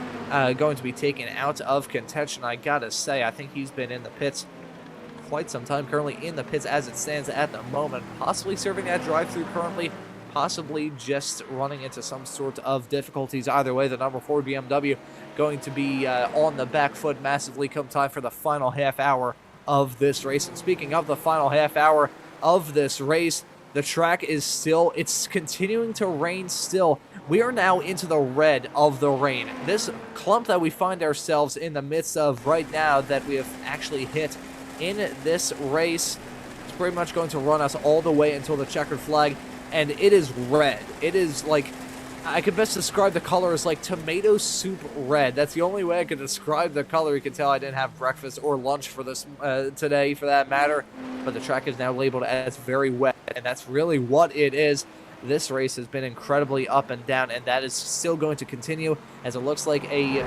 going to be taken out of contention. I gotta say, I think he's been in the pits quite some time, currently in the pits as it stands at the moment, possibly serving that drive-through currently, possibly just running into some sort of difficulties. Either way, the number 4 BMW going to be on the back foot massively come time for the final half hour of this race. And speaking of the final half hour of this race, the track is still, it's continuing to rain still. We are now into the red of the rain. This clump that we find ourselves in the midst of right now that we have actually hit in this race is pretty much going to run us all the way until the checkered flag. And it is red. It is like, I could best describe the color as like tomato soup red. That's the only way I could describe the color. You can tell I didn't have breakfast or lunch for this today, for that matter. But the track is now labeled as very wet, and that's really what it is. This race has been incredibly up and down, and that is still going to continue as it looks like a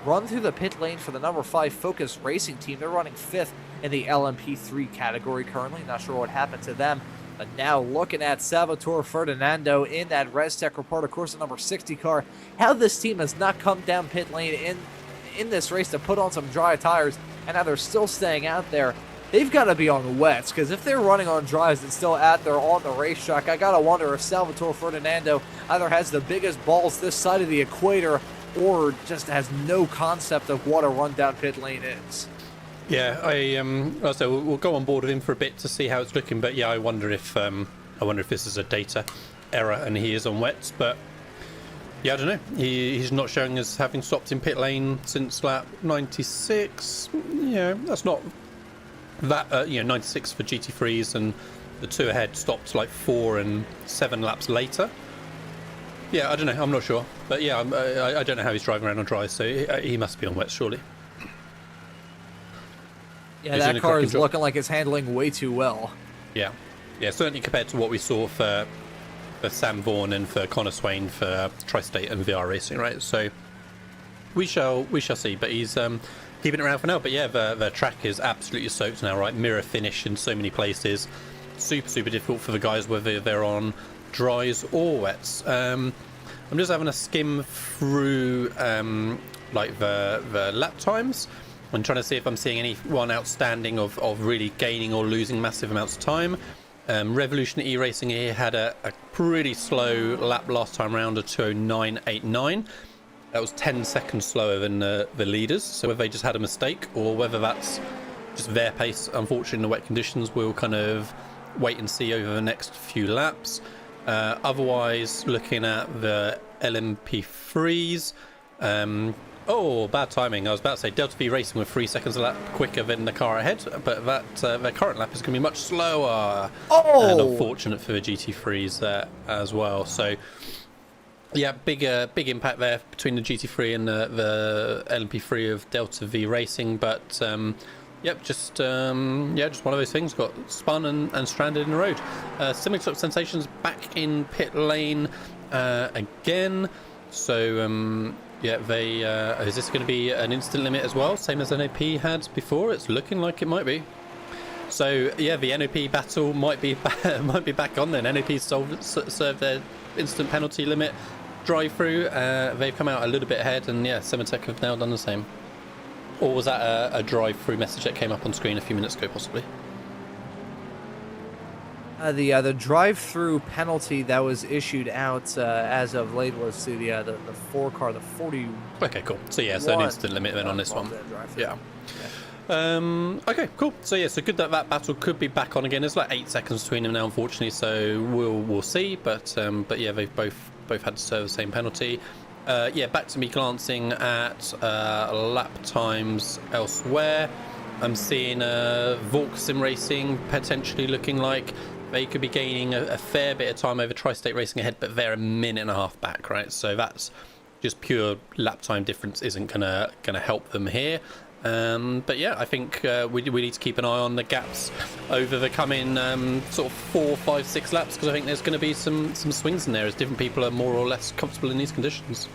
run through the pit lane for the number 5 Focus Racing team. They're running 5th in the LMP3 category currently. Not sure what happened to them. But now looking at Salvatore Ferdinando in that ResTech Reparta Corsa number 60 car, how this team has not come down pit lane in this race to put on some dry tires, and now they're still staying out there. They've got to be on wets, because if they're running on dries and still out there on the racetrack, I got to wonder if Salvatore Ferdinando either has the biggest balls this side of the equator or just has no concept of what a rundown pit lane is. Yeah, so we'll go on board with him for a bit to see how it's looking. But yeah, I wonder if this is a data error and he is on wets. But yeah, I don't know. He's not showing us having stopped in pit lane since lap 96. Yeah, that's not that 96 for GT3s, and the 2 ahead stopped like 4 and 7 laps later. Yeah, I don't know. I'm not sure. But yeah, I don't know how he's driving around on dry. So he must be on wets surely. Yeah, that car is looking like it's handling way too well. Yeah, certainly compared to what we saw for Sam Vaughan and for Connor Swain for Tri-State and VR Racing, right? So we shall see. But he's keeping it around for now. But yeah, the track is absolutely soaked now, right? Mirror finish in so many places. Super difficult for the guys whether they're on dries or wets. I'm just having a skim through like the lap times. I'm trying to see if I'm seeing anyone outstanding of really gaining or losing massive amounts of time. Revolution E-Racing here had a pretty slow lap last time round, a 2:09.89. That was 10 seconds slower than the leaders. So whether they just had a mistake or whether that's just their pace, unfortunately in the wet conditions, we'll kind of wait and see over the next few laps. Otherwise, looking at the LMP3s, oh, bad timing. I was about to say Delta V Racing with 3 seconds a lap quicker than the car ahead, but that their current lap is going to be much slower. Oh! And unfortunate for the GT3s there as well. So, yeah, big impact there between the GT3 and the LMP3 of Delta V Racing, but Yep, just one of those things. Got spun and stranded in the road. Similar sort of sensations back in pit lane again. So they is this going to be an instant limit as well, same as NOP had before? It's looking like it might be. So yeah, the NOP battle might be back on then. NOP served their instant penalty limit drive-through. They've come out a little bit ahead, and yeah, Sematech have now done the same. Or was that a drive-through message that came up on screen a few minutes ago, possibly? The drive-through penalty that was issued out as of late was to the 4 car, the 40. Okay, cool. So yeah, so an instant limit then on this one. Yeah. Okay, cool. So yeah, so good that battle could be back on again. There's like 8 seconds between them now, unfortunately. So we'll see. But yeah, they've both had to serve the same penalty. Yeah, back to me glancing at lap times elsewhere. I'm seeing Volk Sim Racing potentially looking like they could be gaining a fair bit of time over Tri-State Racing ahead, but they're a minute and a half back, right? So that's just pure lap time difference isn't gonna help them here. But yeah, I think we need to keep an eye on the gaps over the coming sort of 4, 5, 6 laps, because I think there's going to be some swings in there as different people are more or less comfortable in these conditions.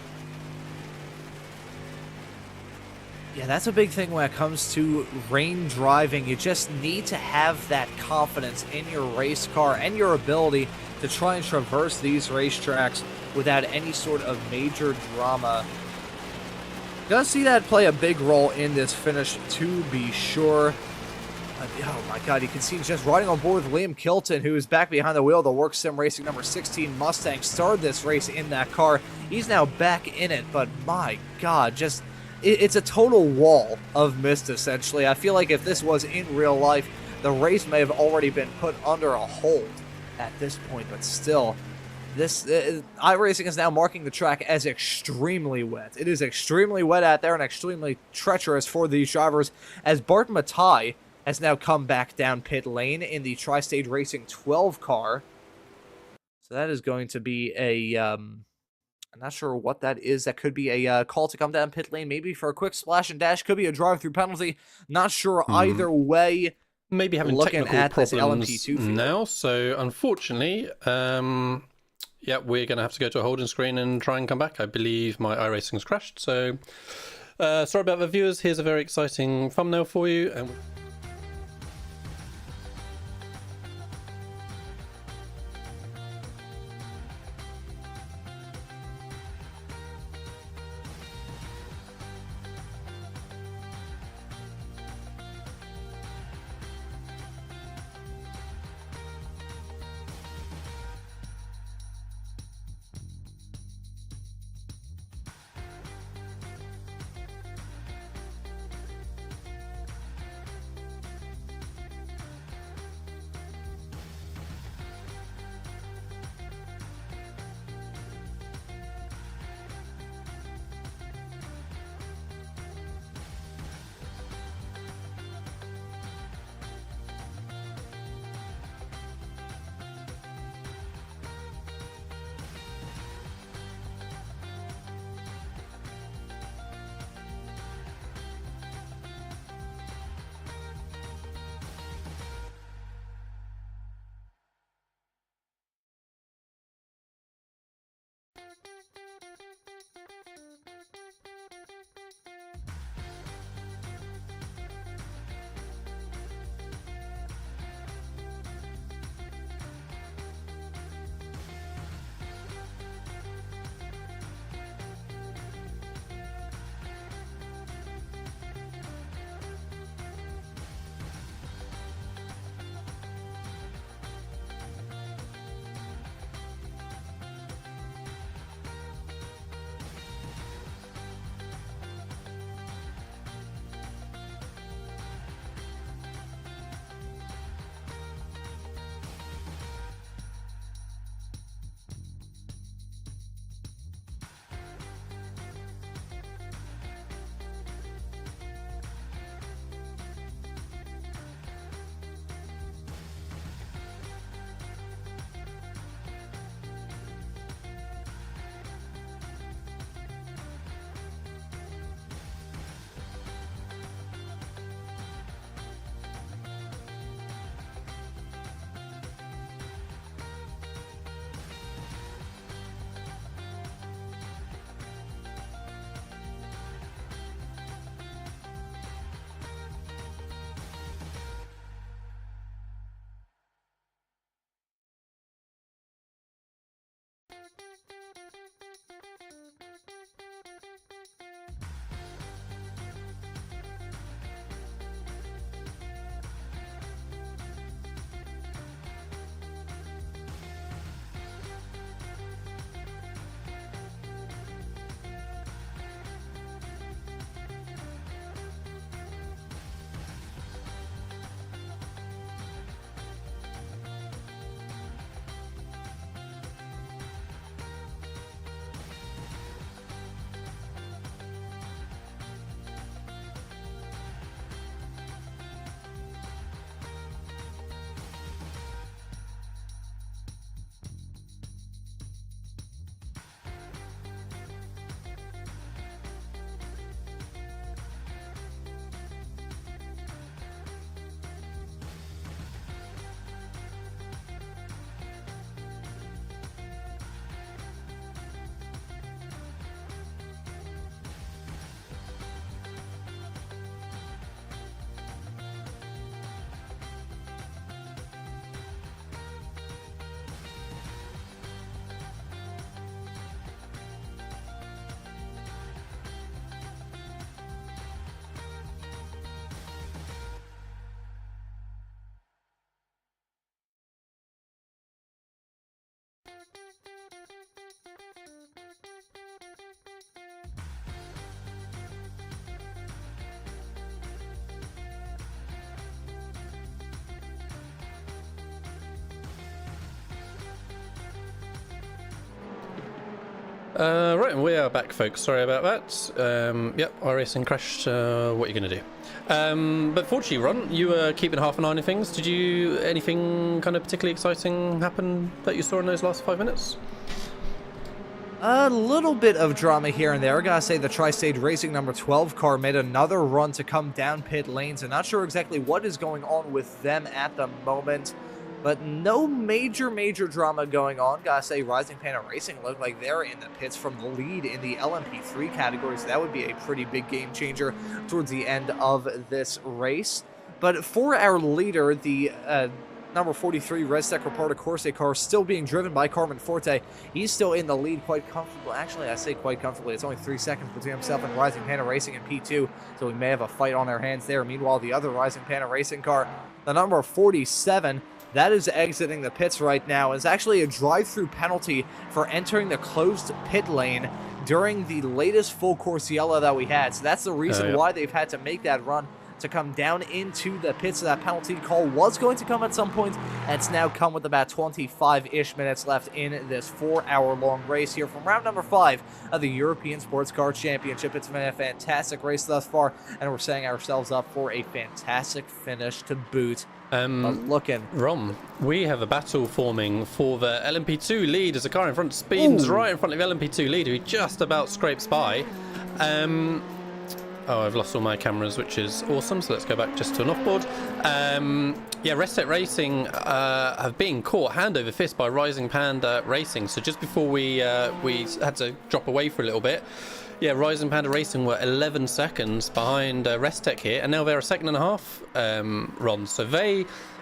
Yeah, that's a big thing when it comes to rain driving. You just need to have that confidence in your race car and your ability to try and traverse these racetracks without any sort of major drama. Gonna see that play a big role in this finish, to be sure. Oh my god, you can see just riding on board with Liam Kilton, who is back behind the wheel of the Work Sim Racing number 16 Mustang. Started this race in that car. He's now back in it, but my god, just it's a total wall of mist, essentially. I feel like if this was in real life, the race may have already been put under a hold at this point, but still, this iRacing is now marking the track as extremely wet. It is extremely wet out there and extremely treacherous for these drivers, as Bart Matai has now come back down pit lane in the Tri-State Racing 12 car. So that is going to be a I'm not sure what that is. That could be a call to come down pit lane, maybe for a quick splash and dash. Could be a drive-through penalty. Not sure either way. Maybe having looking technical at this problems LMP2 field now. So unfortunately, yeah, we're going to have to go to a holding screen and try and come back. I believe my iRacing's crashed. So sorry about the viewers. Here's a very exciting thumbnail for you. And Right, we are back, folks. Sorry about that. Yep, our racing crashed. What are you going to do? But fortunately, Ron, you were keeping half an eye on things. Did you anything kind of particularly exciting happen that you saw in those last 5 minutes? A little bit of drama here and there. I gotta say the Tri-State Racing number 12 car made another run to come down pit lanes. I'm not sure exactly what is going on with them at the moment, but no major drama going on. Gotta say Rising Panda Racing look like they're in the pits from the lead in the LMP3 category, so that would be a pretty big game changer towards the end of this race. But for our leader, the number 43 Red Stecker Parta Corse car still being driven by Carmen Forte. He's still in the lead quite comfortably. Actually, I say quite comfortably. It's only 3 seconds between himself and Rising Panda Racing in P2, so we may have a fight on their hands there. Meanwhile, the other Rising Panda Racing car, the number 47, that is exiting the pits right now. It's actually a drive-through penalty for entering the closed pit lane during the latest full course yellow that we had. So that's the reason why they've had to make that run to come down into the pits. That penalty call was going to come at some point, and it's now come with about 25-ish minutes left in this 4-hour-long race here from round number 5 of the European Sports Car Championship. It's been a fantastic race thus far, and we're setting ourselves up for a fantastic finish to boot. Rom, we have a battle forming for the LMP2 lead as a car in front spins right in front of the LMP2 lead, who just about scrapes by. Oh, I've lost all my cameras, which is awesome, so let's go back just to an off-board. Yeah, Restet Racing have been caught hand over fist by Rising Panda Racing, so just before we had to drop away for a little bit, yeah, Rising Panda Racing were 11 seconds behind Restec here, and now they're a second and a half, Ron. So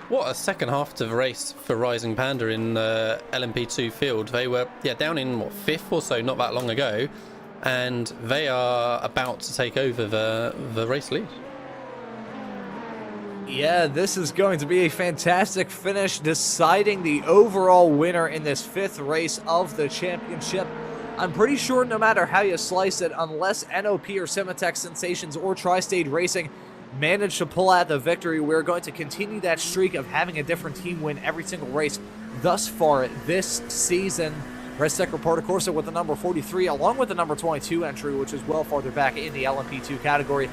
what a second half to the race for Rising Panda in the LMP2 field. They were, down in, 5th or so not that long ago, and they are about to take over the race lead. Yeah, this is going to be a fantastic finish, deciding the overall winner in this 5th race of the championship. I'm pretty sure no matter how you slice it, unless NOP or Sematech Sensations or Tri-State Racing manage to pull out the victory, we're going to continue that streak of having a different team win every single race thus far this season. Red Stecker Parta Corse with the number 43, along with the number 22 entry, which is well farther back in the LMP2 category.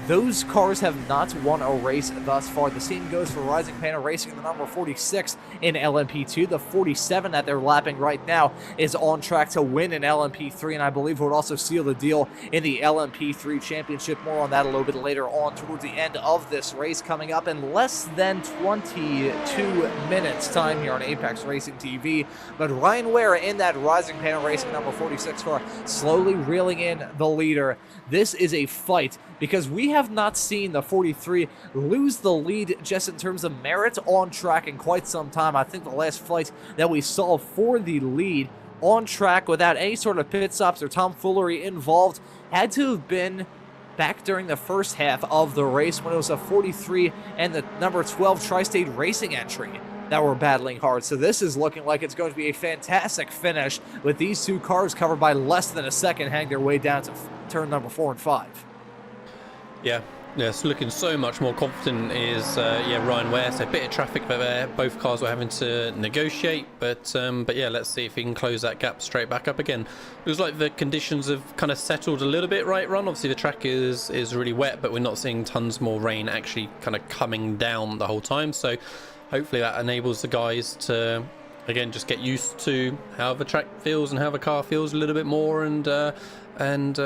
Those cars have not won a race thus far. The same goes for Rising Panda Racing, the number 46 in LMP2. The 47 that they're lapping right now is on track to win in LMP3, and I believe would also seal the deal in the LMP3 championship. More on that a little bit later on towards the end of this race, coming up in less than 22 minutes time here on Apex Racing TV. But Ryan Ware in that Rising Panda Racing number 46 car slowly reeling in the leader. This is a fight, because we have not seen the 43 lose the lead just in terms of merit on track in quite some time. I think the last fight that we saw for the lead on track without any sort of pit stops or tomfoolery involved had to have been back during the first half of the race, when it was a 43 and the number 12 Tri-State Racing entry that were battling hard. So this is looking like it's going to be a fantastic finish, with these two cars covered by less than a second hang their way down to turn number 4 and 5. Yeah, it's looking so much more confident is Ryan Ware. So a bit of traffic there. Both cars were having to negotiate, but yeah, let's see if he can close that gap straight back up again. It was like the conditions have kind of settled a little bit, right, Ron? Obviously the track is really wet, but we're not seeing tons more rain actually kind of coming down the whole time. So hopefully that enables the guys to, again, just get used to how the track feels and how the car feels a little bit more, and kind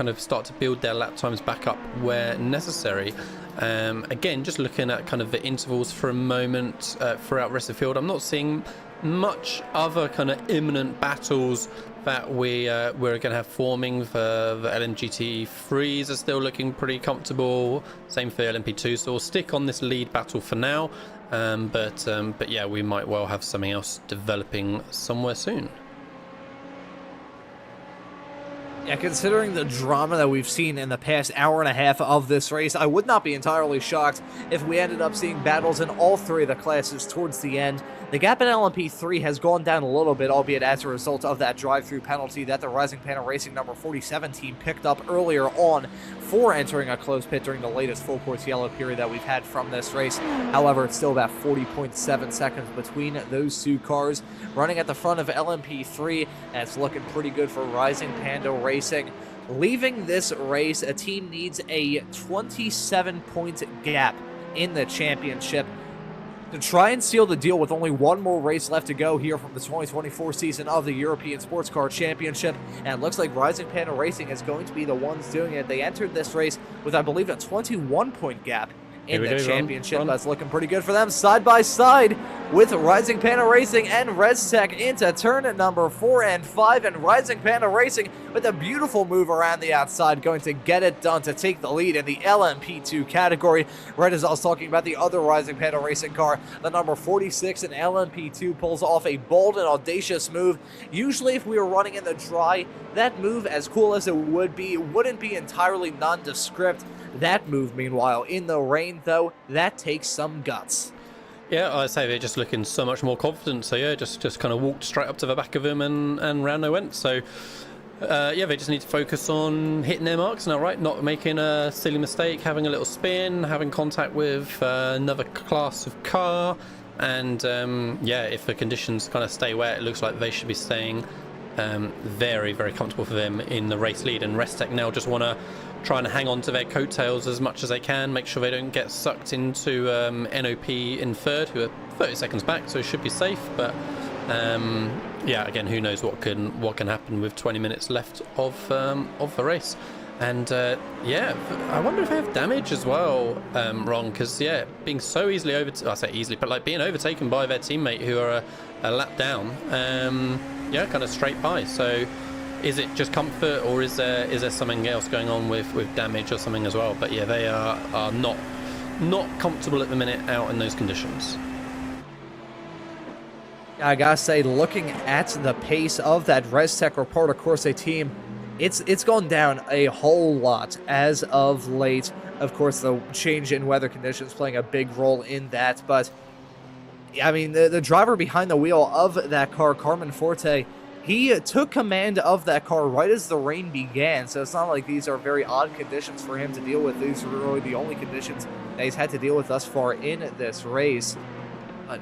of start to build their lap times back up where necessary. Again, just looking at kind of the intervals for a moment throughout the rest of the field, I'm not seeing much other kind of imminent battles that we're going to have forming. For the LMGT3s are still looking pretty comfortable, same for the LMP2, so we'll stick on this lead battle for now, but yeah, we might well have something else developing somewhere soon. Yeah, considering the drama that we've seen in the past hour and a half of this race, I would not be entirely shocked if we ended up seeing battles in all three of the classes towards the end. The gap in LMP3 has gone down a little bit, albeit as a result of that drive-through penalty that the Rising Panda Racing number 47 team picked up earlier on for entering a closed pit during the latest full course yellow period that we've had from this race. However, it's still about 40.7 seconds between those two cars. Running at the front of LMP3, and it's looking pretty good for Rising Panda Racing. Leaving this race, a team needs a 27-point gap in the championship to try and seal the deal with only one more race left to go here from the 2024 season of the European Sports Car Championship. And it looks like Rising Panda Racing is going to be the ones doing it. They entered this race with, I believe, a 21-point gap in the championship. That's looking pretty good for them. Side by side with Rising Panda Racing and ResTech into turn number 4 and 5, and Rising Panda Racing with a beautiful move around the outside, going to get it done to take the lead in the LMP2 category. Right as I was talking about the other Rising Panda Racing car, the number 46 in LMP2 pulls off a bold and audacious move. Usually if we were running in the dry, that move, as cool as it would be, wouldn't be entirely nondescript. That move, meanwhile, in the rain, though, that takes some guts. Yeah, I'd say they're just looking so much more confident. So yeah, just kind of walked straight up to the back of him and round they went. So yeah, they just need to focus on hitting their marks now, right? Not making a silly mistake, having a little spin, having contact with another class of car. And yeah, if the conditions kind of stay wet, it looks like they should be staying very, very comfortable for them in the race lead. And ResTech now just want to try and hang on to their coattails as much as they can, make sure they don't get sucked into NOP in third, who are 30 seconds back, so it should be safe. But yeah, again, who knows what can happen with 20 minutes left of the race. And yeah, I wonder if they have damage as well, Ron, because yeah, being so easily I say easily, but like being overtaken by their teammate who are a lap down, yeah, kind of straight by. So is it just comfort, or is there something else going on with damage or something as well? But yeah, they are not comfortable at the minute out in those conditions. I gotta say, looking at the pace of that ResTech Reporter Corse team, it's gone down a whole lot as of late. Of course, the change in weather conditions playing a big role in that. But I mean, the driver behind the wheel of that car, Carmen Forte, he took command of that car right as the rain began, so it's not like these are very odd conditions for him to deal with. These are really the only conditions that he's had to deal with thus far in this race. But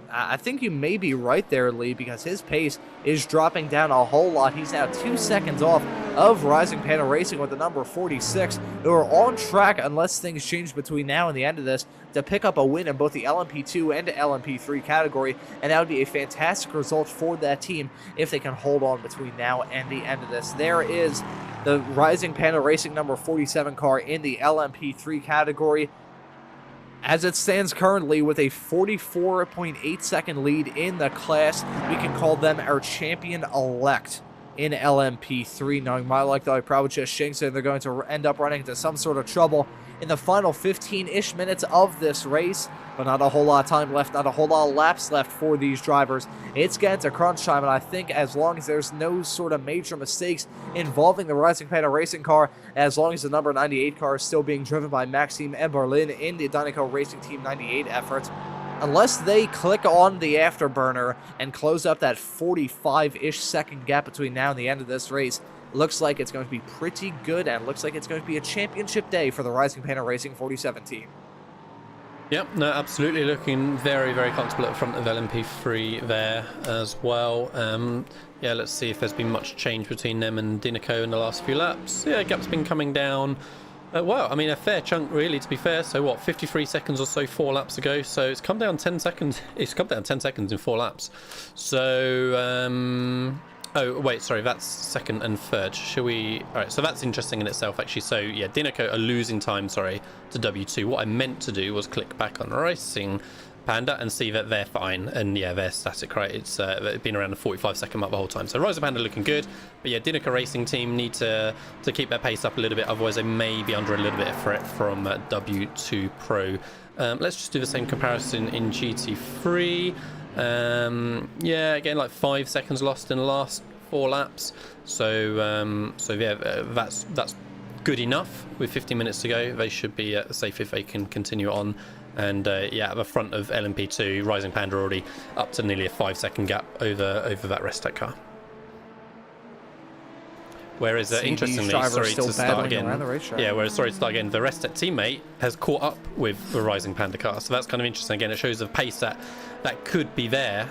I think you may be right there, Lee, because his pace is dropping down a whole lot. He's now 2 seconds off of Rising Panda Racing with the number 46, who are on track, unless things change between now and the end of this, to pick up a win in both the LMP2 and LMP3 category, and that would be a fantastic result for that team if they can hold on between now and the end of this. There is the Rising Panda Racing number 47 car in the LMP3 category, as it stands currently with a 44.8 second lead in the class. We can call them our champion-elect in LMP3. Knowing my luck, though, I probably just jinxed it. They're going to end up running into some sort of trouble in the final 15-ish minutes of this race, but not a whole lot of time left, not a whole lot of laps left for these drivers. It's getting to crunch time, and I think as long as there's no sort of major mistakes involving the Rising Panda Racing car, as long as the number 98 car is still being driven by Maxime Eberlin in the Dynaco Racing Team 98 effort, unless they click on the afterburner and close up that 45-ish second gap between now and the end of this race, looks like it's going to be pretty good, and looks like it's going to be a championship day for the Rising Panda Racing 47 team. Yep, no, absolutely looking very, very comfortable at the front of LMP3 there as well. Yeah, let's see if there's been much change between them and Dynaco in the last few laps. Yeah, gap's been coming down. Well, I mean, a fair chunk, really, to be fair. So, what, 53 seconds or so 4 laps ago? So, it's come down 10 seconds. It's come down 10 seconds in 4 laps. So, oh, wait, sorry, that's second and third. Shall we... All right, so that's interesting in itself, actually. So, yeah, Dynaco are losing time, sorry, to W2. What I meant to do was click back on Racing Panda and see that they're fine. And, yeah, they're static, right? It's been around the 45-second mark the whole time. So, Rising Panda looking good. But, yeah, Dynaco Racing team need to keep their pace up a little bit. Otherwise, they may be under a little bit of threat from W2 Pro. Let's just do the same comparison in GT3. Yeah, again, like 5 seconds lost in the last 4 laps. So that's good enough. With 15 minutes to go, they should be safe if they can continue on. And at the front of LMP2, Rising Panda already up to nearly a 5-second gap over that Restec car. Whereas, interestingly, sorry to start again. The Restec teammate has caught up with the Rising Panda car, so that's kind of interesting. Again, it shows the pace that could be there,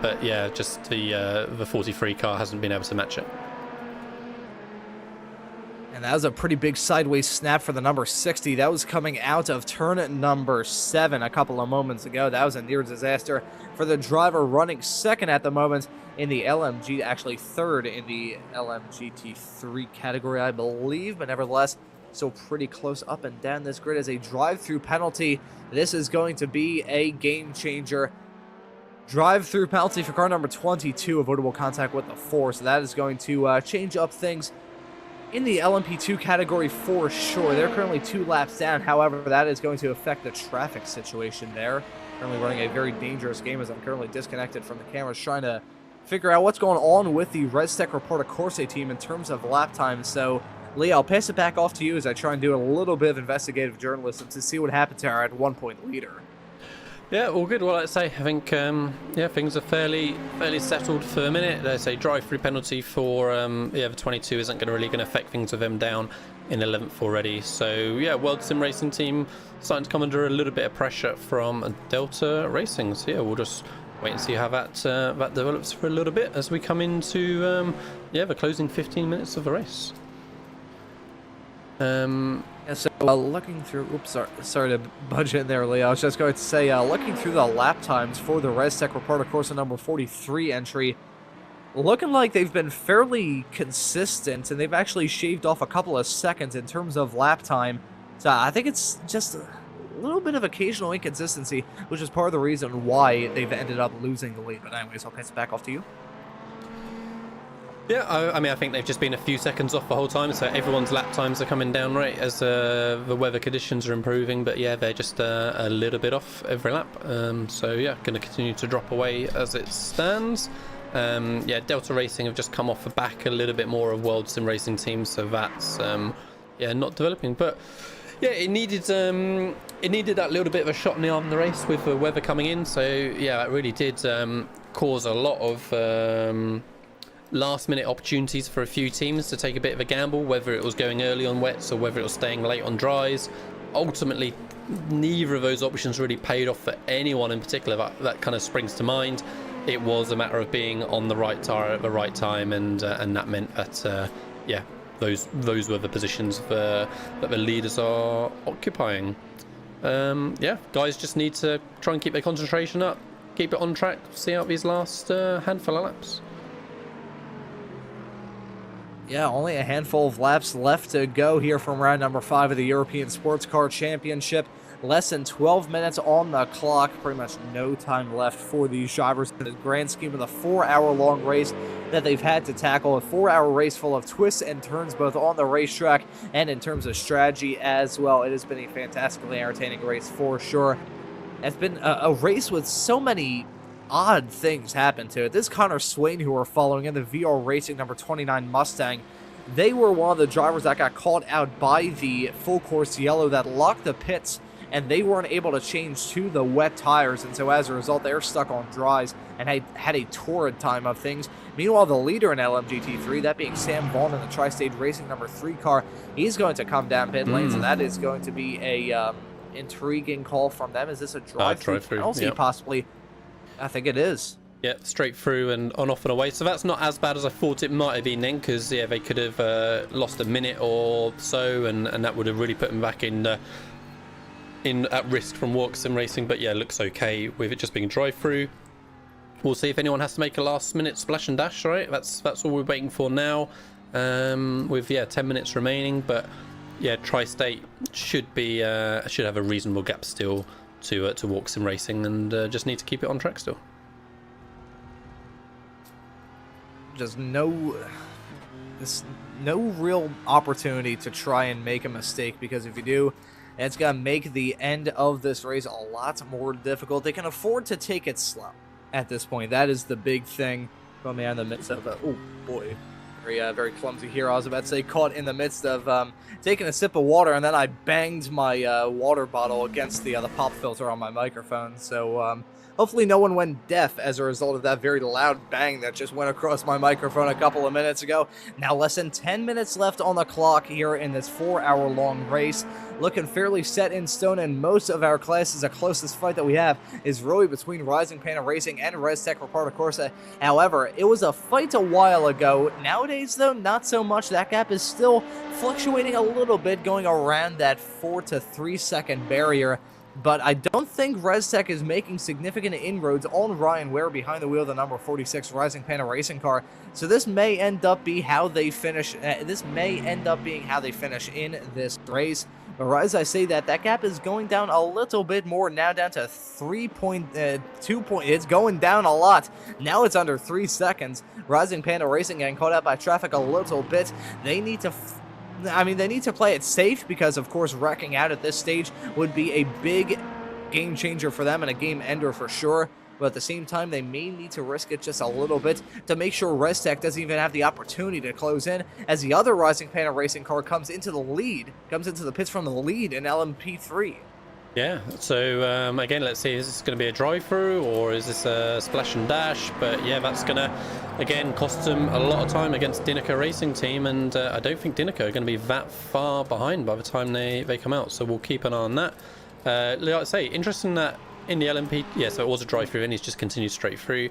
but yeah, just the 43 car hasn't been able to match it. And that was a pretty big sideways snap for the number 60. That was coming out of turn number 7 a couple of moments ago. That was a near disaster for the driver running second at the moment in the LMG, actually third in the LMGT3 category, I believe, but nevertheless, so pretty close up and down this grid as a drive-through penalty. This is going to be a game changer. Drive-through penalty for car number 22, avoidable contact with the 4, so that is going to change up things in the LMP2 category for sure. They're currently 2 laps down. However, that is going to affect the traffic situation there. Currently running a very dangerous game as I'm currently disconnected from the cameras, trying to figure out what's going on with the Restec Reporter Corse team in terms of lap time. So, Lee, I'll pass it back off to you as I try and do a little bit of investigative journalism to see what happened to our at 1-point leader. Yeah, all good. Well, I'd say I think things are fairly settled for a minute. They say drive-through penalty for the 22 isn't going to affect things with them down in 11th already. So yeah, World Sim Racing team starting to come under a little bit of pressure from Delta Racing. So yeah, we'll just wait and see how that develops for a little bit as we come into the closing 15 minutes of the race. Looking through, sorry to budge in there, Lee. I was just going to say, looking through the lap times for the Restec Reporter Corsa number 43 entry, looking like they've been fairly consistent, and they've actually shaved off a couple of seconds in terms of lap time. So I think it's just a little bit of occasional inconsistency, which is part of the reason why they've ended up losing the lead. But anyways, I'll pass it back off to you. Yeah, I think they've just been a few seconds off the whole time, so everyone's lap times are coming down right as the weather conditions are improving, but yeah, they're just a little bit off every lap. So yeah, going to continue to drop away as it stands. Delta Racing have just come off the back a little bit more of World Sim Racing teams, so that's not developing, but yeah, it needed that little bit of a shot in the arm in the race with the weather coming in. So yeah, it really did cause a lot of last minute opportunities for a few teams to take a bit of a gamble, whether it was going early on wets or whether it was staying late on dries. Ultimately, neither of those options really paid off for anyone in particular that kind of springs to mind. It was a matter of being on the right tire at the right time, and that meant that those were the positions that the leaders are occupying. Guys just need to try and keep their concentration up, keep it on track, see out these last handful of laps. Yeah, only a handful of laps left to go here from round number 5 of the European Sports Car Championship. Less than 12 minutes on the clock. Pretty much no time left for these drivers in the grand scheme of the 4-hour-long race that they've had to tackle. A 4-hour race full of twists and turns both on the racetrack and in terms of strategy as well. It has been a fantastically entertaining race for sure. It's been a race with so many odd things happen to it. This Connor Swain, who we're following in the VR Racing number 29 Mustang, they were one of the drivers that got called out by the full course yellow that locked the pits, and they weren't able to change to the wet tires, and so as a result they're stuck on dries and had a torrid time of things. Meanwhile, the leader in LMGT3, that being Sam Vaughn in the Tri-Stage Racing number 3 car, he's going to come down pit lanes, and that is going to be a intriguing call from them. Is this a drive-through penalty, possibly? I think it is. Yeah, straight through and on, off and away. So that's not as bad as I thought it might have been then, because yeah, they could have lost a minute or so, and that would have really put them back in at risk from Walk Sim Racing. But yeah, looks okay with it just being drive-through. We'll see if anyone has to make a last-minute splash and dash. Right, that's all we're waiting for now. With 10 minutes remaining, but yeah, Tri-State should have a reasonable gap still to Walk Sim Racing, and just need to keep it on track still. Just no real opportunity to try and make a mistake, because if you do, it's going to make the end of this race a lot more difficult. They can afford to take it slow at this point. That is the big thing. Caught me in the midst of oh boy, very clumsy here. I was about to say caught in the midst of taking a sip of water, and then I banged my water bottle against the pop filter on my microphone. So hopefully no one went deaf as a result of that very loud bang that just went across my microphone a couple of minutes ago. Now less than 10 minutes left on the clock here in this 4-hour-long race. Looking fairly set in stone in most of our classes. The closest fight that we have is really between Rising Panda Racing and ResTech Ricardo Corsa. However, it was a fight a while ago. Nowadays, though, not so much. That gap is still fluctuating a little bit, going around that 4 to 3 second barrier. But I don't think ResTech is making significant inroads on Ryan Ware behind the wheel of the number 46 Rising Panda racing car. So this may end up being how they finish. In this race. But as I say that gap is going down a little bit more, now down to 3.2 It's going down a lot. Now it's under 3 seconds. Rising Panda Racing getting caught out by traffic a little bit. They need to play it safe because, of course, wrecking out at this stage would be a big game changer for them and a game ender for sure. But at the same time, they may need to risk it just a little bit to make sure ResTech doesn't even have the opportunity to close in as the other Rising Panda racing car comes into the pits from the lead in LMP3. Yeah, so again, let's see, is this going to be a drive-through or is this a splash and dash? But yeah, that's going to, again, cost them a lot of time against Dinoco Racing Team, and I don't think Dinoco are going to be that far behind by the time they come out, so we'll keep an eye on that. Like I say, interesting that in the LMP, yeah, so it was a drive-through and he's just continued straight through.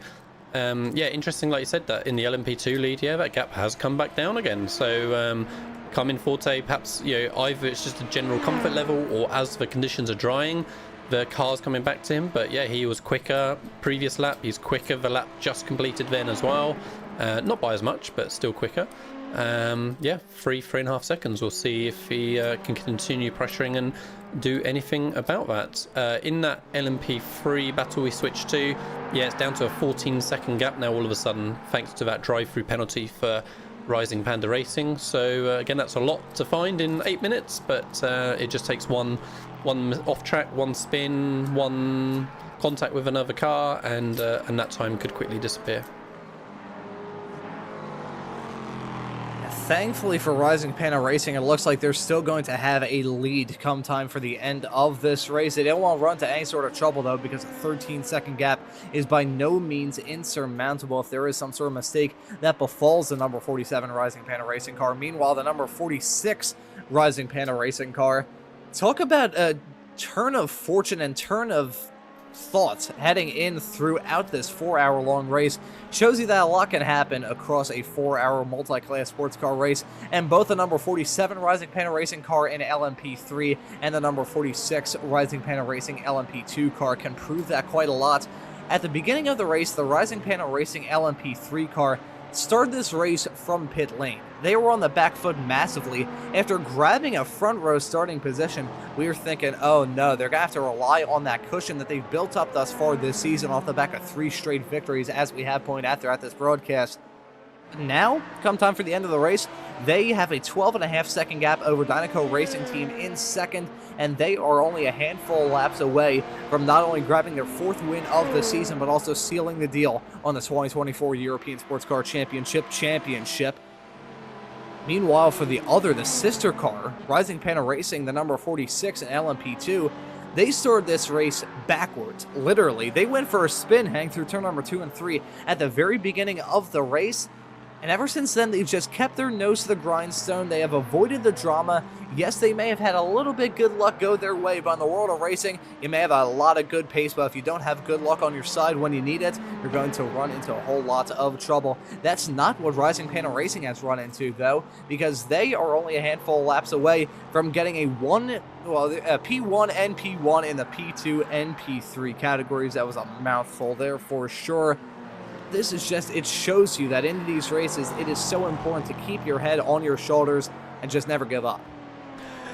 Yeah, interesting, like you said, that in the LMP2 lead, yeah, that gap has come back down again. So Carmine Forte, perhaps, you know, either it's just a general comfort level or as the conditions are drying, the car's coming back to him. But yeah, he was quicker previous lap. He's quicker the lap just completed then as well. Not by as much, but still quicker. Yeah, 3.5 seconds. We'll see if he can continue pressuring and do anything about that. In that LMP3 battle we switched to, yeah, it's down to a 14-second gap now all of a sudden, thanks to that drive-through penalty for Rising Panda Racing. So again, that's a lot to find in 8 minutes, but it just takes one off track, one spin, one contact with another car, and that time could quickly disappear. Thankfully for Rising Panda Racing, it looks like they're still going to have a lead come time for the end of this race. They don't want to run into any sort of trouble, though, because a 13-second gap is by no means insurmountable if there is some sort of mistake that befalls the number 47 Rising Panda Racing car. Meanwhile, the number 46 Rising Panda Racing car, talk about a turn of fortune and turn of thoughts heading in throughout this 4-hour-long race. Shows you that a lot can happen across a 4-hour multi-class sports car race, and both the number 47 Rising Panda Racing car in LMP3 and the number 46 Rising Panda Racing LMP2 car can prove that quite a lot. At the beginning of the race, the Rising Panda Racing LMP3 car started this race from pit lane. They were on the back foot massively. After grabbing a front row starting position, we were thinking, oh no, they're going to have to rely on that cushion that they've built up thus far this season off the back of 3 straight victories, as we have pointed out throughout this broadcast. Now, come time for the end of the race, they have a 12.5-second gap over Dinoco Racing Team in second, and they are only a handful of laps away from not only grabbing their 4th win of the season, but also sealing the deal on the 2024 European Sports Car Championship. Meanwhile, for the sister car, Rising Panda Racing, the number 46 in LMP2, they started this race backwards, literally. They went for a spin hang through turn number 2 and 3 at the very beginning of the race. And ever since then, they've just kept their nose to the grindstone. They have avoided the drama. Yes, they may have had a little bit good luck go their way, but in the world of racing, you may have a lot of good pace, but if you don't have good luck on your side when you need it, you're going to run into a whole lot of trouble. That's not what Rising Panda Racing has run into, though, because they are only a handful of laps away from getting a P1 and P1 in the P2 and P3 categories. That was a mouthful there for sure. This is just, it shows you that in these races, it is so important to keep your head on your shoulders and just never give up.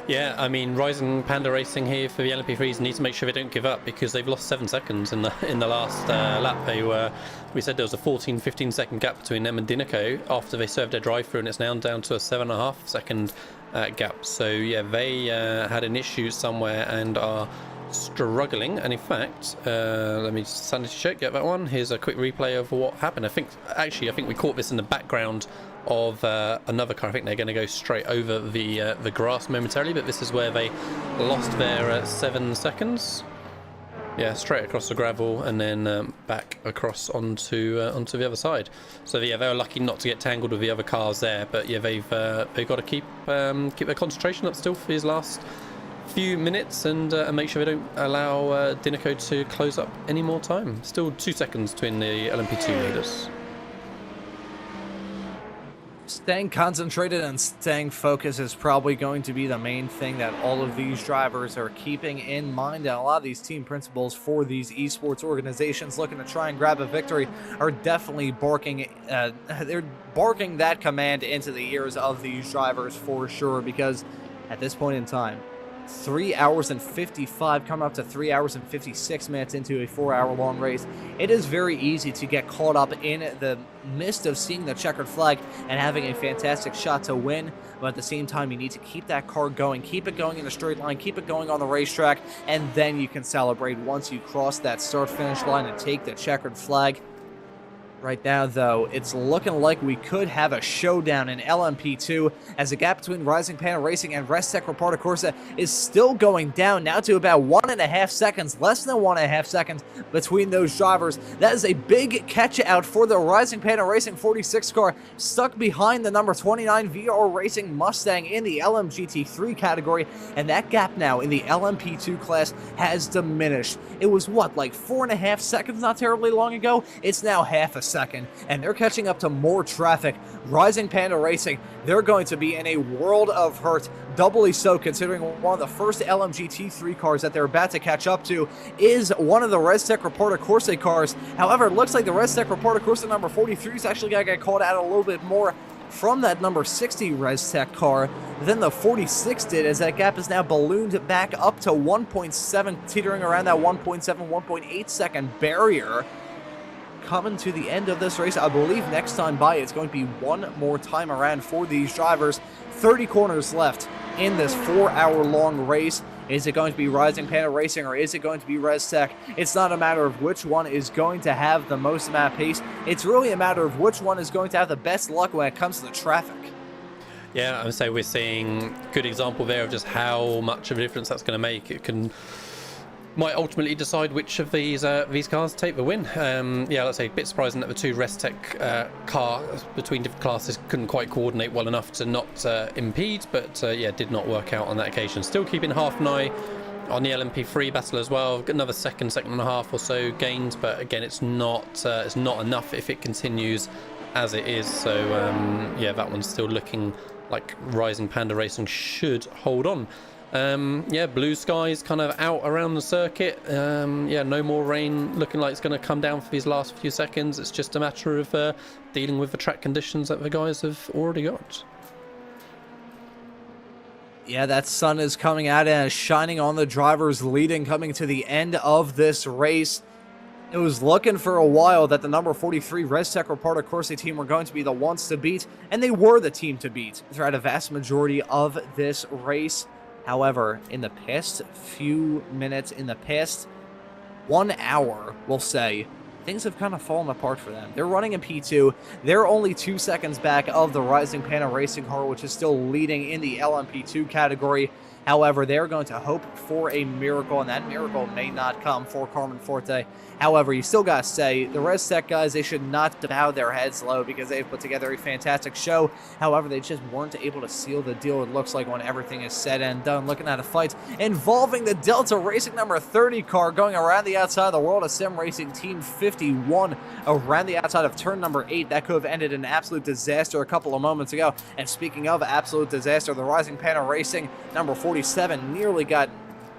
Yeah, I mean, Rising Panda Racing here for the LMP3s need to make sure they don't give up because they've lost 7 seconds in the last lap. We said there was a 15 second gap between them and Dinoco after they served their drive-through, and it's now down to a 7.5 second gap. So yeah, they had an issue somewhere and are struggling, and in fact, let me just sanity check, get that one. Here's a quick replay of what happened. I think we caught this in the background of another car. I think they're going to go straight over the grass momentarily, but this is where they lost their 7 seconds. Yeah, straight across the gravel and then back across onto the other side. So yeah, they were lucky not to get tangled with the other cars there. But yeah, they've got to keep their concentration up still for these last few minutes and make sure they don't allow Dinoco to close up any more time. Still 2 seconds between the LMP2 leaders. Staying concentrated and staying focused is probably going to be the main thing that all of these drivers are keeping in mind. And a lot of these team principals for these esports organizations looking to try and grab a victory are definitely barking. They're barking that command into the ears of these drivers for sure, because at this point in time, 3 hours and 55, coming up to 3 hours and 56 minutes into a 4-hour long race, it is very easy to get caught up in the mist of seeing the checkered flag and having a fantastic shot to win. But at the same time, you need to keep that car going, keep it going in a straight line, keep it going on the racetrack, and then you can celebrate once you cross that start-finish line and take the checkered flag. Right now, though, it's looking like we could have a showdown in LMP2 as the gap between Rising Panda Racing and Restec Reparto Corsa is still going down now to about 1.5 seconds, less than 1.5 seconds between those drivers. That is a big catch out for the Rising Panda Racing 46 car, stuck behind the number 29 VR Racing Mustang in the LMGT3 category, and that gap now in the LMP2 class has diminished. It was what, like 4.5 seconds not terribly long ago? It's now half a second, and they're catching up to more traffic. Rising Panda Racing, they're going to be in a world of hurt, doubly so considering one of the first LMGT3 cars that they're about to catch up to is one of the Restec Reparto Corsa cars. However, it looks like the Restec Reparto Corsa number 43 is actually going to get called out a little bit more from that number 60 Restec car than the 46 did, as that gap is now ballooned back up to 1.7, teetering around that 1.7, 1.8 second barrier. Coming to the end of this race, I believe next time by it's going to be one more time around for these drivers. 30 corners left in this 4-hour long race. Is it going to be Rising Panda Racing or is it going to be Restec? It's not a matter of which one is going to have the most amount of pace. It's really a matter of which one is going to have the best luck when it comes to the traffic. Yeah, I would say we're seeing a good example there of just how much of a difference that's going to make. It might ultimately decide which of these cars take the win. Yeah, let's say a bit surprising that the two Restec cars between different classes couldn't quite coordinate well enough to not impede, but yeah, did not work out on that occasion. Still keeping half an eye on the LMP3 battle as well. Another second and a half or so gained, but again, it's not enough if it continues as it is. So yeah, that one's still looking like Rising Panda Racing should hold on. Yeah, blue skies kind of out around the circuit. Yeah, no more rain looking like it's going to come down for these last few seconds. It's just a matter of dealing with the track conditions that the guys have already got. Yeah, that sun is coming out and shining on the drivers leading, coming to the end of this race. It was looking for a while that the number 43 Restec Reparto Corsa team were going to be the ones to beat, and they were the team to beat throughout a vast majority of this race. However, in the past few minutes, in the past 1 hour, we'll say, things have kind of fallen apart for them. They're running in P2. They're only 2 seconds back of the Rising Panda Racing car, which is still leading in the LMP2 category. However, they're going to hope for a miracle, and that miracle may not come for Carmen Forte. However, you still got to say, the Restec guys, they should not bow their heads low because they've put together a fantastic show. However, they just weren't able to seal the deal, it looks like, when everything is said and done. Looking at a fight involving the Delta Racing number 30 car going around the outside of the World of Sim Racing Team 51 around the outside of turn number 8. That could have ended in an absolute disaster a couple of moments ago. And speaking of absolute disaster, the Rising Panda Racing number 47 nearly got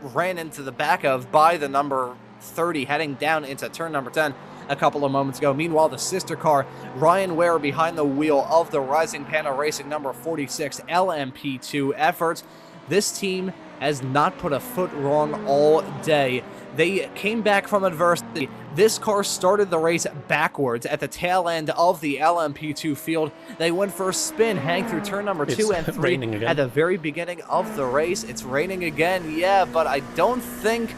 ran into the back of by the number 30 heading down into turn number 10 a couple of moments ago. Meanwhile, the sister car, Ryan Ware, behind the wheel of the Rising Panda Racing number 46 LMP2 effort. This team has not put a foot wrong all day. They came back from adversity. This car started the race backwards at the tail end of the LMP2 field. They went for a spin, hang through turn number 2 and 3 at the very beginning of the race. It's raining again, yeah, but I don't think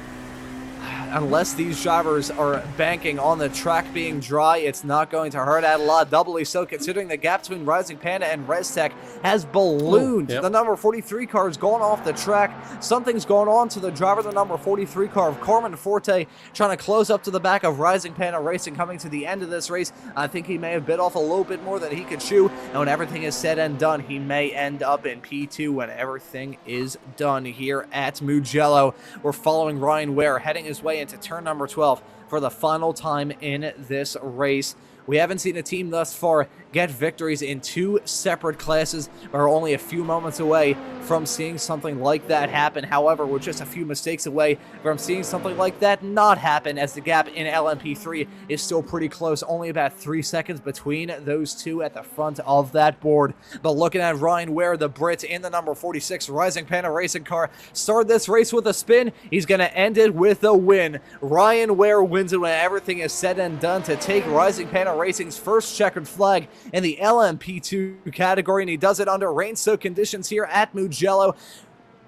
unless these drivers are banking on the track being dry, it's not going to hurt Adela, doubly so considering the gap between Rising Panda and ResTech has ballooned. The number 43 car has gone off the track. Something's going on to the driver of the number 43 car of Carmen Forte, trying to close up to the back of Rising Panda Racing coming to the end of this race. I think he may have bit off a little bit more than he could chew, and when everything is said and done, he may end up in P2 when everything is done here at Mugello. We're following Ryan Ware heading his way into turn number 12 for the final time in this race. We haven't seen a team thus far get victories in two separate classes. We're only a few moments away from seeing something like that happen. However, we're just a few mistakes away from seeing something like that not happen, as the gap in LMP3 is still pretty close. Only about 3 seconds between those two at the front of that board. But looking at Ryan Ware, the Brit in the number 46 Rising Panda Racing car, started this race with a spin. He's going to end it with a win. Ryan Ware wins it when everything is said and done to take Rising Panda Racing's first checkered flag in the LMP2 category, and he does it under rain-soaked conditions here at Mugello.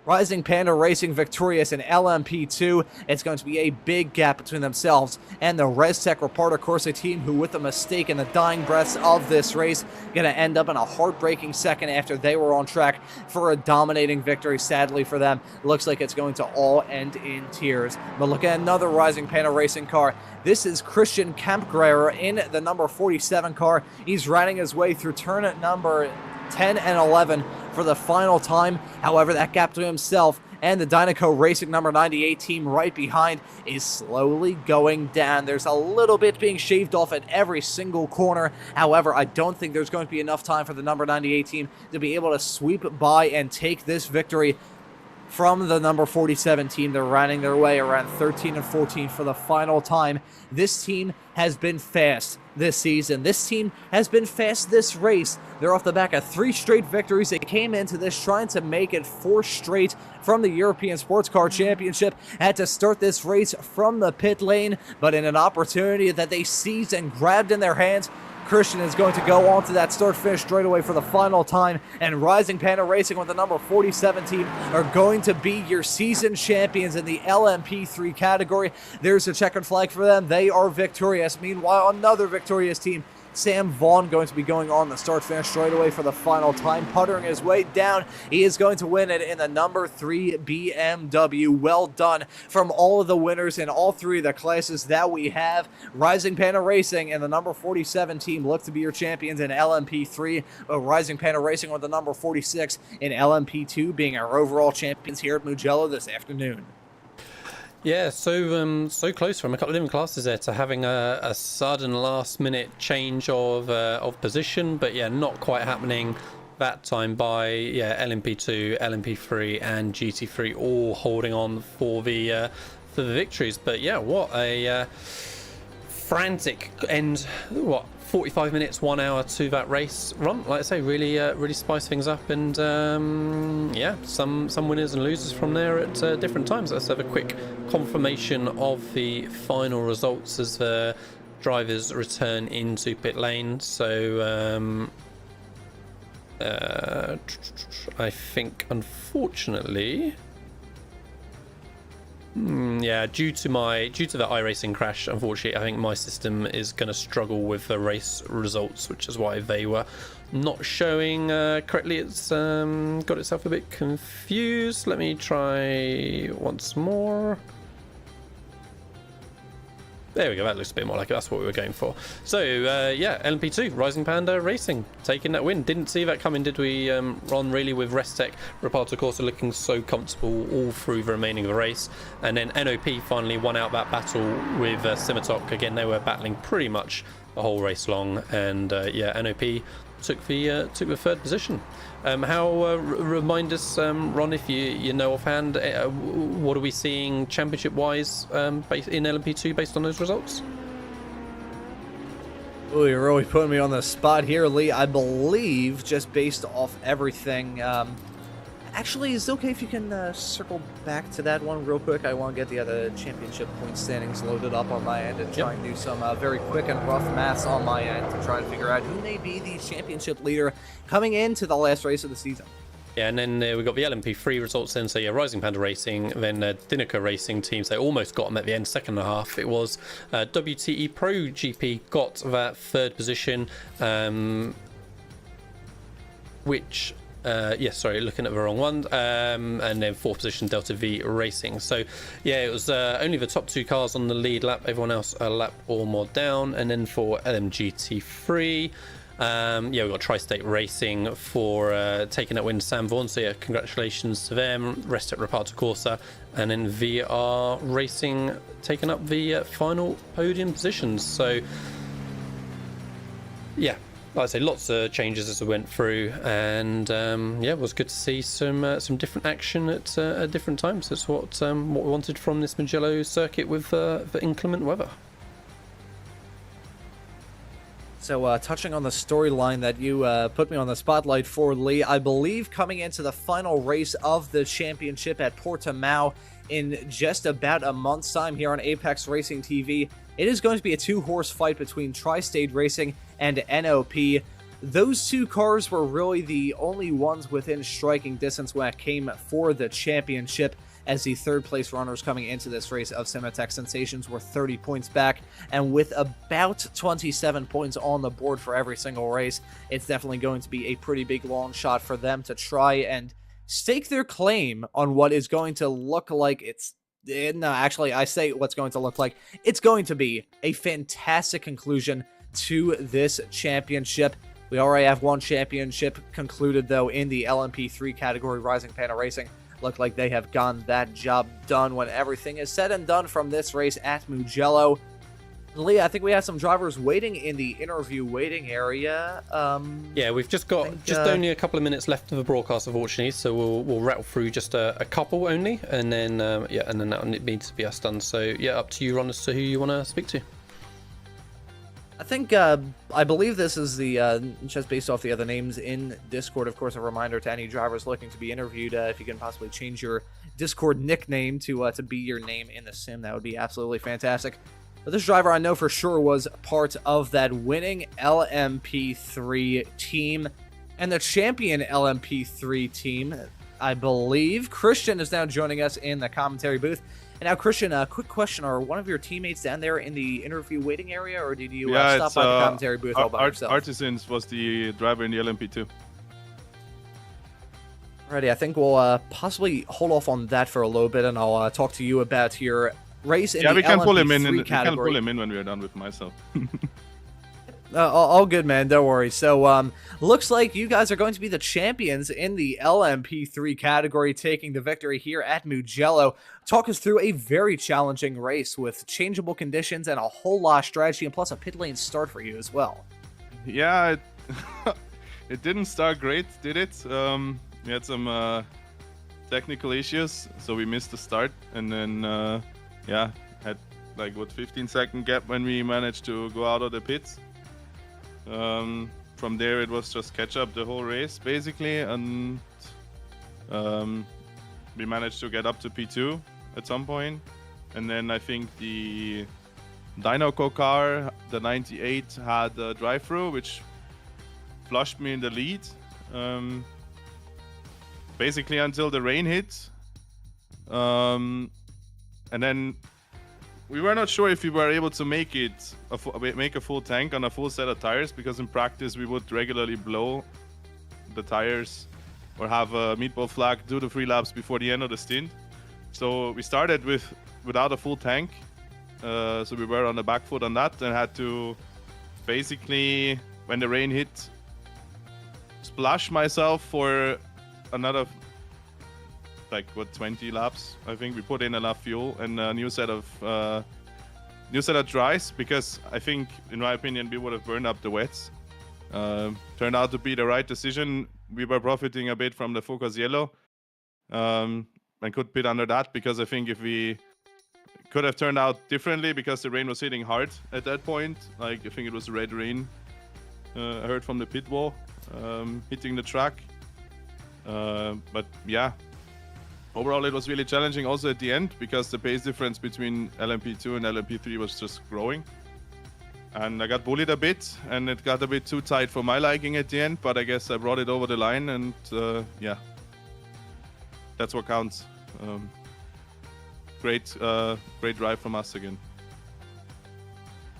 Rising Panda Racing victorious in LMP2. It's going to be a big gap between themselves and the ResTech Reparto Corsa team, who with a mistake in the dying breaths of this race, going to end up in a heartbreaking second after they were on track for a dominating victory. Sadly for them, looks like it's going to all end in tears. But look at another Rising Panda Racing car. This is Christian Kampgreier in the number 47 car. He's riding his way through turn number 10 and 11 for the final time. However, that gap to himself and the Dynaco Racing number 98 team right behind is slowly going down. There's a little bit being shaved off at every single corner. However, I don't think there's going to be enough time for the number 98 team to be able to sweep by and take this victory from the number 47 team. They're running their way around 13 and 14 for the final time. This team has been fast this season. This team has been fast this race. They're off the back of 3 straight victories. They came into this trying to make it 4 straight from the European Sports Car Championship. Had to start this race from the pit lane, but in an opportunity that they seized and grabbed in their hands, Christian is going to go on to that start-finish straight away for the final time, and Rising Panda Racing with the number 47 team are going to be your season champions in the LMP3 category. There's a checkered flag for them. They are victorious. Meanwhile, another victorious team, Sam Vaughn, going to be going on the start-finish straight away for the final time, puttering his way down. He is going to win it in the number 3 BMW. Well done from all of the winners in all 3 of the classes that we have. Rising Panda Racing and the number 47 team look to be your champions in LMP3, but Rising Panda Racing with the number 46 in LMP2 being our overall champions here at Mugello this afternoon. Yeah, so close from a couple of different classes there to having a sudden last-minute change of position, but yeah, not quite happening that time by LMP2, LMP3, and GT3 all holding on for the victories. But yeah, what a frantic end! 45 minutes, 1 hour to that race run. Like I say, really spice things up, and yeah, some winners and losers from there at different times. Let's have a quick confirmation of the final results as the drivers return into pit lane. So I think, unfortunately, yeah, due to the iRacing crash, unfortunately, I think my system is going to struggle with the race results, which is why they were not showing correctly. It's got itself a bit confused. Let me try once more. There we go, that looks a bit more like it. That's what we were going for. So, yeah, LMP2, Rising Panda Racing, taking that win. Didn't see that coming, did we, Ron, really, with ResTech, Reparto Corsa looking so comfortable all through the remaining of the race. And then NOP finally won out that battle with Simitok. Again, they were battling pretty much the whole race long. And, yeah, NOP took the 3rd position. Remind us, Ron, if you know offhand, what are we seeing championship-wise based in LMP2 based on those results? Oh, you're really putting me on the spot here, Lee. I believe, just based off everything, actually, is it okay if you can circle back to that one real quick? I want to get the other championship point standings loaded up on my end and try and do some very quick and rough maths on my end to try to figure out who may be the championship leader coming into the last race of the season. Yeah, and then we got the LMP3 results then. So yeah, Rising Panda Racing, then Dinica Racing teams. They almost got them at the end, second and a half. It was WTE Pro GP got that third position, which sorry, looking at the wrong one. And then fourth position Delta V Racing. So yeah, it was only the top 2 cars on the lead lap. Everyone else a lap or more down. And then for LMGT3. We got Tri-State Racing for taking that win, Sam Vaughan. So yeah, congratulations to them. Rest at Reparto Corsa, and then VR Racing taking up the final podium positions. So yeah, like I say, lots of changes as we went through, and it was good to see some different action at different times. That's what we wanted from this Mugello circuit with the inclement weather. So touching on the storyline that you put me on the spotlight for, Lee, I believe coming into the final race of the championship at Portimao in just about a month's time here on Apex Racing TV, it is going to be a 2-horse fight between Tri-State Racing and NOP. Those 2 cars were really the only ones within striking distance when it came for the championship, as the third place runners coming into this race of Cimatech Sensations were 30 points back, and with about 27 points on the board for every single race, it's definitely going to be a pretty big long shot for them to try and stake their claim on what is going to look like I say what's going to look like. It's going to be a fantastic conclusion to this championship. We already have one championship concluded, though, in the LMP3 category. Rising Panda Racing look like they have gotten that job done when everything is said and done from this race at Mugello. Lee, I think we have some drivers waiting in the interview waiting area. We've just got only a couple of minutes left of the broadcast, unfortunately, so we'll rattle through just a couple only, and then that needs to be us done. So yeah, up to you, Ron, as to who you want to speak to. I think, I believe this is the, just based off the other names in Discord. Of course, a reminder to any drivers looking to be interviewed, if you can possibly change your Discord nickname to be your name in the sim, that would be absolutely fantastic. But this driver I know for sure was part of that winning LMP3 team, and the champion LMP3 team, I believe. Christian is now joining us in the commentary booth. And now, Christian, a quick question. Are one of your teammates down there in the interview waiting area, or did you stop by the commentary booth all by yourself? Artisans was the driver in the LMP2. Alrighty, I think we'll possibly hold off on that for a little bit, and I'll talk to you about your race in the LMP3 category. Yeah, we can pull him in when we're done with myself. All good, man. Don't worry. So, looks like you guys are going to be the champions in the LMP3 category, taking the victory here at Mugello. Talk us through a very challenging race with changeable conditions and a whole lot of strategy, and plus a pit lane start for you as well. Yeah, it didn't start great, did it? We had some technical issues, so we missed the start, and then had like 15-second gap when we managed to go out of the pits. From there it was just catch up the whole race basically, and we managed to get up to P2 at some point, and then I think the Dinoco car, the 98, had a drive-through which flushed me in the lead, basically until the rain hit, and then we were not sure if we were able to make a full tank on a full set of tires, because in practice we would regularly blow the tires or have a meatball flag, do the 3 laps before the end of the stint. So we started without a full tank, so we were on the back foot on that, and had to basically, when the rain hit, splash myself for another 20 laps. I think we put in enough fuel and a new set of dries, because I think, in my opinion, we would have burned up the wets. Turned out to be the right decision. We were profiting a bit from the Focus Yellow, and could pit under that, because I think if we could have turned out differently, because the rain was hitting hard at that point. I think it was red rain, I heard from the pit wall, hitting the track. But yeah, overall it was really challenging also at the end, because the pace difference between LMP2 and LMP3 was just growing. And I got bullied a bit, and it got a bit too tight for my liking at the end, but I guess I brought it over the line, and that's what counts. Great drive from us again.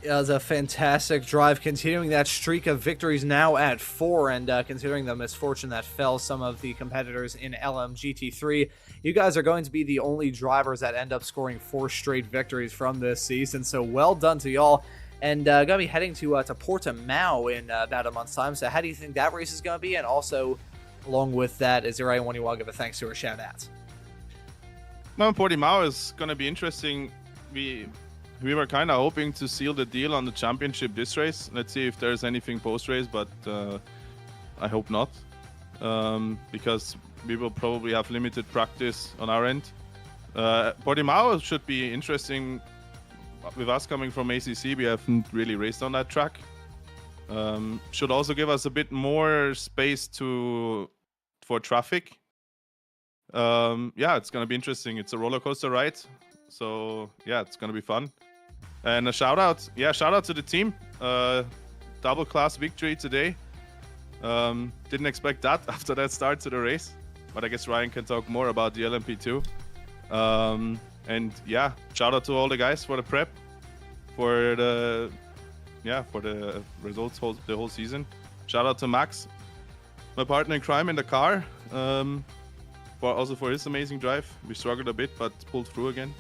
It was a fantastic drive, continuing that streak of victories now at 4, and considering the misfortune that fell some of the competitors in LMGT3, you guys are going to be the only drivers that end up scoring 4 straight victories from this season, so well done to y'all. And going to be heading to Portimao in about a month's time, so how do you think that race is going to be? And also, along with that, is there anyone you want to give a thanks to or shout out? No, Portimao is going to be interesting. We were kind of hoping to seal the deal on the championship this race. Let's see if there's anything post-race, but I hope not, because we will probably have limited practice on our end. Portimao should be interesting. With us coming from ACC, we haven't really raced on that track. Should also give us a bit more space for traffic. Yeah, it's going to be interesting. It's a roller coaster ride. So yeah, it's gonna be fun. And a shout out to the team. Double class victory today. Didn't expect that after that start to the race, but I guess Ryan can talk more about the LMP2. And yeah, shout out to all the guys for the prep, for the results the whole season. Shout out to Max, my partner in crime in the car, for his amazing drive. We struggled a bit, but pulled through again.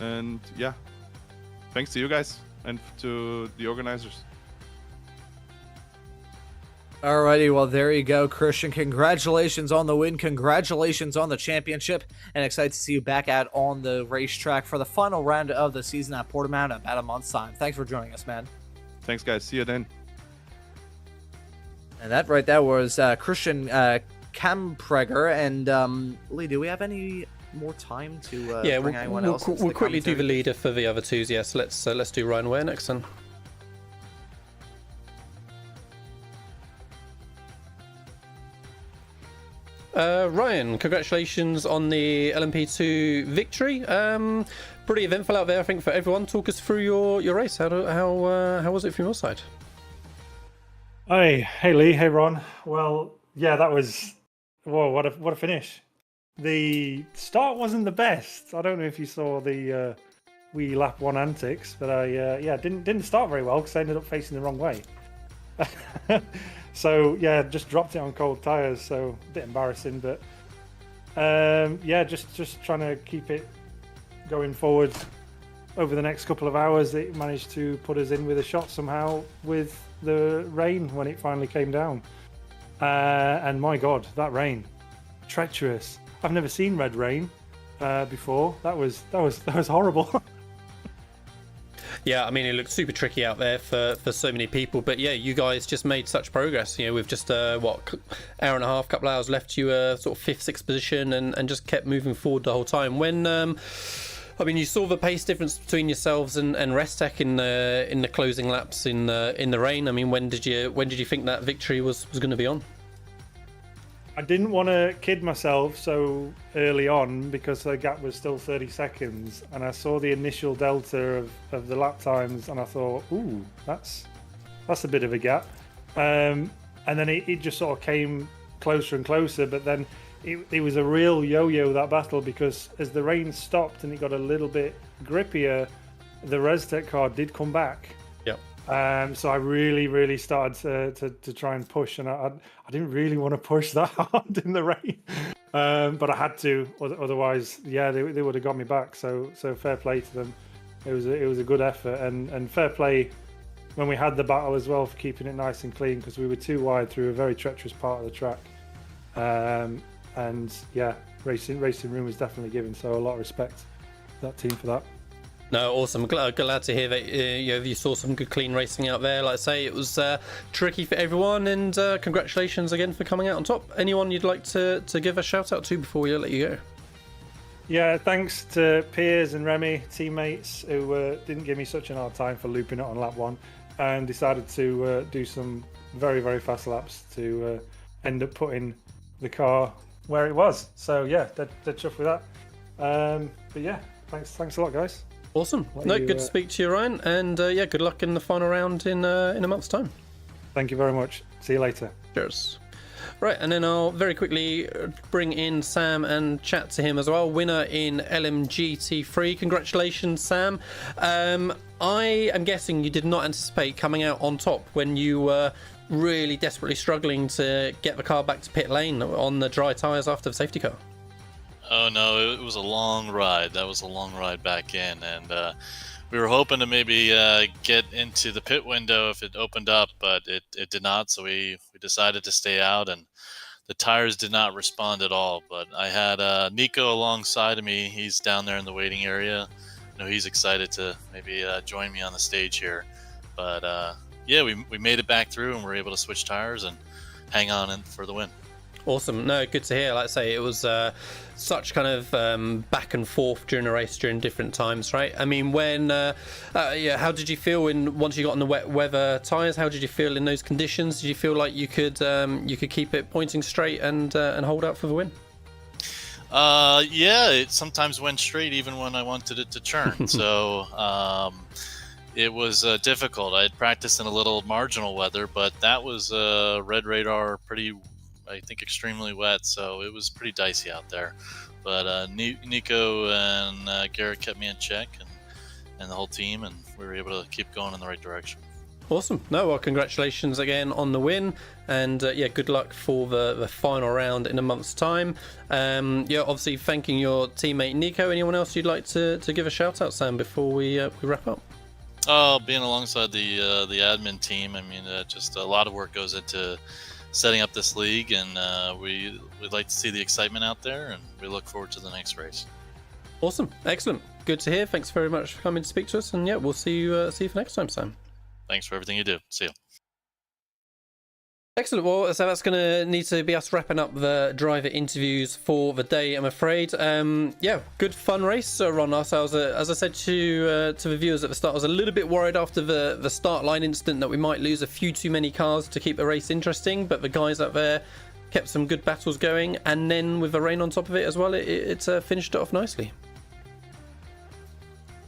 And yeah, thanks to you guys and to the organizers. Alrighty, well there you go, Christian. Congratulations on the win, congratulations on the championship, and excited to see you back out on the racetrack for the final round of the season at Portimao in about a month's time. Thanks for joining us, man. Thanks, guys. See you then. And that right there was Christian Kampreger. And Lee, do we have any more time to bring anyone else? We'll quickly do the leader for the other twos. Yes, let's do Ryan Ware next then. Ryan, congratulations on the LMP2 victory. Pretty eventful out there, I think, for everyone. Talk us through your race. How was it from your side? Hey Lee, hey Ron. Well, yeah, that was what a finish. The start wasn't the best. I don't know if you saw the wee lap 1 antics, but I didn't start very well because I ended up facing the wrong way. So yeah, just dropped it on cold tires, so a bit embarrassing, but just trying to keep it going forward over the next couple of hours. It managed to put us in with a shot somehow with the rain when it finally came down. And my God, that rain, treacherous. I've never seen red rain before. That was horrible. Yeah, I mean, it looked super tricky out there for so many people, but yeah, you guys just made such progress. You know, with just hour and a half, couple hours left, you were sort of 5th, 6th position, and just kept moving forward the whole time. When I mean, you saw the pace difference between yourselves and Restec in the closing laps in the rain. I mean, when did you think that victory was going to be on? I didn't want to kid myself so early on because the gap was still 30 seconds, and I saw the initial delta of the lap times, and I thought, ooh, that's a bit of a gap. And then it just sort of came closer and closer, but then it was a real yo-yo, that battle, because as the rain stopped and it got a little bit grippier, the Restec car did come back. Yep. So I really started to try and push, and I didn't really want to push that hard in the rain, but I had to. Otherwise, yeah, they would have got me back. So fair play to them. It was a good effort, and fair play when we had the battle as well for keeping it nice and clean, because we were too wide through a very treacherous part of the track. And yeah, racing room was definitely given. So a lot of respect to that team for that. No, awesome. Glad to hear that you saw some good clean racing out there. Like I say, it was tricky for everyone, and congratulations again for coming out on top. Anyone you'd like to give a shout out to before we let you go? Yeah, thanks to Piers and Remy, teammates, who didn't give me such an hard time for looping it on lap 1 and decided to do some very, very fast laps to end up putting the car where it was. So yeah, they're chuffed with that. But yeah, thanks a lot, guys. Awesome. Good to speak to you, Ryan, and yeah, good luck in the final round in a month's time. Thank you very much. See you later. Cheers. Right, and then I'll very quickly bring in Sam and chat to him as well. Winner in LMGT3. Congratulations, Sam. I am guessing you did not anticipate coming out on top when you were really desperately struggling to get the car back to pit lane on the dry tyres after the safety car. Oh no, it was a long ride. That was a long ride back in, and we were hoping to maybe get into the pit window if it opened up, but it did not. So we decided to stay out, and the tires did not respond at all. But I had Nico alongside of me. He's down there in the waiting area. I know he's excited to maybe join me on the stage here. But yeah, we made it back through, and we're able to switch tires and hang on in for the win. Awesome. No, good to hear. Like I say, it was such kind of back and forth during the race during different times, right? I mean, when how did you feel once you got on the wet weather tyres? How did you feel in those conditions? Did you feel like you could keep it pointing straight and hold out for the win? Yeah, it sometimes went straight even when I wanted it to turn. So it was difficult. I had practiced in a little marginal weather, but that was red radar pretty, I think, extremely wet, so it was pretty dicey out there. But Nico and Garrett kept me in check, and the whole team, and we were able to keep going in the right direction. Awesome. No, well, congratulations again on the win, and yeah, good luck for the final round in a month's time. Yeah, obviously thanking your teammate Nico. Anyone else you'd like to give a shout out, Sam, before we wrap up? Being alongside the admin team, I mean, just a lot of work goes into setting up this league, and we'd like to see the excitement out there, and we look forward to the next race. Awesome. Excellent. Good to hear. Thanks very much for coming to speak to us, and yeah, we'll see you for next time, Sam. Thanks for everything you do. See you. Excellent. Well, so that's going to need to be us wrapping up the driver interviews for the day, I'm afraid. Yeah, good fun race, Ron. So as I said to the viewers at the start, I was a little bit worried after the start line incident that we might lose a few too many cars to keep the race interesting, but the guys up there kept some good battles going, and then with the rain on top of it as well, it finished it off nicely.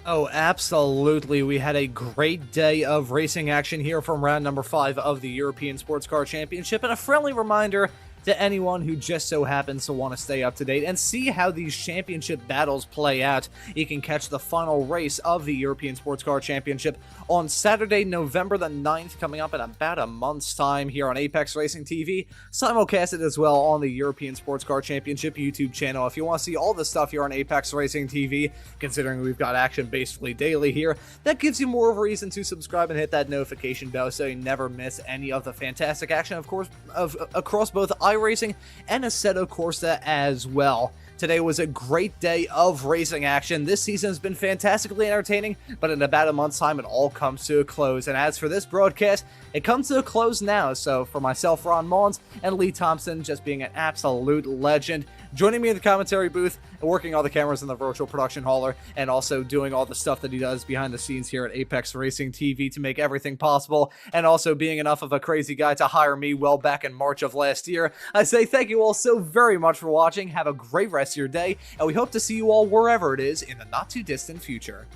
Oh, absolutely. We had a great day of racing action here from round number 5 of the European Sports Car Championship, and a friendly reminder to anyone who just so happens to want to stay up to date and see how these championship battles play out. You can catch the final race of the European Sports Car Championship on Saturday, November the 9th, coming up in about a month's time here on Apex Racing TV. Simulcasted as well on the European Sports Car Championship YouTube channel. If you want to see all the stuff here on Apex Racing TV, considering we've got action basically daily here, that gives you more of a reason to subscribe and hit that notification bell so you never miss any of the fantastic action, of course, across both iRacing and Assetto Corsa as well. Today was a great day of racing action. This season has been fantastically entertaining, but in about a month's time, it all comes to a close. And as for this broadcast, it comes to a close now. So for myself, Ron Mullins, and Lee Thompson, just being an absolute legend, joining me in the commentary booth, and working all the cameras in the virtual production hauler, and also doing all the stuff that he does behind the scenes here at Apex Racing TV to make everything possible, and also being enough of a crazy guy to hire me well back in March of last year. I say thank you all so very much for watching. Have a great rest of your day, and we hope to see you all wherever it is in the not too distant future.